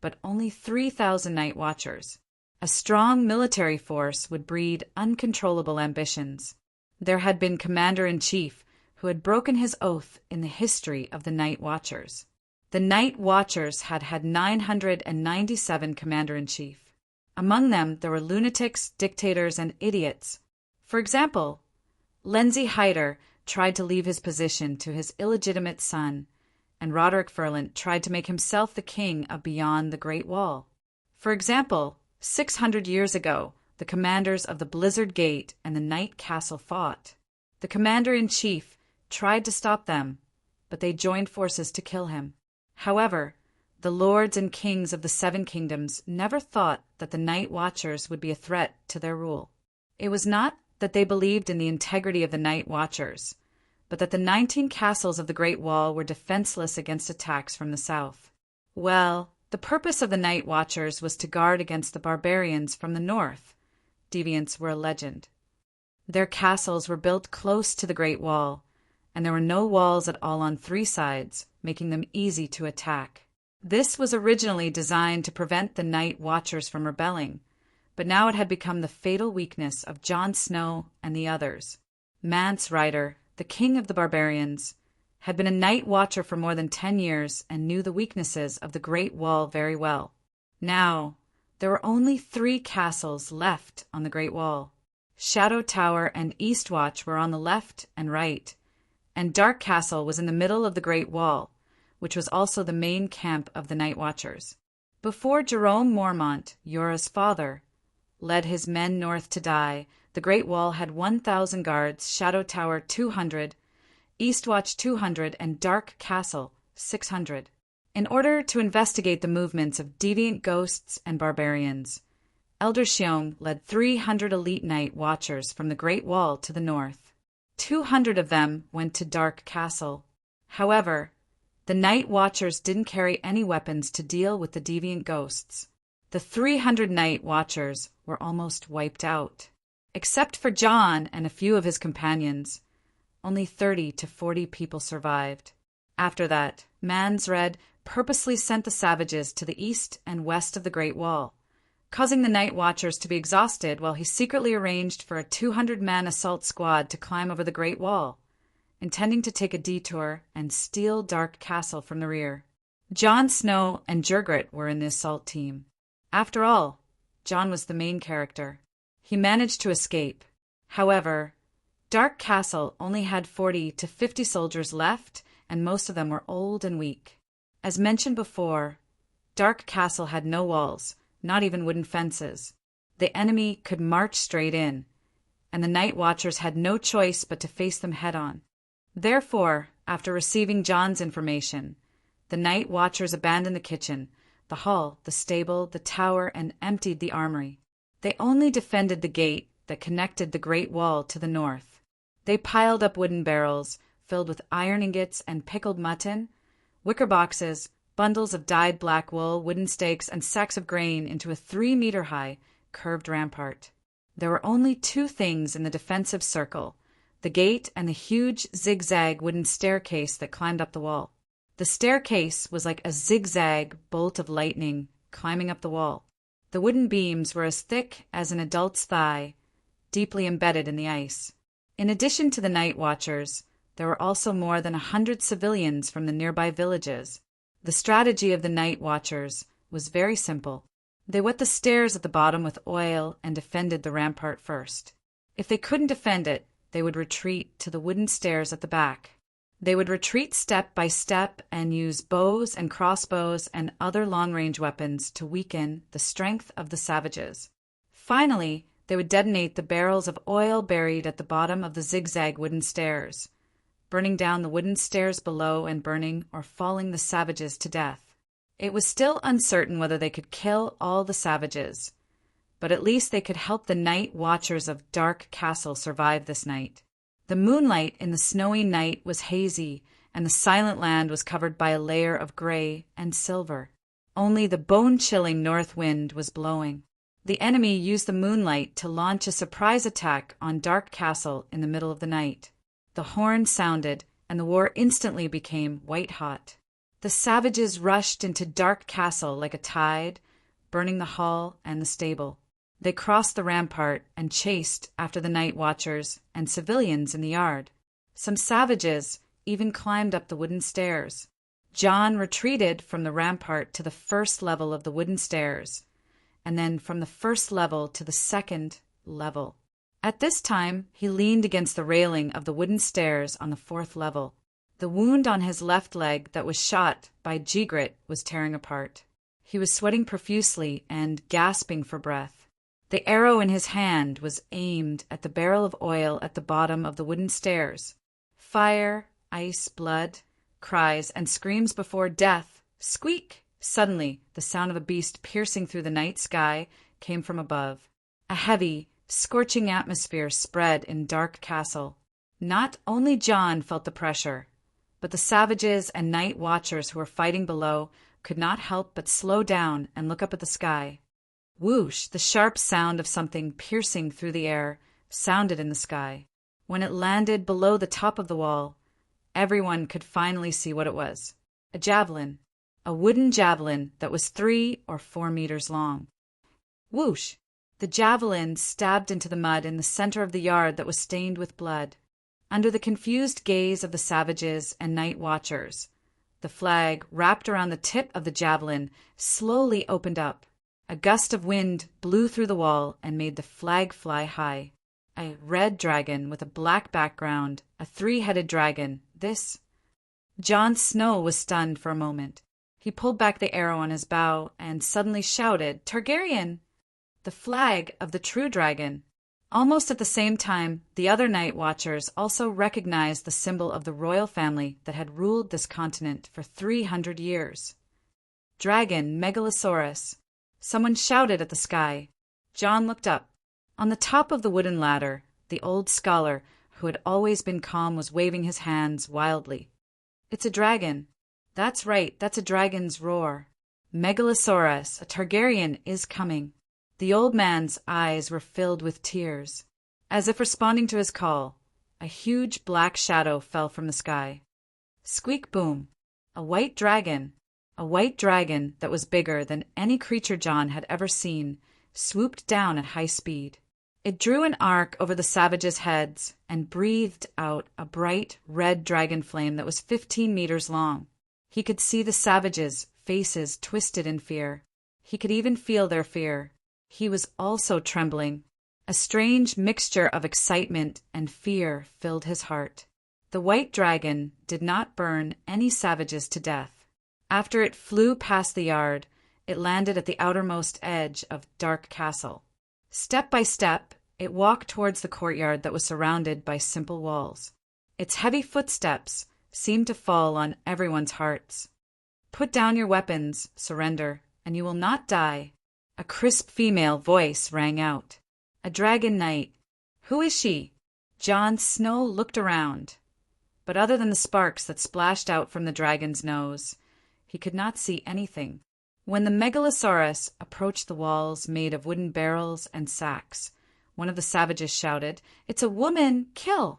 but only 3,000 night watchers. A strong military force would breed uncontrollable ambitions. There had been Commander-in-Chief who had broken his oath in the history of the Night Watchers. The Night Watchers had had 997 Commander-in-Chief. Among them, there were lunatics, dictators, and idiots. For example, Lindsay Hyder tried to leave his position to his illegitimate son, and Roderick Ferland tried to make himself the king of beyond the Great Wall. For example, 600 years ago, the commanders of the Blizzard Gate and the Night Castle fought. The commander-in-chief tried to stop them, but they joined forces to kill him. However, the lords and kings of the Seven Kingdoms never thought that the Night Watchers would be a threat to their rule. It was not that they believed in the integrity of the Night Watchers, but that the 19 castles of the Great Wall were defenseless against attacks from the south. Well, the purpose of the Night Watchers was to guard against the barbarians from the north. Deviants were a legend. Their castles were built close to the Great Wall, and there were no walls at all on 3 sides, making them easy to attack. This was originally designed to prevent the Night Watchers from rebelling, but now it had become the fatal weakness of Jon Snow and the others. Mance Rayder, the king of the barbarians, had been a Night Watcher for more than 10 years and knew the weaknesses of the Great Wall very well. Now, there were only 3 castles left on the Great Wall. Shadow Tower and Eastwatch were on the left and right, and Dark Castle was in the middle of the Great Wall, which was also the main camp of the Night Watchers. Before Jerome Mormont, Yora's father, led his men north to die, the Great Wall had 1,000 guards, Shadow Tower 200, Eastwatch 200, and Dark Castle 600. In order to investigate the movements of deviant ghosts and barbarians, Elder Sheom led 300 elite Night Watchers from the Great Wall to the north. 200 of them went to Dark Castle. However, the Night Watchers didn't carry any weapons to deal with the deviant ghosts. The 300 Night Watchers were almost wiped out. Except for Jon and a few of his companions, only 30 to 40 people survived. After that, Mance Rayder purposely sent the savages to the east and west of the Great Wall, causing the Night Watchers to be exhausted while he secretly arranged for a 200-man assault squad to climb over the Great Wall, intending to take a detour and steal Dark Castle from the rear. Jon Snow and Jurgrit were in the assault team. After all, Jon was the main character. He managed to escape. However, Dark Castle only had 40 to 50 soldiers left, and most of them were old and weak. As mentioned before, Dark Castle had no walls, not even wooden fences. The enemy could march straight in, and the Night Watchers had no choice but to face them head-on. Therefore, after receiving Jon's information, the Night Watchers abandoned the kitchen, the hall, the stable, the tower, and emptied the armory. They only defended the gate that connected the Great Wall to the north. They piled up wooden barrels filled with iron ingots and pickled mutton, wicker boxes, bundles of dyed black wool, wooden stakes, and sacks of grain into a 3-meter-high, curved rampart. There were only 2 things in the defensive circle, the gate and the huge zigzag wooden staircase that climbed up the wall. The staircase was like a zigzag bolt of lightning climbing up the wall. The wooden beams were as thick as an adult's thigh, deeply embedded in the ice. In addition to the Night Watchers, there were also more than 100 civilians from the nearby villages. The strategy of the Night Watchers was very simple. They wet the stairs at the bottom with oil and defended the rampart first. If they couldn't defend it, they would retreat to the wooden stairs at the back. They would retreat step by step and use bows and crossbows and other long-range weapons to weaken the strength of the savages. Finally, they would detonate the barrels of oil buried at the bottom of the zigzag wooden stairs, burning down the wooden stairs below and burning or falling the savages to death. It was still uncertain whether they could kill all the savages, but at least they could help the Night Watchers of Dark Castle survive this night. The moonlight in the snowy night was hazy, and the silent land was covered by a layer of gray and silver. Only the bone-chilling north wind was blowing. The enemy used the moonlight to launch a surprise attack on Dark Castle in the middle of the night. The horn sounded, and the war instantly became white-hot. The savages rushed into Dark Castle like a tide, burning the hall and the stable. They crossed the rampart and chased after the Night Watchers and civilians in the yard. Some savages even climbed up the wooden stairs. Jon retreated from the rampart to the first level of the wooden stairs, and then from the first level to the second level. At this time, he leaned against the railing of the wooden stairs on the 4th level. The wound on his left leg that was shot by Jigrit was tearing apart. He was sweating profusely and gasping for breath. The arrow in his hand was aimed at the barrel of oil at the bottom of the wooden stairs. Fire, ice, blood, cries and screams before death. Squeak! Suddenly, the sound of a beast piercing through the night sky came from above. A heavy, scorching atmosphere spread in dark castle. Not only John felt the pressure, but the savages and night watchers who were fighting below could not help but slow down and look up at the sky. Whoosh! The sharp sound of something piercing through the air sounded in the sky. When it landed below the top of the wall, everyone could finally see what it was. A javelin. A wooden javelin that was 3 or 4 meters long. Whoosh! The javelin stabbed into the mud in the center of the yard that was stained with blood. Under the confused gaze of the savages and night watchers, the flag wrapped around the tip of the javelin slowly opened up. A gust of wind blew through the wall and made the flag fly high. A red dragon with a black background, a 3-headed dragon. John Snow was stunned for a moment. He pulled back the arrow on his bow and suddenly shouted, "Targaryen!" The flag of the true dragon. Almost at the same time, the other night watchers also recognized the symbol of the royal family that had ruled this continent for 300 years. Dragon Megalosaurus. Someone shouted at the sky. John looked up. On the top of the wooden ladder, the old scholar, who had always been calm, was waving his hands wildly. "It's a dragon." "That's right, that's a dragon's roar." "Megalosaurus, a Targaryen, is coming." The old man's eyes were filled with tears. As if responding to his call, a huge black shadow fell from the sky. Squeak boom! A white dragon that was bigger than any creature John had ever seen, swooped down at high speed. It drew an arc over the savages' heads and breathed out a bright red dragon flame that was 15 meters long. He could see the savages' faces twisted in fear. He could even feel their fear. He was also trembling. A strange mixture of excitement and fear filled his heart. The white dragon did not burn any savages to death. After it flew past the yard, it landed at the outermost edge of Dark Castle. Step by step, it walked towards the courtyard that was surrounded by simple walls. Its heavy footsteps seemed to fall on everyone's hearts. "Put down your weapons, surrender, and you will not die." A crisp female voice rang out. "A dragon knight. Who is she?" John Snow looked around, but other than the sparks that splashed out from the dragon's nose, he could not see anything. When the Megalosaurus approached the walls made of wooden barrels and sacks, one of the savages shouted, "It's a woman! Kill!"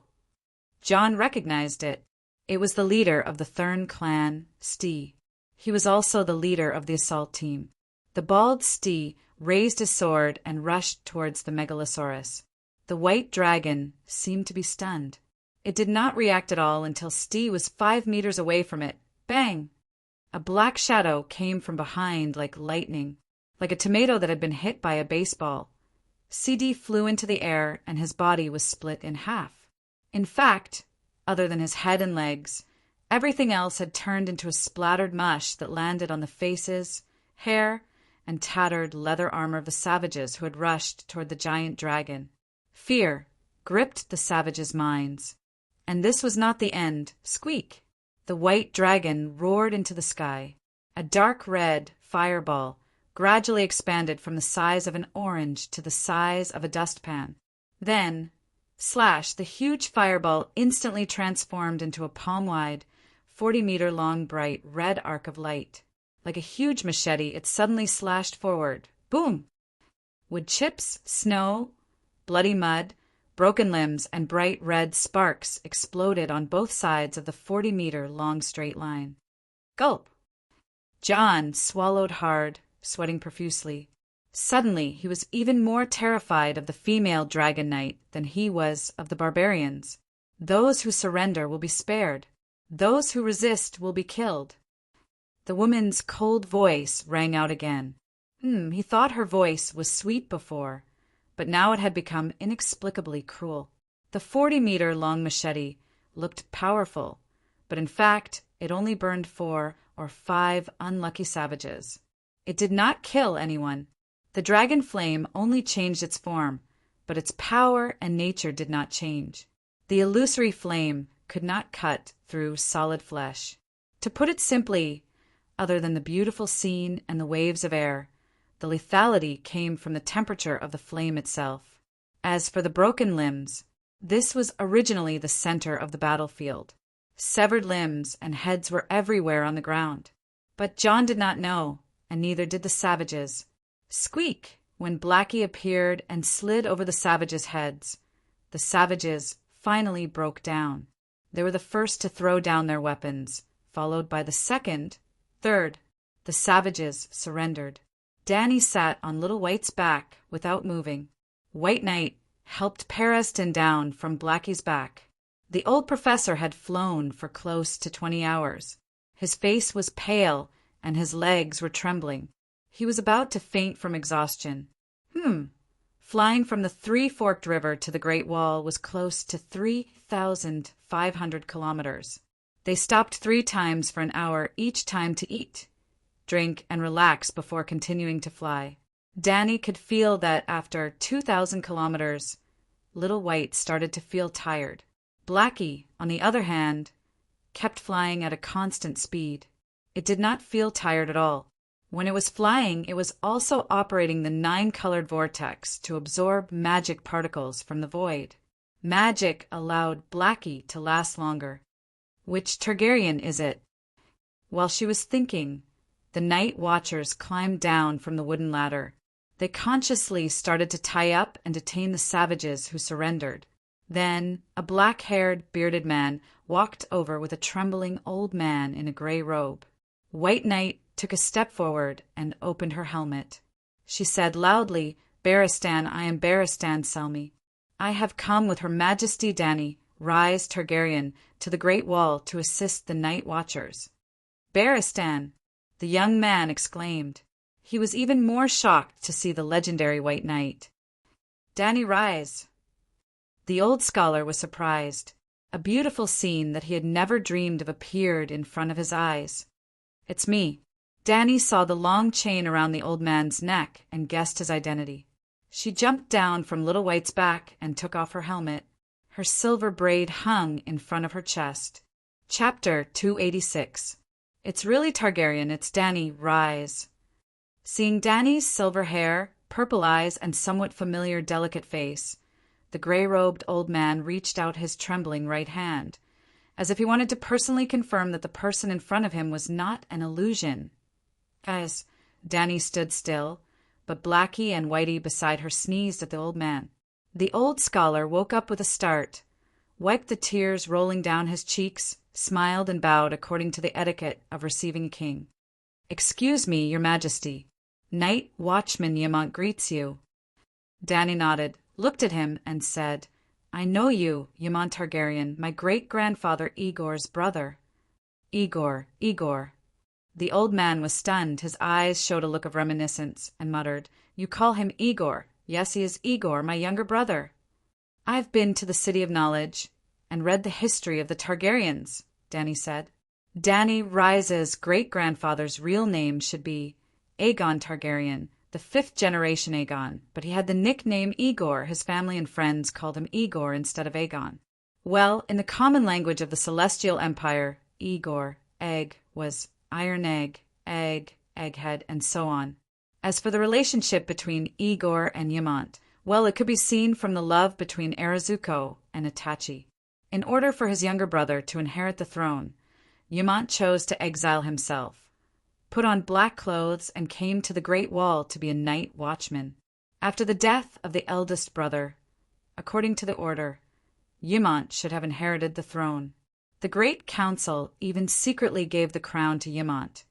John recognized it. It was the leader of the Thurn clan, Stee. He was also the leader of the assault team. The bald Stee raised his sword and rushed towards the Megalosaurus. The white dragon seemed to be stunned. It did not react at all until Stee was 5 meters away from it. Bang! A black shadow came from behind like lightning, like a tomato that had been hit by a baseball. CD flew into the air and his body was split in half. In fact, other than his head and legs, everything else had turned into a splattered mush that landed on the faces, hair, and tattered leather armor of the savages who had rushed toward the giant dragon. Fear gripped the savages' minds. And this was not the end. Squeak! The white dragon roared into the sky. A dark red fireball gradually expanded from the size of an orange to the size of a dustpan. Then, slash, the huge fireball instantly transformed into a palm-wide, 40-meter-long bright red arc of light. Like a huge machete, it suddenly slashed forward. Boom! Wood chips, snow, bloody mud, broken limbs, and bright red sparks exploded on both sides of the 40-meter-long straight line. Gulp! John swallowed hard, sweating profusely. Suddenly, he was even more terrified of the female dragon knight than he was of the barbarians. Those who surrender will be spared. Those who resist will be killed. The woman's cold voice rang out again. He thought her voice was sweet before, but now it had become inexplicably cruel. The 40-meter-long machete looked powerful, but in fact, it only burned 4 or 5 unlucky savages. It did not kill anyone. The dragon flame only changed its form, but its power and nature did not change. The illusory flame could not cut through solid flesh. To put it simply, other than the beautiful scene and the waves of air, the lethality came from the temperature of the flame itself. As for the broken limbs, this was originally the center of the battlefield. Severed limbs and heads were everywhere on the ground. But John did not know, and neither did the savages. Squeak! When Blackie appeared and slid over the savages' heads, the savages finally broke down. They were the first to throw down their weapons, followed by the second, third. The savages surrendered. Danny sat on Little White's back without moving. White Knight helped Periston down from Blackie's back. The old professor had flown for close to 20 hours. His face was pale and his legs were trembling. He was about to faint from exhaustion. Flying from the Three-Forked River to the Great Wall was close to 3,500 kilometers. They stopped 3 times for an hour each time to eat, drink, and relax before continuing to fly. Danny could feel that after 2,000 kilometers, Little White started to feel tired. Blackie, on the other hand, kept flying at a constant speed. It did not feel tired at all. When it was flying, it was also operating the 9-colored vortex to absorb magic particles from the void. Magic allowed Blackie to last longer. Which Targaryen is it? While she was thinking, the night watchers climbed down from the wooden ladder. They consciously started to tie up and detain the savages who surrendered. Then a black-haired, bearded man walked over with a trembling old man in a gray robe. White Knight took a step forward and opened her helmet. She said loudly, "Barristan, I am Barristan Selmy. I have come with Her Majesty Danny, Rise Targaryen, to the Great Wall to assist the Night Watchers." "Barristan!" the young man exclaimed. He was even more shocked to see the legendary White Knight. "Danny Rise." The old scholar was surprised. A beautiful scene that he had never dreamed of appeared in front of his eyes. "It's me." Danny saw the long chain around the old man's neck and guessed his identity. She jumped down from Little White's back and took off her helmet. Her silver braid hung in front of her chest. Chapter 286. It's really Targaryen, it's Danny Rise. Seeing Danny's silver hair, purple eyes, and somewhat familiar delicate face, the gray-robed old man reached out his trembling right hand, as if he wanted to personally confirm that the person in front of him was not an illusion. As Danny stood still, but Blackie and Whitey beside her sneezed at the old man. The old scholar woke up with a start, wiped the tears rolling down his cheeks, smiled and bowed according to the etiquette of receiving a king. "Excuse me, Your Majesty. Night Watchman Yemont greets you." Danny nodded, looked at him, and said, "I know you, Yemont Targaryen, my great-grandfather Igor's brother." Igor. The old man was stunned. His eyes showed a look of reminiscence, and muttered, "You call him Igor? Yes, he is Igor, my younger brother." "I've been to the City of Knowledge and read the history of the Targaryens," Danny said. Danny Rise's great-grandfather's real name should be Aegon Targaryen, the 5th-generation Aegon, but he had the nickname Igor. His family and friends called him Igor instead of Aegon. Well, in the common language of the Celestial Empire, Igor, egg, was iron egg, egghead, and so on. As for the relationship between Igor and Yemont, well, it could be seen from the love between Arazuko and Itachi. In order for his younger brother to inherit the throne, Yemont chose to exile himself, put on black clothes, and came to the Great Wall to be a night watchman. After the death of the eldest brother, according to the order, Yemont should have inherited the throne. The Great Council even secretly gave the crown to Yemont,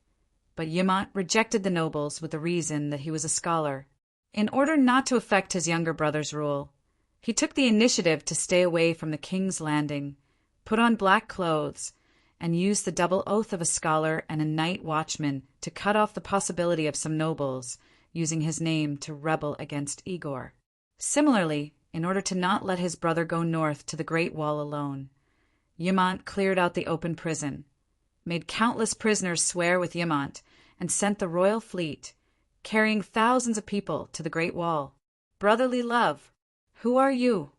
but Yemont rejected the nobles with the reason that he was a scholar. In order not to affect his younger brother's rule, he took the initiative to stay away from the King's Landing, put on black clothes, and used the double oath of a scholar and a night watchman to cut off the possibility of some nobles using his name to rebel against Igor. Similarly, in order to not let his brother go north to the Great Wall alone, Yemont cleared out the open prison, made countless prisoners swear with Yemont, and sent the royal fleet, carrying thousands of people to the Great Wall. Brotherly love. Who are you?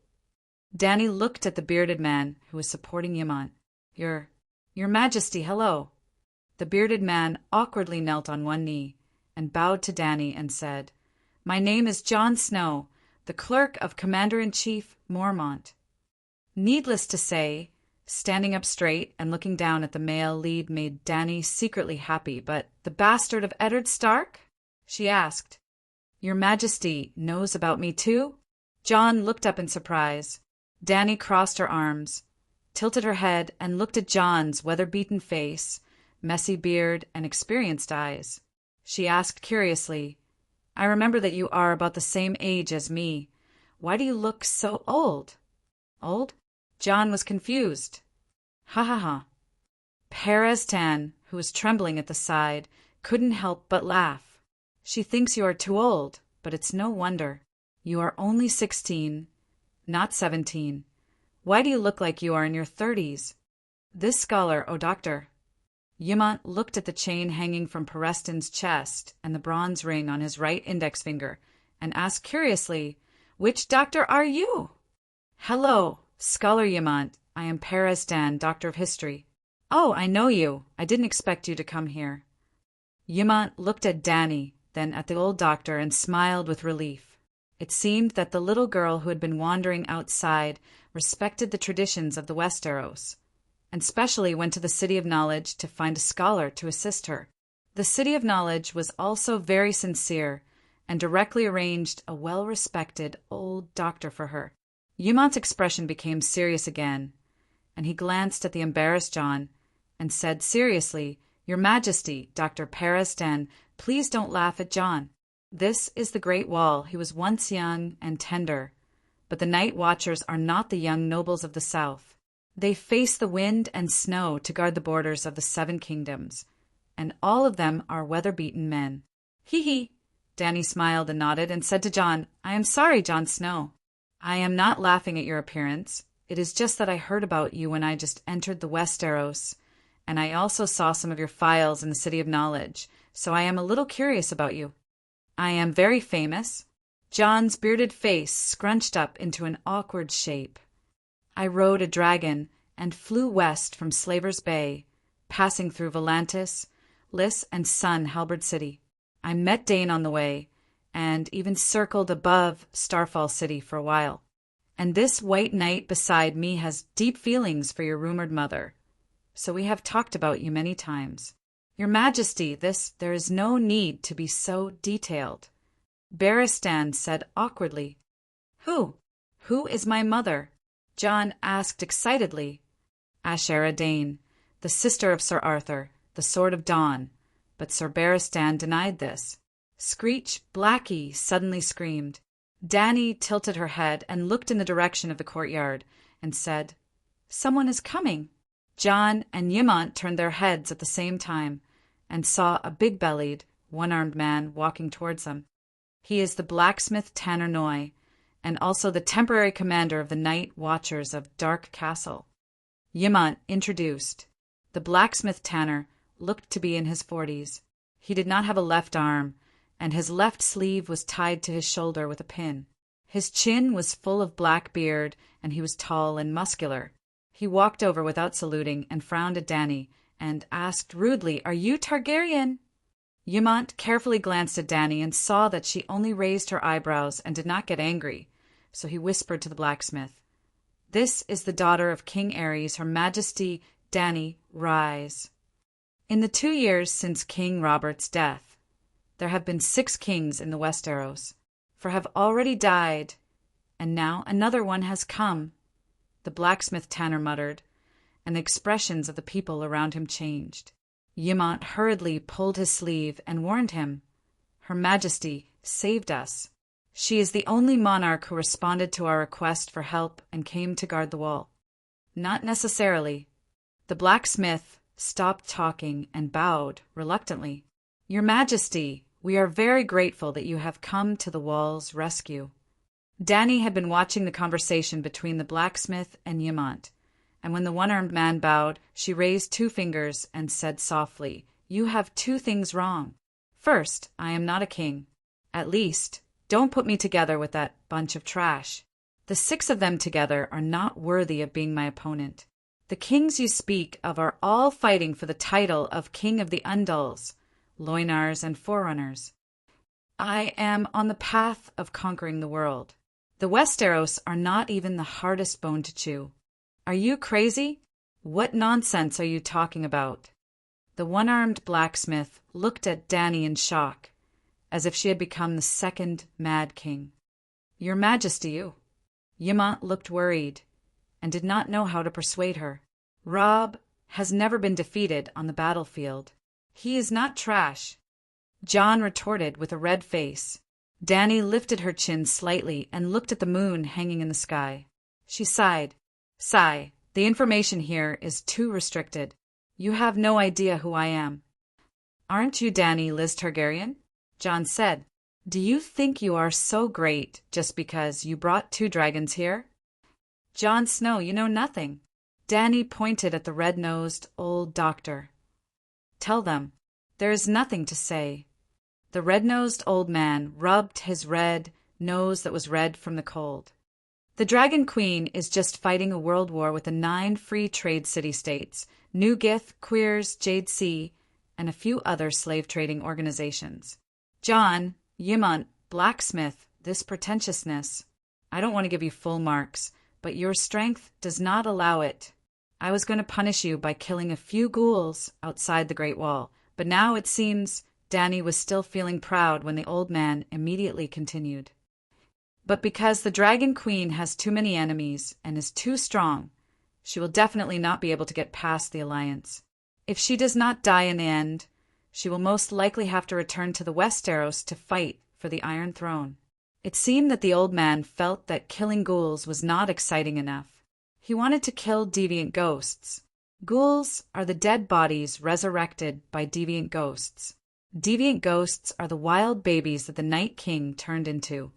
Danny looked at the bearded man who was supporting Yamant. Your Majesty, hello. The bearded man awkwardly knelt on one knee and bowed to Danny and said, My name is Jon Snow, the clerk of Commander-in-Chief Mormont. Needless to say, standing up straight and looking down at the male lead made Danny secretly happy. But the bastard of Eddard Stark? She asked. Your Majesty knows about me too? Jon looked up in surprise. Danny crossed her arms, tilted her head, and looked at Jon's weather-beaten face, messy beard, and experienced eyes. She asked curiously, I remember that you are about the same age as me. Why do you look so old? Old? Jon was confused. Ha ha ha. Perestan, who was trembling at the side, couldn't help but laugh. She thinks you are too old, but it's no wonder. You are only 16, not 17. Why do you look like you are in your 30s? This scholar, O doctor. Yamant looked at the chain hanging from Perestan's chest and the bronze ring on his right index finger and asked curiously, Which doctor are you? Hello, Scholar Yamant. I am Perestan, Doctor of History. Oh, I know you. I didn't expect you to come here. Yamant looked at Danny, then at the old doctor, and smiled with relief. It seemed that the little girl who had been wandering outside respected the traditions of the Westeros, and specially went to the City of Knowledge to find a scholar to assist her. The City of Knowledge was also very sincere, and directly arranged a well-respected old doctor for her. Yamant's expression became serious again, and he glanced at the embarrassed Jon and said seriously, Your Majesty, Dr. Perestan, please don't laugh at Jon. This is the Great Wall. He was once young and tender, but the Night Watchers are not the young nobles of the South. They face the wind and snow to guard the borders of the Seven Kingdoms, and all of them are weather-beaten men. Hee. Danny smiled and nodded and said to Jon, I am sorry, Jon Snow. I am not laughing at your appearance. It is just that I heard about you when I just entered the Westeros, and I also saw some of your files in the City of Knowledge, so I am a little curious about you. I am very famous. Jon's bearded face scrunched up into an awkward shape. I rode a dragon and flew west from Slaver's Bay, passing through Volantis, Lys, and Sun Halberd City. I met Dane on the way, and even circled above Starfall City for a while. And this white knight beside me has deep feelings for your rumored mother, so we have talked about you many times. Your Majesty, there is no need to be so detailed. Barristan said awkwardly. Who is my mother? Jon asked excitedly. Ashera Dane, the sister of Sir Arthur, the Sword of Dawn, but Sir Barristan denied this. Screech Blackie suddenly screamed. Danny tilted her head and looked in the direction of the courtyard and said, Someone is coming. Jon and Yamant turned their heads at the same time and saw a big-bellied, one-armed man walking towards them. He is the blacksmith Tanner Noy, and also the temporary commander of the Night Watchers of Dark Castle. Yamant introduced. The blacksmith Tanner looked to be in his 40s. He did not have a left arm, and his left sleeve was tied to his shoulder with a pin. His chin was full of black beard, and he was tall and muscular. He walked over without saluting and frowned at Danny, and asked rudely, Are you Targaryen? Yamant carefully glanced at Danny and saw that she only raised her eyebrows and did not get angry, so he whispered to the blacksmith, This is the daughter of King Aerys, Her Majesty Danny Rise. In the 2 years since King Robert's death, there have been 6 kings in the Westeros, for have already died, and now another one has come, the blacksmith Tanner muttered, and the expressions of the people around him changed. Yamant hurriedly pulled his sleeve and warned him, Her Majesty saved us. She is the only monarch who responded to our request for help and came to guard the wall. Not necessarily. The blacksmith stopped talking and bowed reluctantly. Your Majesty, we are very grateful that you have come to the wall's rescue. Danny had been watching the conversation between the blacksmith and Yamant, and when the one-armed man bowed, she raised 2 fingers and said softly, You have 2 things wrong. First, I am not a king. At least, don't put me together with that bunch of trash. The 6 of them together are not worthy of being my opponent. The kings you speak of are all fighting for the title of King of the Undulls, Loinars, and Forerunners. I am on the path of conquering the world. The Westeros are not even the hardest bone to chew. Are you crazy? What nonsense are you talking about? The one-armed blacksmith looked at Dany in shock, as if she had become the second Mad King. Your Majesty, you. Ymont looked worried, and did not know how to persuade her. Robb has never been defeated on the battlefield. He is not trash. Jon retorted with a red face. Dany lifted her chin slightly and looked at the moon hanging in the sky. She sighed. Sigh, the information here is too restricted. You have no idea who I am. Aren't you Dany Liz Targaryen? Jon said. Do you think you are so great just because you brought 2 dragons here? Jon Snow, you know nothing. Dany pointed at the red-nosed old doctor. Tell them. There is nothing to say. The red-nosed old man rubbed his red nose that was red from the cold. The Dragon Queen is just fighting a world war with the 9 free trade city-states, New Gith, Queers, Jade Sea, and a few other slave-trading organizations. Jon, Ymont, blacksmith, this pretentiousness. I don't want to give you full marks, but your strength does not allow it. I was going to punish you by killing a few ghouls outside the Great Wall, but now it seems Dany was still feeling proud when the old man immediately continued. But because the Dragon Queen has too many enemies and is too strong, she will definitely not be able to get past the Alliance. If she does not die in the end, she will most likely have to return to the Westeros to fight for the Iron Throne. It seemed that the old man felt that killing ghouls was not exciting enough. He wanted to kill deviant ghosts. Ghouls are the dead bodies resurrected by deviant ghosts. Deviant ghosts are the wild babies that the Night King turned into.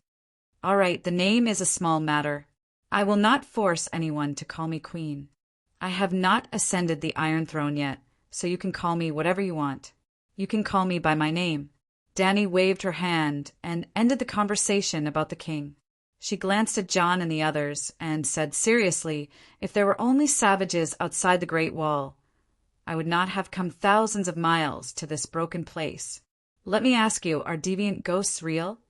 All right, the name is a small matter. I will not force anyone to call me queen. I have not ascended the Iron Throne yet, so you can call me whatever you want. You can call me by my name. Dany waved her hand and ended the conversation about the king. She glanced at Jon and the others and said seriously, if there were only savages outside the Great Wall, I would not have come thousands of miles to this broken place. Let me ask you, are deviant ghosts real?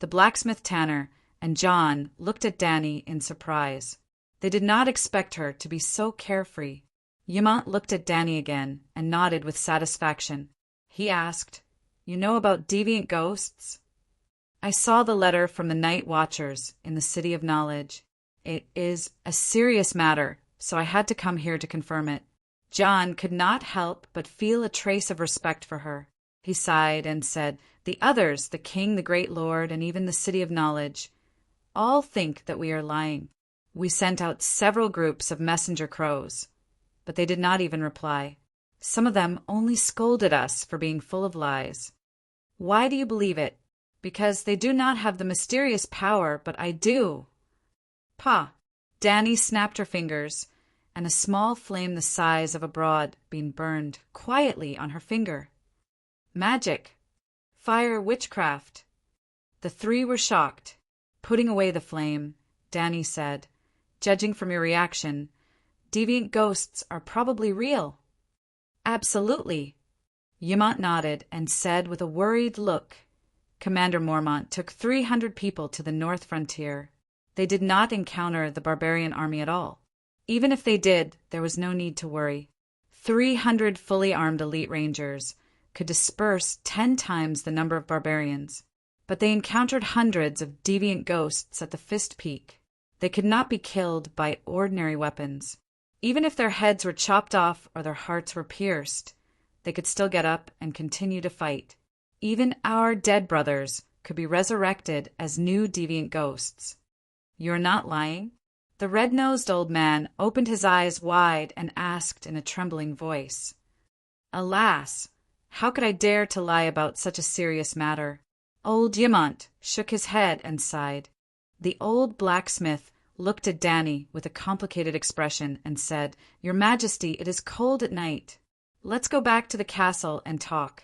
The blacksmith tanner and Jon looked at Dany in surprise. They did not expect her to be so carefree. Ymont looked at Dany again and nodded with satisfaction. He asked, You know about deviant ghosts? I saw the letter from the Night Watchers in the City of Knowledge. It is a serious matter, so I had to come here to confirm it. Jon could not help but feel a trace of respect for her. He sighed and said, The others, the king, the great lord, and even the City of Knowledge, all think that we are lying. We sent out several groups of messenger crows, but they did not even reply. Some of them only scolded us for being full of lies. Why do you believe it? Because they do not have the mysterious power, but I do. Pah! Dany snapped her fingers, and a small flame the size of a broad bean burned quietly on her finger. Magic! Fire, witchcraft! The 3 were shocked. Putting away the flame, Dany said, Judging from your reaction, deviant ghosts are probably real. Absolutely. Ymont nodded and said with a worried look, Commander Mormont took 300 people to the north frontier. They did not encounter the barbarian army at all. Even if they did, there was no need to worry. 300 fully armed elite rangers could disperse 10 times the number of barbarians. But they encountered hundreds of deviant ghosts at the Fist Peak. They could not be killed by ordinary weapons. Even if their heads were chopped off or their hearts were pierced, they could still get up and continue to fight. Even our dead brothers could be resurrected as new deviant ghosts. You're not lying? The red-nosed old man opened his eyes wide and asked in a trembling voice. Alas, how could I dare to lie about such a serious matter? Old Ymont shook his head and sighed. The old blacksmith looked at Dany with a complicated expression and said, Your Majesty, it is cold at night. Let's go back to the castle and talk.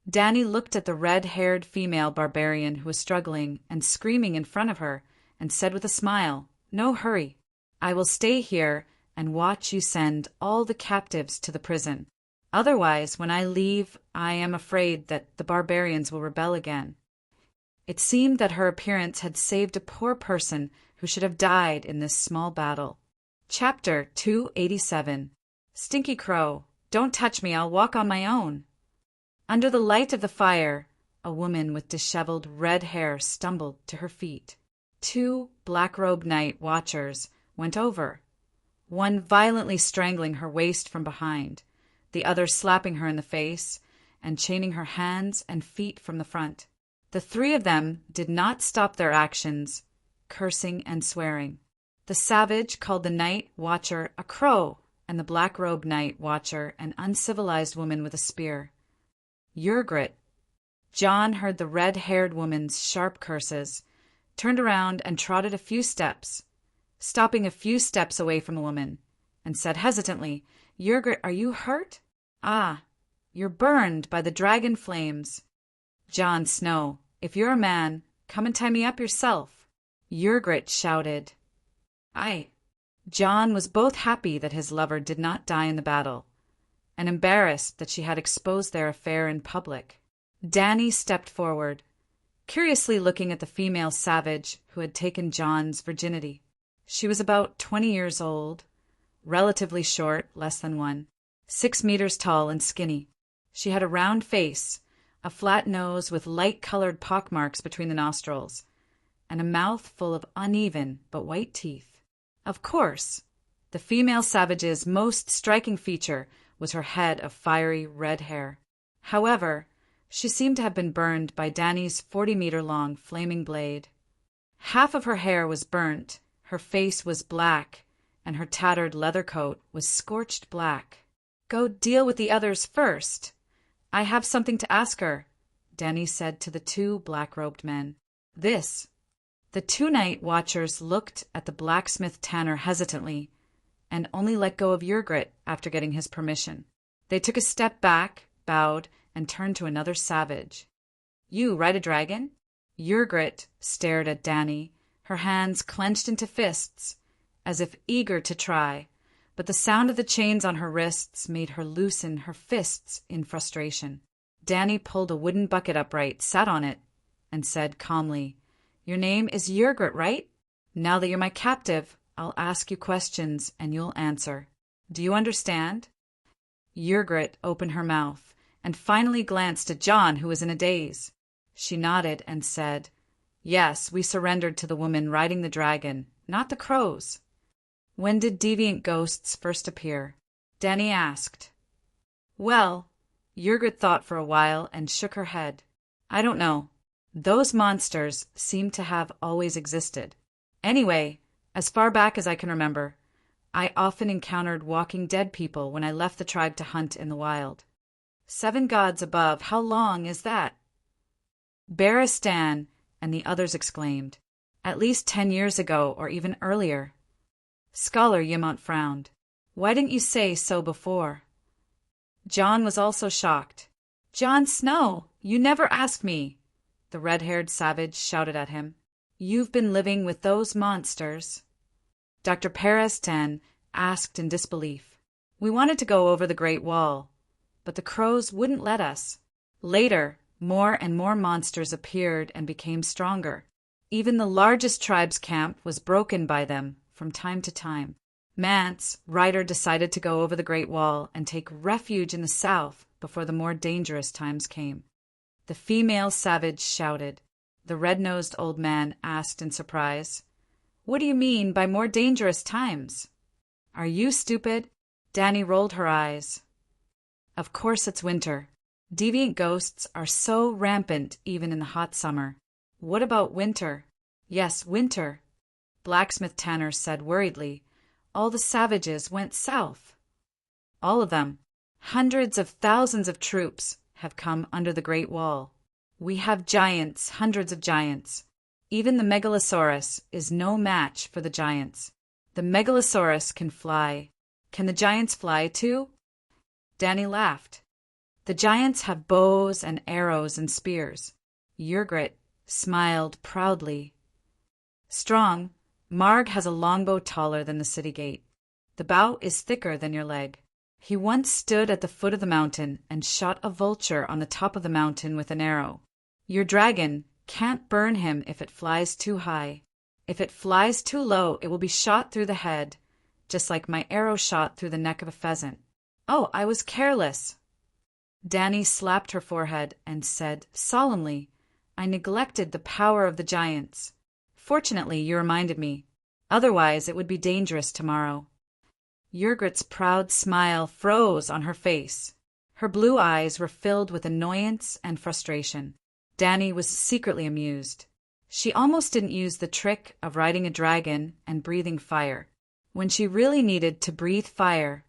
Danny looked at the red-haired female barbarian who was struggling and screaming in front of her and said with a smile, "No hurry. I will stay here and watch you send all the captives to the prison. Otherwise, when I leave, I am afraid that the barbarians will rebel again." It seemed that her appearance had saved a poor person who should have died in this small battle. Chapter 287. Stinky Crow, don't touch me, I'll walk on my own. Under the light of the fire, a woman with disheveled red hair stumbled to her feet. 2 black-robed night watchers went over, one violently strangling her waist from behind, the other slapping her in the face and chaining her hands and feet from the front. The 3 of them did not stop their actions, cursing and swearing. The savage called the night watcher a crow, and the black-robed night watcher an uncivilized woman with a spear. Yurgrit. John heard the red-haired woman's sharp curses, turned around and trotted a few steps, stopping a few steps away from the woman, and said hesitantly, "Yurgrit, are you hurt?" "Ah, you're burned by the dragon flames." "Jon Snow, if you're a man, come and tie me up yourself." Yurgrit shouted. "Aye." John was both happy that his lover did not die in the battle, and embarrassed that she had exposed their affair in public. Danny stepped forward, curiously looking at the female savage who had taken John's virginity. She was about 20 years old, relatively short, less than 6 meters tall and skinny. She had a round face, a flat nose with light-colored pockmarks between the nostrils, and a mouth full of uneven but white teeth. Of course, the female savage's most striking feature was her head of fiery red hair. However, she seemed to have been burned by Danny's 40-meter-long flaming blade. Half of her hair was burnt, her face was black, and her tattered leather coat was scorched black. "Go deal with the others first. I have something to ask her," Danny said to the 2 black-robed men. "This." The 2 night watchers looked at the blacksmith tanner hesitantly, and only let go of Yurgrit after getting his permission. They took a step back, bowed, and turned to another savage. "You ride a dragon?" Yurgrit stared at Danny, her hands clenched into fists, as if eager to try, but the sound of the chains on her wrists made her loosen her fists in frustration. Danny pulled a wooden bucket upright, sat on it, and said calmly, "Your name is Yurgrit, right? Now that you're my captive, I'll ask you questions and you'll answer. Do you understand?" Yurgrit opened her mouth and finally glanced at John, who was in a daze. She nodded and said, "Yes, we surrendered to the woman riding the dragon, not the crows." "When did deviant ghosts first appear?" Danny asked. "Well," Yurgrit thought for a while and shook her head. "I don't know. Those monsters seem to have always existed. Anyway, as far back as I can remember, I often encountered walking dead people when I left the tribe to hunt in the wild." "7 gods above, how long is that?" Barristan and the others exclaimed, "At least 10 years ago or even earlier." Scholar Yimont frowned. "Why didn't you say so before?" John was also shocked. "Jon Snow, you never asked me!" The red-haired savage shouted at him. "You've been living with those monsters?" Dr. Barristan asked in disbelief. "We wanted to go over the Great Wall, but the crows wouldn't let us." Later, more and more monsters appeared and became stronger. Even the largest tribe's camp was broken by them from time to time. Mance, Ryder decided to go over the Great Wall and take refuge in the south before the more dangerous times came. The female savage shouted. The red-nosed old man asked in surprise, "What do you mean by more dangerous times?" "Are you stupid?" Danny rolled her eyes. "Of course it's winter. Deviant ghosts are so rampant even in the hot summer." "What about winter?" "Yes, winter." Blacksmith Tanner said worriedly, "All the savages went south." "All of them. Hundreds of thousands of troops have come under the Great Wall. We have giants, hundreds of giants. Even the Megalosaurus is no match for the giants. The Megalosaurus can fly. Can the giants fly too?" Danny laughed. The giants have bows and arrows and spears. Yrgrit smiled proudly. Strong, Marg has a longbow taller than the city gate. The bow is thicker than your leg. He once stood at the foot of the mountain and shot a vulture on the top of the mountain with an arrow. Your dragon can't burn him if it flies too high. If it flies too low, it will be shot through the head, just like my arrow shot through the neck of a pheasant. Oh, I was careless. Dany slapped her forehead and said solemnly, I neglected the power of the giants. Fortunately, you reminded me. Otherwise, it would be dangerous tomorrow. Yrgrit's proud smile froze on her face. Her blue eyes were filled with annoyance and frustration. Dany was secretly amused. She almost didn't use the trick of riding a dragon and breathing fire. When she really needed to breathe fire,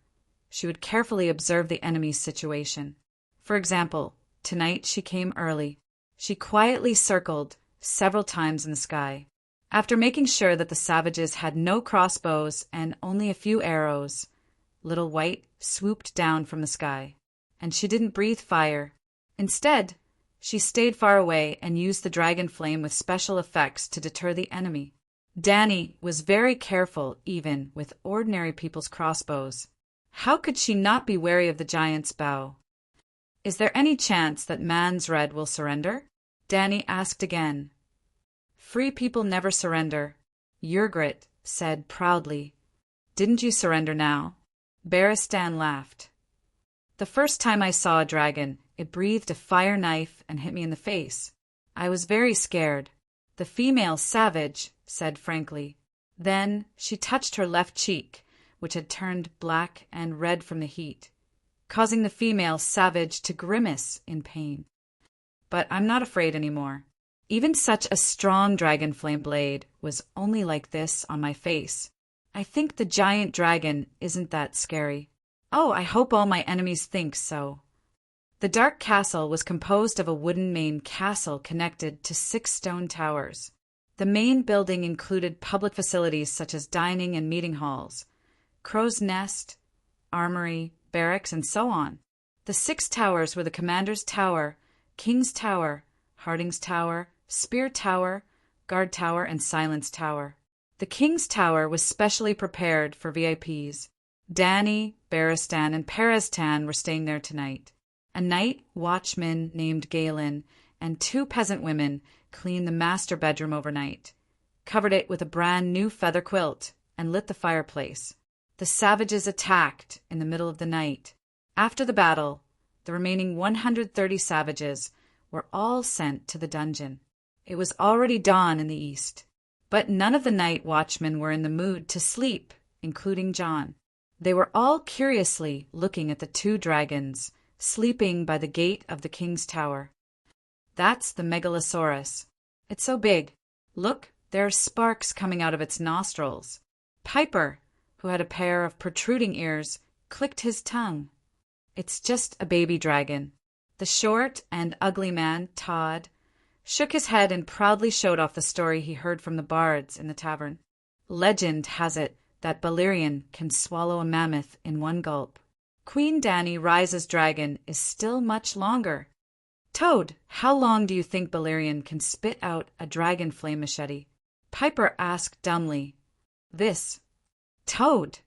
she would carefully observe the enemy's situation. For example, tonight she came early. She quietly circled several times in the sky. After making sure that the savages had no crossbows and only a few arrows, Little White swooped down from the sky. And she didn't breathe fire. Instead, she stayed far away and used the dragon flame with special effects to deter the enemy. Dany was very careful even with ordinary people's crossbows. How could she not be wary of the giant's bow? Is there any chance that Man's Red will surrender? Dany asked again. Free people never surrender, Yrgrit said proudly. Didn't you surrender now? Barristan laughed. The first time I saw a dragon, it breathed a fire knife and hit me in the face. I was very scared. The female savage said frankly. Then she touched her left cheek, which had turned black and red from the heat, causing the female savage to grimace in pain. But I'm not afraid anymore. Even such a strong dragon flame blade was only like this on my face. I think the giant dragon isn't that scary. Oh, I hope all my enemies think so. The dark castle was composed of a wooden main castle connected to 6 stone towers. The main building included public facilities such as dining and meeting halls, crow's nest, armory, barracks, and so on. The 6 towers were the Commander's Tower, King's Tower, Harding's Tower, Spear Tower, Guard Tower, and Silence Tower. The King's Tower was specially prepared for VIPs. Dany, Barristan, and Perestan were staying there tonight. A night watchman named Galen and 2 peasant women cleaned the master bedroom overnight, covered it with a brand new feather quilt, and lit the fireplace. The savages attacked in the middle of the night. After the battle, the remaining 130 savages were all sent to the dungeon. It was already dawn in the east, but none of the night watchmen were in the mood to sleep, including Jon. They were all curiously looking at the 2 dragons sleeping by the gate of the King's Tower. That's the Megalosaurus. It's so big. Look, there are sparks coming out of its nostrils. Piper, who had a pair of protruding ears, clicked his tongue. It's just a baby dragon. The short and ugly man, Todd, shook his head and proudly showed off the story he heard from the bards in the tavern. Legend has it that Balerion can swallow a mammoth in one gulp. Queen Dany Rise's dragon is still much longer. Toad, how long do you think Balerion can spit out a dragon flame machete? Piper asked dumbly. This. Toad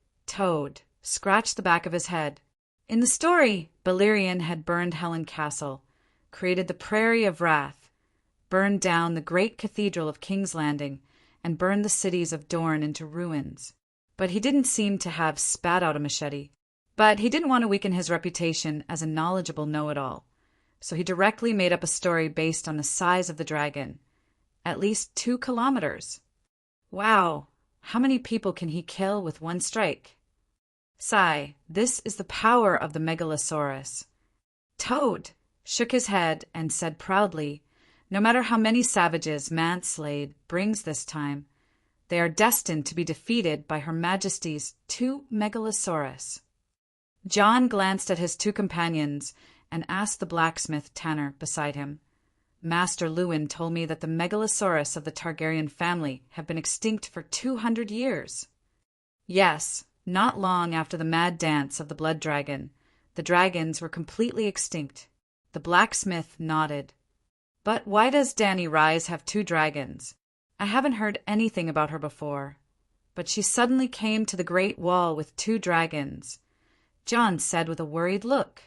scratched the back of his head. In the story, Balerion had burned Helen Castle, created the Prairie of Wrath, burned down the great cathedral of King's Landing, and burned the cities of Dorne into ruins. But he didn't seem to have spat out a machete. But he didn't want to weaken his reputation as a knowledgeable know-it-all, so he directly made up a story based on the size of the dragon. At least 2 kilometers. Wow, how many people can he kill with one strike? Sigh, this is the power of the Megalosaurus. Toad shook his head and said proudly, no matter how many savages Manslade brings this time, they are destined to be defeated by Her Majesty's 2 Megalosaurus. Jon glanced at his 2 companions and asked the blacksmith Tanner beside him. Master Luwin told me that the Megalosaurus of the Targaryen family have been extinct for 200 years. Yes, not long after the mad dance of the blood dragon, The dragons were completely extinct. The blacksmith nodded. But why does Danny Rise have two dragons? I haven't heard anything about her before. But she suddenly came to the Great Wall with two dragons. John said with a worried look.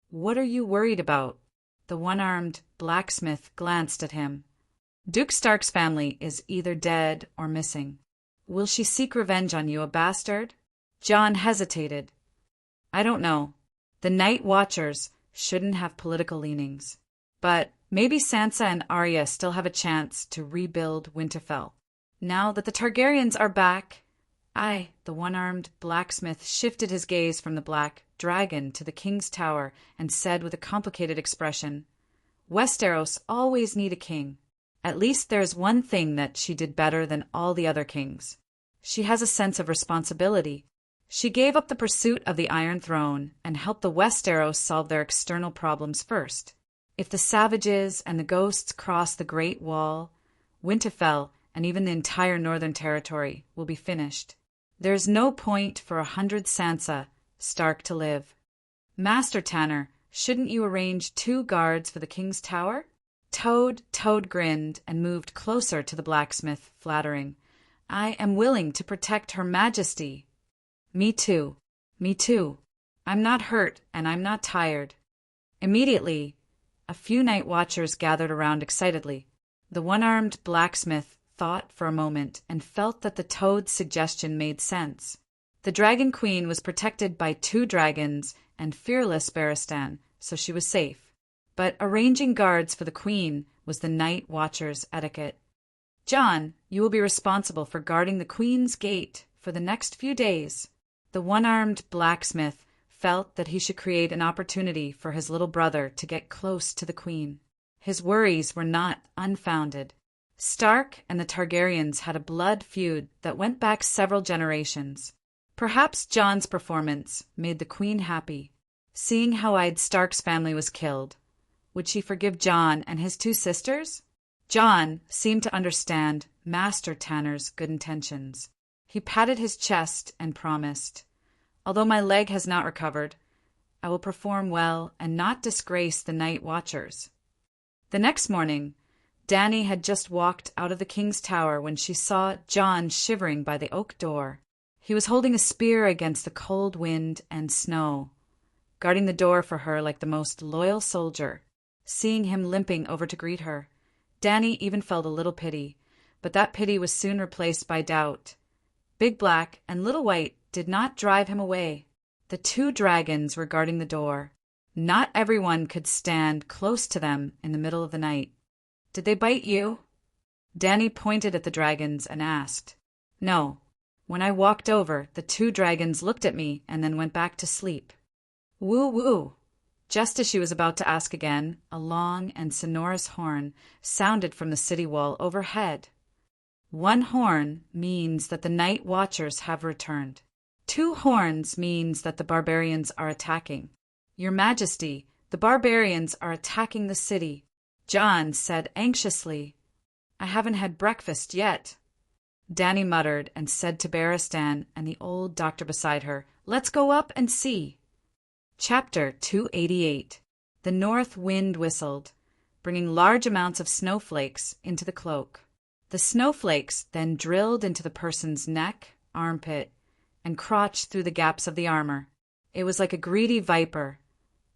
What are you worried about? The one-armed blacksmith glanced at him. Duke Stark's family is either dead or missing. Will she seek revenge on you, a bastard? John hesitated. I don't know. The Night Watchers shouldn't have political leanings. But maybe Sansa and Arya still have a chance to rebuild Winterfell. Now that the Targaryens are back, the one-armed blacksmith shifted his gaze from the black dragon to the king's tower and said with a complicated expression, Westeros always need a king. At least there's one thing that she did better than all the other kings. She has a sense of responsibility. She gave up the pursuit of the Iron Throne and helped the Westeros solve their external problems first. If the savages and the ghosts cross the Great Wall, Winterfell and even the entire Northern Territory will be finished. There's no point for 100 Sansa Stark to live. Master Tanner, shouldn't you arrange 2 guards for the king's tower? Toad grinned and moved closer to the blacksmith, flattering. I am willing to protect Her Majesty. Me too. I'm not hurt and I'm not tired. Immediately, a few Night Watchers gathered around excitedly. The one-armed blacksmith thought for a moment and felt that the toad's suggestion made sense. The Dragon Queen was protected by 2 dragons and fearless Barristan, so she was safe. But arranging guards for the Queen was the Night Watcher's etiquette. John, you will be responsible for guarding the Queen's gate for the next few days. The one-armed blacksmith felt that he should create an opportunity for his little brother to get close to the Queen. His worries were not unfounded. Stark and the Targaryens had a blood feud that went back several generations. Perhaps Jon's performance made the Queen happy. Seeing how Stark's family was killed, would she forgive Jon and his 2 sisters? Jon seemed to understand Master Tanner's good intentions. He patted his chest and promised, Although my leg has not recovered, I will perform well and not disgrace the Night Watchers. The next morning, Dany had just walked out of the king's tower when she saw Jon shivering by the oak door. He was holding a spear against the cold wind and snow, guarding the door for her like the most loyal soldier. Seeing him limping over to greet her, Dany even felt a little pity, but that pity was soon replaced by doubt. Big Black and Little White did not drive him away. The 2 dragons were guarding the door. Not everyone could stand close to them in the middle of the night. Did they bite you? Dany pointed at the dragons and asked. No. When I walked over, the 2 dragons looked at me and then went back to sleep. Woo-woo! Just as she was about to ask again, a long and sonorous horn sounded from the city wall overhead. 1 horn means that the Night Watchers have returned. 2 horns means that the barbarians are attacking. Your Majesty, the barbarians are attacking the city. Jon said anxiously, I haven't had breakfast yet. Dany muttered and said to Barristan and the old doctor beside her, Let's go up and see. Chapter 288. The north wind whistled, bringing large amounts of snowflakes into the cloak. The snowflakes then drilled into the person's neck, armpit, and crotch through the gaps of the armor. It was like a greedy viper,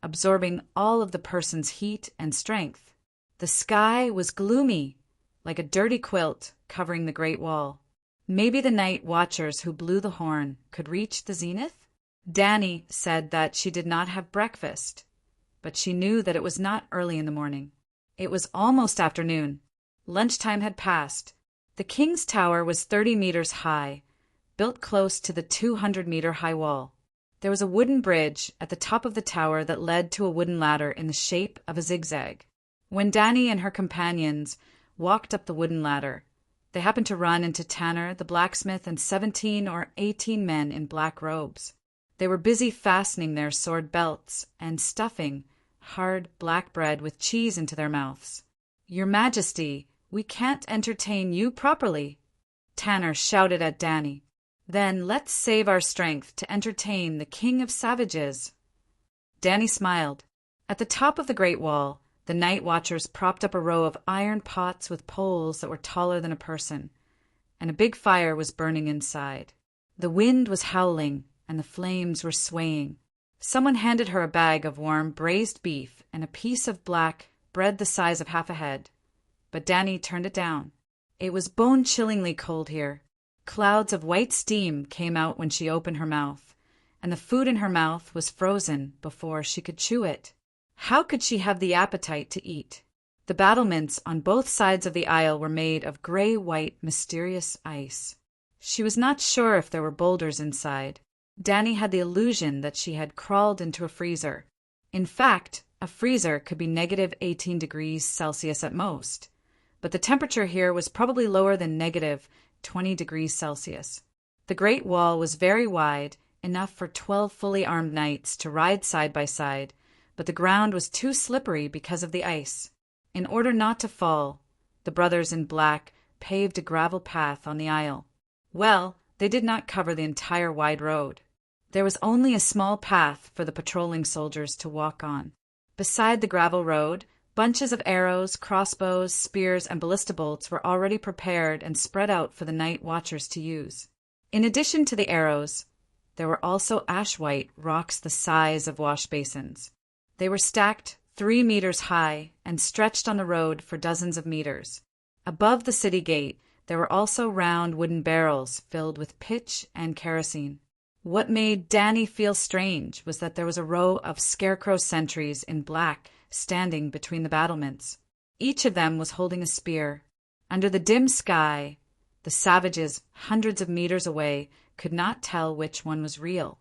absorbing all of the person's heat and strength. The sky was gloomy, like a dirty quilt covering the Great Wall. Maybe the Night Watchers who blew the horn could reach the zenith? Dany said that she did not have breakfast, but she knew that it was not early in the morning. It was almost afternoon. Lunchtime had passed. The king's tower was 30 meters high, built close to the 200-meter-high wall. There was a wooden bridge at the top of the tower that led to a wooden ladder in the shape of a zigzag. When Dany and her companions walked up the wooden ladder, they happened to run into Tanner, the blacksmith, and 17 or 18 men in black robes. They were busy fastening their sword belts and stuffing hard black bread with cheese into their mouths. Your Majesty, we can't entertain you properly, Tanner shouted at Dany. Then let's save our strength to entertain the King of Savages. Danny smiled. At the top of the Great Wall, the night watchers propped up a row of iron pots with poles that were taller than a person, and a big fire was burning inside. The wind was howling, and the flames were swaying. Someone handed her a bag of warm braised beef and a piece of black bread the size of half a head, but Danny turned it down. It was bone-chillingly cold here. Clouds of white steam came out when she opened her mouth, and the food in her mouth was frozen before she could chew it. How could she have the appetite to eat? The battlements on both sides of the aisle were made of gray-white, mysterious ice. She was not sure if there were boulders inside. Danny had the illusion that she had crawled into a freezer. In fact, a freezer could be -18 degrees Celsius at most, but the temperature here was probably lower than -20 degrees Celsius. The Great Wall was very wide, enough for 12 fully armed knights to ride side by side, but the ground was too slippery because of the ice. In order not to fall, the brothers in black paved a gravel path on the aisle. Well, they did not cover the entire wide road. There was only a small path for the patrolling soldiers to walk on. Beside the gravel road, bunches of arrows, crossbows, spears, and ballista bolts were already prepared and spread out for the night watchers to use. In addition to the arrows, there were also ash-white rocks the size of wash basins. They were stacked 3 meters high and stretched on the road for dozens of meters. Above the city gate, there were also round wooden barrels filled with pitch and kerosene. What made Danny feel strange was that there was a row of scarecrow sentries in black standing between the battlements. Each of them was holding a spear. Under the dim sky, the savages hundreds of meters away could not tell which one was real.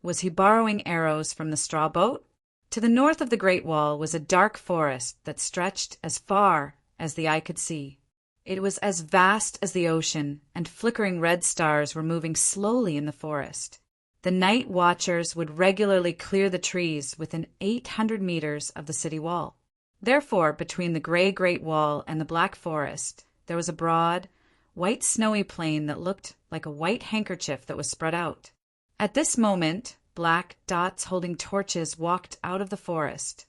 Was he borrowing arrows from the straw boat? To the north of the Great Wall was a dark forest that stretched as far as the eye could see. It was as vast as the ocean, and flickering red stars were moving slowly in the forest. The night watchers would regularly clear the trees within 800 meters of the city wall. Therefore, between the gray Great Wall and the black forest, there was a broad, white snowy plain that looked like a white handkerchief that was spread out. At this moment, black dots holding torches walked out of the forest,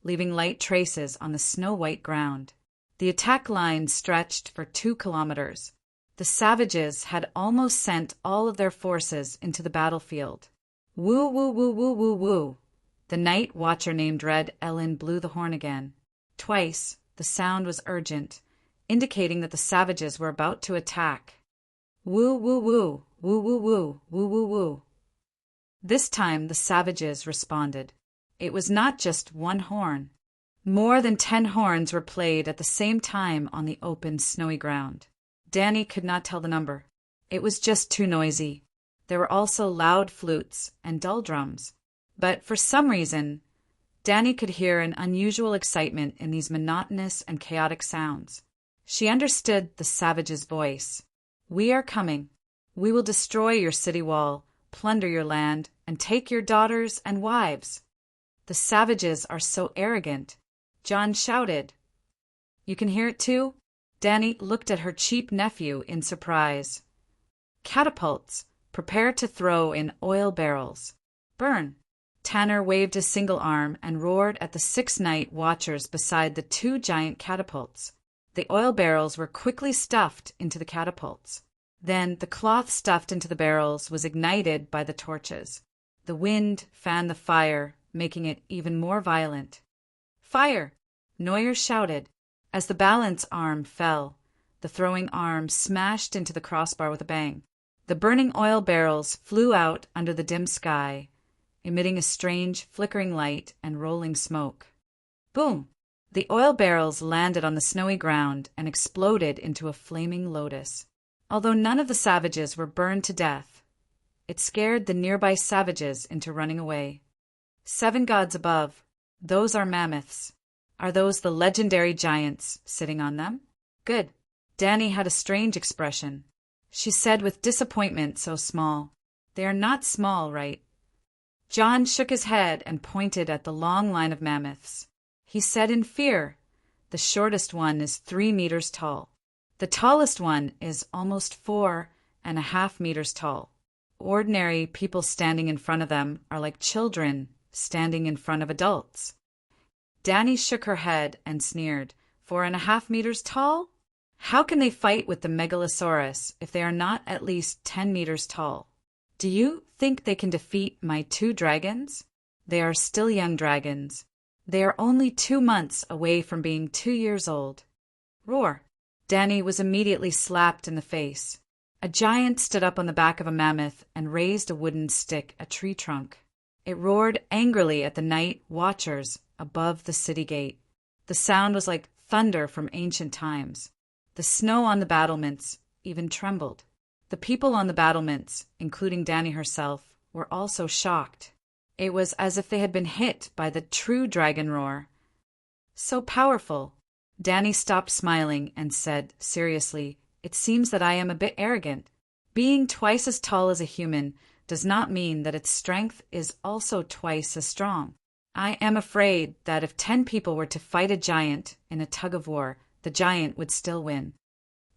leaving light traces on the snow-white ground. The attack line stretched for 2 kilometers. The savages had almost sent all of their forces into the battlefield. Woo, woo, woo, woo, woo, woo. The night watcher named Red Ellen blew the horn again. Twice, the sound was urgent, indicating that the savages were about to attack. Woo, woo, woo, woo, woo, woo, woo, woo, woo. This time the savages responded. It was not just one horn. More than 10 horns were played at the same time on the open, snowy ground. Danny could not tell the number. It was just too noisy. There were also loud flutes and dull drums. But for some reason, Danny could hear an unusual excitement in these monotonous and chaotic sounds. She understood the savage's voice. "We are coming. We will destroy your city wall, plunder your land, and take your daughters and wives." The savages are so arrogant. John shouted. "You can hear it too?" Danny looked at her cheap nephew in surprise. "Catapults. Prepare to throw in oil barrels. Burn." Tanner waved a single arm and roared at the 6 night watchers beside the 2 giant catapults. The oil barrels were quickly stuffed into the catapults. Then the cloth stuffed into the barrels was ignited by the torches. The wind fanned the fire, making it even more violent. "Fire!" Neuer shouted. As the balance arm fell, the throwing arm smashed into the crossbar with a bang. The burning oil barrels flew out under the dim sky, emitting a strange flickering light and rolling smoke. Boom! The oil barrels landed on the snowy ground and exploded into a flaming lotus. Although none of the savages were burned to death, it scared the nearby savages into running away. 7 gods above, those are mammoths. Are those the legendary giants sitting on them? Good. Danny had a strange expression. She said with disappointment so small, "They are not small, right?" John shook his head and pointed at the long line of mammoths. He said in fear, "The shortest one is 3 meters tall. The tallest one is almost 4.5 meters tall. Ordinary people standing in front of them are like children standing in front of adults. Danny shook her head and sneered. 4.5 meters tall? How can they fight with the Megalosaurus if they are not at least 10 meters tall? Do you think they can defeat my 2 dragons? They are still young dragons. They are only 2 months away from being 2 years old. Roar! Danny was immediately slapped in the face. A giant stood up on the back of a mammoth and raised a wooden stick, a tree trunk. It roared angrily at the night watchers above the city gate. The sound was like thunder from ancient times. The snow on the battlements even trembled. The people on the battlements, including Danny herself, were also shocked. It was as if they had been hit by the true dragon roar. So powerful. Danny stopped smiling and said seriously, "It seems that I am a bit arrogant. Being twice as tall as a human does not mean that its strength is also twice as strong. I am afraid that if 10 people were to fight a giant in a tug-of-war, the giant would still win."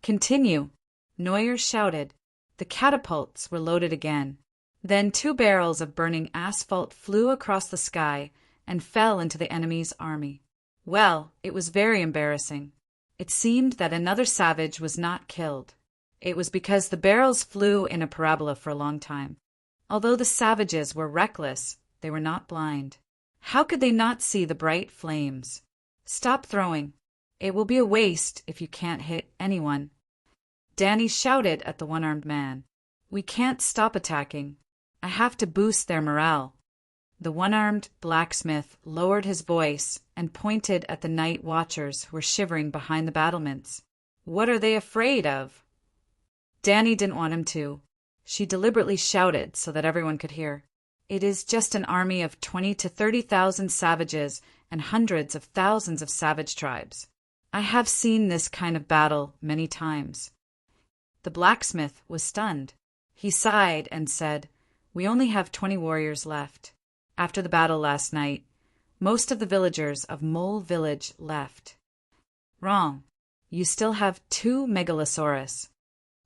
"Continue," Neuer shouted. The catapults were loaded again. Then 2 barrels of burning asphalt flew across the sky and fell into the enemy's army. Well, it was very embarrassing. It seemed that another savage was not killed. It was because the barrels flew in a parabola for a long time. Although the savages were reckless, they were not blind. How could they not see the bright flames? "Stop throwing. It will be a waste if you can't hit anyone." Danny shouted at the one-armed man. "We can't stop attacking. I have to boost their morale." The one-armed blacksmith lowered his voice and pointed at the night watchers who were shivering behind the battlements. "What are they afraid of?" Danny didn't want him to. She deliberately shouted so that everyone could hear. "It is just an army of 20 to 30,000 savages and hundreds of thousands of savage tribes. I have seen this kind of battle many times." The blacksmith was stunned. He sighed and said, "We only have 20 warriors left. After the battle last night, most of the villagers of Mole Village left." "Wrong. You still have 2 Megalosaurus.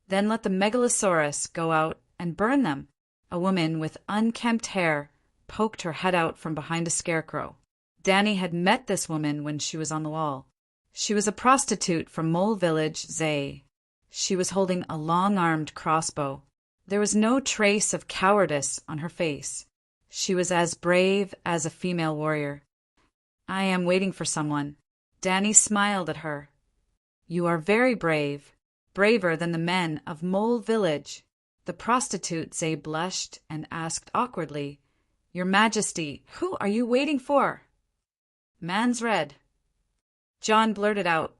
Then let the Megalosaurus go out and burn them." A woman with unkempt hair poked her head out from behind a scarecrow. Danny had met this woman when she was on the wall. She was a prostitute from Mole Village, Zay. She was holding a long-armed crossbow. There was no trace of cowardice on her face. She was as brave as a female warrior. "I am waiting for someone." Danny smiled at her. "You are very brave, braver than the men of Mole Village." The prostitute Zay blushed and asked awkwardly, "Your Majesty, who are you waiting for?" "Man's red." John blurted out.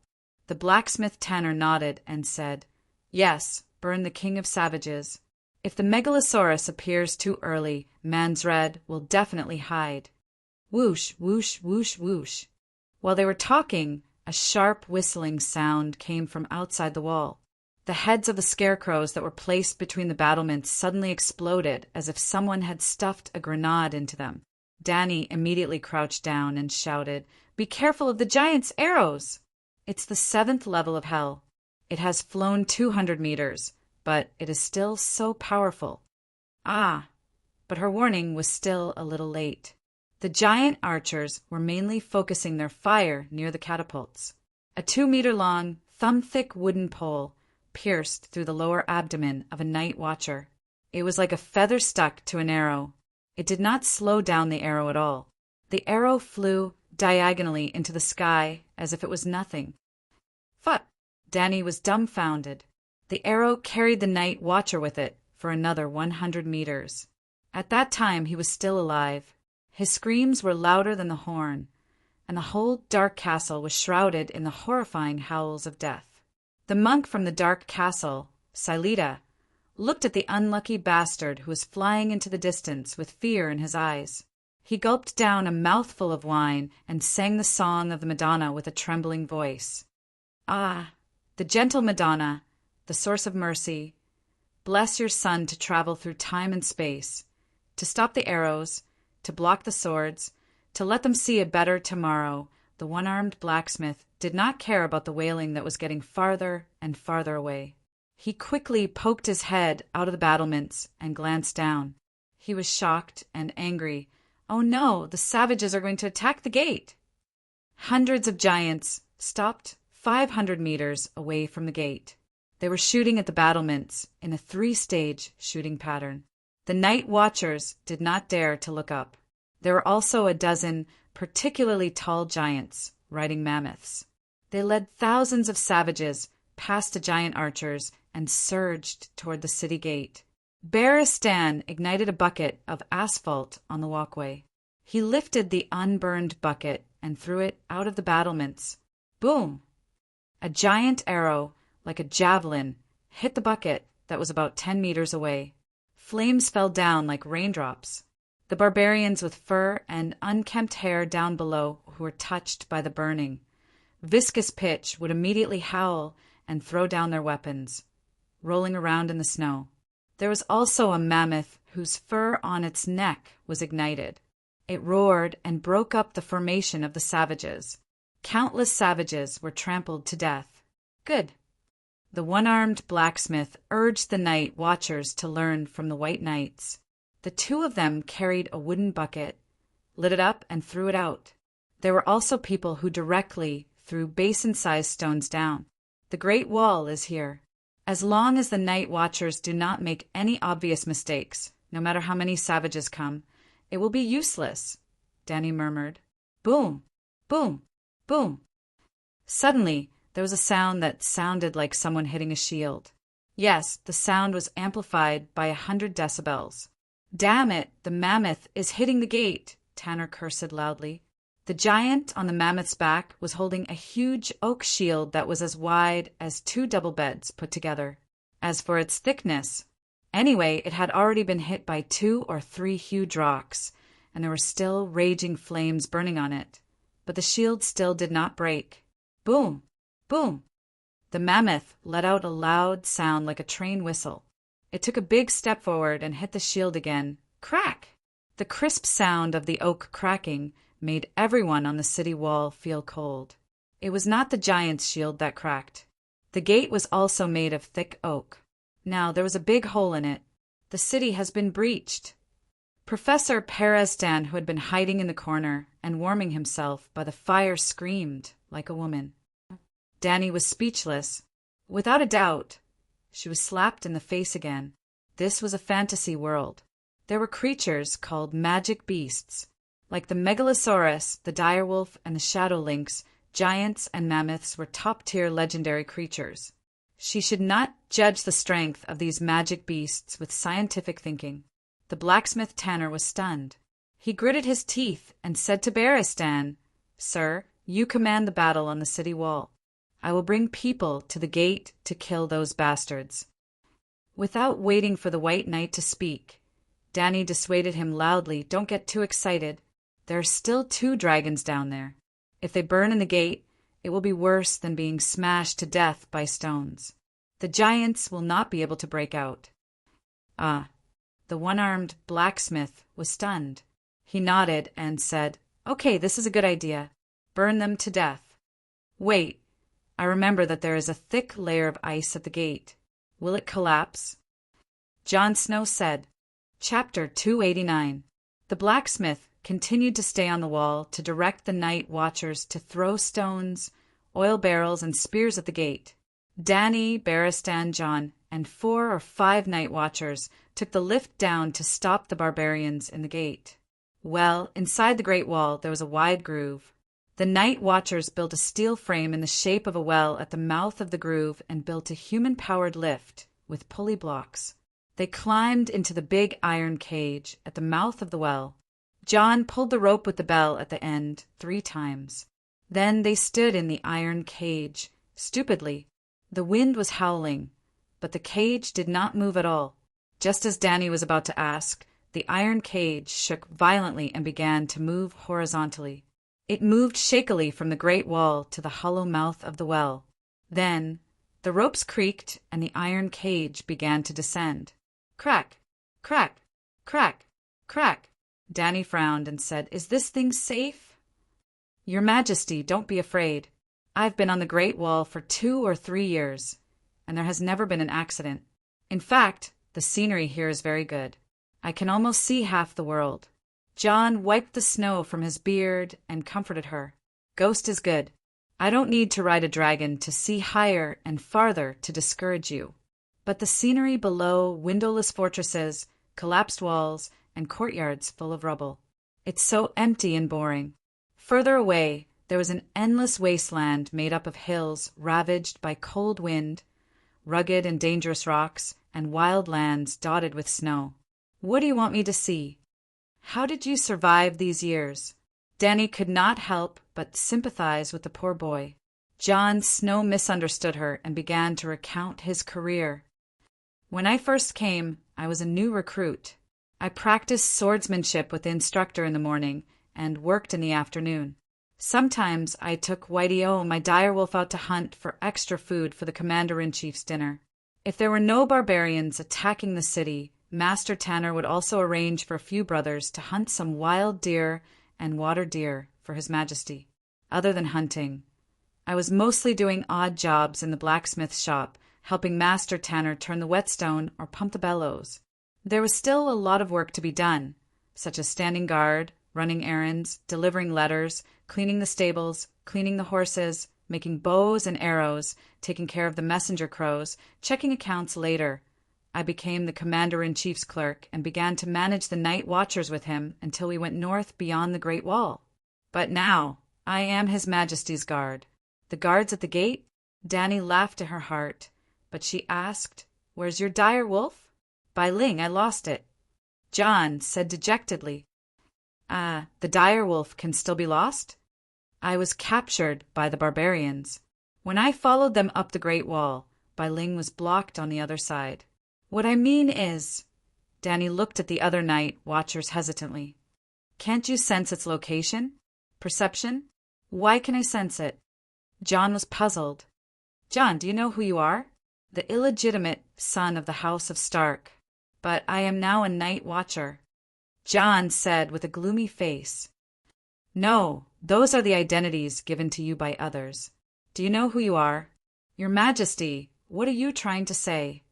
The blacksmith Tanner nodded and said, "Yes, burn the king of savages. If the Megalosaurus appears too early, Man's red will definitely hide." Whoosh, whoosh, whoosh, whoosh. While they were talking, a sharp whistling sound came from outside the wall. The heads of the scarecrows that were placed between the battlements suddenly exploded as if someone had stuffed a grenade into them. Danny immediately crouched down and shouted, "Be careful of the giant's arrows!" It's the 7th level of hell. It has flown 200 meters, but it is still so powerful. Ah! But her warning was still a little late. The giant archers were mainly focusing their fire near the catapults. A 2-meter-long, thumb-thick wooden pole pierced through the lower abdomen of a night watcher. It was like a feather stuck to an arrow. It did not slow down the arrow at all. The arrow flew diagonally into the sky as if it was nothing. "Fuck!" Danny was dumbfounded. The arrow carried the night watcher with it for another 100 meters. At that time he was still alive. His screams were louder than the horn, and the whole dark castle was shrouded in the horrifying howls of death. The monk from the dark castle, Silita, looked at the unlucky bastard who was flying into the distance with fear in his eyes. He gulped down a mouthful of wine and sang the song of the Madonna with a trembling voice. "Ah, the gentle Madonna, the source of mercy, bless your son to travel through time and space, to stop the arrows, to block the swords, to let them see a better tomorrow." The one-armed blacksmith did not care about the wailing that was getting farther and farther away. He quickly poked his head out of the battlements and glanced down. He was shocked and angry, Oh no, the savages are going to attack the gate. Hundreds of giants stopped 500 meters away from the gate. They were shooting at the battlements in a 3-stage shooting pattern. The night watchers did not dare to look up. There were also a dozen particularly tall giants riding mammoths. They led thousands of savages past the giant archers and surged toward the city gate. Beristan ignited a bucket of asphalt on the walkway. He lifted the unburned bucket and threw it out of the battlements. Boom! A giant arrow, like a javelin, hit the bucket that was about 10 meters away. Flames fell down like raindrops. The barbarians with fur and unkempt hair down below who were touched by the burning, viscous pitch would immediately howl and throw down their weapons, rolling around in the snow. There was also a mammoth whose fur on its neck was ignited. It roared and broke up the formation of the savages. Countless savages were trampled to death. Good. The one-armed blacksmith urged the night watchers to learn from the white knights. The two of them carried a wooden bucket, lit it up, and threw it out. There were also people who directly threw basin-sized stones down. The Great Wall is here. As long as the night watchers do not make any obvious mistakes, no matter how many savages come, it will be useless, Danny murmured. Boom, boom, boom. Suddenly, there was a sound that sounded like someone hitting a shield. Yes, the sound was amplified by 100 decibels. Damn it, the mammoth is hitting the gate, Tanner cursed loudly. The giant on the mammoth's back was holding a huge oak shield that was as wide as 2 double beds put together. As for its thickness, anyway, it had already been hit by 2 or 3 huge rocks, and there were still raging flames burning on it. But the shield still did not break. Boom! Boom! The mammoth let out a loud sound like a train whistle. It took a big step forward and hit the shield again. Crack! The crisp sound of the oak cracking made everyone on the city wall feel cold. It was not the giant's shield that cracked. The gate was also made of thick oak. Now there was a big hole in it. The city has been breached. Professor Perestan, who had been hiding in the corner and warming himself by the fire, screamed like a woman. Danny was speechless. Without a doubt, she was slapped in the face again. This was a fantasy world. There were creatures called magic beasts. Like the megalosaurus, the direwolf, and the shadow lynx, giants and mammoths were top-tier legendary creatures. She should not judge the strength of these magic beasts with scientific thinking. The blacksmith Tanner was stunned. He gritted his teeth and said to Beristan, "Sir, you command the battle on the city wall. I will bring people to the gate to kill those bastards." Without waiting for the white knight to speak, Danny dissuaded him loudly, "Don't get too excited. There are still 2 dragons down there. If they burn in the gate, it will be worse than being smashed to death by stones. The giants will not be able to break out." The one-armed blacksmith was stunned. He nodded and said, "Okay, this is a good idea. Burn them to death. Wait, I remember that there is a thick layer of ice at the gate. Will it collapse?" Jon Snow said. Chapter 289. The blacksmith continued to stay on the wall to direct the night watchers to throw stones, oil barrels, and spears at the gate. Danny, Beristan, Jon, and 4 or 5 night watchers took the lift down to stop the barbarians in the gate. Well, inside the Great Wall there was a wide groove. The night watchers built a steel frame in the shape of a well at the mouth of the groove and built a human-powered lift with pulley blocks. They climbed into the big iron cage at the mouth of the well. Jon pulled the rope with the bell at the end 3 times. Then they stood in the iron cage, stupidly. The wind was howling, but the cage did not move at all. Just as Danny was about to ask, the iron cage shook violently and began to move horizontally. It moved shakily from the great wall to the hollow mouth of the well. Then the ropes creaked and the iron cage began to descend. Crack, crack, crack, crack. Danny frowned and said, "Is this thing safe?" "Your Majesty, don't be afraid. I've been on the Great Wall for 2 or 3 years, and there has never been an accident. In fact, the scenery here is very good. I can almost see half the world. John wiped the snow from his beard and comforted her. Ghost is good. I don't need to ride a dragon to see higher and farther to discourage you. But the scenery below, windowless fortresses, collapsed walls, and courtyards full of rubble. It's so empty and boring. Further away, there was an endless wasteland made up of hills ravaged by cold wind, rugged and dangerous rocks, and wild lands dotted with snow. What do you want me to see? How did you survive these years? Danny could not help but sympathize with the poor boy. Jon Snow misunderstood her and began to recount his career. When I first came, I was a new recruit. I practiced swordsmanship with the instructor in the morning and worked in the afternoon. Sometimes I took Whitey-O, my direwolf, out to hunt for extra food for the commander-in-chief's dinner. If there were no barbarians attacking the city, Master Tanner would also arrange for a few brothers to hunt some wild deer and water deer for His Majesty. Other than hunting, I was mostly doing odd jobs in the blacksmith shop, helping Master Tanner turn the whetstone or pump the bellows. There was still a lot of work to be done, such as standing guard, running errands, delivering letters, cleaning the stables, cleaning the horses, making bows and arrows, taking care of the messenger crows, checking accounts later. I became the commander-in-chief's clerk and began to manage the night watchers with him until we went north beyond the Great Wall. But now I am His Majesty's guard. The guards at the gate? Danny laughed in her heart, but she asked, "Where's your dire wolf?" "By Ling, I lost it." Jon said dejectedly, the dire wolf can still be lost?" "I was captured by the barbarians. When I followed them up the Great Wall, Bai Ling was blocked on the other side. What I mean is—" Danny looked at the other night watchers hesitantly. "Can't you sense its location? Perception? Why can I sense it?" Jon was puzzled. "Jon, do you know who you are?" "The illegitimate son of the House of Stark. But I am now a night watcher." Jon said with a gloomy face, "No, those are the identities given to you by others. Do you know who you are?" "Your Majesty, what are you trying to say?"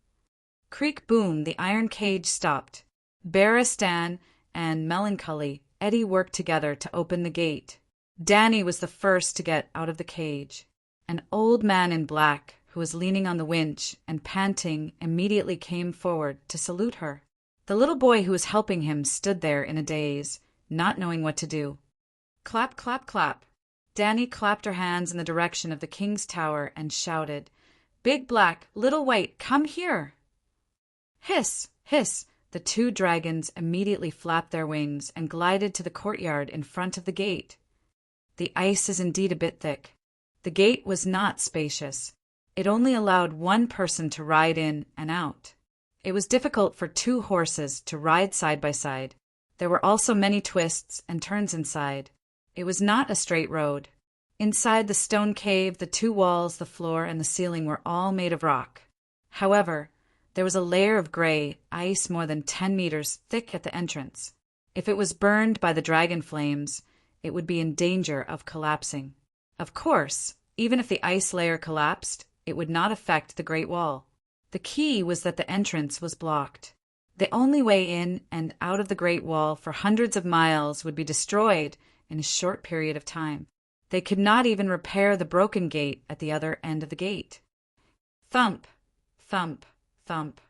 Creak boom, the iron cage stopped. Barristan and Melancholy Eddie worked together to open the gate. Danny was the first to get out of the cage. An old man in black, who was leaning on the winch and panting, immediately came forward to salute her. The little boy who was helping him stood there in a daze, not knowing what to do. Clap, clap, clap. Danny clapped her hands in the direction of the king's tower and shouted, "Big Black, Little White, come here!" Hiss, hiss! The two dragons immediately flapped their wings and glided to the courtyard in front of the gate. The ice is indeed a bit thick. The gate was not spacious. It only allowed one person to ride in and out. It was difficult for two horses to ride side by side. There were also many twists and turns inside. It was not a straight road. Inside the stone cave, the two walls, the floor, and the ceiling were all made of rock. However, there was a layer of gray ice more than 10 meters thick at the entrance. If it was burned by the dragon flames, it would be in danger of collapsing. Of course, even if the ice layer collapsed, it would not affect the Great Wall. The key was that the entrance was blocked. The only way in and out of the Great Wall for hundreds of miles would be destroyed in a short period of time. They could not even repair the broken gate at the other end of the gate. Thump, thump, thump.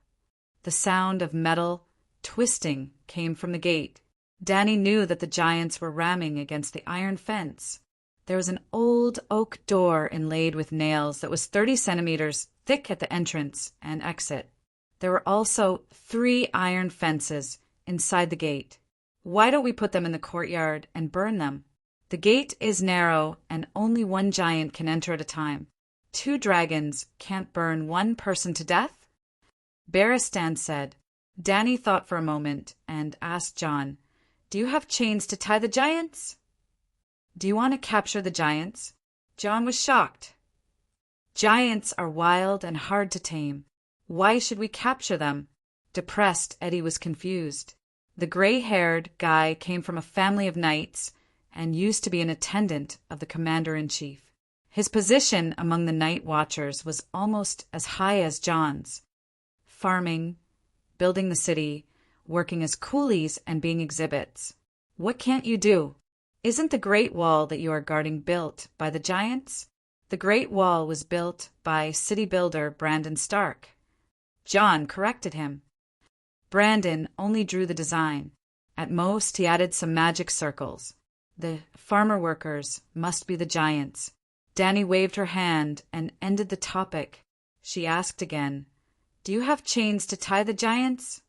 The sound of metal twisting came from the gate. Danny knew that the giants were ramming against the iron fence. There was an old oak door inlaid with nails that was 30 centimeters thick at the entrance and exit. There were also 3 iron fences inside the gate. Why don't we put them in the courtyard and burn them? The gate is narrow and only one giant can enter at a time. 2 dragons can't burn one person to death? Barristan said. Danny thought for a moment and asked Jon, "Do you have chains to tie the giants?" "Do you want to capture the giants?" Jon was shocked. "Giants are wild and hard to tame. Why should we capture them?" Depressed, Eddie was confused. The gray-haired guy came from a family of knights and used to be an attendant of the commander-in-chief. His position among the night watchers was almost as high as Jon's. Farming, building the city, working as coolies, and being exhibits. What can't you do? Isn't the Great Wall that you are guarding built by the giants? The Great Wall was built by city builder Brandon Stark. John corrected him. Brandon only drew the design. At most, he added some magic circles. The farmer workers must be the giants. Danny waved her hand and ended the topic. She asked again, "Do you have chains to tie the giants?"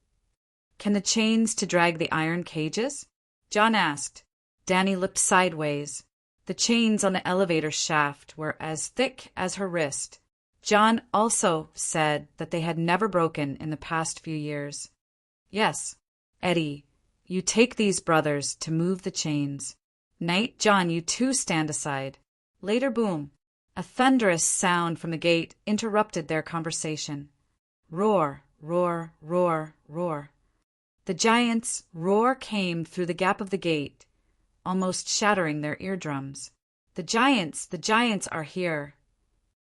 "Can the chains to drag the iron cages?" John asked. Danny looked sideways. The chains on the elevator shaft were as thick as her wrist. John also said that they had never broken in the past few years. "Yes. Eddie, you take these brothers to move the chains. Knight John, you too stand aside." Later, boom. A thunderous sound from the gate interrupted their conversation. Roar, roar, roar, roar. The giants' roar came through the gap of the gate, almost shattering their eardrums. The giants are here."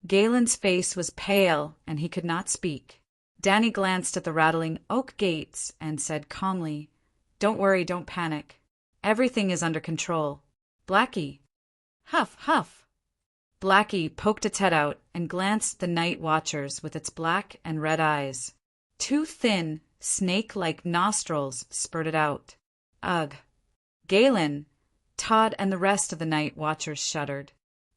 Galen's face was pale, and he could not speak. Danny glanced at the rattling oak gates and said calmly, "Don't worry, don't panic. Everything is under control. Blackie." Huff, huff. Blackie poked its head out and glanced at the night watchers with its black and red eyes. Two thin, snake-like nostrils spurted out. Ugh. Galen, Todd, and the rest of the night watchers shuddered.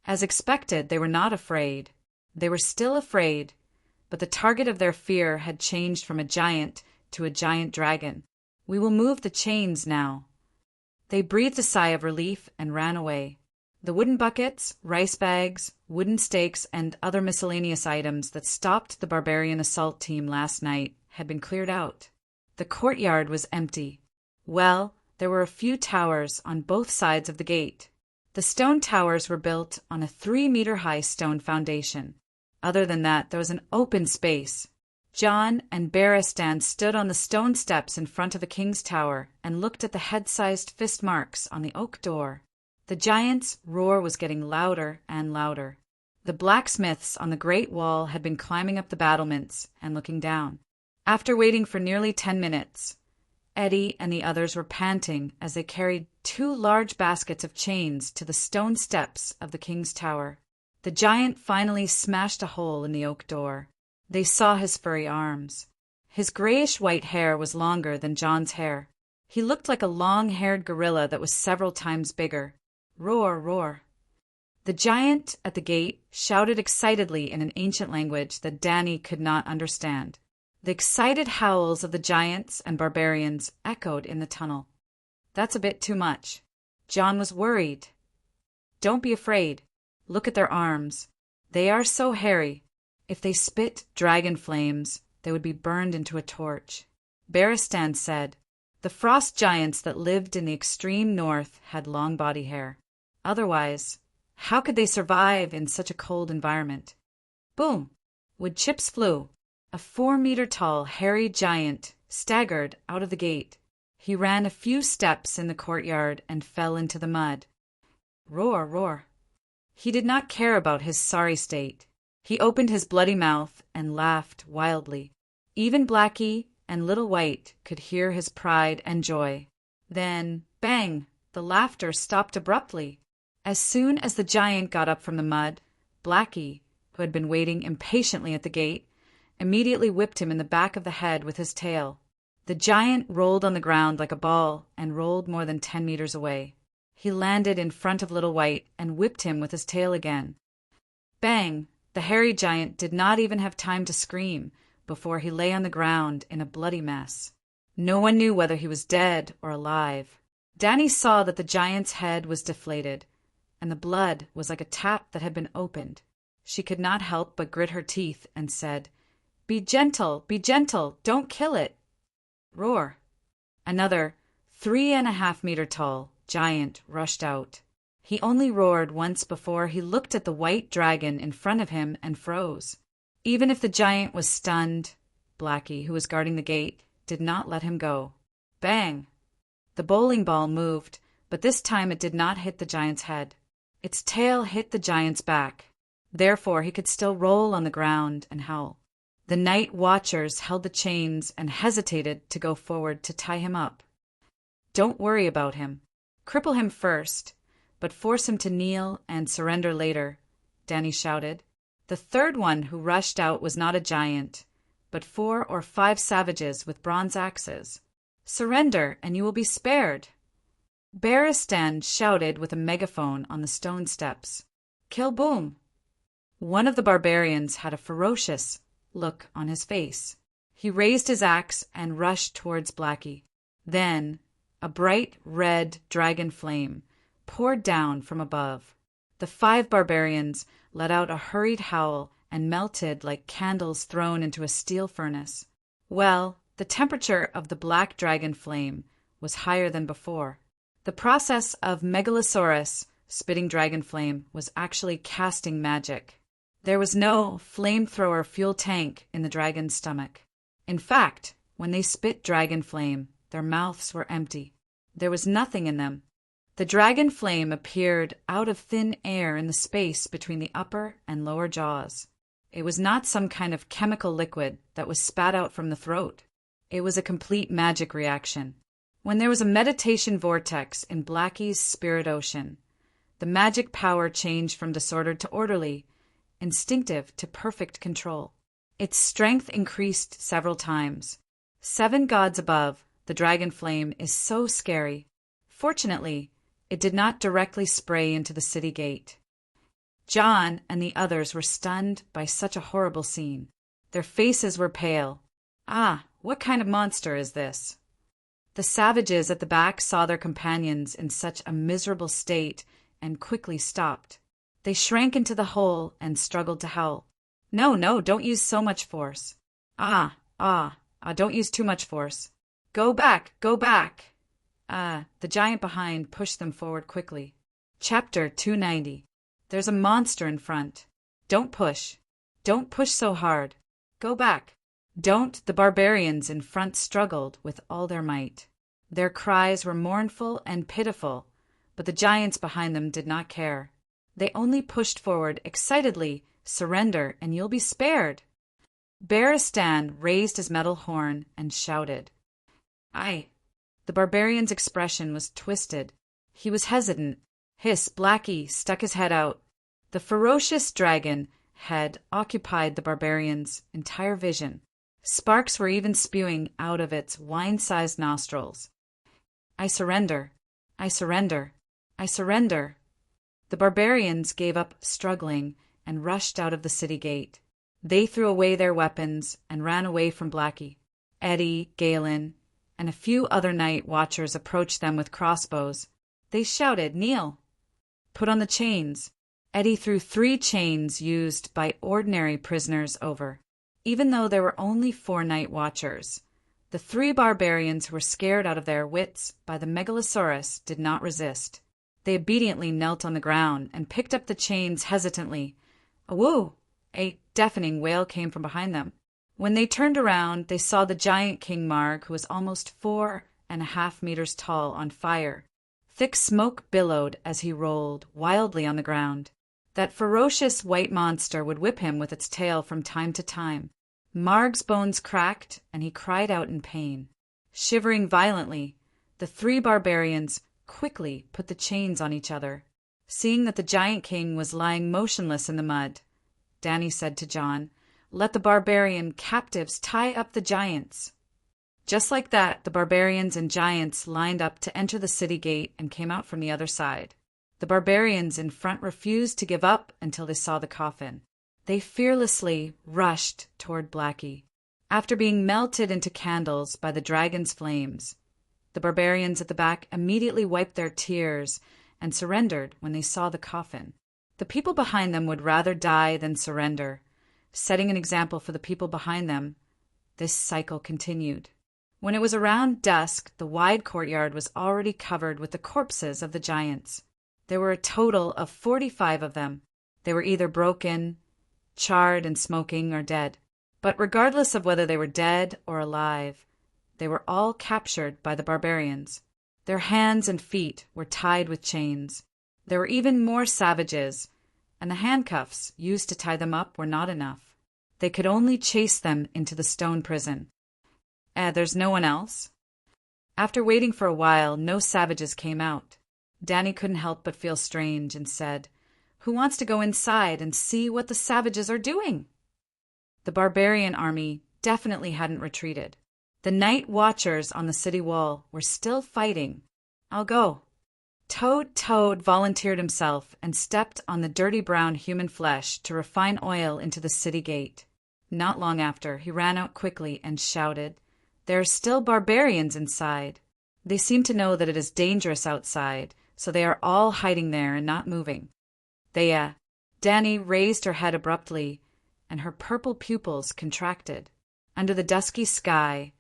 As expected, they were not afraid. They were still afraid, but the target of their fear had changed from a giant to a giant dragon. "We will move the chains now." They breathed a sigh of relief and ran away. The wooden buckets, rice bags, wooden stakes, and other miscellaneous items that stopped the barbarian assault team last night had been cleared out. The courtyard was empty. Well, there were a few towers on both sides of the gate. The stone towers were built on a 3-meter-high stone foundation. Other than that, there was an open space. John and Barristan stood on the stone steps in front of the king's tower and looked at the head-sized fist marks on the oak door. The giant's roar was getting louder and louder. The blacksmiths on the Great Wall had been climbing up the battlements and looking down. After waiting for nearly 10 minutes, Eddie and the others were panting as they carried 2 large baskets of chains to the stone steps of the king's tower. The giant finally smashed a hole in the oak door. They saw his furry arms. His grayish-white hair was longer than John's hair. He looked like a long-haired gorilla that was several times bigger. Roar, roar. The giant at the gate shouted excitedly in an ancient language that Danny could not understand. The excited howls of the giants and barbarians echoed in the tunnel. "That's a bit too much." John was worried. "Don't be afraid. Look at their arms. They are so hairy. If they spit dragon flames, they would be burned into a torch." Barristan said, "The frost giants that lived in the extreme north had long body hair. Otherwise, how could they survive in such a cold environment?" Boom! Wood chips flew. A 4-meter-tall, hairy giant staggered out of the gate. He ran a few steps in the courtyard and fell into the mud. Roar, roar. He did not care about his sorry state. He opened his bloody mouth and laughed wildly. Even Blackie and Little White could hear his pride and joy. Then, bang! The laughter stopped abruptly. As soon as the giant got up from the mud, Blackie, who had been waiting impatiently at the gate, immediately whipped him in the back of the head with his tail. The giant rolled on the ground like a ball and rolled more than 10 meters away. He landed in front of Little White and whipped him with his tail again. Bang! The hairy giant did not even have time to scream before he lay on the ground in a bloody mess. No one knew whether he was dead or alive. Danny saw that the giant's head was deflated, and the blood was like a tap that had been opened. She could not help but grit her teeth and said, be gentle, don't kill it." Roar. Another 3.5-meter tall giant rushed out. He only roared once before he looked at the white dragon in front of him and froze. Even if the giant was stunned, Blackie, who was guarding the gate, did not let him go. Bang! The bowling ball moved, but this time it did not hit the giant's head. Its tail hit the giant's back. Therefore, he could still roll on the ground and howl. The night watchers held the chains and hesitated to go forward to tie him up. Don't worry about him. Cripple him first, but force him to kneel and surrender later, Danny shouted. The third one who rushed out was not a giant, but 4 or 5 savages with bronze axes. Surrender, and you will be spared. Beristan shouted with a megaphone on the stone steps. Kill boom! One of the barbarians had a ferocious look on his face. He raised his axe and rushed towards Blackie. Then a bright red dragon flame poured down from above. The 5 barbarians let out a hurried howl and melted like candles thrown into a steel furnace. Well, the temperature of the black dragon flame was higher than before. The process of Megalosaurus spitting dragon flame was actually casting magic. There was no flamethrower fuel tank in the dragon's stomach. In fact, when they spit dragon flame, their mouths were empty. There was nothing in them. The dragon flame appeared out of thin air in the space between the upper and lower jaws. It was not some kind of chemical liquid that was spat out from the throat. It was a complete magic reaction. When there was a meditation vortex in Blackie's spirit ocean, the magic power changed from disordered to orderly, instinctive to perfect control. Its strength increased several times. 7 gods above, the dragon flame is so scary. Fortunately, it did not directly spray into the city gate. John and the others were stunned by such a horrible scene. Their faces were pale. Ah, what kind of monster is this? The savages at the back saw their companions in such a miserable state and quickly stopped. They shrank into the hole and struggled to howl. No, don't use so much force. Don't use too much force. Go back! The giant behind pushed them forward quickly. Chapter 290. There's a monster in front. Don't push. Don't push so hard. Go back. Don't. The barbarians in front struggled with all their might. Their cries were mournful and pitiful, but the giants behind them did not care. They only pushed forward excitedly. Surrender, and you'll be spared. Beristan raised his metal horn and shouted. Aye. The barbarian's expression was twisted. He was hesitant. Hiss, Blackie stuck his head out. The ferocious dragon had occupied the barbarian's entire vision. Sparks were even spewing out of its wine-sized nostrils. I surrender. I surrender. I surrender. The barbarians gave up struggling and rushed out of the city gate. They threw away their weapons and ran away from Blackie. Eddie, Galen, and a few other night watchers approached them with crossbows. They shouted, Kneel! Put on the chains. Eddie threw 3 chains used by ordinary prisoners over. Even though there were only 4 night watchers, the 3 barbarians who were scared out of their wits by the Megalosaurus did not resist. They obediently knelt on the ground and picked up the chains hesitantly. Awoo! A deafening wail came from behind them. When they turned around, they saw the giant King Marg, who was almost 4.5 meters tall, on fire. Thick smoke billowed as he rolled wildly on the ground. That ferocious white monster would whip him with its tail from time to time. Marg's bones cracked, and he cried out in pain. Shivering violently, the 3 barbarians quickly put the chains on each other. Seeing that the giant king was lying motionless in the mud, Danny said to John, Let the barbarian captives tie up the giants. Just like that, the barbarians and giants lined up to enter the city gate and came out from the other side. The barbarians in front refused to give up until they saw the coffin. They fearlessly rushed toward Blackie. After being melted into candles by the dragon's flames, the barbarians at the back immediately wiped their tears and surrendered when they saw the coffin. The people behind them would rather die than surrender. Setting an example for the people behind them, this cycle continued. When it was around dusk, the wide courtyard was already covered with the corpses of the giants. There were a total of 45 of them. They were either broken, charred and smoking, or dead. But regardless of whether they were dead or alive, they were all captured by the barbarians. Their hands and feet were tied with chains. There were even more savages, and the handcuffs used to tie them up were not enough. They could only chase them into the stone prison. There's no one else? After waiting for a while, no savages came out. Danny couldn't help but feel strange and said, "Who wants to go inside and see what the savages are doing?" The barbarian army definitely hadn't retreated. The night watchers on the city wall were still fighting. "I'll go." Toad volunteered himself and stepped on the dirty brown human flesh to refine oil into the city gate. Not long after, he ran out quickly and shouted, "There are still barbarians inside. They seem to know that it is dangerous outside, so they are all hiding there and not moving." Danny raised her head abruptly, and her purple pupils contracted. Under the dusky sky,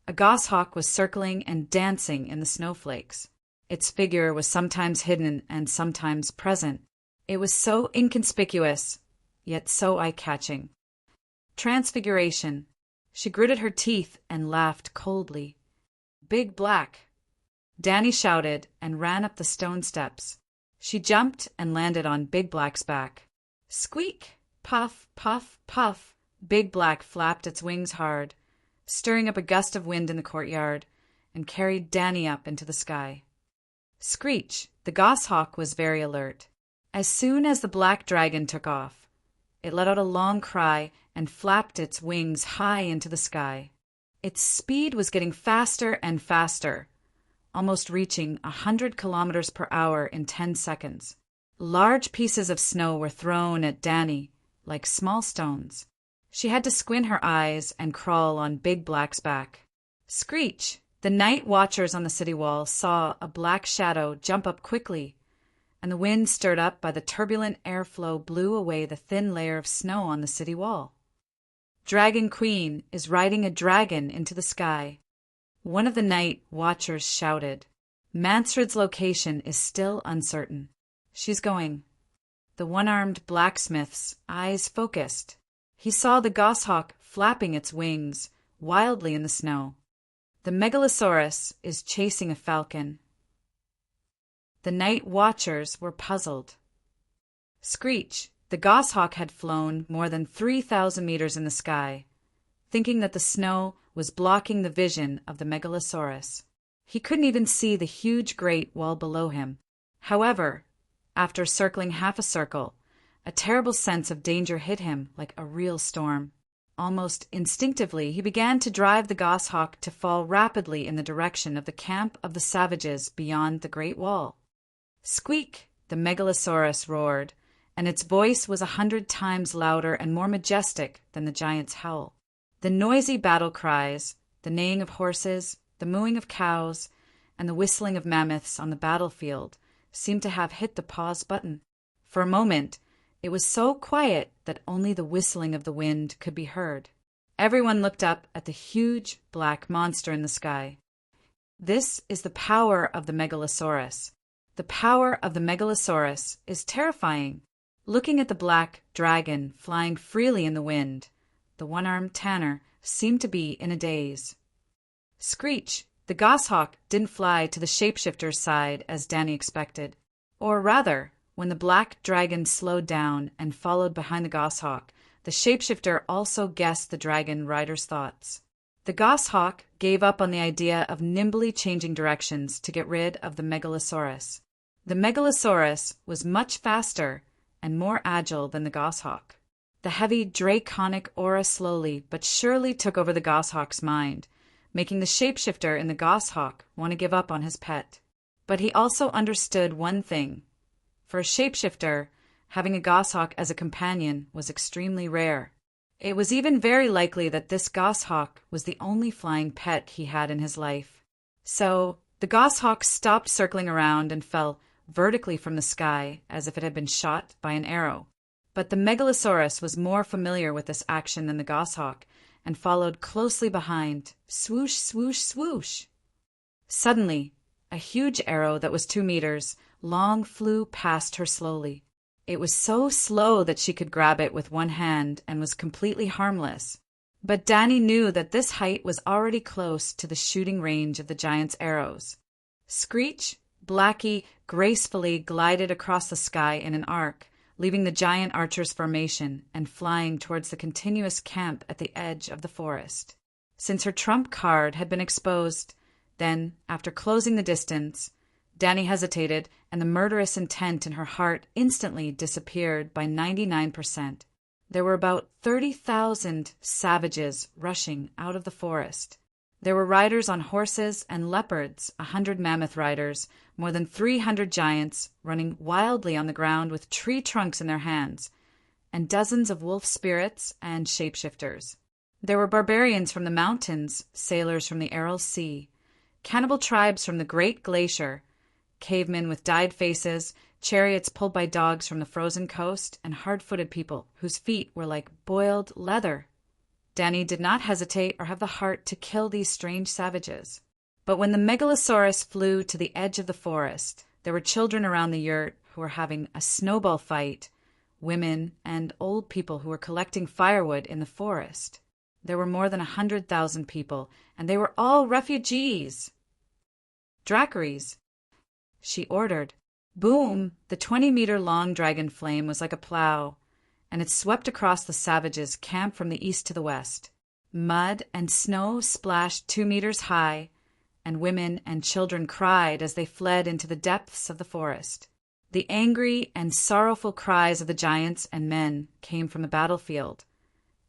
a goshawk was circling and dancing in the snowflakes. Its figure was sometimes hidden and sometimes present. It was so inconspicuous, yet so eye-catching. Transfiguration. She gritted her teeth and laughed coldly. "Big Black." Danny shouted and ran up the stone steps. She jumped and landed on Big Black's back. Squeak! Puff, puff, puff. Big Black flapped its wings hard, stirring up a gust of wind in the courtyard, and carried Danny up into the sky. Screech, the goshawk, was very alert. As soon as the black dragon took off, it let out a long cry and flapped its wings high into the sky. Its speed was getting faster and faster, almost reaching 100 kilometers per hour in 10 seconds. Large pieces of snow were thrown at Danny like small stones. She had to squint her eyes and crawl on Big Black's back. Screech! The night watchers on the city wall saw a black shadow jump up quickly, and the wind stirred up by the turbulent airflow blew away the thin layer of snow on the city wall. Dragon Queen is riding a dragon into the sky. One of the night watchers shouted. Mansfred's location is still uncertain. She's going. The one-armed blacksmith's eyes focused. He saw the goshawk flapping its wings wildly in the snow. The megalosaurus is chasing a falcon. The night watchers were puzzled. Screech, the goshawk, had flown more than 3,000 meters in the sky, thinking that the snow was blocking the vision of the megalosaurus. He couldn't even see the huge great wall below him. However, after circling half a circle, a terrible sense of danger hit him like a real storm. Almost instinctively, he began to drive the goshawk to fall rapidly in the direction of the camp of the savages beyond the Great Wall. Squeak! The megalosaurus roared, and its voice was 100 times louder and more majestic than the giant's howl. The noisy battle cries, the neighing of horses, the mooing of cows, and the whistling of mammoths on the battlefield seemed to have hit the pause button. For a moment, it was so quiet that only the whistling of the wind could be heard. Everyone looked up at the huge black monster in the sky. This is the power of the megalosaurus. The power of the megalosaurus is terrifying. Looking at the black dragon flying freely in the wind, the one-armed tanner seemed to be in a daze. Screech! The goshawk didn't fly to the shapeshifter's side as Danny expected. Or rather, when the black dragon slowed down and followed behind the goshawk, the shapeshifter also guessed the dragon rider's thoughts. The goshawk gave up on the idea of nimbly changing directions to get rid of the megalosaurus. The megalosaurus was much faster and more agile than the goshawk. The heavy draconic aura slowly but surely took over the goshawk's mind, making the shapeshifter in the goshawk want to give up on his pet. But he also understood one thing. For a shapeshifter, having a goshawk as a companion was extremely rare. It was even very likely that this goshawk was the only flying pet he had in his life. So, the goshawk stopped circling around and fell vertically from the sky as if it had been shot by an arrow. But the megalosaurus was more familiar with this action than the goshawk and followed closely behind. Swoosh, swoosh, swoosh! Suddenly, a huge arrow that was 2 meters long flew past her slowly. It was so slow that she could grab it with one hand and was completely harmless. But Danny knew that this height was already close to the shooting range of the giant's arrows. Screech, Blackie gracefully glided across the sky in an arc, leaving the giant archer's formation and flying towards the continuous camp at the edge of the forest. Since her trump card had been exposed, Then, after closing the distance, Danny hesitated, and the murderous intent in her heart instantly disappeared by 99%. There were about 30,000 savages rushing out of the forest. There were riders on horses and leopards, 100 mammoth riders, more than 300 giants running wildly on the ground with tree trunks in their hands, and dozens of wolf spirits and shapeshifters. There were barbarians from the mountains, sailors from the Aral Sea, cannibal tribes from the Great Glacier, cavemen with dyed faces, chariots pulled by dogs from the frozen coast, and hard-footed people whose feet were like boiled leather. Danny did not hesitate or have the heart to kill these strange savages. But when the megalosaurus flew to the edge of the forest, there were children around the yurt who were having a snowball fight, women and old people who were collecting firewood in the forest. There were more than 100,000 people, and they were all refugees. Dracaries, she ordered. Boom! The 20-meter-long dragon flame was like a plow, and it swept across the savages camped from the east to the west. Mud and snow splashed 2 meters high, and women and children cried as they fled into the depths of the forest. The angry and sorrowful cries of the giants and men came from the battlefield,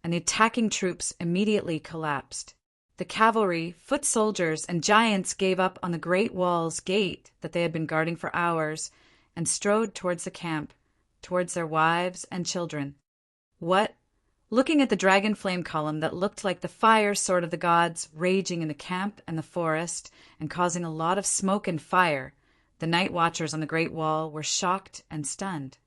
and the attacking troops immediately collapsed. The cavalry, foot soldiers, and giants gave up on the great wall's gate that they had been guarding for hours and strode towards the camp, towards their wives and children. What? Looking at the dragon flame column that looked like the fire sword of the gods raging in the camp and the forest and causing a lot of smoke and fire, the night watchers on the great wall were shocked and stunned.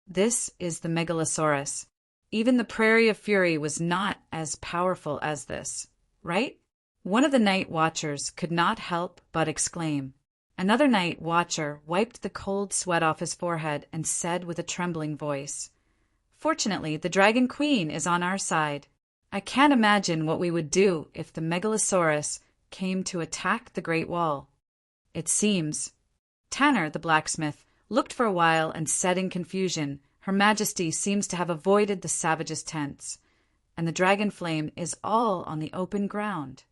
This is the megalosaurus. Even the Prairie of Fury was not as powerful as this, right? One of the night watchers could not help but exclaim. Another night watcher wiped the cold sweat off his forehead and said with a trembling voice, "Fortunately, the Dragon Queen is on our side. I can't imagine what we would do if the megalosaurus came to attack the Great Wall. It seems." Tanner, the blacksmith, looked for a while and said in confusion, "Her Majesty seems to have avoided the savages' tents, and the dragon flame is all on the open ground."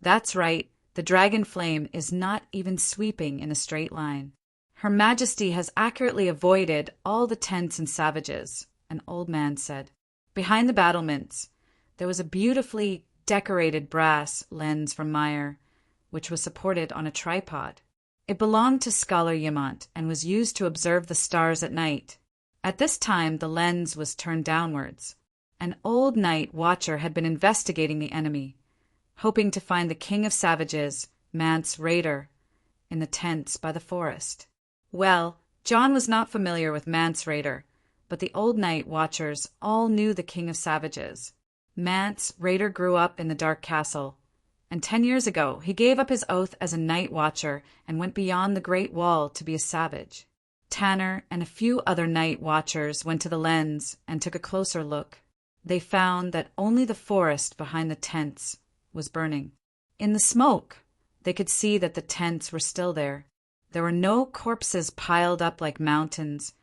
That's right, the dragon flame is not even sweeping in a straight line. Her Majesty has accurately avoided all the tents and savages, an old man said. Behind the battlements, there was a beautifully decorated brass lens from Meyer, which was supported on a tripod. It belonged to Scholar Yamant and was used to observe the stars at night. At this time, the lens was turned downwards. An old night watcher had been investigating the enemy, hoping to find the king of savages, Mance Raider, in the tents by the forest. Well, John was not familiar with Mance Raider, but the old night watchers all knew the king of savages. Mance Raider grew up in the Dark Castle, and 10 years ago he gave up his oath as a night watcher and went beyond the Great Wall to be a savage. Tanner and a few other night watchers went to the lens and took a closer look. They found that only the forest behind the tents was burning. In the smoke, they could see that the tents were still there. There were no corpses piled up like mountains,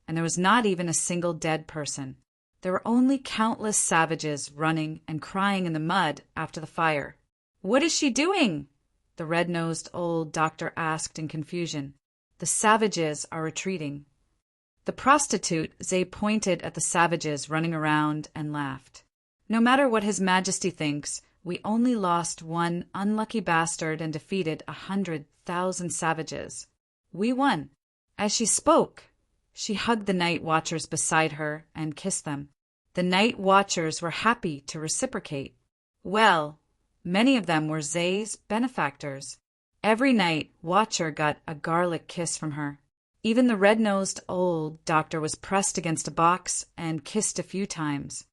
and there was not even a single dead person. There were only countless savages running and crying in the mud after the fire. "What is she doing?" the red-nosed old doctor asked in confusion. "The savages are retreating." The prostitute Zay pointed at the savages running around and laughed. "No matter what His Majesty thinks, we only lost one unlucky bastard and defeated 100,000 savages. We won." As she spoke, she hugged the night watchers beside her and kissed them. The night watchers were happy to reciprocate. Well, many of them were Zay's benefactors. Every night watcher got a garlic kiss from her. Even the red-nosed old doctor was pressed against a box and kissed a few times.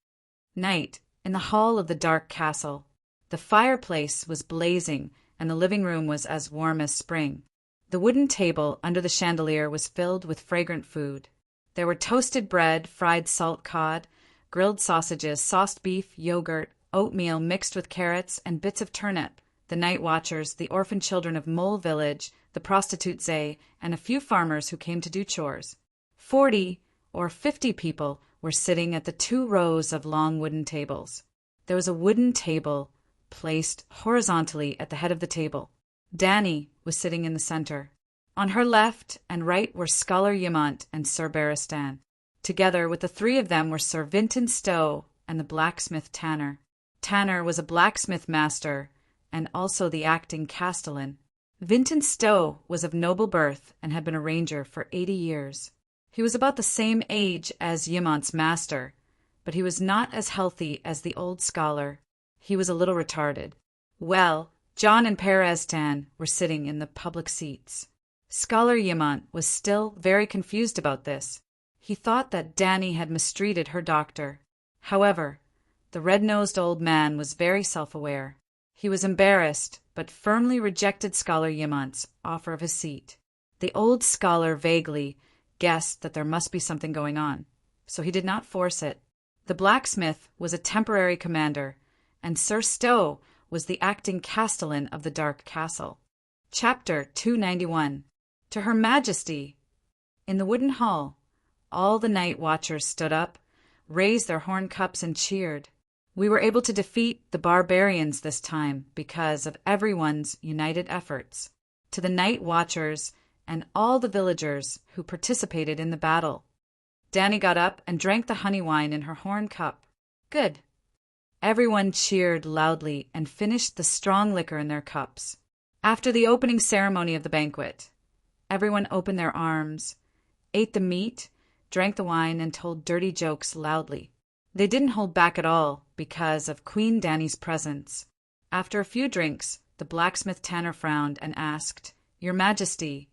Night, in the hall of the Dark Castle. The fireplace was blazing, and the living room was as warm as spring. The wooden table under the chandelier was filled with fragrant food. There were toasted bread, fried salt cod, grilled sausages, sauced beef, yogurt, oatmeal mixed with carrots, and bits of turnip. The night watchers, the orphan children of Mole Village, the prostitute Zay, and a few farmers who came to do chores. 40 or 50 people were sitting at the 2 rows of long wooden tables. There was a wooden table placed horizontally at the head of the table. Dany was sitting in the center. On her left and right were Scholar Yemont and Sir Barristan. Together with the three of them were Sir Vinton Stowe and the blacksmith Tanner. Tanner was a blacksmith master and also the acting castellan. Vinton Stowe was of noble birth and had been a ranger for 80 years. He was about the same age as Yemont's master, but he was not as healthy as the old scholar. He was a little retarded. Well, John and Perestan were sitting in the public seats. Scholar Yemont was still very confused about this. He thought that Dany had mistreated her doctor. However, the red-nosed old man was very self-aware. He was embarrassed, but firmly rejected Scholar Yemont's offer of his seat. The old scholar vaguely guessed that there must be something going on, so he did not force it. The blacksmith was a temporary commander, and Sir Stowe was the acting castellan of the Dark Castle. Chapter 291. To Her Majesty. In the wooden hall, all the night watchers stood up, raised their horn cups and cheered. We were able to defeat the barbarians this time because of everyone's united efforts. To the night watchers and all the villagers who participated in the battle. Dany got up and drank the honey wine in her horn cup. Good. Everyone cheered loudly and finished the strong liquor in their cups. After the opening ceremony of the banquet, everyone opened their arms, ate the meat, drank the wine, and told dirty jokes loudly. They didn't hold back at all because of Queen Dany's presence. After a few drinks, the blacksmith Tanner frowned and asked, "Your Majesty,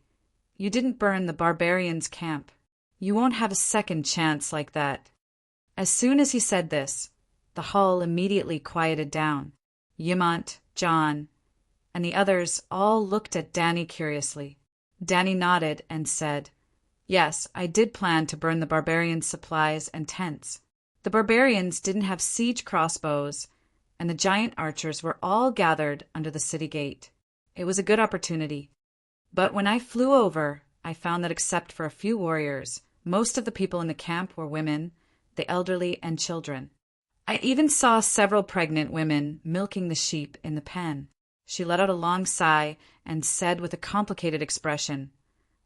you didn't burn the barbarians' camp. You won't have a second chance like that." As soon as he said this, the hall immediately quieted down. Yemont, John, and the others all looked at Dany curiously. Dany nodded and said, "Yes, I did plan to burn the barbarians' supplies and tents. The barbarians didn't have siege crossbows, and the giant archers were all gathered under the city gate. It was a good opportunity. But when I flew over, I found that except for a few warriors, most of the people in the camp were women, the elderly, and children. I even saw several pregnant women milking the sheep in the pen." She let out a long sigh and said with a complicated expression,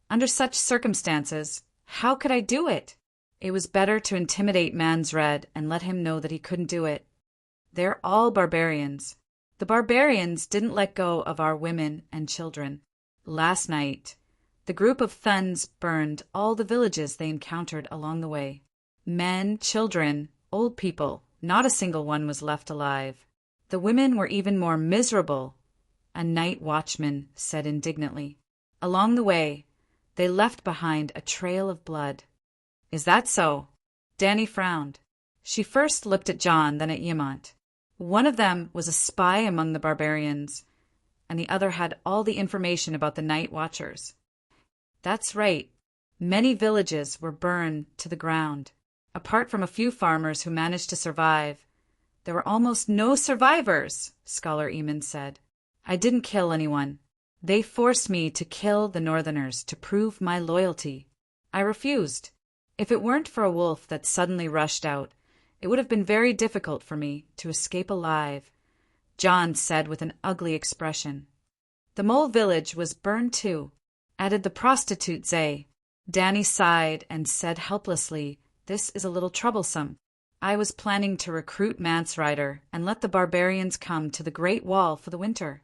"Under such circumstances, how could I do it? It was better to intimidate Man's Red and let him know that he couldn't do it. They're all barbarians. The barbarians didn't let go of our women and children. Last night, the group of Thuns burned all the villages they encountered along the way. Men, children, old people, not a single one was left alive. The women were even more miserable," a night watchman said indignantly. "Along the way, they left behind a trail of blood." "Is that so?" Dany frowned. She first looked at John, then at Yemont. One of them was a spy among the barbarians, and the other had all the information about the night watchers. "That's right. Many villages were burned to the ground. Apart from a few farmers who managed to survive, there were almost no survivors," Scholar Eamon said. "I didn't kill anyone. They forced me to kill the Northerners to prove my loyalty. I refused. If it weren't for a wolf that suddenly rushed out, it would have been very difficult for me to escape alive," John said with an ugly expression. "The mole village was burned too," added the prostitute Zay. Dany sighed and said helplessly, "This is a little troublesome. I was planning to recruit Mance Rider and let the barbarians come to the Great Wall for the winter."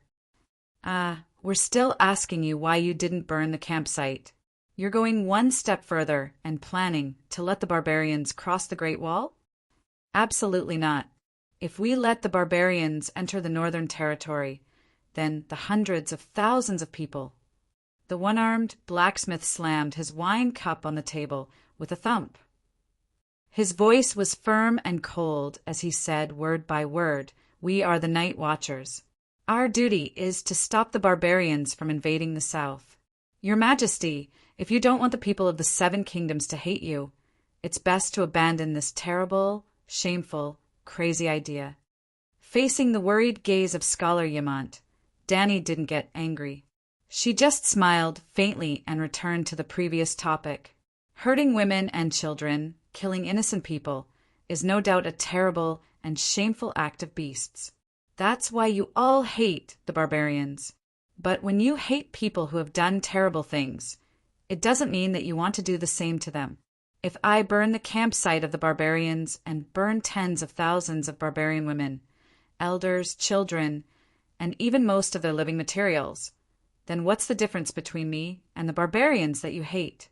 We're still asking you why you didn't burn the campsite. You're going one step further and planning to let the barbarians cross the Great Wall?" "Absolutely not. If we let the barbarians enter the Northern Territory, then the hundreds of thousands of people—" The one-armed blacksmith slammed his wine cup on the table with a thump. His voice was firm and cold as he said word by word, "We are the Night Watchers. Our duty is to stop the barbarians from invading the South. Your Majesty, if you don't want the people of the Seven Kingdoms to hate you, it's best to abandon this terrible, shameful, crazy idea." Facing the worried gaze of Scholar Yemont, Dany didn't get angry. She just smiled faintly and returned to the previous topic. "Hurting women and children, killing innocent people, is no doubt a terrible and shameful act of beasts. That's why you all hate the barbarians. But when you hate people who have done terrible things, it doesn't mean that you want to do the same to them. If I burn the campsite of the barbarians and burn tens of thousands of barbarian women, elders, children, and even most of their living materials, then what's the difference between me and the barbarians that you hate?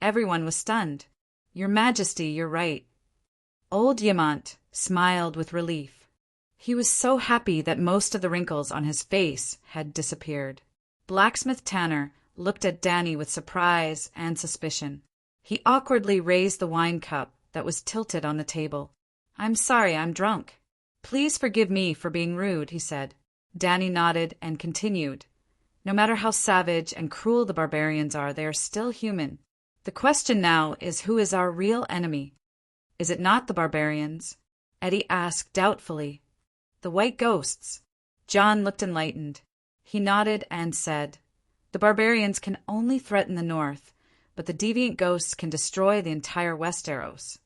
Everyone was stunned. Your Majesty, you're right. Old Yamant smiled with relief. He was so happy that most of the wrinkles on his face had disappeared. Blacksmith Tanner looked at Danny with surprise and suspicion. He awkwardly raised the wine cup that was tilted on the table. I'm sorry, I'm drunk. Please forgive me for being rude, he said. Danny nodded and continued. No matter how savage and cruel the barbarians are, they are still human. The question now is who is our real enemy? Is it not the barbarians? Eddie asked doubtfully. The white ghosts. John looked enlightened. He nodded and said, the barbarians can only threaten the north, but the deviant ghosts can destroy the entire Westeros.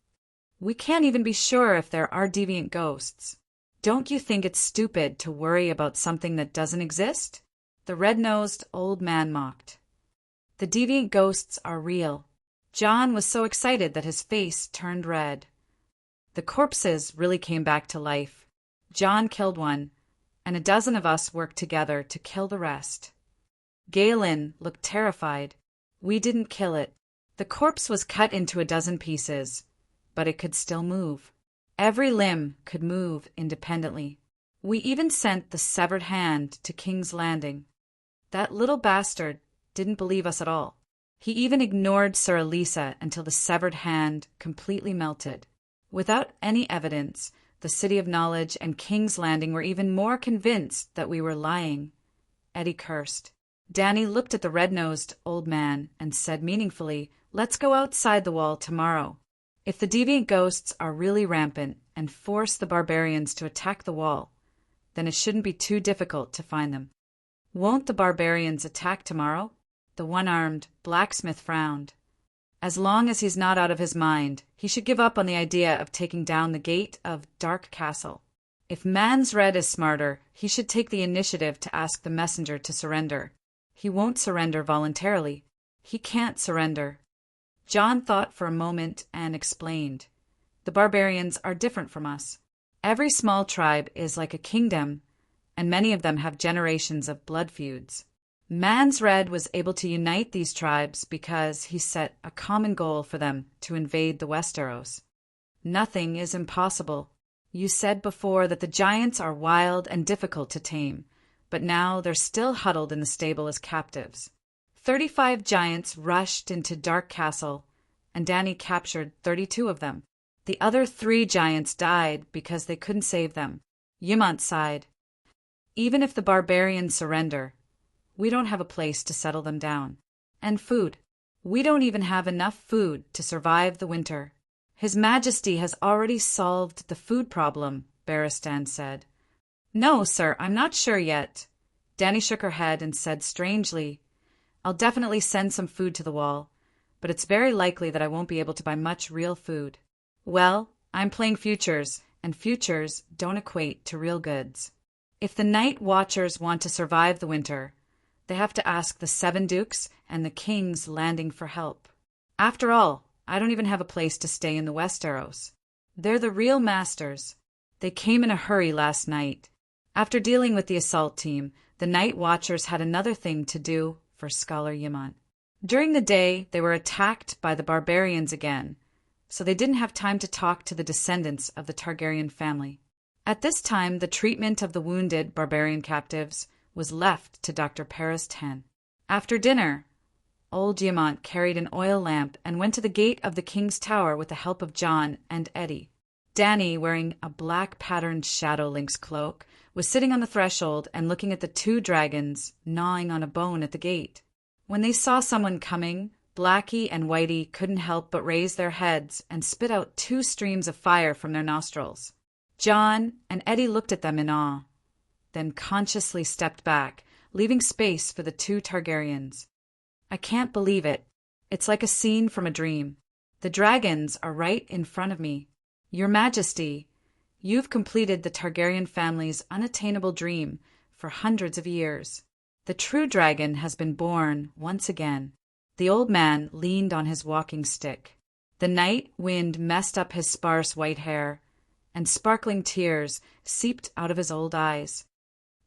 We can't even be sure if there are deviant ghosts. Don't you think it's stupid to worry about something that doesn't exist? The red-nosed old man mocked. The deviant ghosts are real. John was so excited that his face turned red. The corpses really came back to life. John killed one, and a dozen of us worked together to kill the rest. Galen looked terrified. We didn't kill it. The corpse was cut into a dozen pieces, but it could still move. Every limb could move independently. We even sent the severed hand to King's Landing. That little bastard didn't believe us at all. He even ignored Sir Elisa until the severed hand completely melted. Without any evidence, the City of Knowledge and King's Landing were even more convinced that we were lying. Eddie cursed. Danny looked at the red-nosed old man and said meaningfully, let's go outside the wall tomorrow. If the deviant ghosts are really rampant and force the barbarians to attack the wall, then it shouldn't be too difficult to find them. Won't the barbarians attack tomorrow? The one-armed blacksmith frowned. As long as he's not out of his mind, he should give up on the idea of taking down the gate of Dark Castle. If Mans Red is smarter, he should take the initiative to ask the messenger to surrender. He won't surrender voluntarily. He can't surrender. John thought for a moment and explained. The barbarians are different from us. Every small tribe is like a kingdom, and many of them have generations of blood feuds. Mans Red was able to unite these tribes because he set a common goal for them to invade the Westeros. Nothing is impossible. You said before that the giants are wild and difficult to tame, but now they're still huddled in the stable as captives. 35 giants rushed into Dark Castle, and Danny captured 32 of them. The other 3 giants died because they couldn't save them. Yamant sighed. Even if the barbarians surrender, we don't have a place to settle them down. And food. We don't even have enough food to survive the winter. His Majesty has already solved the food problem, Barristan said. No, sir, I'm not sure yet. Danny shook her head and said strangely, I'll definitely send some food to the wall, but it's very likely that I won't be able to buy much real food. Well, I'm playing futures, and futures don't equate to real goods. If the Night Watchers want to survive the winter, they have to ask the 7 Dukes and the King's Landing for help. After all, I don't even have a place to stay in the Westeros. They're the real masters. They came in a hurry last night. After dealing with the assault team, the Night Watchers had another thing to do for Scholar Yamant. During the day, they were attacked by the barbarians again, so they didn't have time to talk to the descendants of the Targaryen family. At this time, the treatment of the wounded barbarian captives was left to Dr. Paris Ten. After dinner, old Yamant carried an oil lamp and went to the gate of the King's Tower with the help of John and Eddie. Danny, wearing a black-patterned Shadow Lynx cloak, was sitting on the threshold and looking at the 2 dragons gnawing on a bone at the gate. When they saw someone coming, Blackie and Whitey couldn't help but raise their heads and spit out 2 streams of fire from their nostrils. John and Eddie looked at them in awe, then consciously stepped back, leaving space for the 2 Targaryens. I can't believe it. It's like a scene from a dream. The dragons are right in front of me. Your Majesty, you've completed the Targaryen family's unattainable dream, for hundreds of years. The true dragon has been born once again. The old man leaned on his walking stick. The night wind messed up his sparse white hair, and sparkling tears seeped out of his old eyes.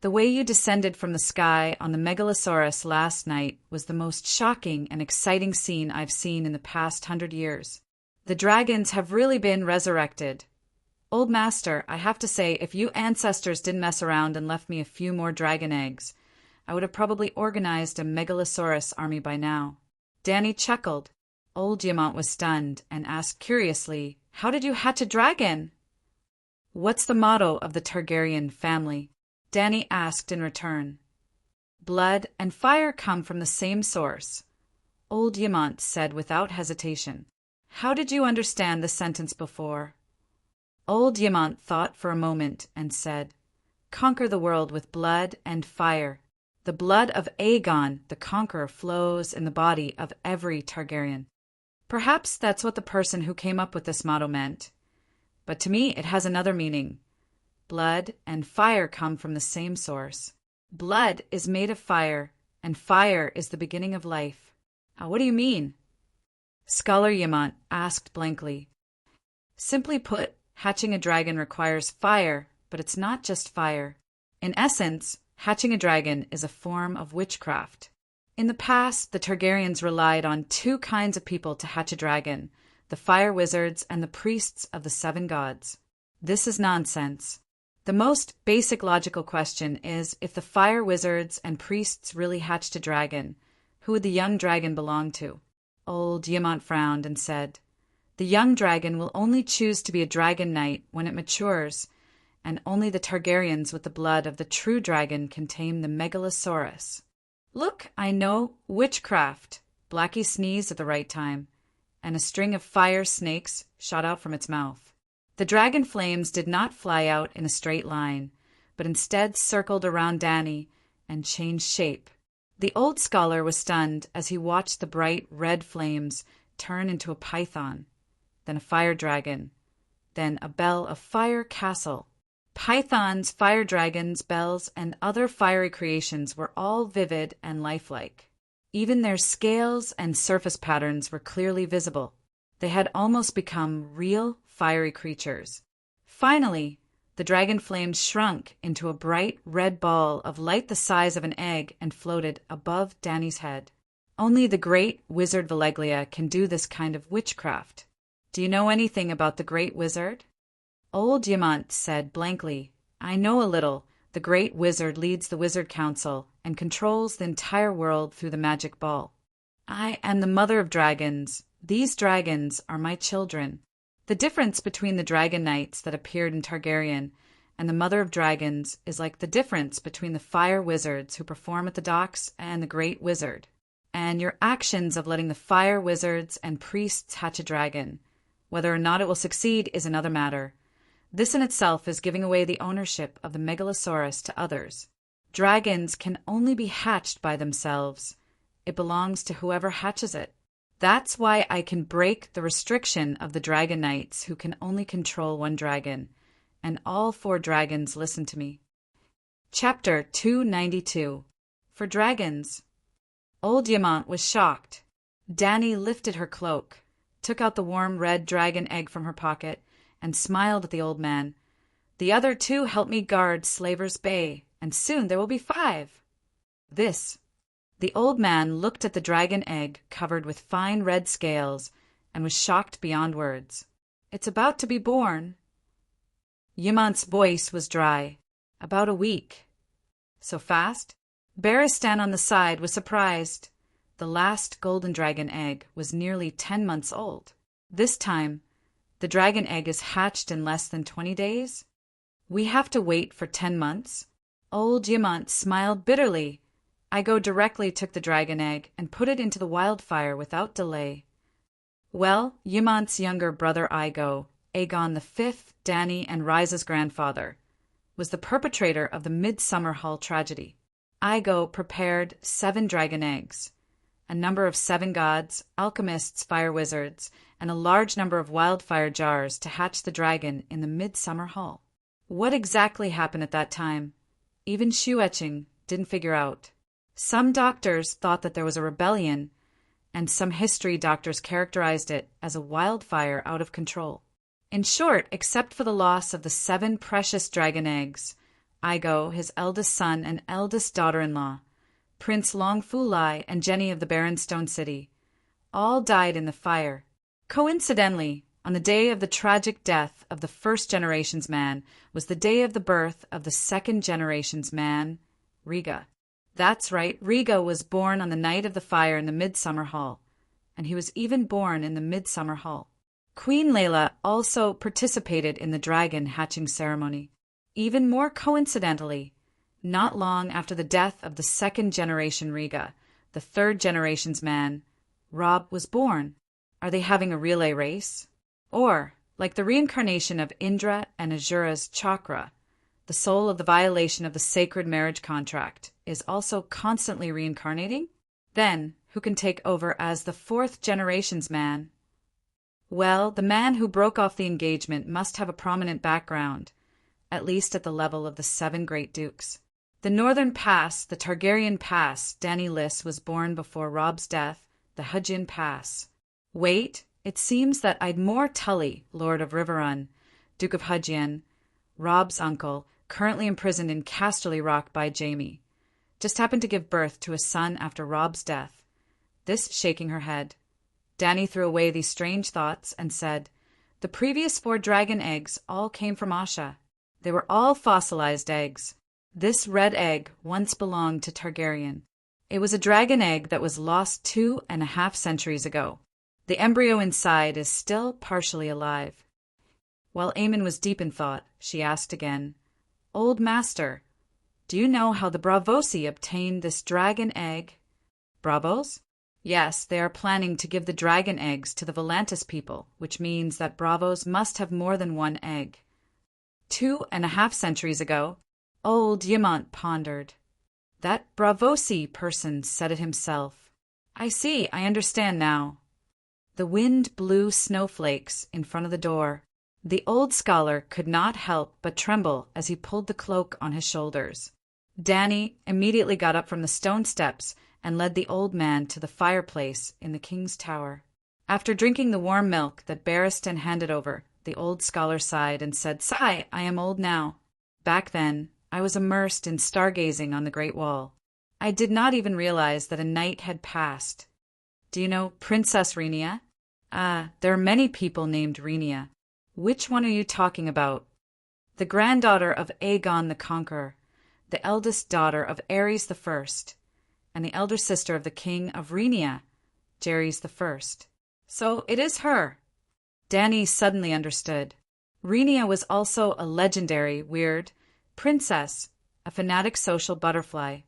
The way you descended from the sky on the Megalosaurus last night was the most shocking and exciting scene I've seen in the past 100 years. The dragons have really been resurrected. Old Master, I have to say, if you ancestors didn't mess around and left me a few more dragon eggs, I would have probably organized a Megalosaurus army by now. Danny chuckled. Old Diamant was stunned and asked curiously, "How did you hatch a dragon?" "What's the motto of the Targaryen family?" Danny asked in return. "Blood and fire come from the same source," Old Diamant said without hesitation. "How did you understand the sentence before?" Old Diamant thought for a moment and said, "Conquer the world with blood and fire. The blood of Aegon, the Conqueror, flows in the body of every Targaryen." Perhaps that's what the person who came up with this motto meant. But to me it has another meaning. Blood and fire come from the same source. Blood is made of fire, and fire is the beginning of life. What do you mean? Scholar Yamant asked blankly. Simply put, hatching a dragon requires fire, but it's not just fire. In essence, hatching a dragon is a form of witchcraft. In the past, the Targaryens relied on two kinds of people to hatch a dragon, the fire wizards and the priests of the seven gods. This is nonsense. The most basic logical question is, if the fire wizards and priests really hatched a dragon, who would the young dragon belong to? Old Diamant frowned and said, "The young dragon will only choose to be a dragon knight when it matures, and only the Targaryens with the blood of the true dragon can tame the Megalosaurus." "Look, I know, witchcraft." Blackie sneezed at the right time, and a string of fire snakes shot out from its mouth. The dragon flames did not fly out in a straight line, but instead circled around Danny and changed shape. The old scholar was stunned as he watched the bright red flames turn into a python, then a fire dragon, then a bell of fire castle. Pythons, fire dragons, bells, and other fiery creations were all vivid and lifelike. Even their scales and surface patterns were clearly visible. They had almost become real fiery creatures. Finally, the dragon flames shrunk into a bright red ball of light the size of an egg and floated above Danny's head. Only the great wizard Valeglia can do this kind of witchcraft. Do you know anything about the great wizard? Old Diamant said blankly, "I know a little. The great wizard leads the wizard council and controls the entire world through the magic ball. I am the mother of dragons. These dragons are my children." The difference between the dragon knights that appeared in Targaryen and the mother of dragons is like the difference between the fire wizards who perform at the docks and the great wizard. And your actions of letting the fire wizards and priests hatch a dragon, whether or not it will succeed, is another matter. This in itself is giving away the ownership of the Megalosaurus to others. Dragons can only be hatched by themselves. It belongs to whoever hatches it. That's why I can break the restriction of the dragon knights who can only control one dragon, and all 4 dragons listen to me. Chapter 292. For Dragons. Old Diamant was shocked. Danny lifted her cloak, took out the warm red dragon egg from her pocket, and smiled at the old man. "The other 2 help me guard Slaver's Bay, and soon there will be 5. The old man looked at the dragon egg covered with fine red scales and was shocked beyond words. "It's about to be born." Yamant's voice was dry. "About a week." "So fast?" Barristan on the side was surprised. The last golden dragon egg was nearly 10 months old. This time, the dragon egg is hatched in less than 20 days? We have to wait for 10 months? Old Yamant smiled bitterly. Igo directly took the dragon egg and put it into the wildfire without delay. Well, Yamant's younger brother Igo, Aegon V, Danny and Ryza's grandfather, was the perpetrator of the Midsummer Hall tragedy. Igo prepared 7 dragon eggs, a number of 7 gods, alchemists, fire wizards, and a large number of wildfire jars to hatch the dragon in the Midsummer Hall. What exactly happened at that time? even shoe etching, didn't figure out. Some doctors thought that there was a rebellion, and some history doctors characterized it as a wildfire out of control. In short, except for the loss of the 7 precious dragon eggs, Igo, his eldest son and eldest daughter-in-law, Prince Longfulai and Jenny of the Barren Stone City, all died in the fire. Coincidentally, on the day of the tragic death of the first generation's man was the day of the birth of the second generation's man, Riga. That's right, Riga was born on the night of the fire in the Midsummer Hall, and he was even born in the Midsummer Hall. Queen Layla also participated in the dragon hatching ceremony. Even more coincidentally, not long after the death of the second generation Riga, the third generation's man, Rob, was born. Are they having a relay race? Or, like the reincarnation of Indra and Ajura's chakra, the soul of the violation of the sacred marriage contract is also constantly reincarnating? Then, who can take over as the fourth generation's man? Well, the man who broke off the engagement must have a prominent background, at least at the level of the 7 great dukes. The Northern Pass, the Targaryen Pass, Dany Liss was born before Rob's death, the Hudgian Pass. Wait, it seems that Idmore Tully, Lord of Riverrun, Duke of Hudgian, Rob's uncle, currently imprisoned in Casterly Rock by Jaime, just happened to give birth to a son after Rob's death. This shaking her head. Dany threw away these strange thoughts and said, "The previous 4 dragon eggs all came from Asha. They were all fossilized eggs. This red egg once belonged to Targaryen. It was a dragon egg that was lost 2.5 centuries ago. The embryo inside is still partially alive." While Aemon was deep in thought, she asked again, "Old Master, do you know how the Bravosi obtained this dragon egg?" "Bravos?" "Yes, they are planning to give the dragon eggs to the Volantis people, which means that Bravos must have more than 1 egg." 2.5 centuries ago? Old Ymont pondered. "That Bravosi person said it himself. I see, I understand now." The wind blew snowflakes in front of the door. The old scholar could not help but tremble as he pulled the cloak on his shoulders. Dany immediately got up from the stone steps and led the old man to the fireplace in the king's tower. After drinking the warm milk that Barristan handed over, the old scholar sighed and said, "Sigh, I am old now. Back then, I was immersed in stargazing on the Great Wall. I did not even realize that a night had passed. Do you know Princess Rhaenyra?" "Ah, there are many people named Rhaenyra. Which one are you talking about?" "The granddaughter of Aegon the Conqueror, the eldest daughter of Aerys the First, and the elder sister of the king of Rhaenyra, Jaehaerys the First." "So it is her." Dany suddenly understood. Rhaenyra was also a legendary, weird princess, a fanatic social butterfly.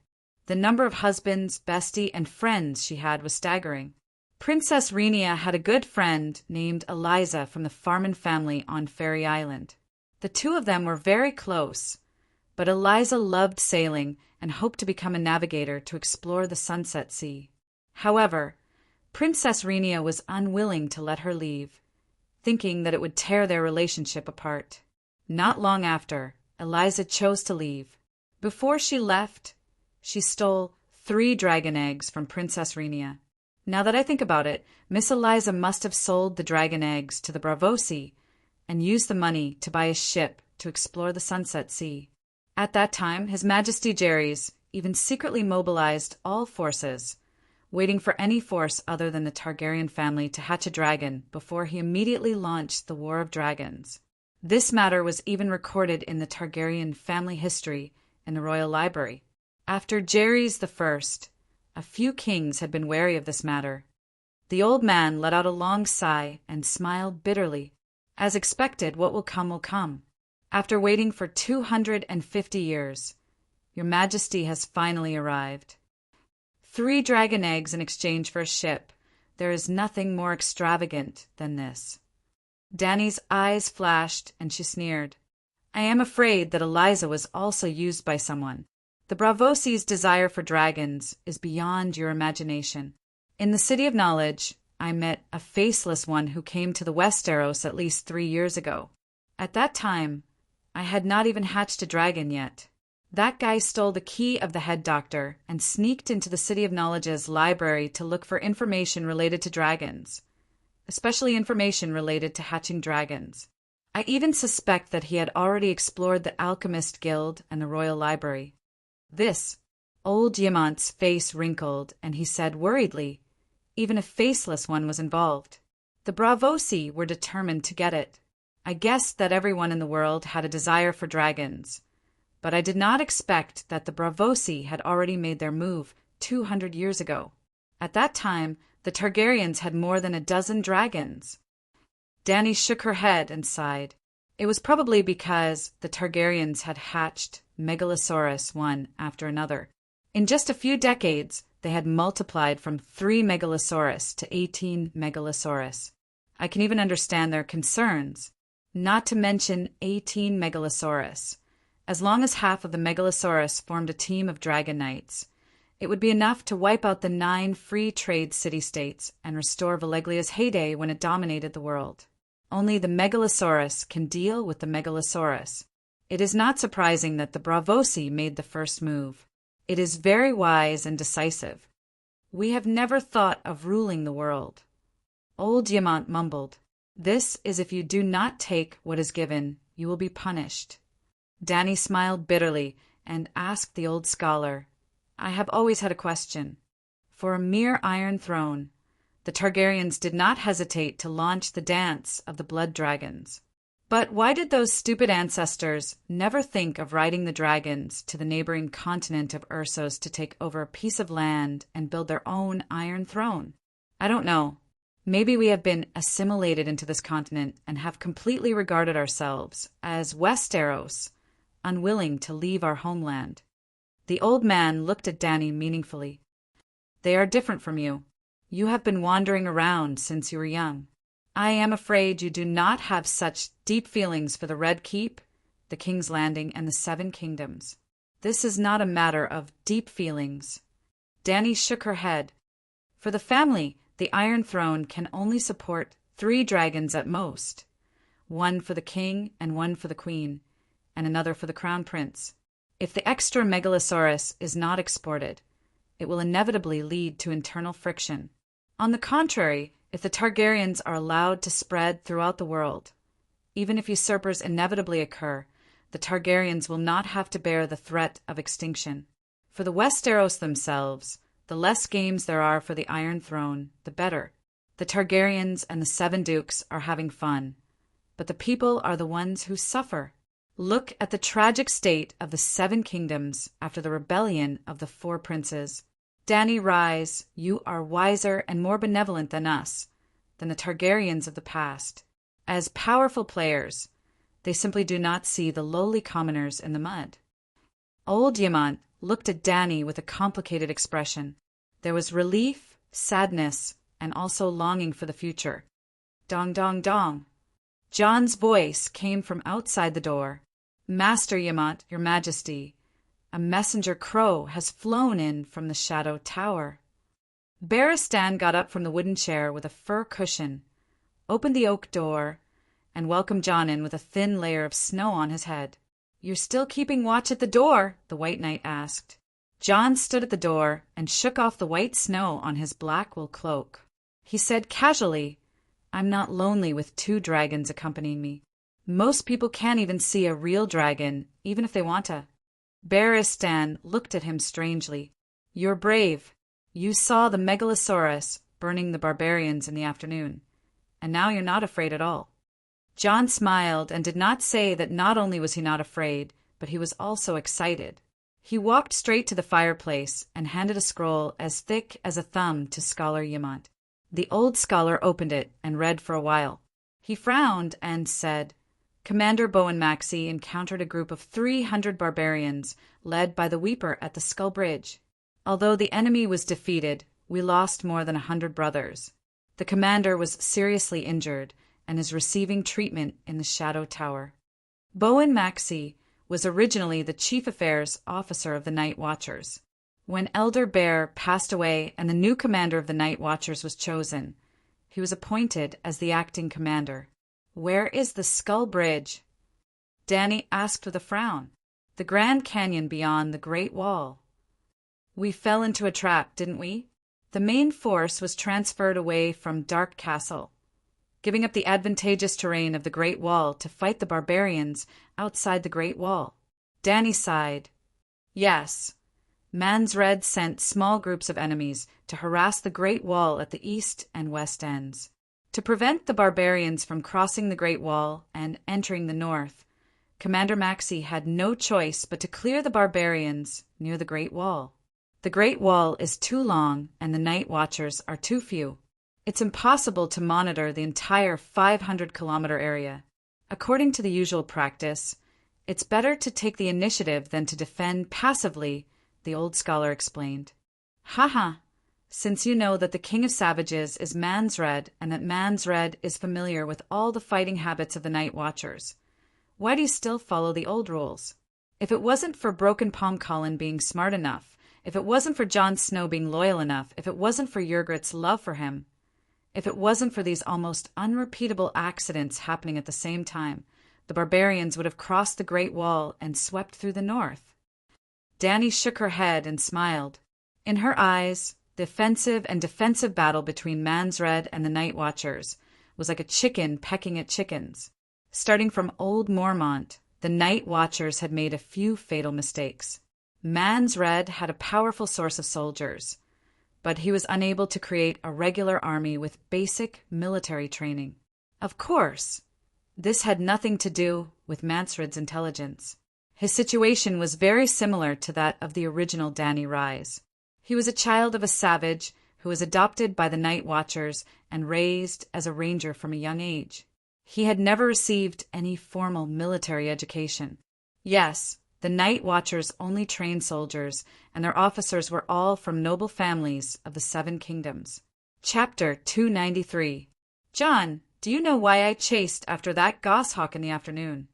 The number of husbands, bestie, and friends she had was staggering. Princess Rhaenyra had a good friend named Eliza from the Farman family on Fairy Island. The 2 of them were very close, but Eliza loved sailing and hoped to become a navigator to explore the Sunset Sea. However, Princess Rhaenyra was unwilling to let her leave, thinking that it would tear their relationship apart. Not long after, Eliza chose to leave. Before she left, she stole 3 dragon eggs from Princess Rhaenyra. Now that I think about it, Miss Eliza must have sold the dragon eggs to the Bravosi and used the money to buy a ship to explore the Sunset Sea. At that time, His Majesty Jaehaerys even secretly mobilized all forces, waiting for any force other than the Targaryen family to hatch a dragon before he immediately launched the War of Dragons. This matter was even recorded in the Targaryen family history in the Royal Library. After Jaehaerys the First, a few kings had been wary of this matter. The old man let out a long sigh and smiled bitterly. As expected, what will come will come. After waiting for 250 years, Your Majesty has finally arrived. 3 dragon eggs in exchange for a ship. There is nothing more extravagant than this. Dany's eyes flashed and she sneered. I am afraid that Eliza was also used by someone. The Bravosi's desire for dragons is beyond your imagination. In the City of Knowledge, I met a faceless one who came to the Westeros at least 3 years ago. At that time, I had not even hatched a dragon yet. That guy stole the key of the head doctor and sneaked into the City of Knowledge's library to look for information related to dragons, especially information related to hatching dragons. I even suspect that he had already explored the Alchemist Guild and the Royal Library. This, old Yamant's face wrinkled, and he said worriedly, even a faceless one was involved. The Bravosi were determined to get it. I guessed that everyone in the world had a desire for dragons, but I did not expect that the Bravosi had already made their move 200 years ago. At that time, the Targaryens had more than a dozen dragons. Dany shook her head and sighed. It was probably because the Targaryens had hatched Megalosaurus one after another. In just a few decades, they had multiplied from 3 Megalosaurus to 18 Megalosaurus. I can even understand their concerns, not to mention 18 Megalosaurus. As long as half of the Megalosaurus formed a team of dragon knights, it would be enough to wipe out the 9 free trade city-states and restore Valeglia's heyday when it dominated the world. Only the Megalosaurus can deal with the Megalosaurus. It is not surprising that the Bravosi made the first move. It is very wise and decisive. We have never thought of ruling the world. Old Yamant mumbled, "This is if you do not take what is given, you will be punished." Dany smiled bitterly and asked the old scholar, "I have always had a question. For a mere Iron Throne, the Targaryens did not hesitate to launch the dance of the blood dragons. But why did those stupid ancestors never think of riding the dragons to the neighboring continent of Ursos to take over a piece of land and build their own Iron Throne? I don't know. Maybe we have been assimilated into this continent and have completely regarded ourselves as Westeros, unwilling to leave our homeland." The old man looked at Dany meaningfully. "They are different from you. You have been wandering around since you were young. I am afraid you do not have such deep feelings for the Red Keep, the King's Landing, and the 7 Kingdoms. This is not a matter of deep feelings." Dany shook her head. "For the family, the Iron Throne can only support 3 dragons at most. 1 for the king and 1 for the queen, and another for the crown prince. If the extra Megalosaurus is not exported, it will inevitably lead to internal friction. On the contrary, if the Targaryens are allowed to spread throughout the world, even if usurpers inevitably occur, the Targaryens will not have to bear the threat of extinction. For the Westeros themselves, the less games there are for the Iron Throne, the better. The Targaryens and the 7 Dukes are having fun, but the people are the ones who suffer. Look at the tragic state of the 7 Kingdoms after the rebellion of the 4 princes. Dany, rise, you are wiser and more benevolent than us, than the Targaryens of the past. As powerful players, they simply do not see the lowly commoners in the mud." Old Yamant looked at Dany with a complicated expression. There was relief, sadness, and also longing for the future. Dong, dong, dong. Jon's voice came from outside the door. "Master Yamant, your majesty, a messenger crow has flown in from the Shadow Tower." Barristan got up from the wooden chair with a fur cushion, opened the oak door, and welcomed Jon in with a thin layer of snow on his head. "You're still keeping watch at the door?" the White Knight asked. Jon stood at the door and shook off the white snow on his black wool cloak. He said casually, "I'm not lonely with 2 dragons accompanying me. Most people can't even see a real dragon, even if they want to." Barristan looked at him strangely. "You're brave. You saw the Megalosaurus burning the barbarians in the afternoon, and now you're not afraid at all." Jon smiled and did not say that not only was he not afraid, but he was also excited. He walked straight to the fireplace and handed a scroll as thick as a thumb to Scholar Yamant. The old scholar opened it and read for a while. He frowned and said, "Commander Bowen Maxey encountered a group of 300 barbarians led by the Weeper at the Skull Bridge. Although the enemy was defeated, we lost more than 100 brothers. The commander was seriously injured and is receiving treatment in the Shadow Tower." Bowen Maxey was originally the chief affairs officer of the Night Watchers. When Elder Bear passed away and the new commander of the Night Watchers was chosen, he was appointed as the acting commander. "Where is the Skull Bridge?" Dany asked with a frown. The Grand Canyon beyond the Great Wall. We fell into a trap, didn't we? The main force was transferred away from Dark Castle, giving up the advantageous terrain of the Great Wall to fight the barbarians outside the Great Wall. Danny sighed. Yes. Mansred sent small groups of enemies to harass the Great Wall at the east and west ends. To prevent the barbarians from crossing the Great Wall and entering the north, Commander Maxey had no choice but to clear the barbarians near the Great Wall. The Great Wall is too long and the night watchers are too few. It's impossible to monitor the entire 500-kilometer area. According to the usual practice, it's better to take the initiative than to defend passively, the old scholar explained. Haha, since you know that the King of Savages is Mansred and that Mansred is familiar with all the fighting habits of the Night Watchers, why do you still follow the old rules? If it wasn't for Broken Palm Colin being smart enough, if it wasn't for Jon Snow being loyal enough, if it wasn't for Yrgrit's love for him, if it wasn't for these almost unrepeatable accidents happening at the same time, the barbarians would have crossed the Great Wall and swept through the north. Danny shook her head and smiled. In her eyes, the offensive and defensive battle between Mansred and the Night Watchers was like a chicken pecking at chickens. Starting from Old Mormont, the Night Watchers had made a few fatal mistakes. Mansred had a powerful source of soldiers, but he was unable to create a regular army with basic military training. Of course, this had nothing to do with Mansred's intelligence. His situation was very similar to that of the original Danny Rise. He was a child of a savage who was adopted by the Night Watchers and raised as a ranger from a young age. He had never received any formal military education. Yes, the Night Watchers only trained soldiers, and their officers were all from noble families of the Seven Kingdoms. Chapter 293. John, do you know why I chased after that goshawk in the afternoon?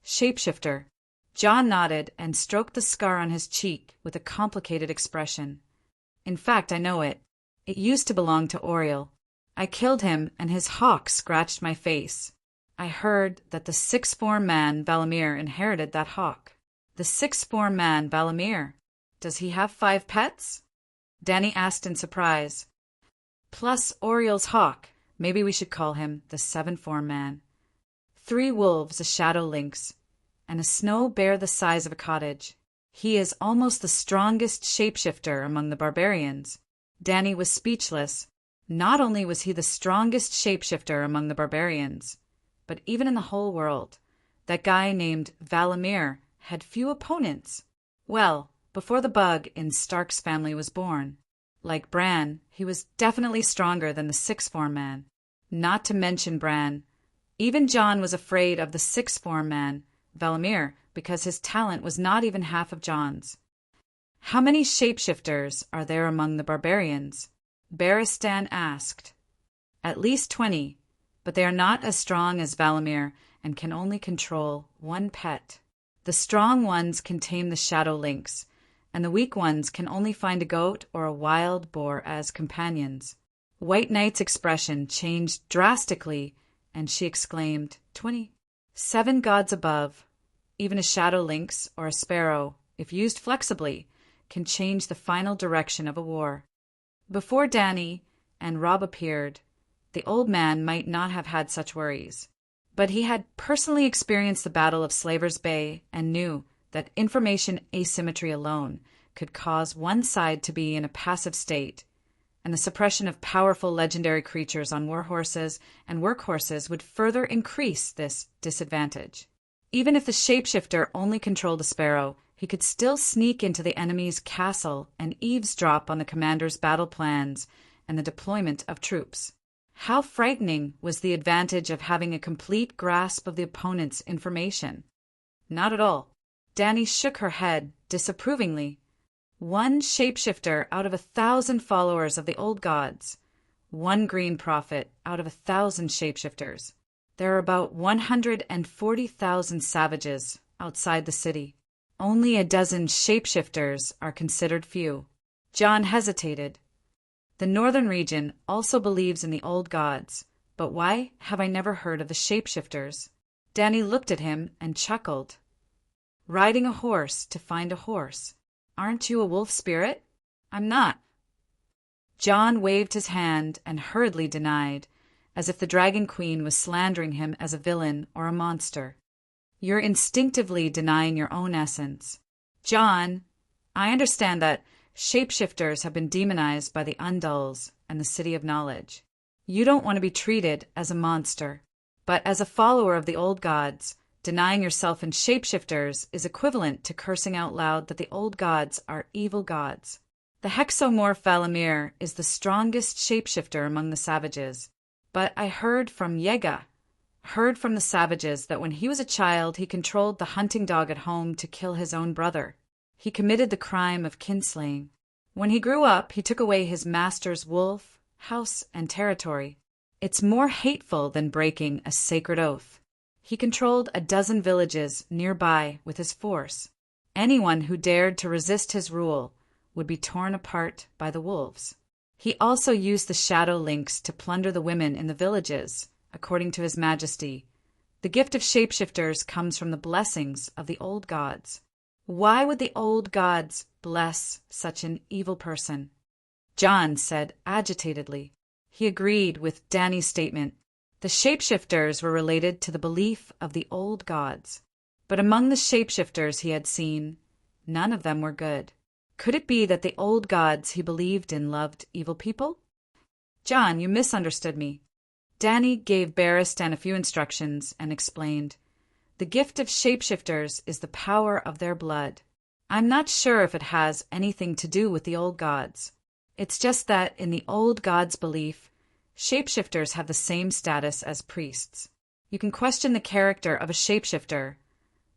Shapeshifter. John nodded and stroked the scar on his cheek with a complicated expression. In fact, I know it. It used to belong to Oriel. I killed him, and his hawk scratched my face. I heard that the sixth-form man, Valamir, inherited that hawk. The sixth-form man, Valamir. Does he have 5 pets? Danny asked in surprise. Plus Oriel's hawk. Maybe we should call him the 7th-form man. 3 wolves, a shadow lynx, and a snow bear the size of a cottage. He is almost the strongest shapeshifter among the barbarians. Danny was speechless. Not only was he the strongest shapeshifter among the barbarians, but even in the whole world, that guy named Valamir had few opponents. Well, before the bug in Stark's family was born. Like Bran, he was definitely stronger than the 6th-form man. Not to mention Bran. Even Jon was afraid of the 6th-form man, Valamir, because his talent was not even half of Jon's. How many shapeshifters are there among the barbarians? Barristan asked. At least 20, but they are not as strong as Valamir and can only control 1 pet. The strong ones can tame the shadow lynx, and the weak ones can only find a goat or a wild boar as companions. White Knight's expression changed drastically, and she exclaimed, 20. 7 gods above. Even a shadow lynx or a sparrow, if used flexibly, can change the final direction of a war. Before Danny and Robb appeared, the old man might not have had such worries. But he had personally experienced the Battle of Slaver's Bay and knew that information asymmetry alone could cause one side to be in a passive state, and the suppression of powerful legendary creatures on warhorses and workhorses would further increase this disadvantage. Even if the shapeshifter only controlled a sparrow, he could still sneak into the enemy's castle and eavesdrop on the commander's battle plans and the deployment of troops. How frightening was the advantage of having a complete grasp of the opponent's information? Not at all. Danny shook her head disapprovingly. 1 shapeshifter out of 1,000 followers of the old gods. 1 green prophet out of 1,000 shapeshifters. There are about 140,000 savages outside the city. Only a dozen shapeshifters are considered few. Jon hesitated. The northern region also believes in the old gods, but why have I never heard of the shapeshifters? Danny looked at him and chuckled. riding a horse to find a horse. Aren't you a wolf spirit? I'm not. John waved his hand and hurriedly denied, as if the Dragon Queen was slandering him as a villain or a monster. You're instinctively denying your own essence. John, I understand that shapeshifters have been demonized by the Undulls and the City of Knowledge. You don't want to be treated as a monster, but as a follower of the old gods, denying yourself in shapeshifters is equivalent to cursing out loud that the old gods are evil gods. The hexomorph Valamir is the strongest shapeshifter among the savages, but I heard from the savages that when he was a child he controlled the hunting dog at home to kill his own brother. He committed the crime of kinslaying. When he grew up, he took away his master's wolf, house, and territory. It's more hateful than breaking a sacred oath. He controlled a dozen villages nearby with his force. Anyone who dared to resist his rule would be torn apart by the wolves. He also used the shadow lynx to plunder the women in the villages, according to His Majesty. The gift of shapeshifters comes from the blessings of the old gods. Why would the old gods bless such an evil person? John said agitatedly. He agreed with Danny's statement. The shapeshifters were related to the belief of the old gods. But among the shapeshifters he had seen, none of them were good. Could it be that the old gods he believed in loved evil people? John, you misunderstood me. Danny gave Barristan a few instructions and explained. The gift of shapeshifters is the power of their blood. I'm not sure if it has anything to do with the old gods. It's just that in the old gods' belief, shapeshifters have the same status as priests. You can question the character of a shapeshifter,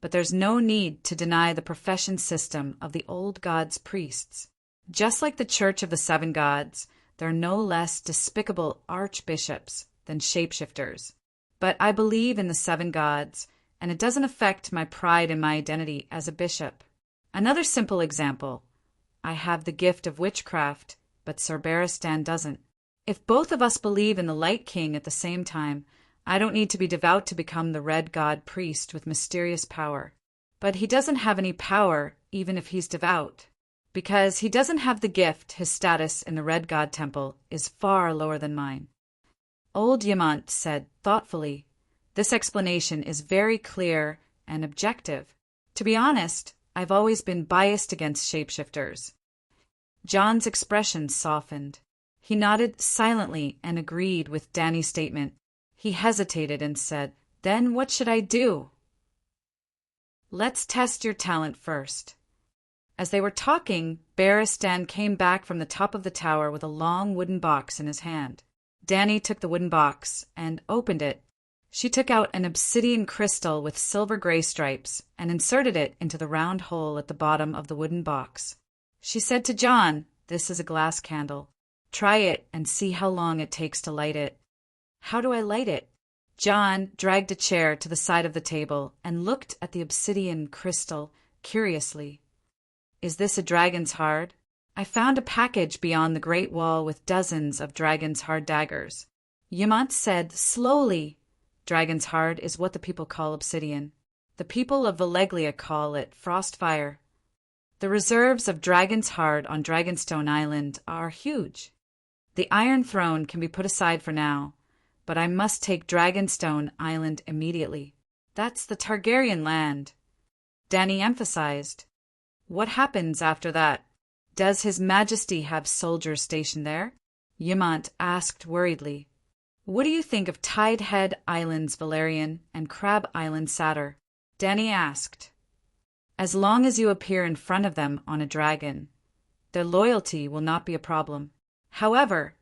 but there's no need to deny the profession system of the old gods' priests. Just like the Church of the Seven Gods, there are no less despicable archbishops than shapeshifters. But I believe in the seven gods, and it doesn't affect my pride in my identity as a bishop. Another simple example. I have the gift of witchcraft, but Sir Barristan doesn't. If both of us believe in the Light King at the same time, I don't need to be devout to become the Red God priest with mysterious power. But he doesn't have any power, even if he's devout. Because he doesn't have the gift, his status in the Red God Temple is far lower than mine. Old Yamant said thoughtfully, This explanation is very clear and objective. To be honest, I've always been biased against shapeshifters. John's expression softened. He nodded silently and agreed with Danny's statement. He hesitated and said, Then what should I do? Let's test your talent first. As they were talking, Barristan came back from the top of the tower with a long wooden box in his hand. Danny took the wooden box and opened it. She took out an obsidian crystal with silver-gray stripes and inserted it into the round hole at the bottom of the wooden box. She said to John, This is a glass candle. Try it and see how long it takes to light it. How do I light it? John dragged a chair to the side of the table and looked at the obsidian crystal curiously. Is this a dragon's heart? I found a package beyond the great wall with dozens of dragon's hard daggers. Yamant said slowly, Dragon's heart is what the people call obsidian. The people of Valeglia call it frostfire. The reserves of dragon's heart on Dragonstone Island are huge. The Iron Throne can be put aside for now, but I must take Dragonstone Island immediately. That's the Targaryen land. Danny emphasized. What happens after that? Does His Majesty have soldiers stationed there? Yamant asked worriedly. What do you think of Tidehead Islands Valerian and Crab Island Satyr? Danny asked. As long as you appear in front of them on a dragon, their loyalty will not be a problem. However,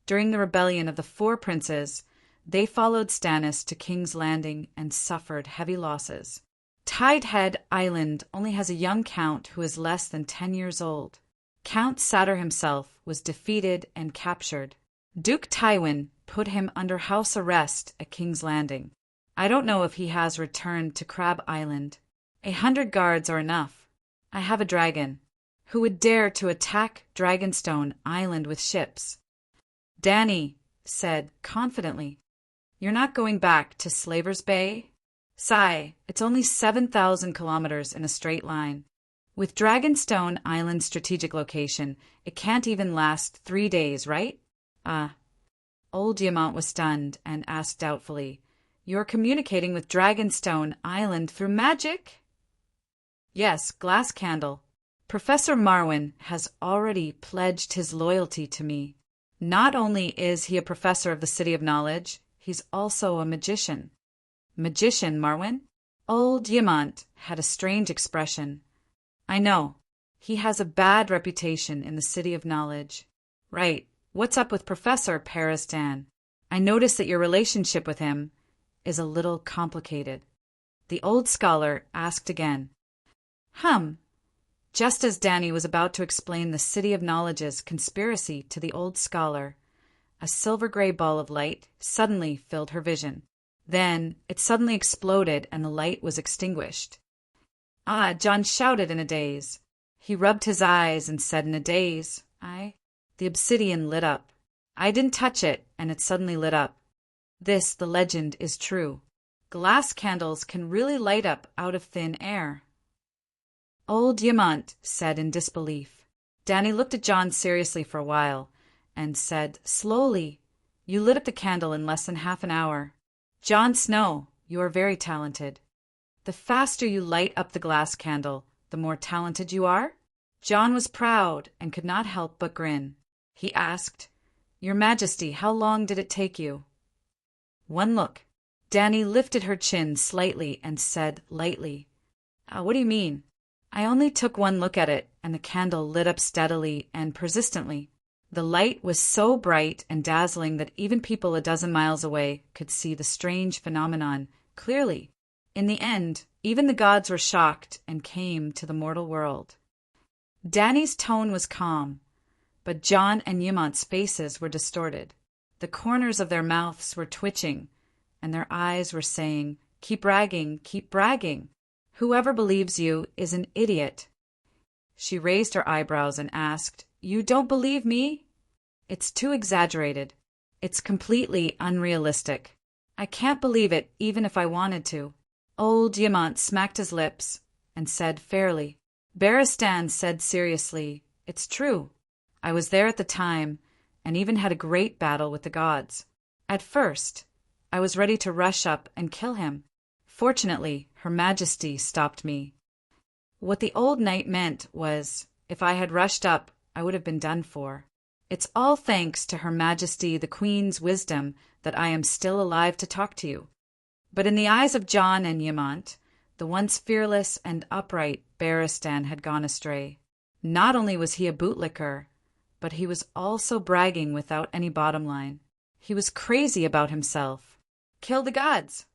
during the rebellion of the Four Princes, they followed Stannis to King's Landing and suffered heavy losses. Tidehead Island only has a young count who is less than 10 years old. Count Satyr himself was defeated and captured. Duke Tywin put him under house arrest at King's Landing. I don't know if he has returned to Crab Island. 100 guards are enough. I have a dragon. Who would dare to attack Dragonstone Island with ships? Danny said confidently, You're not going back to Slaver's Bay? Sigh, it's only 7,000 kilometers in a straight line. With Dragonstone Island's strategic location, it can't even last 3 days, right? Old Diamant was stunned and asked doubtfully, "You're communicating with Dragonstone Island through magic?" "Yes, glass candle. Professor Marwin has already pledged his loyalty to me. Not only is he a professor of the City of Knowledge, he's also a magician." "Magician, Marwin?" Old Diamant had a strange expression. "I know. He has a bad reputation in the City of Knowledge." "Right. What's up with Professor Paris-Dan? I notice that your relationship with him is a little complicated." The old scholar asked again. Just as Danny was about to explain the City of Knowledge's conspiracy to the old scholar, a silver-gray ball of light suddenly filled her vision. Then it suddenly exploded and the light was extinguished. John shouted in a daze. He rubbed his eyes and said in a daze, The obsidian lit up. I didn't touch it, and it suddenly lit up. This, the legend, is true. Glass candles can really light up out of thin air. Old Diamant said in disbelief. Danny looked at John seriously for a while and said slowly, "You lit up the candle in less than half an hour. John Snow, you are very talented. The faster you light up the glass candle, the more talented you are?" John was proud and could not help but grin. He asked, "Your Majesty, how long did it take you?" "One look." Danny lifted her chin slightly and said lightly, "What do you mean?" "I only took one look at it, and the candle lit up steadily and persistently. The light was so bright and dazzling that even people a dozen miles away could see the strange phenomenon clearly. In the end, even the gods were shocked and came to the mortal world." Danny's tone was calm, but John and Yamant's faces were distorted. The corners of their mouths were twitching, and their eyes were saying, "Keep bragging, keep bragging. Whoever believes you is an idiot." She raised her eyebrows and asked, "You don't believe me?" "It's too exaggerated. It's completely unrealistic. I can't believe it even if I wanted to." Old Diamant smacked his lips and said fairly. Paris-Dan said seriously, "It's true. I was there at the time and even had a great battle with the gods. At first, I was ready to rush up and kill him. Fortunately, Her Majesty stopped me." What the old knight meant was, if I had rushed up, I would have been done for. It's all thanks to Her Majesty the Queen's wisdom that I am still alive to talk to you. But in the eyes of John and Yamant, the once fearless and upright Paris-Dan had gone astray. Not only was he a bootlicker, but he was also bragging without any bottom line. He was crazy about himself. Kill the gods!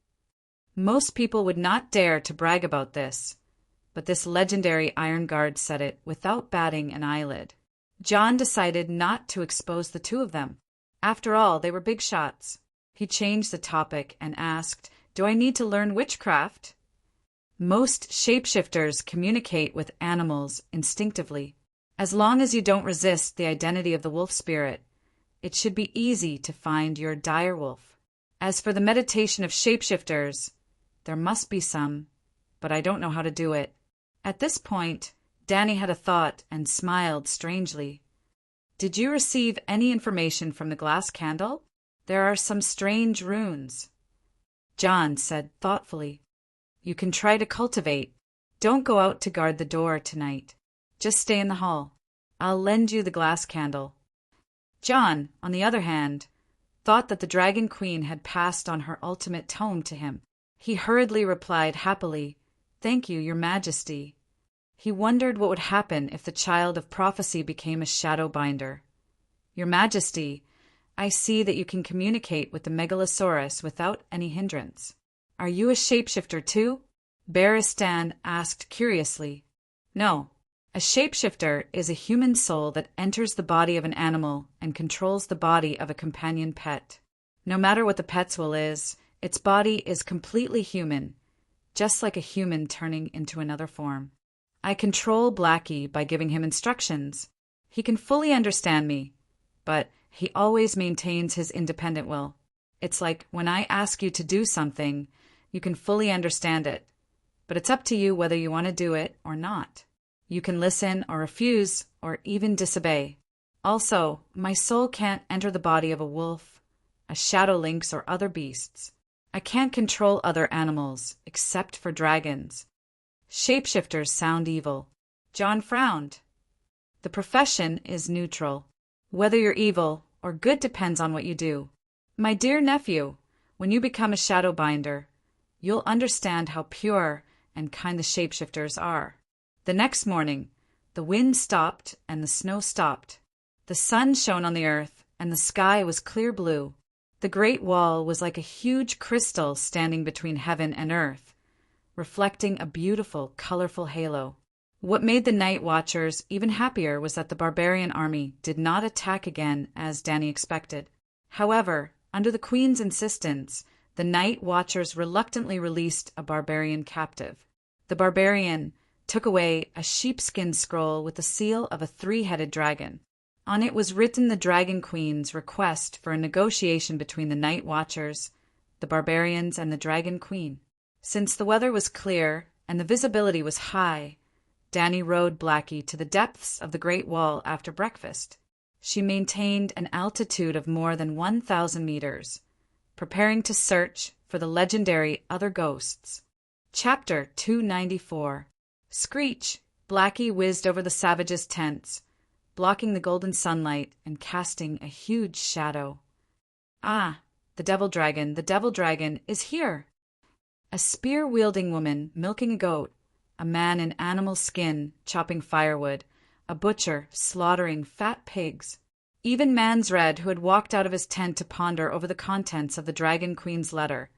Most people would not dare to brag about this, but this legendary Iron Guard said it without batting an eyelid. John decided not to expose the two of them. After all, they were big shots. He changed the topic and asked, "Do I need to learn witchcraft?" Most shapeshifters communicate with animals instinctively. As long as you don't resist the identity of the wolf spirit, it should be easy to find your direwolf. As for the meditation of shapeshifters, there must be some, but I don't know how to do it. At this point, Danny had a thought and smiled strangely. "Did you receive any information from the glass candle? There are some strange runes." John said thoughtfully, "You can try to cultivate. Don't go out to guard the door tonight. Just stay in the hall. I'll lend you the glass candle." John, on the other hand, thought that the Dragon Queen had passed on her ultimate tome to him. He hurriedly replied happily, "Thank you, Your Majesty." He wondered what would happen if the child of prophecy became a shadow binder. "Your Majesty, I see that you can communicate with the Megalosaurus without any hindrance. Are you a shapeshifter too?" Paris-Dan asked curiously. "No. A shapeshifter is a human soul that enters the body of an animal and controls the body of a companion pet. No matter what the pet's will is, its body is completely human, just like a human turning into another form. I control Blackie by giving him instructions. He can fully understand me, but he always maintains his independent will. It's like when I ask you to do something, You can fully understand it, but it's up to you whether you want to do it or not. You can listen or refuse or even disobey. Also, my soul can't enter the body of a wolf, a shadow lynx, or other beasts. I can't control other animals, except for dragons. Shapeshifters sound evil. John frowned. The profession is neutral. Whether you're evil or good depends on what you do. My dear nephew, when you become a shadow binder, you'll understand how pure and kind the shapeshifters are. The next morning, the wind stopped and the snow stopped. The sun shone on the earth and the sky was clear blue. The Great Wall was like a huge crystal standing between heaven and earth, reflecting a beautiful, colorful halo. What made the night watchers even happier was that the barbarian army did not attack again as Danny expected. However, under the Queen's insistence, the night watchers reluctantly released a barbarian captive. The barbarian took away a sheepskin scroll with the seal of a three-headed dragon. On it was written the Dragon Queen's request for a negotiation between the night watchers, the barbarians, and the Dragon Queen. Since the weather was clear and the visibility was high, Danny rode Blackie to the depths of the Great Wall after breakfast. She maintained an altitude of more than 1,000 meters, preparing to search for the legendary other ghosts. Chapter 294. Screech! Blackie whizzed over the savages' tents, blocking the golden sunlight and casting a huge shadow. Ah, the devil dragon is here! A spear-wielding woman milking a goat, a man in animal skin chopping firewood, a butcher slaughtering fat pigs. Even Mansred, who had walked out of his tent to ponder over the contents of the Dragon Queen's letter,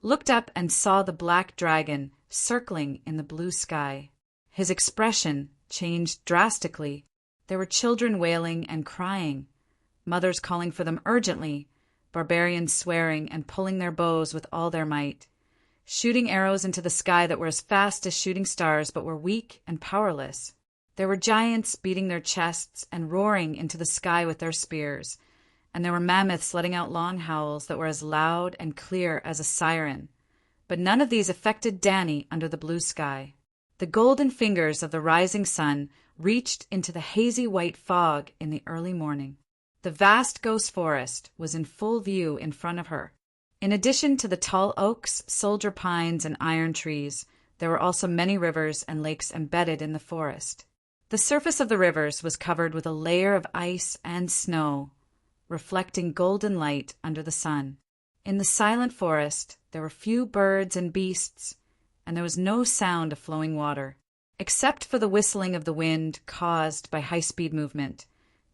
looked up and saw the black dragon circling in the blue sky. His expression changed drastically. There were children wailing and crying, mothers calling for them urgently, barbarians swearing and pulling their bows with all their might, shooting arrows into the sky that were as fast as shooting stars but were weak and powerless. There were giants beating their chests and roaring into the sky with their spears, and there were mammoths letting out long howls that were as loud and clear as a siren. But none of these affected Danny under the blue sky. The golden fingers of the rising sun reached into the hazy white fog in the early morning. The vast ghost forest was in full view in front of her. In addition to the tall oaks, soldier pines, and iron trees, there were also many rivers and lakes embedded in the forest. The surface of the rivers was covered with a layer of ice and snow, reflecting golden light under the sun. In the silent forest, there were few birds and beasts, and there was no sound of flowing water. Except for the whistling of the wind caused by high-speed movement,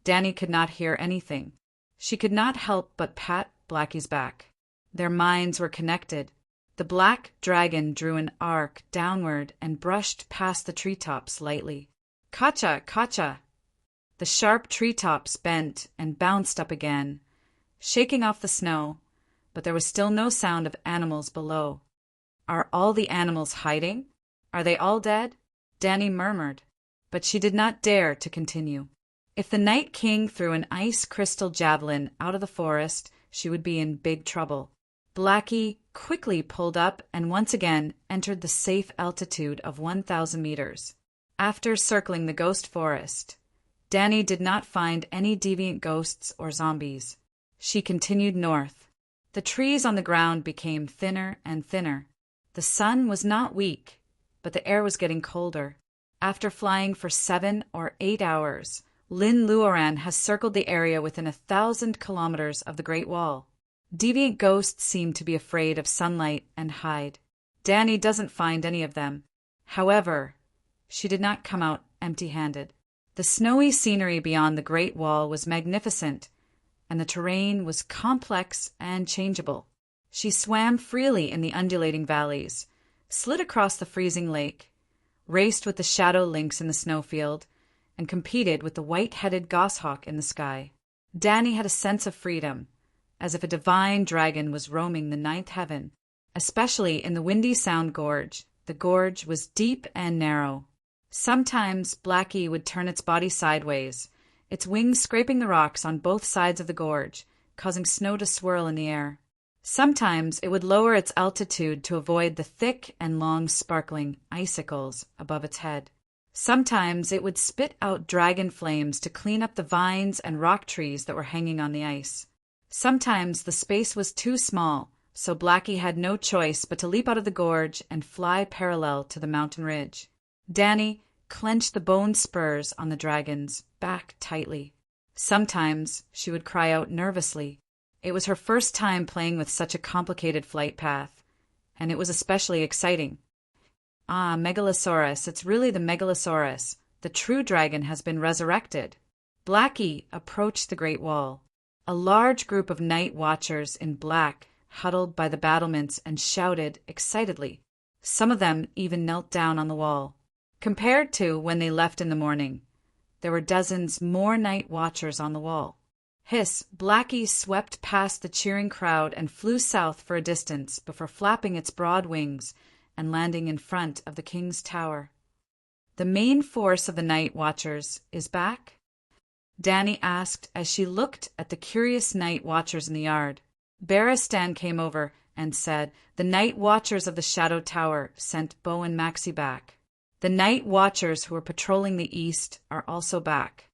Danny could not hear anything. She could not help but pat Blackie's back. Their minds were connected. The black dragon drew an arc downward and brushed past the treetops lightly. Kacha! Kacha! The sharp treetops bent and bounced up again, shaking off the snow, but there was still no sound of animals below. Are all the animals hiding? Are they all dead? Danny murmured, but she did not dare to continue. If the Night King threw an ice crystal javelin out of the forest, she would be in big trouble. Blackie quickly pulled up and once again entered the safe altitude of 1,000 meters. After circling the ghost forest, Danny did not find any deviant ghosts or zombies. She continued north. The trees on the ground became thinner and thinner. The sun was not weak, but the air was getting colder. After flying for 7 or 8 hours, Lin Luoran has circled the area within 1,000 kilometers of the Great Wall. Deviant ghosts seem to be afraid of sunlight and hide. Danny doesn't find any of them. However, she did not come out empty-handed. The snowy scenery beyond the Great Wall was magnificent, and the terrain was complex and changeable. She swam freely in the undulating valleys, slid across the freezing lake, raced with the shadow lynx in the snowfield, and competed with the white-headed goshawk in the sky. Danny had a sense of freedom, as if a divine dragon was roaming the ninth heaven, especially in the Windy Sound Gorge. The gorge was deep and narrow. Sometimes Blackie would turn its body sideways, its wings scraping the rocks on both sides of the gorge, causing snow to swirl in the air. Sometimes it would lower its altitude to avoid the thick and long sparkling icicles above its head. Sometimes it would spit out dragon flames to clean up the vines and rock trees that were hanging on the ice. Sometimes the space was too small, so Blackie had no choice but to leap out of the gorge and fly parallel to the mountain ridge. Danny clenched the bone spurs on the dragon's back tightly. Sometimes she would cry out nervously. It was her first time playing with such a complicated flight path, and it was especially exciting. Ah, Megalosaurus, it's really the Megalosaurus. The true dragon has been resurrected. Blackie approached the Great Wall. A large group of night watchers in black huddled by the battlements and shouted excitedly. Some of them even knelt down on the wall. Compared to when they left in the morning, there were dozens more night watchers on the wall. Hiss, Blackie swept past the cheering crowd and flew south for a distance before flapping its broad wings and landing in front of the king's tower. The main force of the night watchers is back? Danny asked as she looked at the curious night watchers in the yard. Barristan came over and said, "The night watchers of the Shadow Tower sent Bo and Maxie back. The night watchers who are patrolling the east are also back.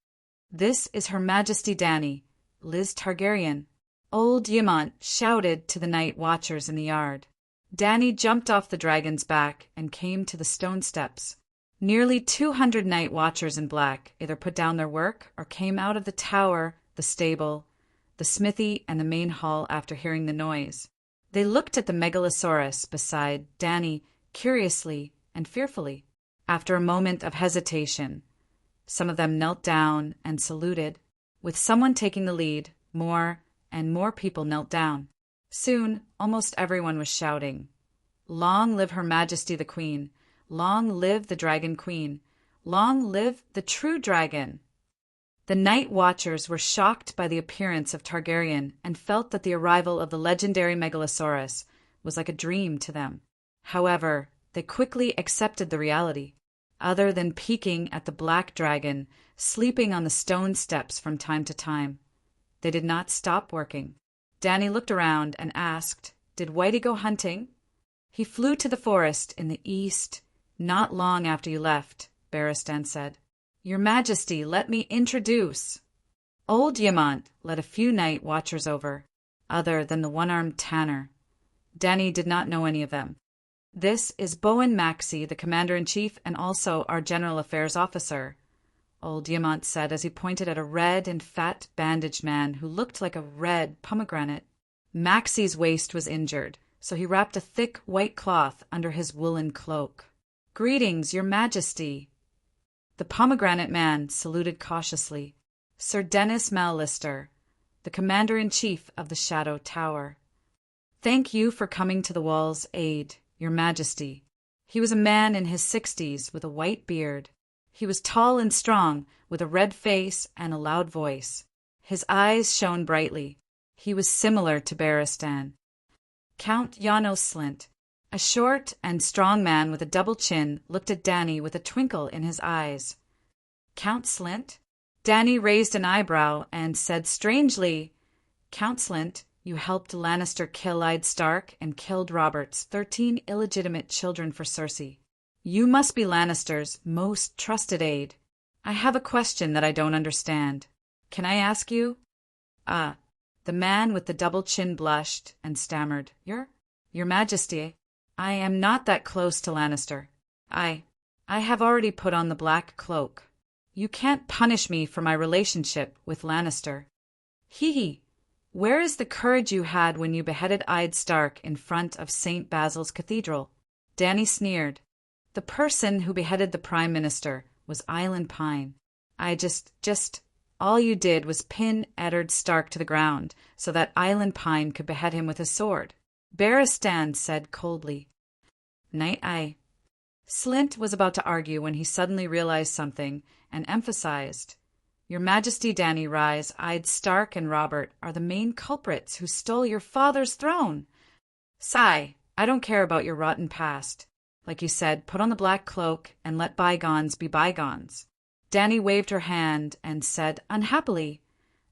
This is Her Majesty Danny, Liz Targaryen." Old Ymont shouted to the night watchers in the yard. Danny jumped off the dragon's back and came to the stone steps. Nearly 200 night watchers in black either put down their work or came out of the tower, the stable, the smithy, and the main hall after hearing the noise. They looked at the Megalosaurus beside Danny curiously and fearfully. After a moment of hesitation, some of them knelt down and saluted. With someone taking the lead, more and more people knelt down. Soon, almost everyone was shouting, "Long live Her Majesty the Queen! Long live the Dragon Queen! Long live the true dragon!" The night watchers were shocked by the appearance of Targaryen and felt that the arrival of the legendary Megalosaurus was like a dream to them. However, they quickly accepted the reality. Other than peeking at the black dragon sleeping on the stone steps from time to time, they did not stop working. Danny looked around and asked, "Did Whitey go hunting?" "He flew to the forest in the east not long after you left," Barristan said. "Your Majesty, let me introduce." Old Ymont led a few night watchers over, other than the one-armed Tanner. Danny did not know any of them. "This is Bowen Maxey, the Commander-in-Chief and also our General Affairs Officer," Old Ymont said as he pointed at a red and fat bandaged man who looked like a red pomegranate. Maxey's waist was injured, so he wrapped a thick white cloth under his woolen cloak. "Greetings, Your Majesty." The pomegranate man saluted cautiously. "Sir Dennis Mallister, the Commander-in-Chief of the Shadow Tower. Thank you for coming to the wall's aid, Your Majesty." He was a man in his 60s with a white beard. He was tall and strong, with a red face and a loud voice. His eyes shone brightly. He was similar to Barristan. Count Janos Slint, a short and strong man with a double chin, looked at Danny with a twinkle in his eyes. "Count Slint?" Danny raised an eyebrow and said strangely, "Count Slint, you helped Lannister kill Yd Stark and killed Robert's 13 illegitimate children for Cersei. You must be Lannister's most trusted aide. I have a question that I don't understand. Can I ask you?" The man with the double chin blushed and stammered, Your Majesty, I am not that close to Lannister. I have already put on the black cloak. You can't punish me for my relationship with Lannister." "Hee. Where is the courage you had when you beheaded Yd Stark in front of St. Basil's Cathedral?" Danny sneered. "The person who beheaded the Prime Minister was Eiland Pine. I just all you did was pin Eddard Stark to the ground so that Eiland Pine could behead him with his sword," Barristan said coldly. "Night. Slint was about to argue when he suddenly realized something and emphasized, "Your Majesty, Danny, rise. Yd Stark and Robert are the main culprits who stole your father's throne. Sigh, I don't care about your rotten past. Like you said, put on the black cloak and let bygones be bygones." Danny waved her hand and said unhappily,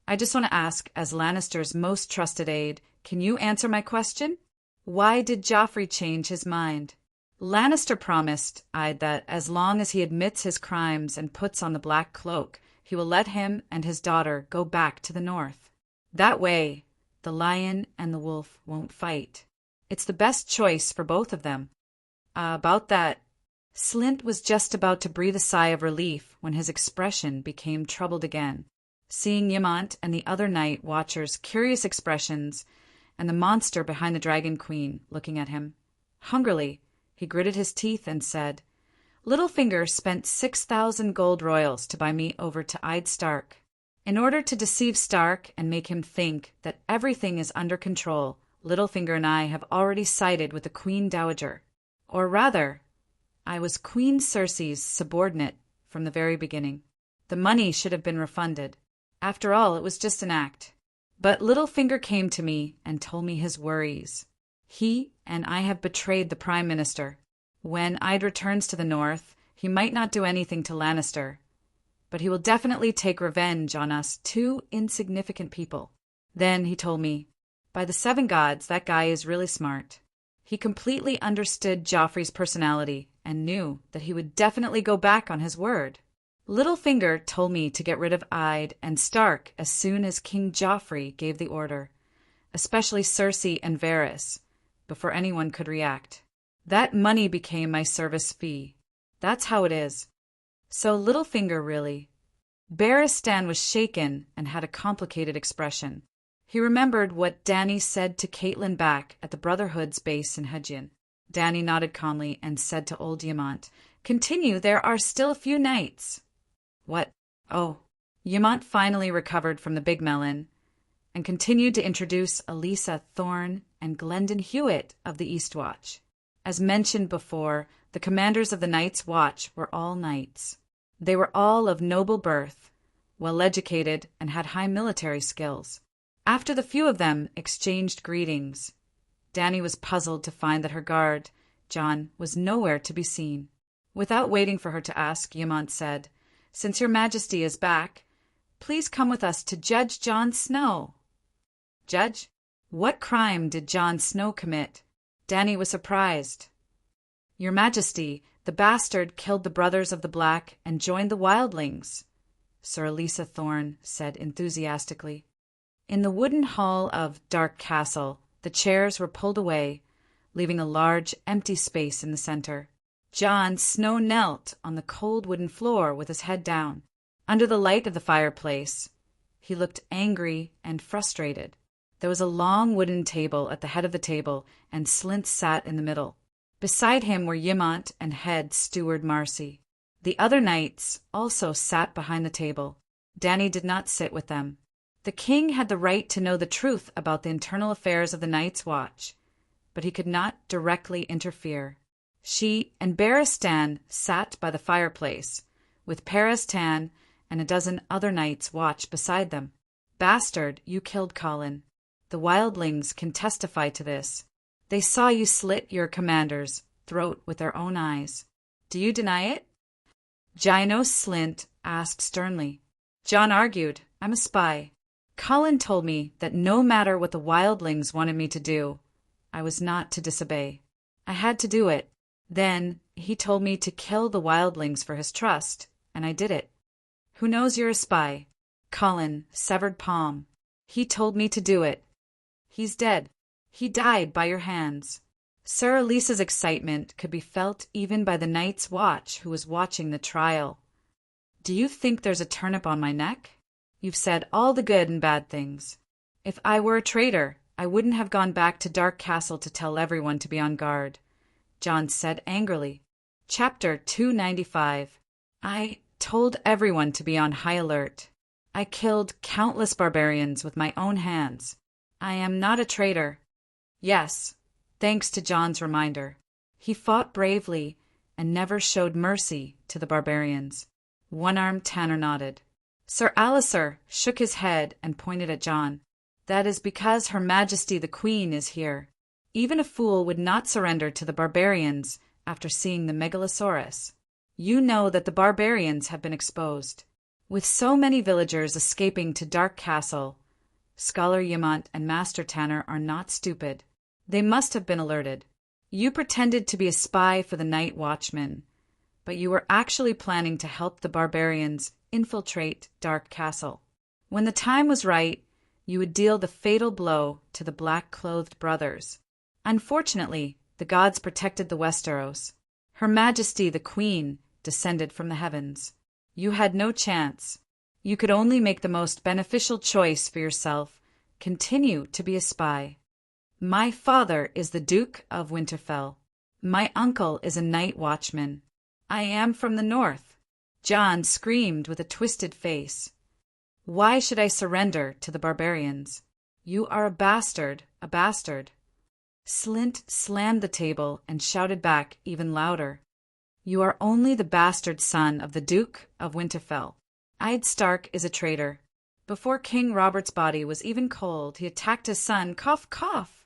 "I just want to ask, as Lannister's most trusted aide, Can you answer my question? Why did Joffrey change his mind? Lannister promised Ide that as long as he admits his crimes and puts on the black cloak, he will let him and his daughter go back to the north. That way, the lion and the wolf won't fight. It's the best choice for both of them. About that, Slint was just about to breathe a sigh of relief when his expression became troubled again. Seeing Ymont and the other night watchers' curious expressions, and the monster behind the Dragon Queen looking at him. Hungrily, he gritted his teeth and said, Littlefinger spent 6,000 gold royals to buy me over to Ide Stark. In order to deceive Stark and make him think that everything is under control, Littlefinger and I have already sided with the Queen Dowager. Or rather, I was Queen Cersei's subordinate from the very beginning. The money should have been refunded. After all, it was just an act. But Littlefinger came to me and told me his worries. He and I have betrayed the Prime Minister. When Ide returns to the north, he might not do anything to Lannister, but he will definitely take revenge on us two insignificant people. Then he told me, by the seven gods, that guy is really smart. He completely understood Joffrey's personality and knew that he would definitely go back on his word. Littlefinger told me to get rid of Ide and Stark as soon as King Joffrey gave the order, especially Cersei and Varys, before anyone could react. That money became my service fee. That's how it is. So Littlefinger really. Barristan was shaken and had a complicated expression. He remembered what Dany said to Catelyn back at the Brotherhood's base in Hedgian. Dany nodded calmly and said to old Ymont, Continue, there are still a few nights. What? Oh. Ymont finally recovered from the big melon and continued to introduce Elisa Thorne and Glendon Hewitt of the Eastwatch. As mentioned before, the commanders of the Night's Watch were all knights. They were all of noble birth, well-educated, and had high military skills. After the few of them exchanged greetings, Dany was puzzled to find that her guard, Jon, was nowhere to be seen. Without waiting for her to ask, Ymont said, Since your Majesty is back, please come with us to Judge Jon Snow. Judge? What crime did Jon Snow commit? Dany was surprised. Your Majesty, the bastard killed the brothers of the Black and joined the wildlings, Sir Elisa Thorne said enthusiastically. In the wooden hall of Dark Castle, the chairs were pulled away, leaving a large, empty space in the center. Jon Snow knelt on the cold wooden floor with his head down. Under the light of the fireplace, he looked angry and frustrated. There was a long wooden table at the head of the table, and Slint sat in the middle. Beside him were Ymont and head steward Marcy. The other knights also sat behind the table. Dany did not sit with them. The king had the right to know the truth about the internal affairs of the Night's Watch, but he could not directly interfere. She and Barristan sat by the fireplace, with Paris Tan and a dozen other knights watched beside them. Bastard, you killed Colin. The wildlings can testify to this. They saw you slit your commander's throat with their own eyes. Do you deny it? Janos Slint asked sternly. Jon argued, I'm a spy. Colin told me that no matter what the wildlings wanted me to do, I was not to disobey. I had to do it. Then he told me to kill the wildlings for his trust, and I did it. Who knows you're a spy? Colin, severed palm. He told me to do it. He's dead. He died by your hands. Sir Elisa's excitement could be felt even by the Night's Watch who was watching the trial. Do you think there's a turnip on my neck? You've said all the good and bad things. If I were a traitor, I wouldn't have gone back to Dark Castle to tell everyone to be on guard, Jon said angrily. Chapter 295. I told everyone to be on high alert. I killed countless barbarians with my own hands. I am not a traitor. Yes, thanks to Jon's reminder. He fought bravely and never showed mercy to the barbarians. One-armed Tanner nodded. Sir Alliser shook his head and pointed at Jon. That is because Her Majesty the Queen is here. Even a fool would not surrender to the barbarians after seeing the Megalosaurus. You know that the barbarians have been exposed. With so many villagers escaping to Dark Castle, Scholar Yamant and Master Tanner are not stupid. They must have been alerted. You pretended to be a spy for the night watchman, but you were actually planning to help the barbarians infiltrate Dark Castle. When the time was right, you would deal the fatal blow to the black-clothed brothers. Unfortunately, the gods protected the Westeros. Her Majesty the Queen descended from the heavens. You had no chance. You could only make the most beneficial choice for yourself, continue to be a spy. My father is the Duke of Winterfell. My uncle is a night watchman. I am from the north. Jon screamed with a twisted face. Why should I surrender to the barbarians? You are a bastard, a bastard. Slint slammed the table and shouted back even louder. You are only the bastard son of the Duke of Winterfell. Eddard Stark is a traitor. Before King Robert's body was even cold, he attacked his son. Cough, cough.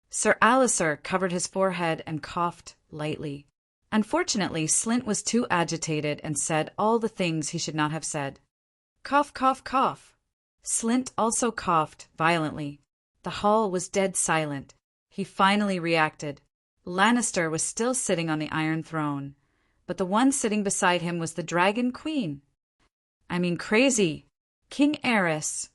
Sir Alliser covered his forehead and coughed lightly. Unfortunately, Slint was too agitated and said all the things he should not have said. Cough, cough, cough. Slint also coughed violently. The hall was dead silent. He finally reacted. Lannister was still sitting on the Iron Throne, but the one sitting beside him was the Dragon Queen. I mean, crazy. King Aerys.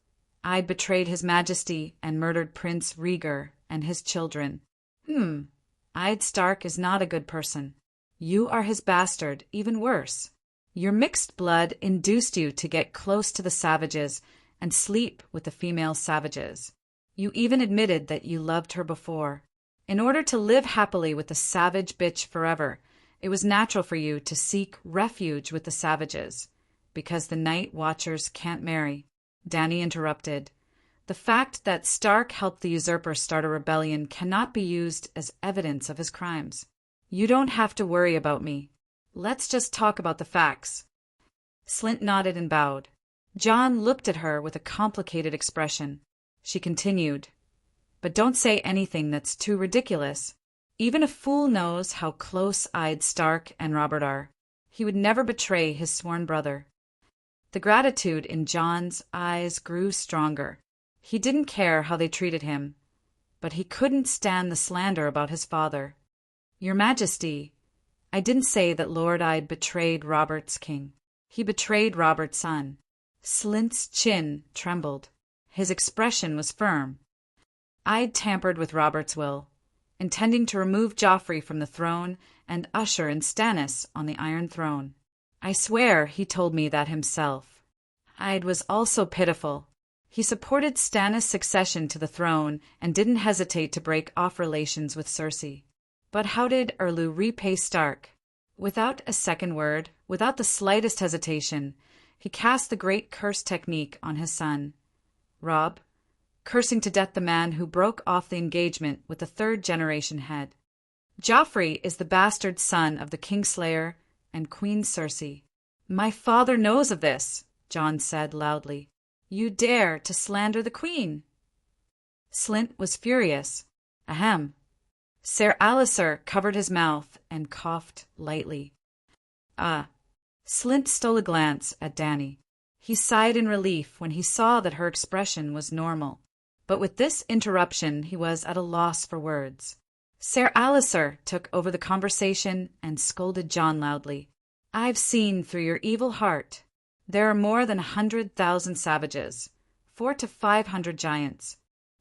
I'd betrayed his majesty and murdered Prince Rhaegar and his children. Eddard Stark is not a good person. You are his bastard, even worse. Your mixed blood induced you to get close to the savages and sleep with the female savages. You even admitted that you loved her before. In order to live happily with the savage bitch forever, it was natural for you to seek refuge with the savages, because the Night Watchers can't marry. Dany interrupted. The fact that Stark helped the usurper start a rebellion cannot be used as evidence of his crimes. You don't have to worry about me. Let's just talk about the facts. Slint nodded and bowed. Jon looked at her with a complicated expression. She continued, but don't say anything that's too ridiculous. Even a fool knows how close Eddard Stark and Robert are. He would never betray his sworn brother. The gratitude in Jon's eyes grew stronger. He didn't care how they treated him, but he couldn't stand the slander about his father. Your Majesty, I didn't say that Lord Eddard betrayed Robert's king. He betrayed Robert's son. Slint's chin trembled. His expression was firm. I'd tampered with Robert's will, intending to remove Joffrey from the throne and usher in Stannis on the Iron Throne. I swear he told me that himself. I'd was also pitiful. He supported Stannis' succession to the throne and didn't hesitate to break off relations with Cersei. But how did Erlu repay Stark? Without a second word, without the slightest hesitation, he cast the great curse technique on his son, Robb, cursing to death the man who broke off the engagement with the third-generation head. Joffrey is the bastard son of the Kingslayer and Queen Cersei. My father knows of this, Jon said loudly. You dare to slander the Queen? Slint was furious. Ahem. Sir Alliser covered his mouth and coughed lightly. Slint stole a glance at Dany. He sighed in relief when he saw that her expression was normal. But with this interruption he was at a loss for words. Sir Alliser took over the conversation and scolded Jon loudly. I've seen through your evil heart. There are more than 100,000 savages, 400 to 500 giants.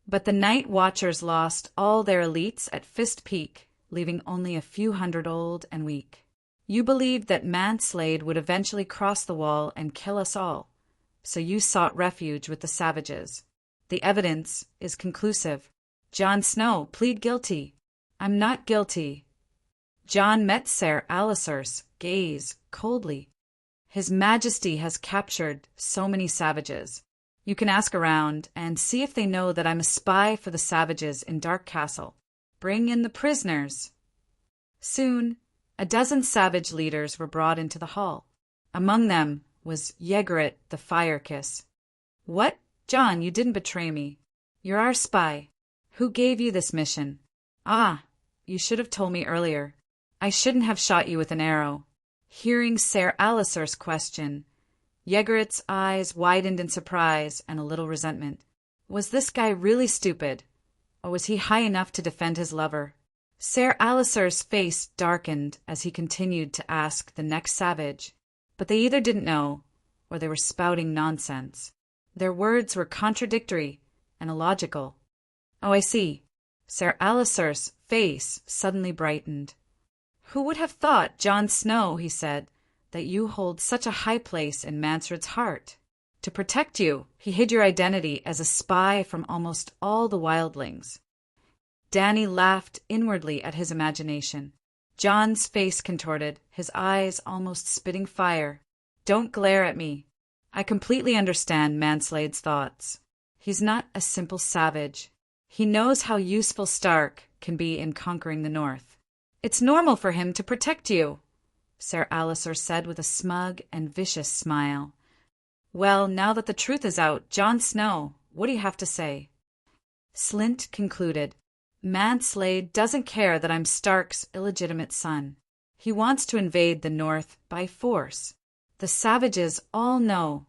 But the Night Watchers lost all their elites at Fist Peak, leaving only a few hundred old and weak. You believed that Manslade would eventually cross the wall and kill us all, so you sought refuge with the savages. The evidence is conclusive. Jon Snow, plead guilty. I'm not guilty. Jon met Sir Alliser's gaze coldly. His Majesty has captured so many savages. You can ask around and see if they know that I'm a spy for the savages in Dark Castle. Bring in the prisoners. Soon, a dozen savage leaders were brought into the hall. Among them was Ygritte the Firekiss. What? Jon, you didn't betray me. You're our spy. Who gave you this mission? You should have told me earlier. I shouldn't have shot you with an arrow. Hearing Sir Alliser's question, Ygritte's eyes widened in surprise and a little resentment. Was this guy really stupid, or was he high enough to defend his lover? Ser Alicer's face darkened as he continued to ask the next savage, but they either didn't know, or they were spouting nonsense. Their words were contradictory and illogical. Oh, I see. Ser Alicer's face suddenly brightened. Who would have thought, Jon Snow, he said, that you hold such a high place in Mansard's heart? To protect you, he hid your identity as a spy from almost all the wildlings. Dany laughed inwardly at his imagination. Jon's face contorted, his eyes almost spitting fire. Don't glare at me. I completely understand Manslade's thoughts. He's not a simple savage. He knows how useful Stark can be in conquering the North. It's normal for him to protect you, Ser Alicer said with a smug and vicious smile. Well, now that the truth is out, Jon Snow, what do you have to say? Slynt concluded. Manslade doesn't care that I'm Stark's illegitimate son. He wants to invade the North by force. The savages all know,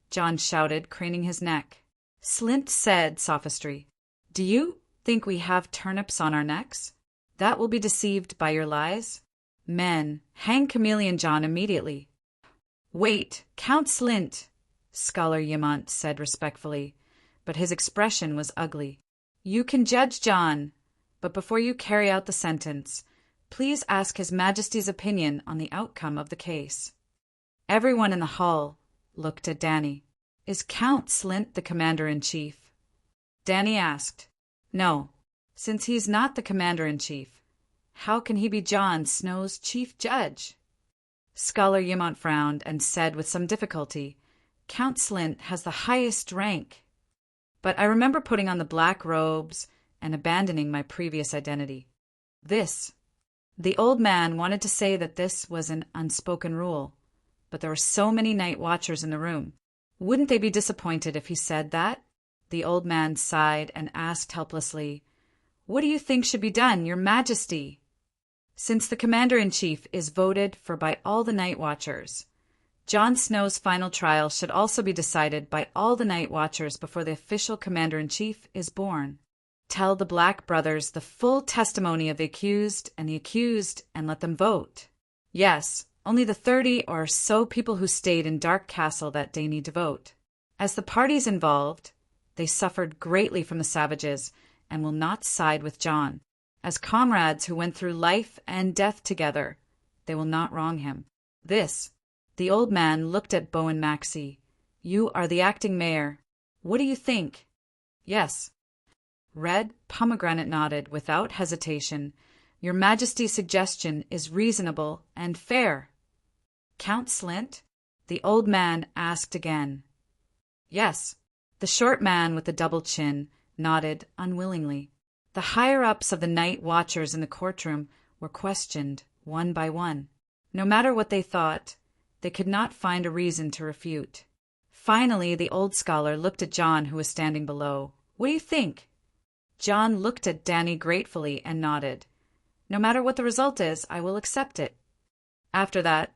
Jon shouted, craning his neck. Slynt said, sophistry. Do you think we have turnips on our necks? That will be deceived by your lies? Men, hang Chameleon Jon immediately. Wait, Count Slynt, Scholar Yemont said respectfully, but his expression was ugly. You can judge Jon, but before you carry out the sentence, please ask His Majesty's opinion on the outcome of the case. Everyone in the hall looked at Dany. Is Count Slynt the commander-in-chief? Dany asked. No, since he's not the commander-in-chief. How can he be Jon Snow's chief judge? Scholar Yemont frowned and said with some difficulty, Count Slynt has the highest rank. But I remember putting on the black robes and abandoning my previous identity. The old man wanted to say that this was an unspoken rule, but there were so many night watchers in the room. Wouldn't they be disappointed if he said that? The old man sighed and asked helplessly, What do you think should be done, Your Majesty? Since the commander-in-chief is voted for by all the night watchers, Jon Snow's final trial should also be decided by all the night watchers before the official commander-in-chief is born. Tell the Black Brothers the full testimony of the accused and let them vote. Yes, only the 30 or so people who stayed in Dark Castle that day need to vote. As the parties involved, they suffered greatly from the savages and will not side with Jon. As comrades who went through life and death together, they will not wrong him. The old man looked at Bowen Maxey. You are the acting mayor. What do you think? Yes. Red Pomegranate nodded without hesitation. Your Majesty's suggestion is reasonable and fair. Count Slynt? The old man asked again. Yes. The short man with the double chin nodded unwillingly. The higher-ups of the night watchers in the courtroom were questioned one by one. No matter what they thought, they could not find a reason to refute. Finally, the old scholar looked at Jon, who was standing below. What do you think? Jon looked at Dany gratefully and nodded. No matter what the result is, I will accept it. After that,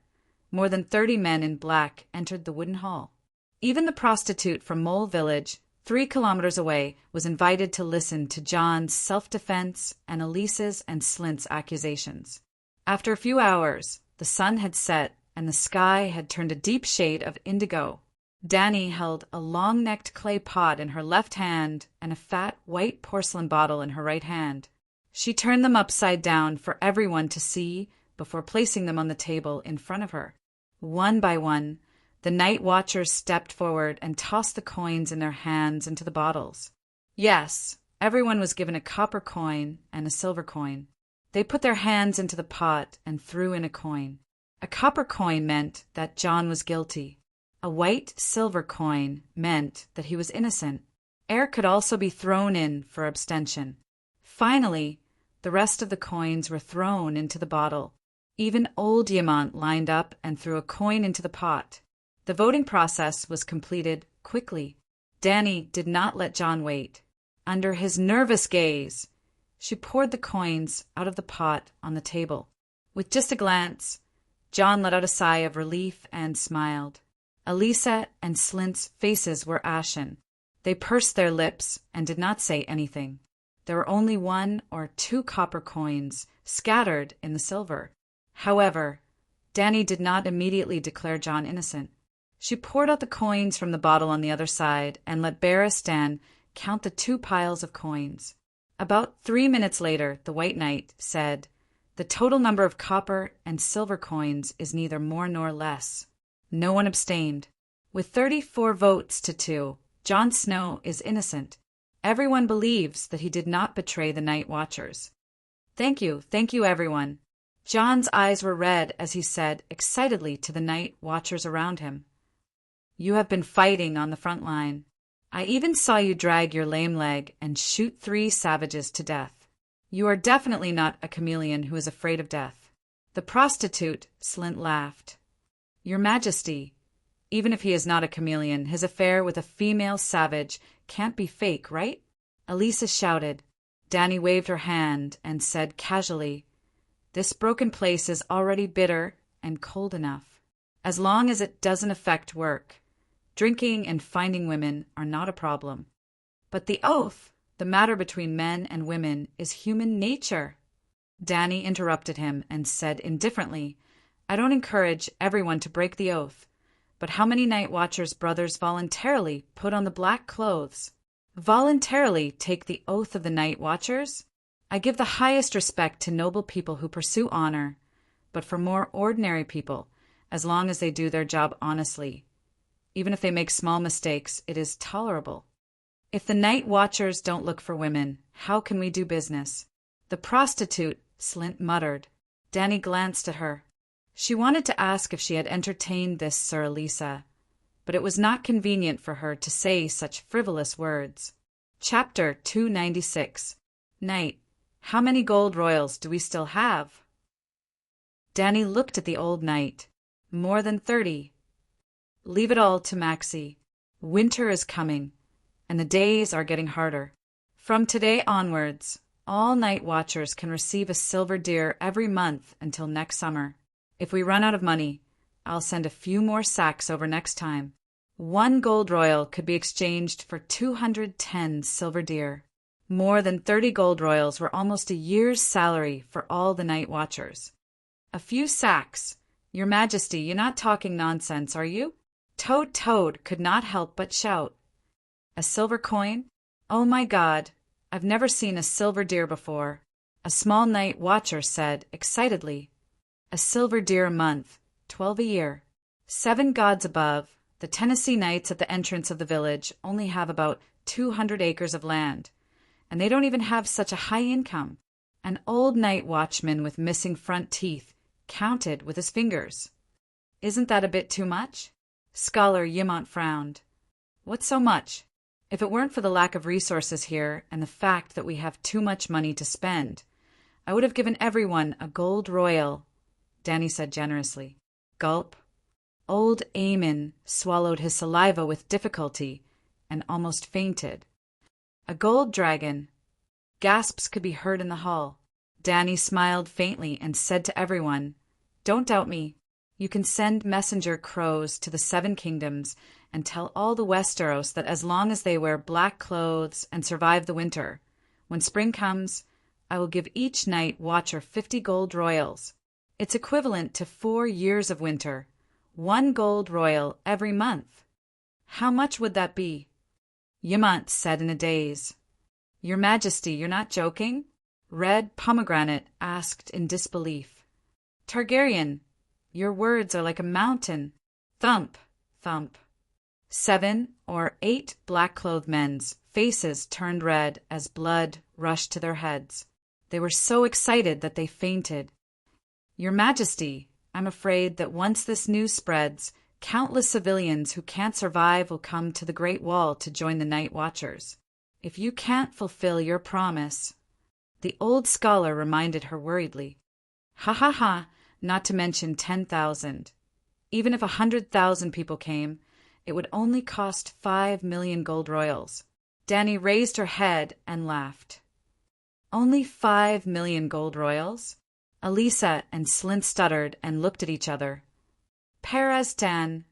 more than 30 men in black entered the wooden hall. Even the prostitute from Mole Village, 3 kilometers away, was invited to listen to Jon's self-defense and Elise's and Slynt's accusations. After a few hours, the sun had set and the sky had turned a deep shade of indigo. Dany held a long-necked clay pot in her left hand and a fat white porcelain bottle in her right hand. She turned them upside down for everyone to see before placing them on the table in front of her. One by one, the night watchers stepped forward and tossed the coins in their hands into the bottles. Yes, everyone was given a copper coin and a silver coin. They put their hands into the pot and threw in a coin. A copper coin meant that Jon was guilty. A white silver coin meant that he was innocent. Air could also be thrown in for abstention. Finally, the rest of the coins were thrown into the bottle. Even old Yemont lined up and threw a coin into the pot. The voting process was completed quickly. Dany did not let Jon wait. Under his nervous gaze, she poured the coins out of the pot on the table. With just a glance, Jon let out a sigh of relief and smiled. Elisa and Slynt's faces were ashen. They pursed their lips and did not say anything. There were only 1 or 2 copper coins scattered in the silver. However, Danny did not immediately declare John innocent. She poured out the coins from the bottle on the other side and let Barristan count the 2 piles of coins. About 3 minutes later, the White Knight said, "The total number of copper and silver coins is neither more nor less." No one abstained. With 34 votes to 2, Jon Snow is innocent. Everyone believes that he did not betray the Night Watchers. Thank you, everyone." Jon's eyes were red as he said excitedly to the Night Watchers around him, "You have been fighting on the front line. I even saw you drag your lame leg and shoot 3 savages to death. You are definitely not a chameleon who is afraid of death." The prostitute, Slint, laughed. "Your Majesty, even if he is not a chameleon, his affair with a female savage can't be fake, right?" Elisa shouted. Danny waved her hand and said casually, "This broken place is already bitter and cold enough. As long as it doesn't affect work, drinking and finding women are not a problem. But the oath, the matter between men and women, is human nature." Danny interrupted him and said indifferently, "I don't encourage everyone to break the oath, but how many Night Watchers' brothers voluntarily put on the black clothes? Voluntarily take the oath of the Night Watchers? I give the highest respect to noble people who pursue honor, but for more ordinary people, as long as they do their job honestly, even if they make small mistakes, it is tolerable. If the Night Watchers don't look for women, how can we do business?" "The prostitute," Slint muttered. Danny glanced at her. She wanted to ask if she had entertained this Sir Elisa, but it was not convenient for her to say such frivolous words. Chapter 296. Knight, how many gold royals do we still have? Danny looked at the old knight. "More than 30. Leave it all to Maxie. Winter is coming, and the days are getting harder. From today onwards, all Night Watchers can receive a silver deer every month until next summer. If we run out of money, I'll send a few more sacks over next time. 1 gold royal could be exchanged for 210 silver deer. More than 30 gold royals were almost a year's salary for all the Night Watchers. A few sacks. Your Majesty, you're not talking nonsense, are you?" Toad could not help but shout. "A silver coin? Oh my God, I've never seen a silver deer before," a small Night Watcher said excitedly. "A silver deer a month, 12 a year. 7 gods above, the Tennessee Knights at the entrance of the village only have about 200 acres of land, and they don't even have such a high income." An old night watchman with missing front teeth counted with his fingers. "Isn't that a bit too much?" Scholar Yimont frowned. "What's so much? If it weren't for the lack of resources here and the fact that we have too much money to spend, I would have given everyone a gold royal," Danny said generously. Gulp. Old Eamon swallowed his saliva with difficulty and almost fainted. "A gold dragon." Gasps could be heard in the hall. Danny smiled faintly and said to everyone, "Don't doubt me. You can send messenger crows to the 7 kingdoms and tell all the Westeros that as long as they wear black clothes and survive the winter, when spring comes, I will give each Night Watcher 50 gold royals. It's equivalent to 4 years of winter, 1 gold royal every month. How much would that be?" Yimont said in a daze. "Your Majesty, you're not joking?" Red Pomegranate asked in disbelief. "Targaryen, your words are like a mountain." Thump, thump. 7 or 8 black-clothed men's faces turned red as blood rushed to their heads. They were so excited that they fainted. "Your Majesty, I'm afraid that once this news spreads, countless civilians who can't survive will come to the Great Wall to join the Night Watchers. If you can't fulfill your promise—" The old scholar reminded her worriedly. "Ha ha ha, not to mention 10,000. Even if 100,000 people came, it would only cost 5 million gold royals." Danny raised her head and laughed. "Only 5 million gold royals?" Elisa and Slint stuttered and looked at each other. "Perez Dan,"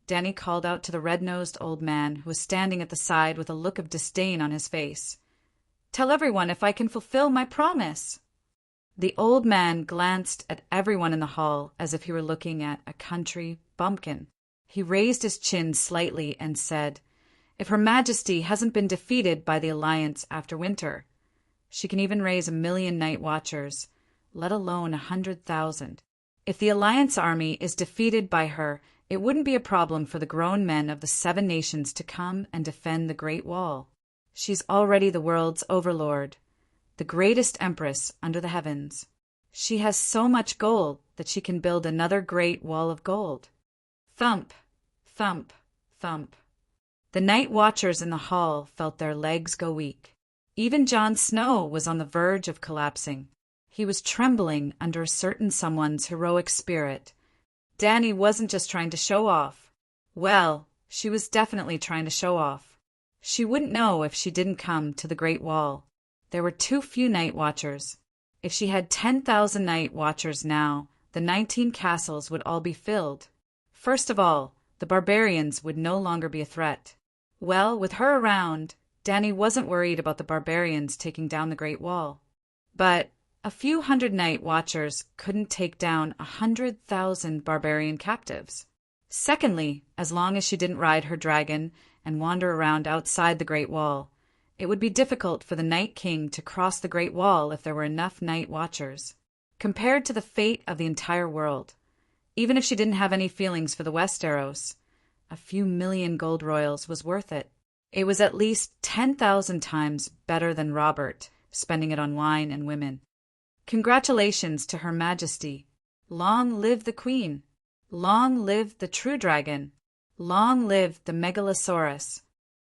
Danny called out to the red-nosed old man who was standing at the side with a look of disdain on his face. "Tell everyone if I can fulfill my promise." The old man glanced at everyone in the hall as if he were looking at a country bumpkin. He raised his chin slightly and said, "If Her Majesty hasn't been defeated by the Alliance after winter, she can even raise 1,000,000 night watchers, let alone 100,000. If the Alliance army is defeated by her, it wouldn't be a problem for the grown men of the 7 nations to come and defend the Great Wall. She's already the world's overlord, the greatest empress under the heavens. She has so much gold that she can build another great wall of gold." Thump, thump, thump. The night watchers in the hall felt their legs go weak. Even Jon Snow was on the verge of collapsing. He was trembling under a certain someone's heroic spirit. Danny wasn't just trying to show off. Well, she was definitely trying to show off. She wouldn't know if she didn't come to the Great Wall. There were too few night watchers. If she had 10,000 night watchers now, the 19 castles would all be filled. First of all, the barbarians would no longer be a threat. Well, with her around, Danny wasn't worried about the barbarians taking down the Great Wall. But a few hundred night watchers couldn't take down 100,000 barbarian captives. Secondly, as long as she didn't ride her dragon and wander around outside the Great Wall, it would be difficult for the Night King to cross the Great Wall if there were enough night watchers. Compared to the fate of the entire world, even if she didn't have any feelings for the Westeros, a few million gold royals was worth it. It was at least 10,000 times better than Robert spending it on wine and women. Congratulations to Her Majesty. Long live the Queen. Long live the true dragon. Long live the Megalosaurus.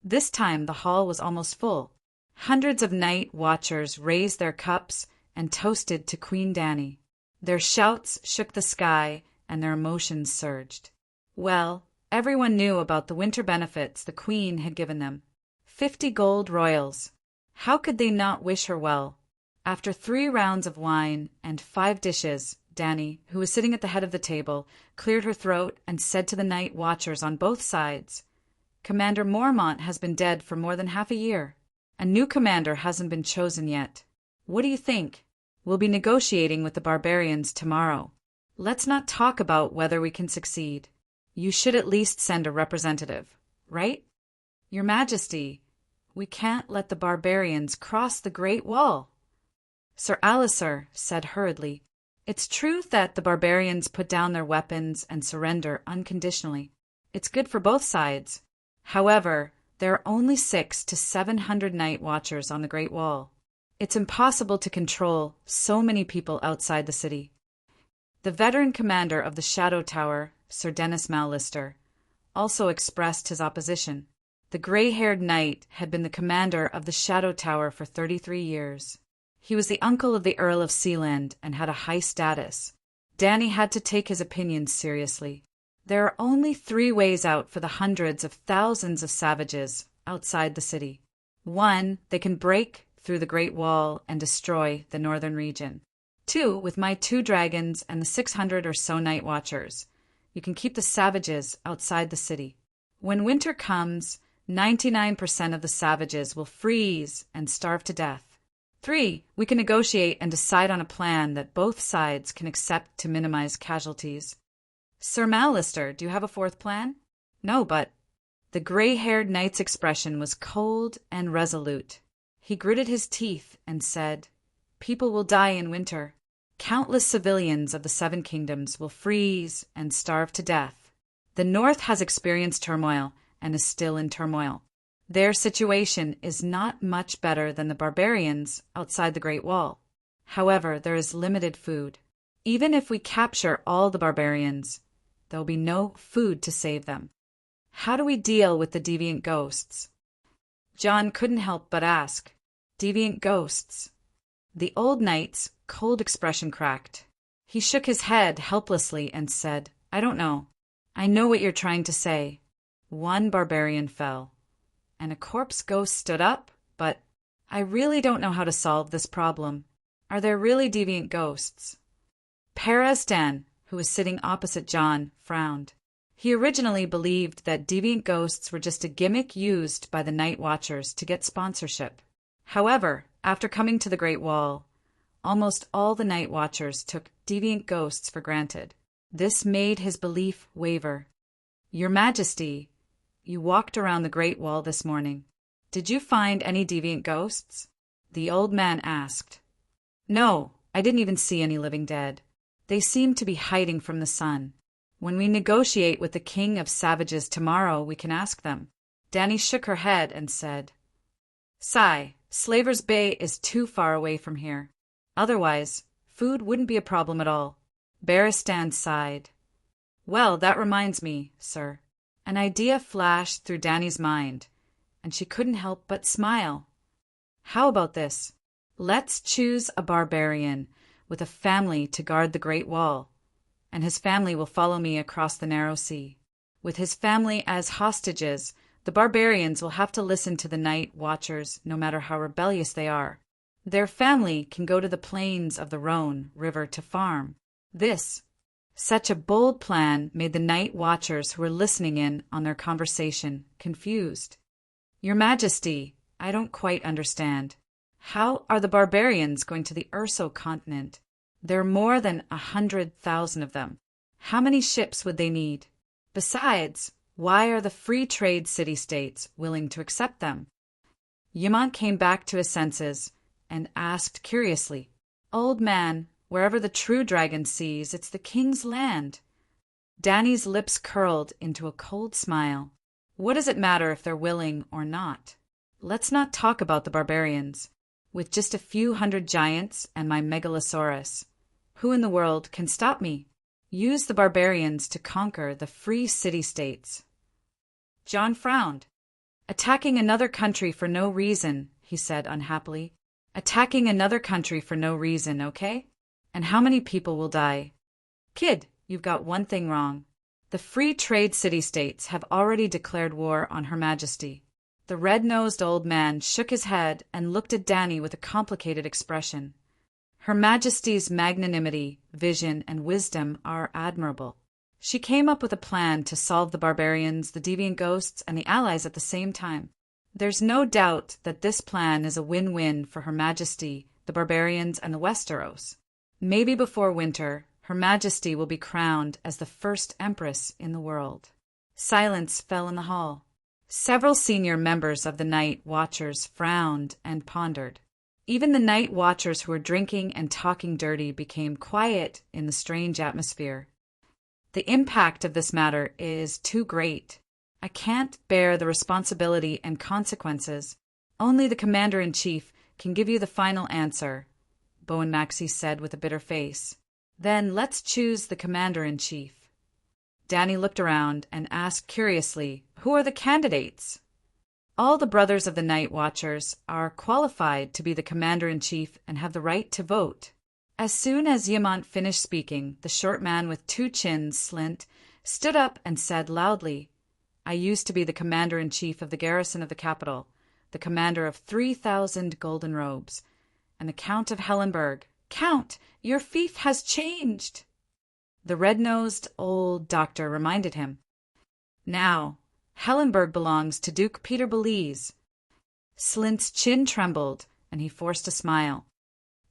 This time the hall was almost full. Hundreds of night watchers raised their cups and toasted to Queen Dany. Their shouts shook the sky and their emotions surged. Well, everyone knew about the winter benefits the Queen had given them. 50 gold royals. How could they not wish her well? After 3 rounds of wine and 5 dishes, Dany, who was sitting at the head of the table, cleared her throat and said to the night watchers on both sides, "Commander Mormont has been dead for more than half a year. A new commander hasn't been chosen yet. What do you think? We'll be negotiating with the barbarians tomorrow. Let's not talk about whether we can succeed. You should at least send a representative, right? Your Majesty, we can't let the barbarians cross the Great Wall." Sir Alliser said hurriedly, "It's true that the barbarians put down their weapons and surrender unconditionally. It's good for both sides. However, there are only 600 to 700 night watchers on the Great Wall. It's impossible to control so many people outside the city." The veteran commander of the Shadow Tower, Sir Dennis Mallister, also expressed his opposition. The gray-haired knight had been the commander of the Shadow Tower for 33 years. He was the uncle of the Earl of Sealand and had a high status. Dany had to take his opinions seriously. There are only 3 ways out for the hundreds of thousands of savages outside the city. 1, they can break through the Great Wall and destroy the northern region. 2, with my 2 dragons and the 600 or so night watchers, you can keep the savages outside the city. When winter comes, 99% of the savages will freeze and starve to death. 3, we can negotiate and decide on a plan that both sides can accept to minimize casualties. Sir Mallister, do you have a 4th plan? No, but... The gray-haired knight's expression was cold and resolute. He gritted his teeth and said, "People will die in winter. Countless civilians of the 7 kingdoms will freeze and starve to death. The North has experienced turmoil and is still in turmoil. Their situation is not much better than the barbarians outside the Great Wall. However, there is limited food. Even if we capture all the barbarians, there will be no food to save them. How do we deal with the deviant ghosts?" Jon couldn't help but ask, "Deviant ghosts?" The old knight's cold expression cracked. He shook his head helplessly and said, "I don't know. I know what you're trying to say. 1 barbarian fell, and a corpse ghost stood up, but I really don't know how to solve this problem. Are there really deviant ghosts?" Perez Dan, who was sitting opposite Jon, frowned. He originally believed that deviant ghosts were just a gimmick used by the Night Watchers to get sponsorship. However, after coming to the Great Wall, almost all the Night Watchers took deviant ghosts for granted. This made his belief waver. Your Majesty, you walked around the Great Wall this morning. Did you find any deviant ghosts? The old man asked. No, I didn't even see any living dead. They seem to be hiding from the sun. When we negotiate with the king of savages tomorrow, we can ask them. Dani shook her head and said, Sigh, Slaver's Bay is too far away from here. Otherwise, food wouldn't be a problem at all. Barristan sighed. Well, that reminds me, sir. An idea flashed through Dani's mind, and she couldn't help but smile. How about this? Let's choose a barbarian with a family to guard the Great Wall, and his family will follow me across the narrow sea. With his family as hostages, the barbarians will have to listen to the Night Watchers no matter how rebellious they are. Their family can go to the plains of the Rhone River to farm. Such a bold plan made the Night Watchers who were listening in on their conversation confused. Your Majesty, I don't quite understand. How are the barbarians going to the Urso continent? There are more than 100,000 of them. How many ships would they need? Besides, why are the free trade city-states willing to accept them? Yimant came back to his senses and asked curiously, Old man, wherever the true dragon sees, it's the king's land. Dani's lips curled into a cold smile. What does it matter if they're willing or not? Let's not talk about the barbarians. With just a few hundred giants and my megalosaurus, who in the world can stop me? Use the barbarians to conquer the free city-states. John frowned. Attacking another country for no reason, he said unhappily. Attacking another country for no reason, okay? And how many people will die? Kid, you've got one thing wrong. The free trade city-states have already declared war on Her Majesty. The red-nosed old man shook his head and looked at Dani with a complicated expression. Her Majesty's magnanimity, vision, and wisdom are admirable. She came up with a plan to solve the barbarians, the deviant ghosts, and the allies at the same time. There's no doubt that this plan is a win-win for Her Majesty, the barbarians, and the Westeros. Maybe before winter, Her Majesty will be crowned as the first empress in the world. Silence fell in the hall. Several senior members of the Night Watchers frowned and pondered. Even the Night Watchers who were drinking and talking dirty became quiet in the strange atmosphere. The impact of this matter is too great. I can't bear the responsibility and consequences. Only the Commander-in-Chief can give you the final answer, Bowen Maxey said with a bitter face. Then let's choose the Commander-in-Chief. Dani looked around and asked curiously, Who are the candidates? All the brothers of the Night Watchers are qualified to be the Commander-in-Chief and have the right to vote. As soon as Yimant finished speaking, the short man with two chins, Slint, stood up and said loudly, I used to be the Commander-in-Chief of the garrison of the capital, the commander of 3,000 golden robes, and the Count of Hellenberg. Count, your fief has changed! The red-nosed old doctor reminded him. Now, Hellenberg belongs to Duke Peter Belize. Slint's chin trembled, and he forced a smile.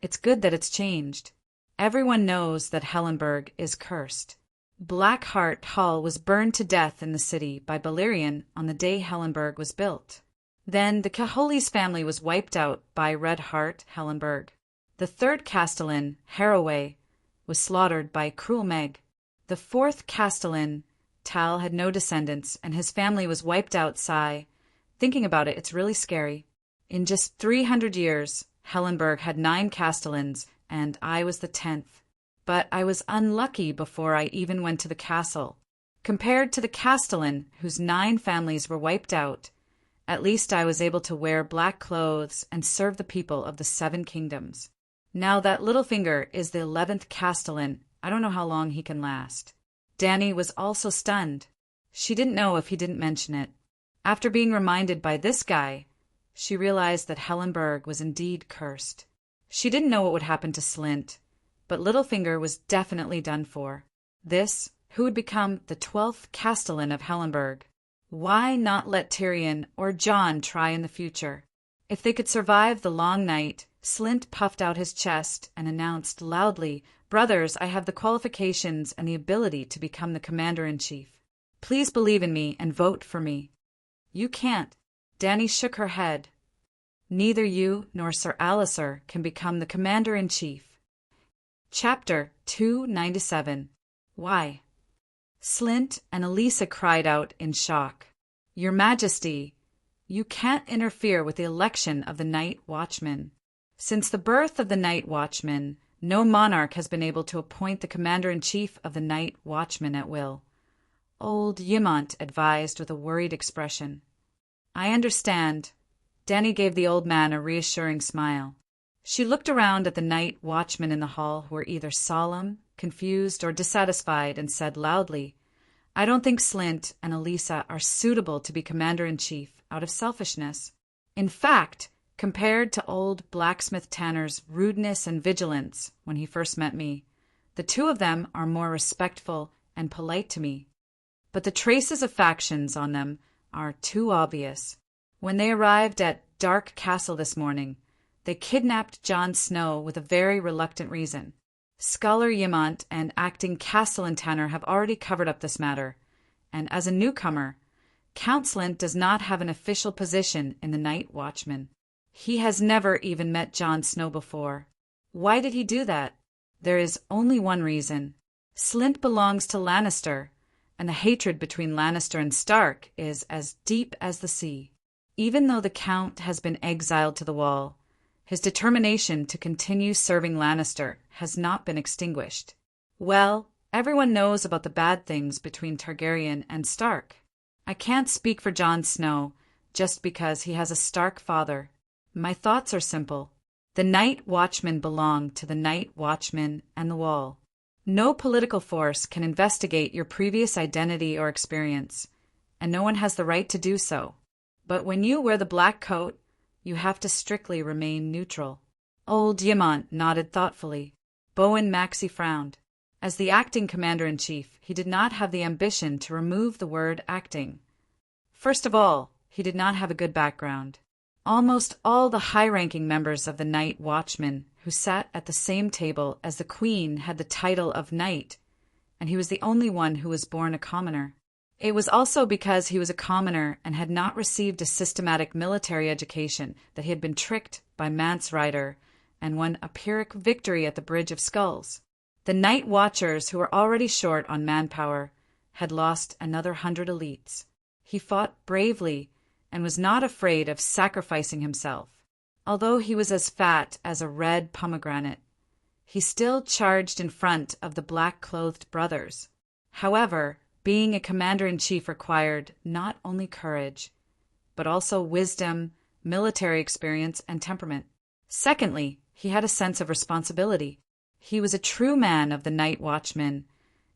It's good that it's changed. Everyone knows that Hellenberg is cursed. Blackheart Hall was burned to death in the city by Balerion on the day Hellenberg was built. Then the Caholis family was wiped out by Redheart Hellenberg. The third Castellan, Haraway, was slaughtered by Cruel Meg. The fourth Castellan, Tal, had no descendants, and his family was wiped out. Sigh. Thinking about it, it's really scary. In just 300 years, Hellenberg had 9 Castellans, and I was the 10th. But I was unlucky before I even went to the castle. Compared to the Castellan, whose 9 families were wiped out, at least I was able to wear black clothes and serve the people of the 7 kingdoms. Now that Littlefinger is the 11th Castellan, I don't know how long he can last. Dani was also stunned. She didn't know if he didn't mention it. After being reminded by this guy, she realized that Hellenberg was indeed cursed. She didn't know what would happen to Slint, but Littlefinger was definitely done for. This who would become the 12th Castellan of Hellenberg. Why not let Tyrion or Jon try in the future? If they could survive the long night, Slint puffed out his chest and announced loudly, "Brothers, I have the qualifications and the ability to become the commander-in-chief. Please believe in me and vote for me." "You can't." Dany shook her head. "Neither you nor Sir Alliser can become the commander-in-chief." Chapter 297. Why? Slint and Elisa cried out in shock. "Your Majesty, you can't interfere with the election of the Night Watchman. Since the birth of the Night Watchman, no monarch has been able to appoint the commander-in-chief of the Night Watchman at will," old Ymont advised with a worried expression. "I understand." Dany gave the old man a reassuring smile. She looked around at the night watchmen in the hall who were either solemn, confused, or dissatisfied, and said loudly, "I don't think Slint and Elisa are suitable to be commander-in-chief out of selfishness. In fact, compared to old blacksmith Tanner's rudeness and vigilance when he first met me, the two of them are more respectful and polite to me. But the traces of factions on them are too obvious. When they arrived at Dark Castle this morning, they kidnapped Jon Snow with a very reluctant reason. Scholar Ymont and acting Castellan Tanner have already covered up this matter, and as a newcomer, Count Slint does not have an official position in the Night Watchman. He has never even met Jon Snow before. Why did he do that? There is only one reason. Slint belongs to Lannister, and the hatred between Lannister and Stark is as deep as the sea. Even though the Count has been exiled to the Wall, his determination to continue serving Lannister has not been extinguished. Well, everyone knows about the bad things between Targaryen and Stark. I can't speak for Jon Snow just because he has a Stark father. My thoughts are simple. The Night Watchmen belong to the Night Watchmen and the Wall. No political force can investigate your previous identity or experience, and no one has the right to do so. But when you wear the black coat, you have to strictly remain neutral. Old Ymont nodded thoughtfully. Bowen Maxey frowned. As the acting commander-in-chief, he did not have the ambition to remove the word acting. First of all, he did not have a good background. Almost all the high-ranking members of the Night Watchmen who sat at the same table as the Queen had the title of Knight, and he was the only one who was born a commoner. It was also because he was a commoner and had not received a systematic military education that he had been tricked by Mance Rayder and won a Pyrrhic victory at the Bridge of Skulls. The Night Watchers, who were already short on manpower, had lost another 100 elites. He fought bravely and was not afraid of sacrificing himself. Although he was as fat as a red pomegranate, he still charged in front of the black-clothed brothers. However, being a commander-in-chief required not only courage, but also wisdom, military experience, and temperament. Secondly, he had a sense of responsibility. He was a true man of the Night Watchman,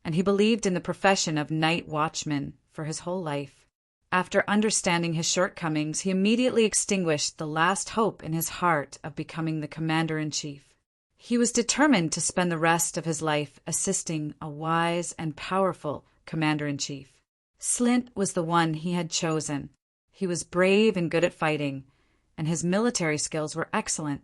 and he believed in the profession of Night Watchman for his whole life. After understanding his shortcomings, he immediately extinguished the last hope in his heart of becoming the commander-in-chief. He was determined to spend the rest of his life assisting a wise and powerful commander-in-chief. Slint was the one he had chosen. He was brave and good at fighting, and his military skills were excellent.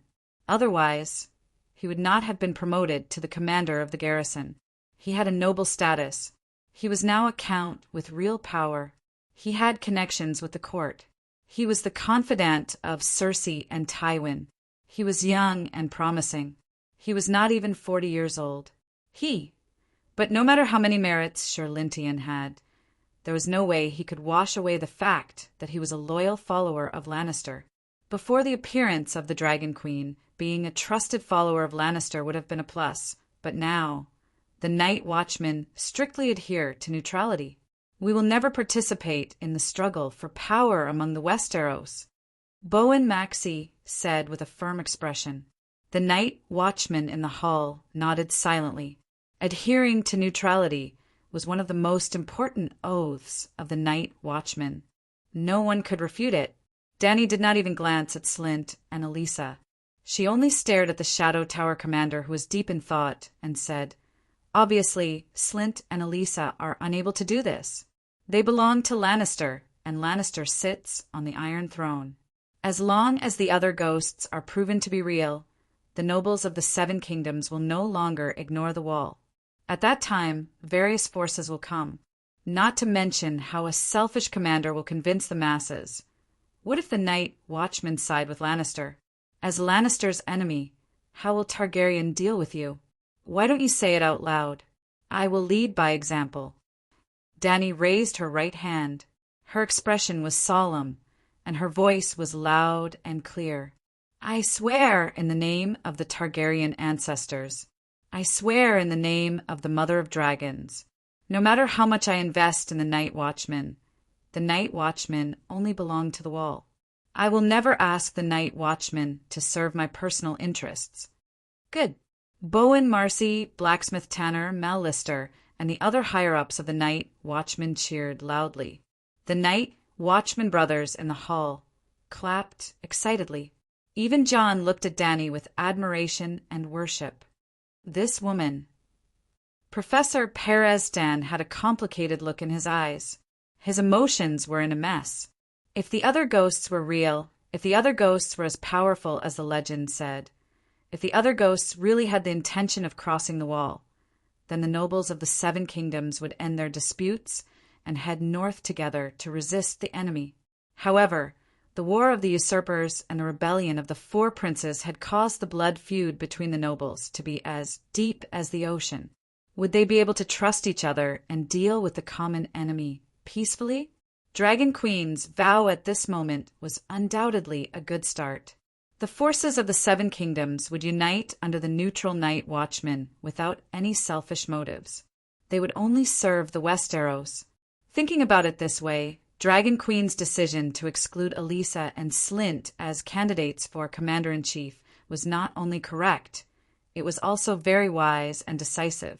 Otherwise, he would not have been promoted to the commander of the garrison. He had a noble status. He was now a count with real power. He had connections with the court. He was the confidant of Cersei and Tywin. He was young and promising. He was not even 40 years old. But no matter how many merits Sir Lintian had, there was no way he could wash away the fact that he was a loyal follower of Lannister. Before the appearance of the Dragon Queen, being a trusted follower of Lannister would have been a plus, but now, the Night Watchmen strictly adhere to neutrality. We will never participate in the struggle for power among the Westeros, Bowen Maxey said with a firm expression. The Night Watchman in the hall nodded silently. Adhering to neutrality was one of the most important oaths of the Night Watchman. No one could refute it. Dany did not even glance at Slint and Elisa. She only stared at the Shadow Tower commander, who was deep in thought, and said, Obviously, Slynt and Elisa are unable to do this. They belong to Lannister, and Lannister sits on the Iron Throne. As long as the other ghosts are proven to be real, the nobles of the Seven Kingdoms will no longer ignore the wall. At that time, various forces will come, not to mention how a selfish commander will convince the masses. What if the Night Watchmen side with Lannister? As Lannister's enemy, how will Targaryen deal with you? Why don't you say it out loud? I will lead by example. Dany raised her right hand. Her expression was solemn, and her voice was loud and clear. I swear in the name of the Targaryen ancestors. I swear in the name of the Mother of Dragons. No matter how much I invest in the Night Watchmen only belong to the Wall. I will never ask the Night Watchmen to serve my personal interests. Good. Bowen Marcy, Blacksmith Tanner, Mal Lister, and the other higher-ups of the Night Watchmen cheered loudly. The Night Watchman brothers in the hall clapped excitedly. Even Jon looked at Dany with admiration and worship. This woman. Professor Perez-Dan had a complicated look in his eyes. His emotions were in a mess. If the other ghosts were real, if the other ghosts were as powerful as the legend said, if the other ghosts really had the intention of crossing the wall, then the nobles of the Seven Kingdoms would end their disputes and head north together to resist the enemy. However, the war of the usurpers and the rebellion of the Four Princes had caused the blood feud between the nobles to be as deep as the ocean. Would they be able to trust each other and deal with the common enemy peacefully? Dragon Queen's vow at this moment was undoubtedly a good start. The forces of the Seven Kingdoms would unite under the neutral Night Watchmen without any selfish motives. They would only serve the Westeros. Thinking about it this way, Dragon Queen's decision to exclude Elisa and Slynt as candidates for Commander-in-Chief was not only correct, it was also very wise and decisive.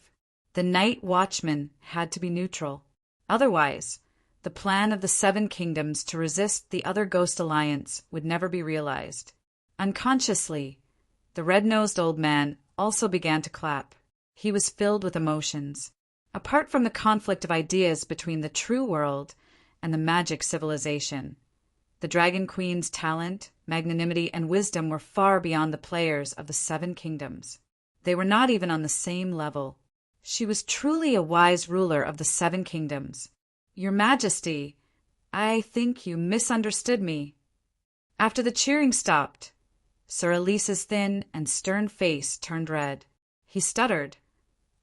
The Night Watchmen had to be neutral. Otherwise, the plan of the Seven Kingdoms to resist the other Ghost Alliance would never be realized. Unconsciously, the red-nosed old man also began to clap. He was filled with emotions. Apart from the conflict of ideas between the true world and the magic civilization, the Dragon Queen's talent, magnanimity, and wisdom were far beyond the players of the Seven Kingdoms. They were not even on the same level. She was truly a wise ruler of the Seven Kingdoms. Your Majesty, I think you misunderstood me. After the cheering stopped, Sir Elisa's thin and stern face turned red. He stuttered.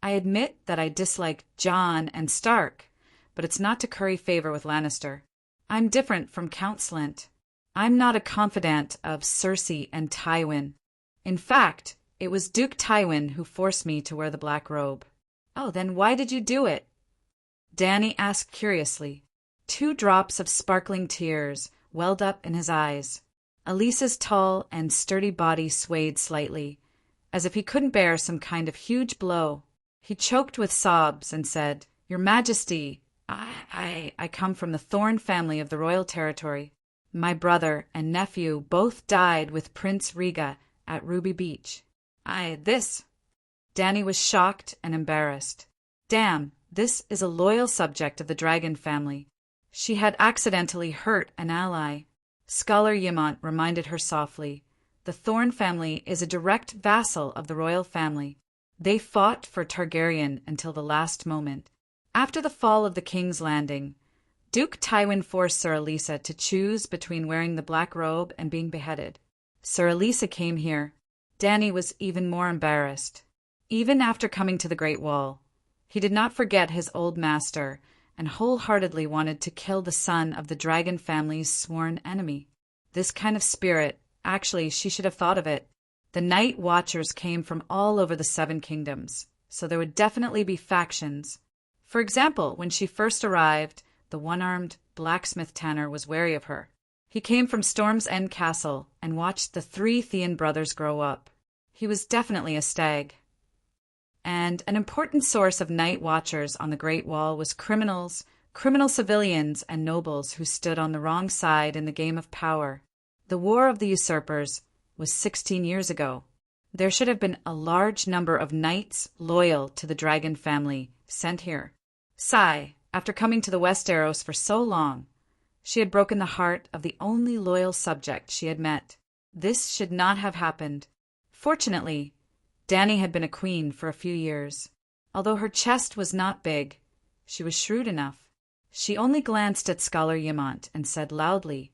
I admit that I dislike Jon and Stark, but it's not to curry favor with Lannister. I'm different from Count Slynt. I'm not a confidant of Cersei and Tywin. In fact, it was Duke Tywin who forced me to wear the black robe. Oh, then why did you do it? Dany asked curiously. 2 drops of sparkling tears welled up in his eyes. Elisa's tall and sturdy body swayed slightly, as if he couldn't bear some kind of huge blow. He choked with sobs and said, Your Majesty, I come from the Thorne family of the royal territory. My brother and nephew both died with Prince Rhaega at Ruby Beach. Dany was shocked and embarrassed. Damn, this is a loyal subject of the dragon family. She had accidentally hurt an ally. Scholar Yimont reminded her softly, the Thorne family is a direct vassal of the royal family. They fought for Targaryen until the last moment. After the fall of the King's Landing, Duke Tywin forced Sir Elisa to choose between wearing the black robe and being beheaded. Sir Elisa came here. Dany was even more embarrassed. Even after coming to the Great Wall, he did not forget his old master and wholeheartedly wanted to kill the son of the dragon family's sworn enemy. This kind of spirit, actually, she should have thought of it. The Night Watchers came from all over the Seven Kingdoms, so there would definitely be factions. For example, when she first arrived, the one-armed blacksmith Tanner was wary of her. He came from Storm's End Castle and watched the 3 Theon brothers grow up. He was definitely a stag. And an important source of Night Watchers on the Great Wall was criminal civilians, and nobles who stood on the wrong side in the game of power. The War of the Usurpers was 16 years ago. There should have been a large number of knights loyal to the dragon family sent here. Sigh, after coming to the Westeros for so long, she had broken the heart of the only loyal subject she had met. This should not have happened. Fortunately, Dany had been a queen for a few years. Although her chest was not big, she was shrewd enough. She only glanced at Scholar Yimont and said loudly,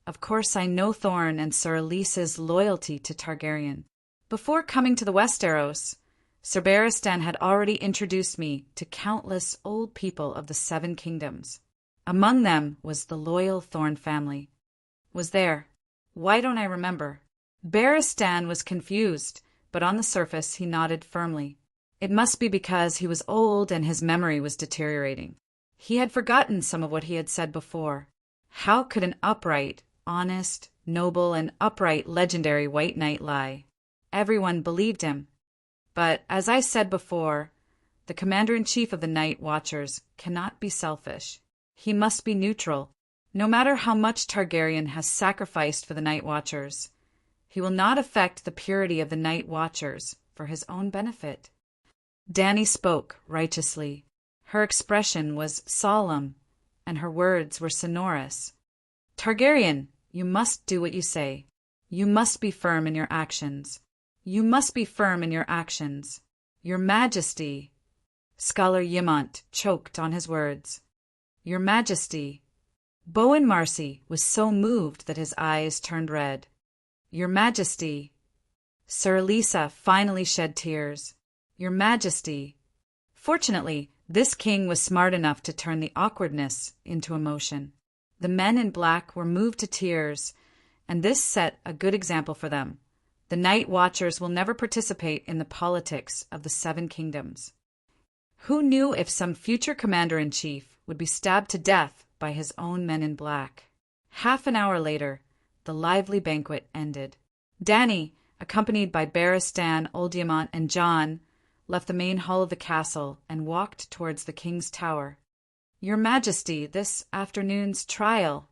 "Of course I know Thorne and Sir Elise's loyalty to Targaryen. Before coming to the Westeros, Sir Barristan had already introduced me to countless old people of the Seven Kingdoms. Among them was the loyal Thorne family. Was there? Why don't I remember?" Barristan was confused, but on the surface he nodded firmly. It must be because he was old and his memory was deteriorating. He had forgotten some of what he had said before. How could an upright, honest, noble, and upright legendary White Knight lie? Everyone believed him. But, as I said before, the commander-in-chief of the Night Watchers cannot be selfish. He must be neutral. No matter how much Targaryen has sacrificed for the Night Watchers, he will not affect the purity of the Night Watchers for his own benefit. Dany spoke righteously. Her expression was solemn, and her words were sonorous. "Targaryen, you must do what you say. You must be firm in your actions. You must be firm in your actions. Your Majesty—" Scholar Yimont choked on his words. "Your Majesty—" Bowen Marcy was so moved that his eyes turned red. "Your Majesty—" Sir Elisa finally shed tears. "Your Majesty—" Fortunately, this king was smart enough to turn the awkwardness into emotion. The men in black were moved to tears, and this set a good example for them. The Night Watchers will never participate in the politics of the Seven Kingdoms. Who knew if some future commander-in-chief would be stabbed to death by his own men in black? Half an hour later, the lively banquet ended. Dany, accompanied by Barristan, Oldemont, and Jon, left the main hall of the castle and walked towards the king's tower. "Your Majesty, this afternoon's trial."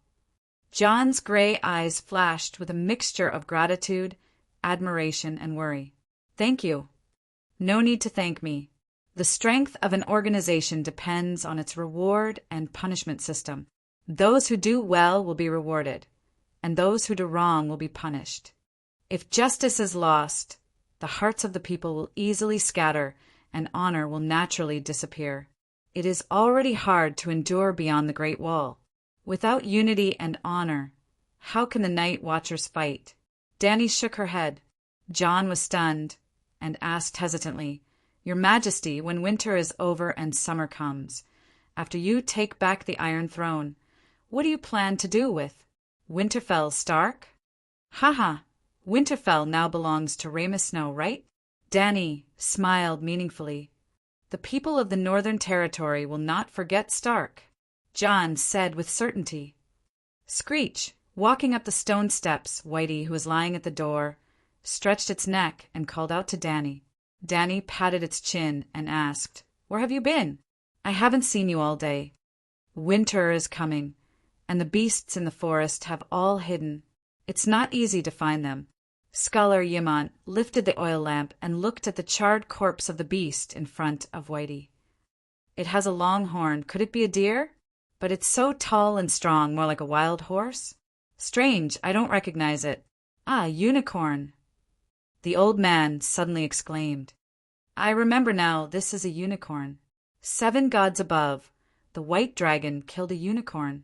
Jon's gray eyes flashed with a mixture of gratitude, admiration, and worry. "Thank you." "No need to thank me. The strength of an organization depends on its reward and punishment system. Those who do well will be rewarded, and those who do wrong will be punished. If justice is lost, the hearts of the people will easily scatter, and honor will naturally disappear. It is already hard to endure beyond the Great Wall. Without unity and honor, how can the Night Watchers fight?" Dany shook her head. Jon was stunned, and asked hesitantly, "Your Majesty, when winter is over and summer comes, after you take back the Iron Throne, what do you plan to do with Winterfell Stark?" "Haha, Winterfell now belongs to Rhaema Snow, right?" Dany smiled meaningfully. "The people of the Northern Territory will not forget Stark," Jon said with certainty. Screech, walking up the stone steps, Whitey, who was lying at the door, stretched its neck and called out to Dany. Dany patted its chin and asked, "Where have you been? I haven't seen you all day." "Winter is coming, and the beasts in the forest have all hidden. It's not easy to find them." Scholar Yimont lifted the oil lamp and looked at the charred corpse of the beast in front of Whitey. "It has a long horn. Could it be a deer? But it's so tall and strong, more like a wild horse. Strange, I don't recognize it. Ah, unicorn!" The old man suddenly exclaimed, "I remember now, this is a unicorn. 7 gods above, the white dragon killed a unicorn.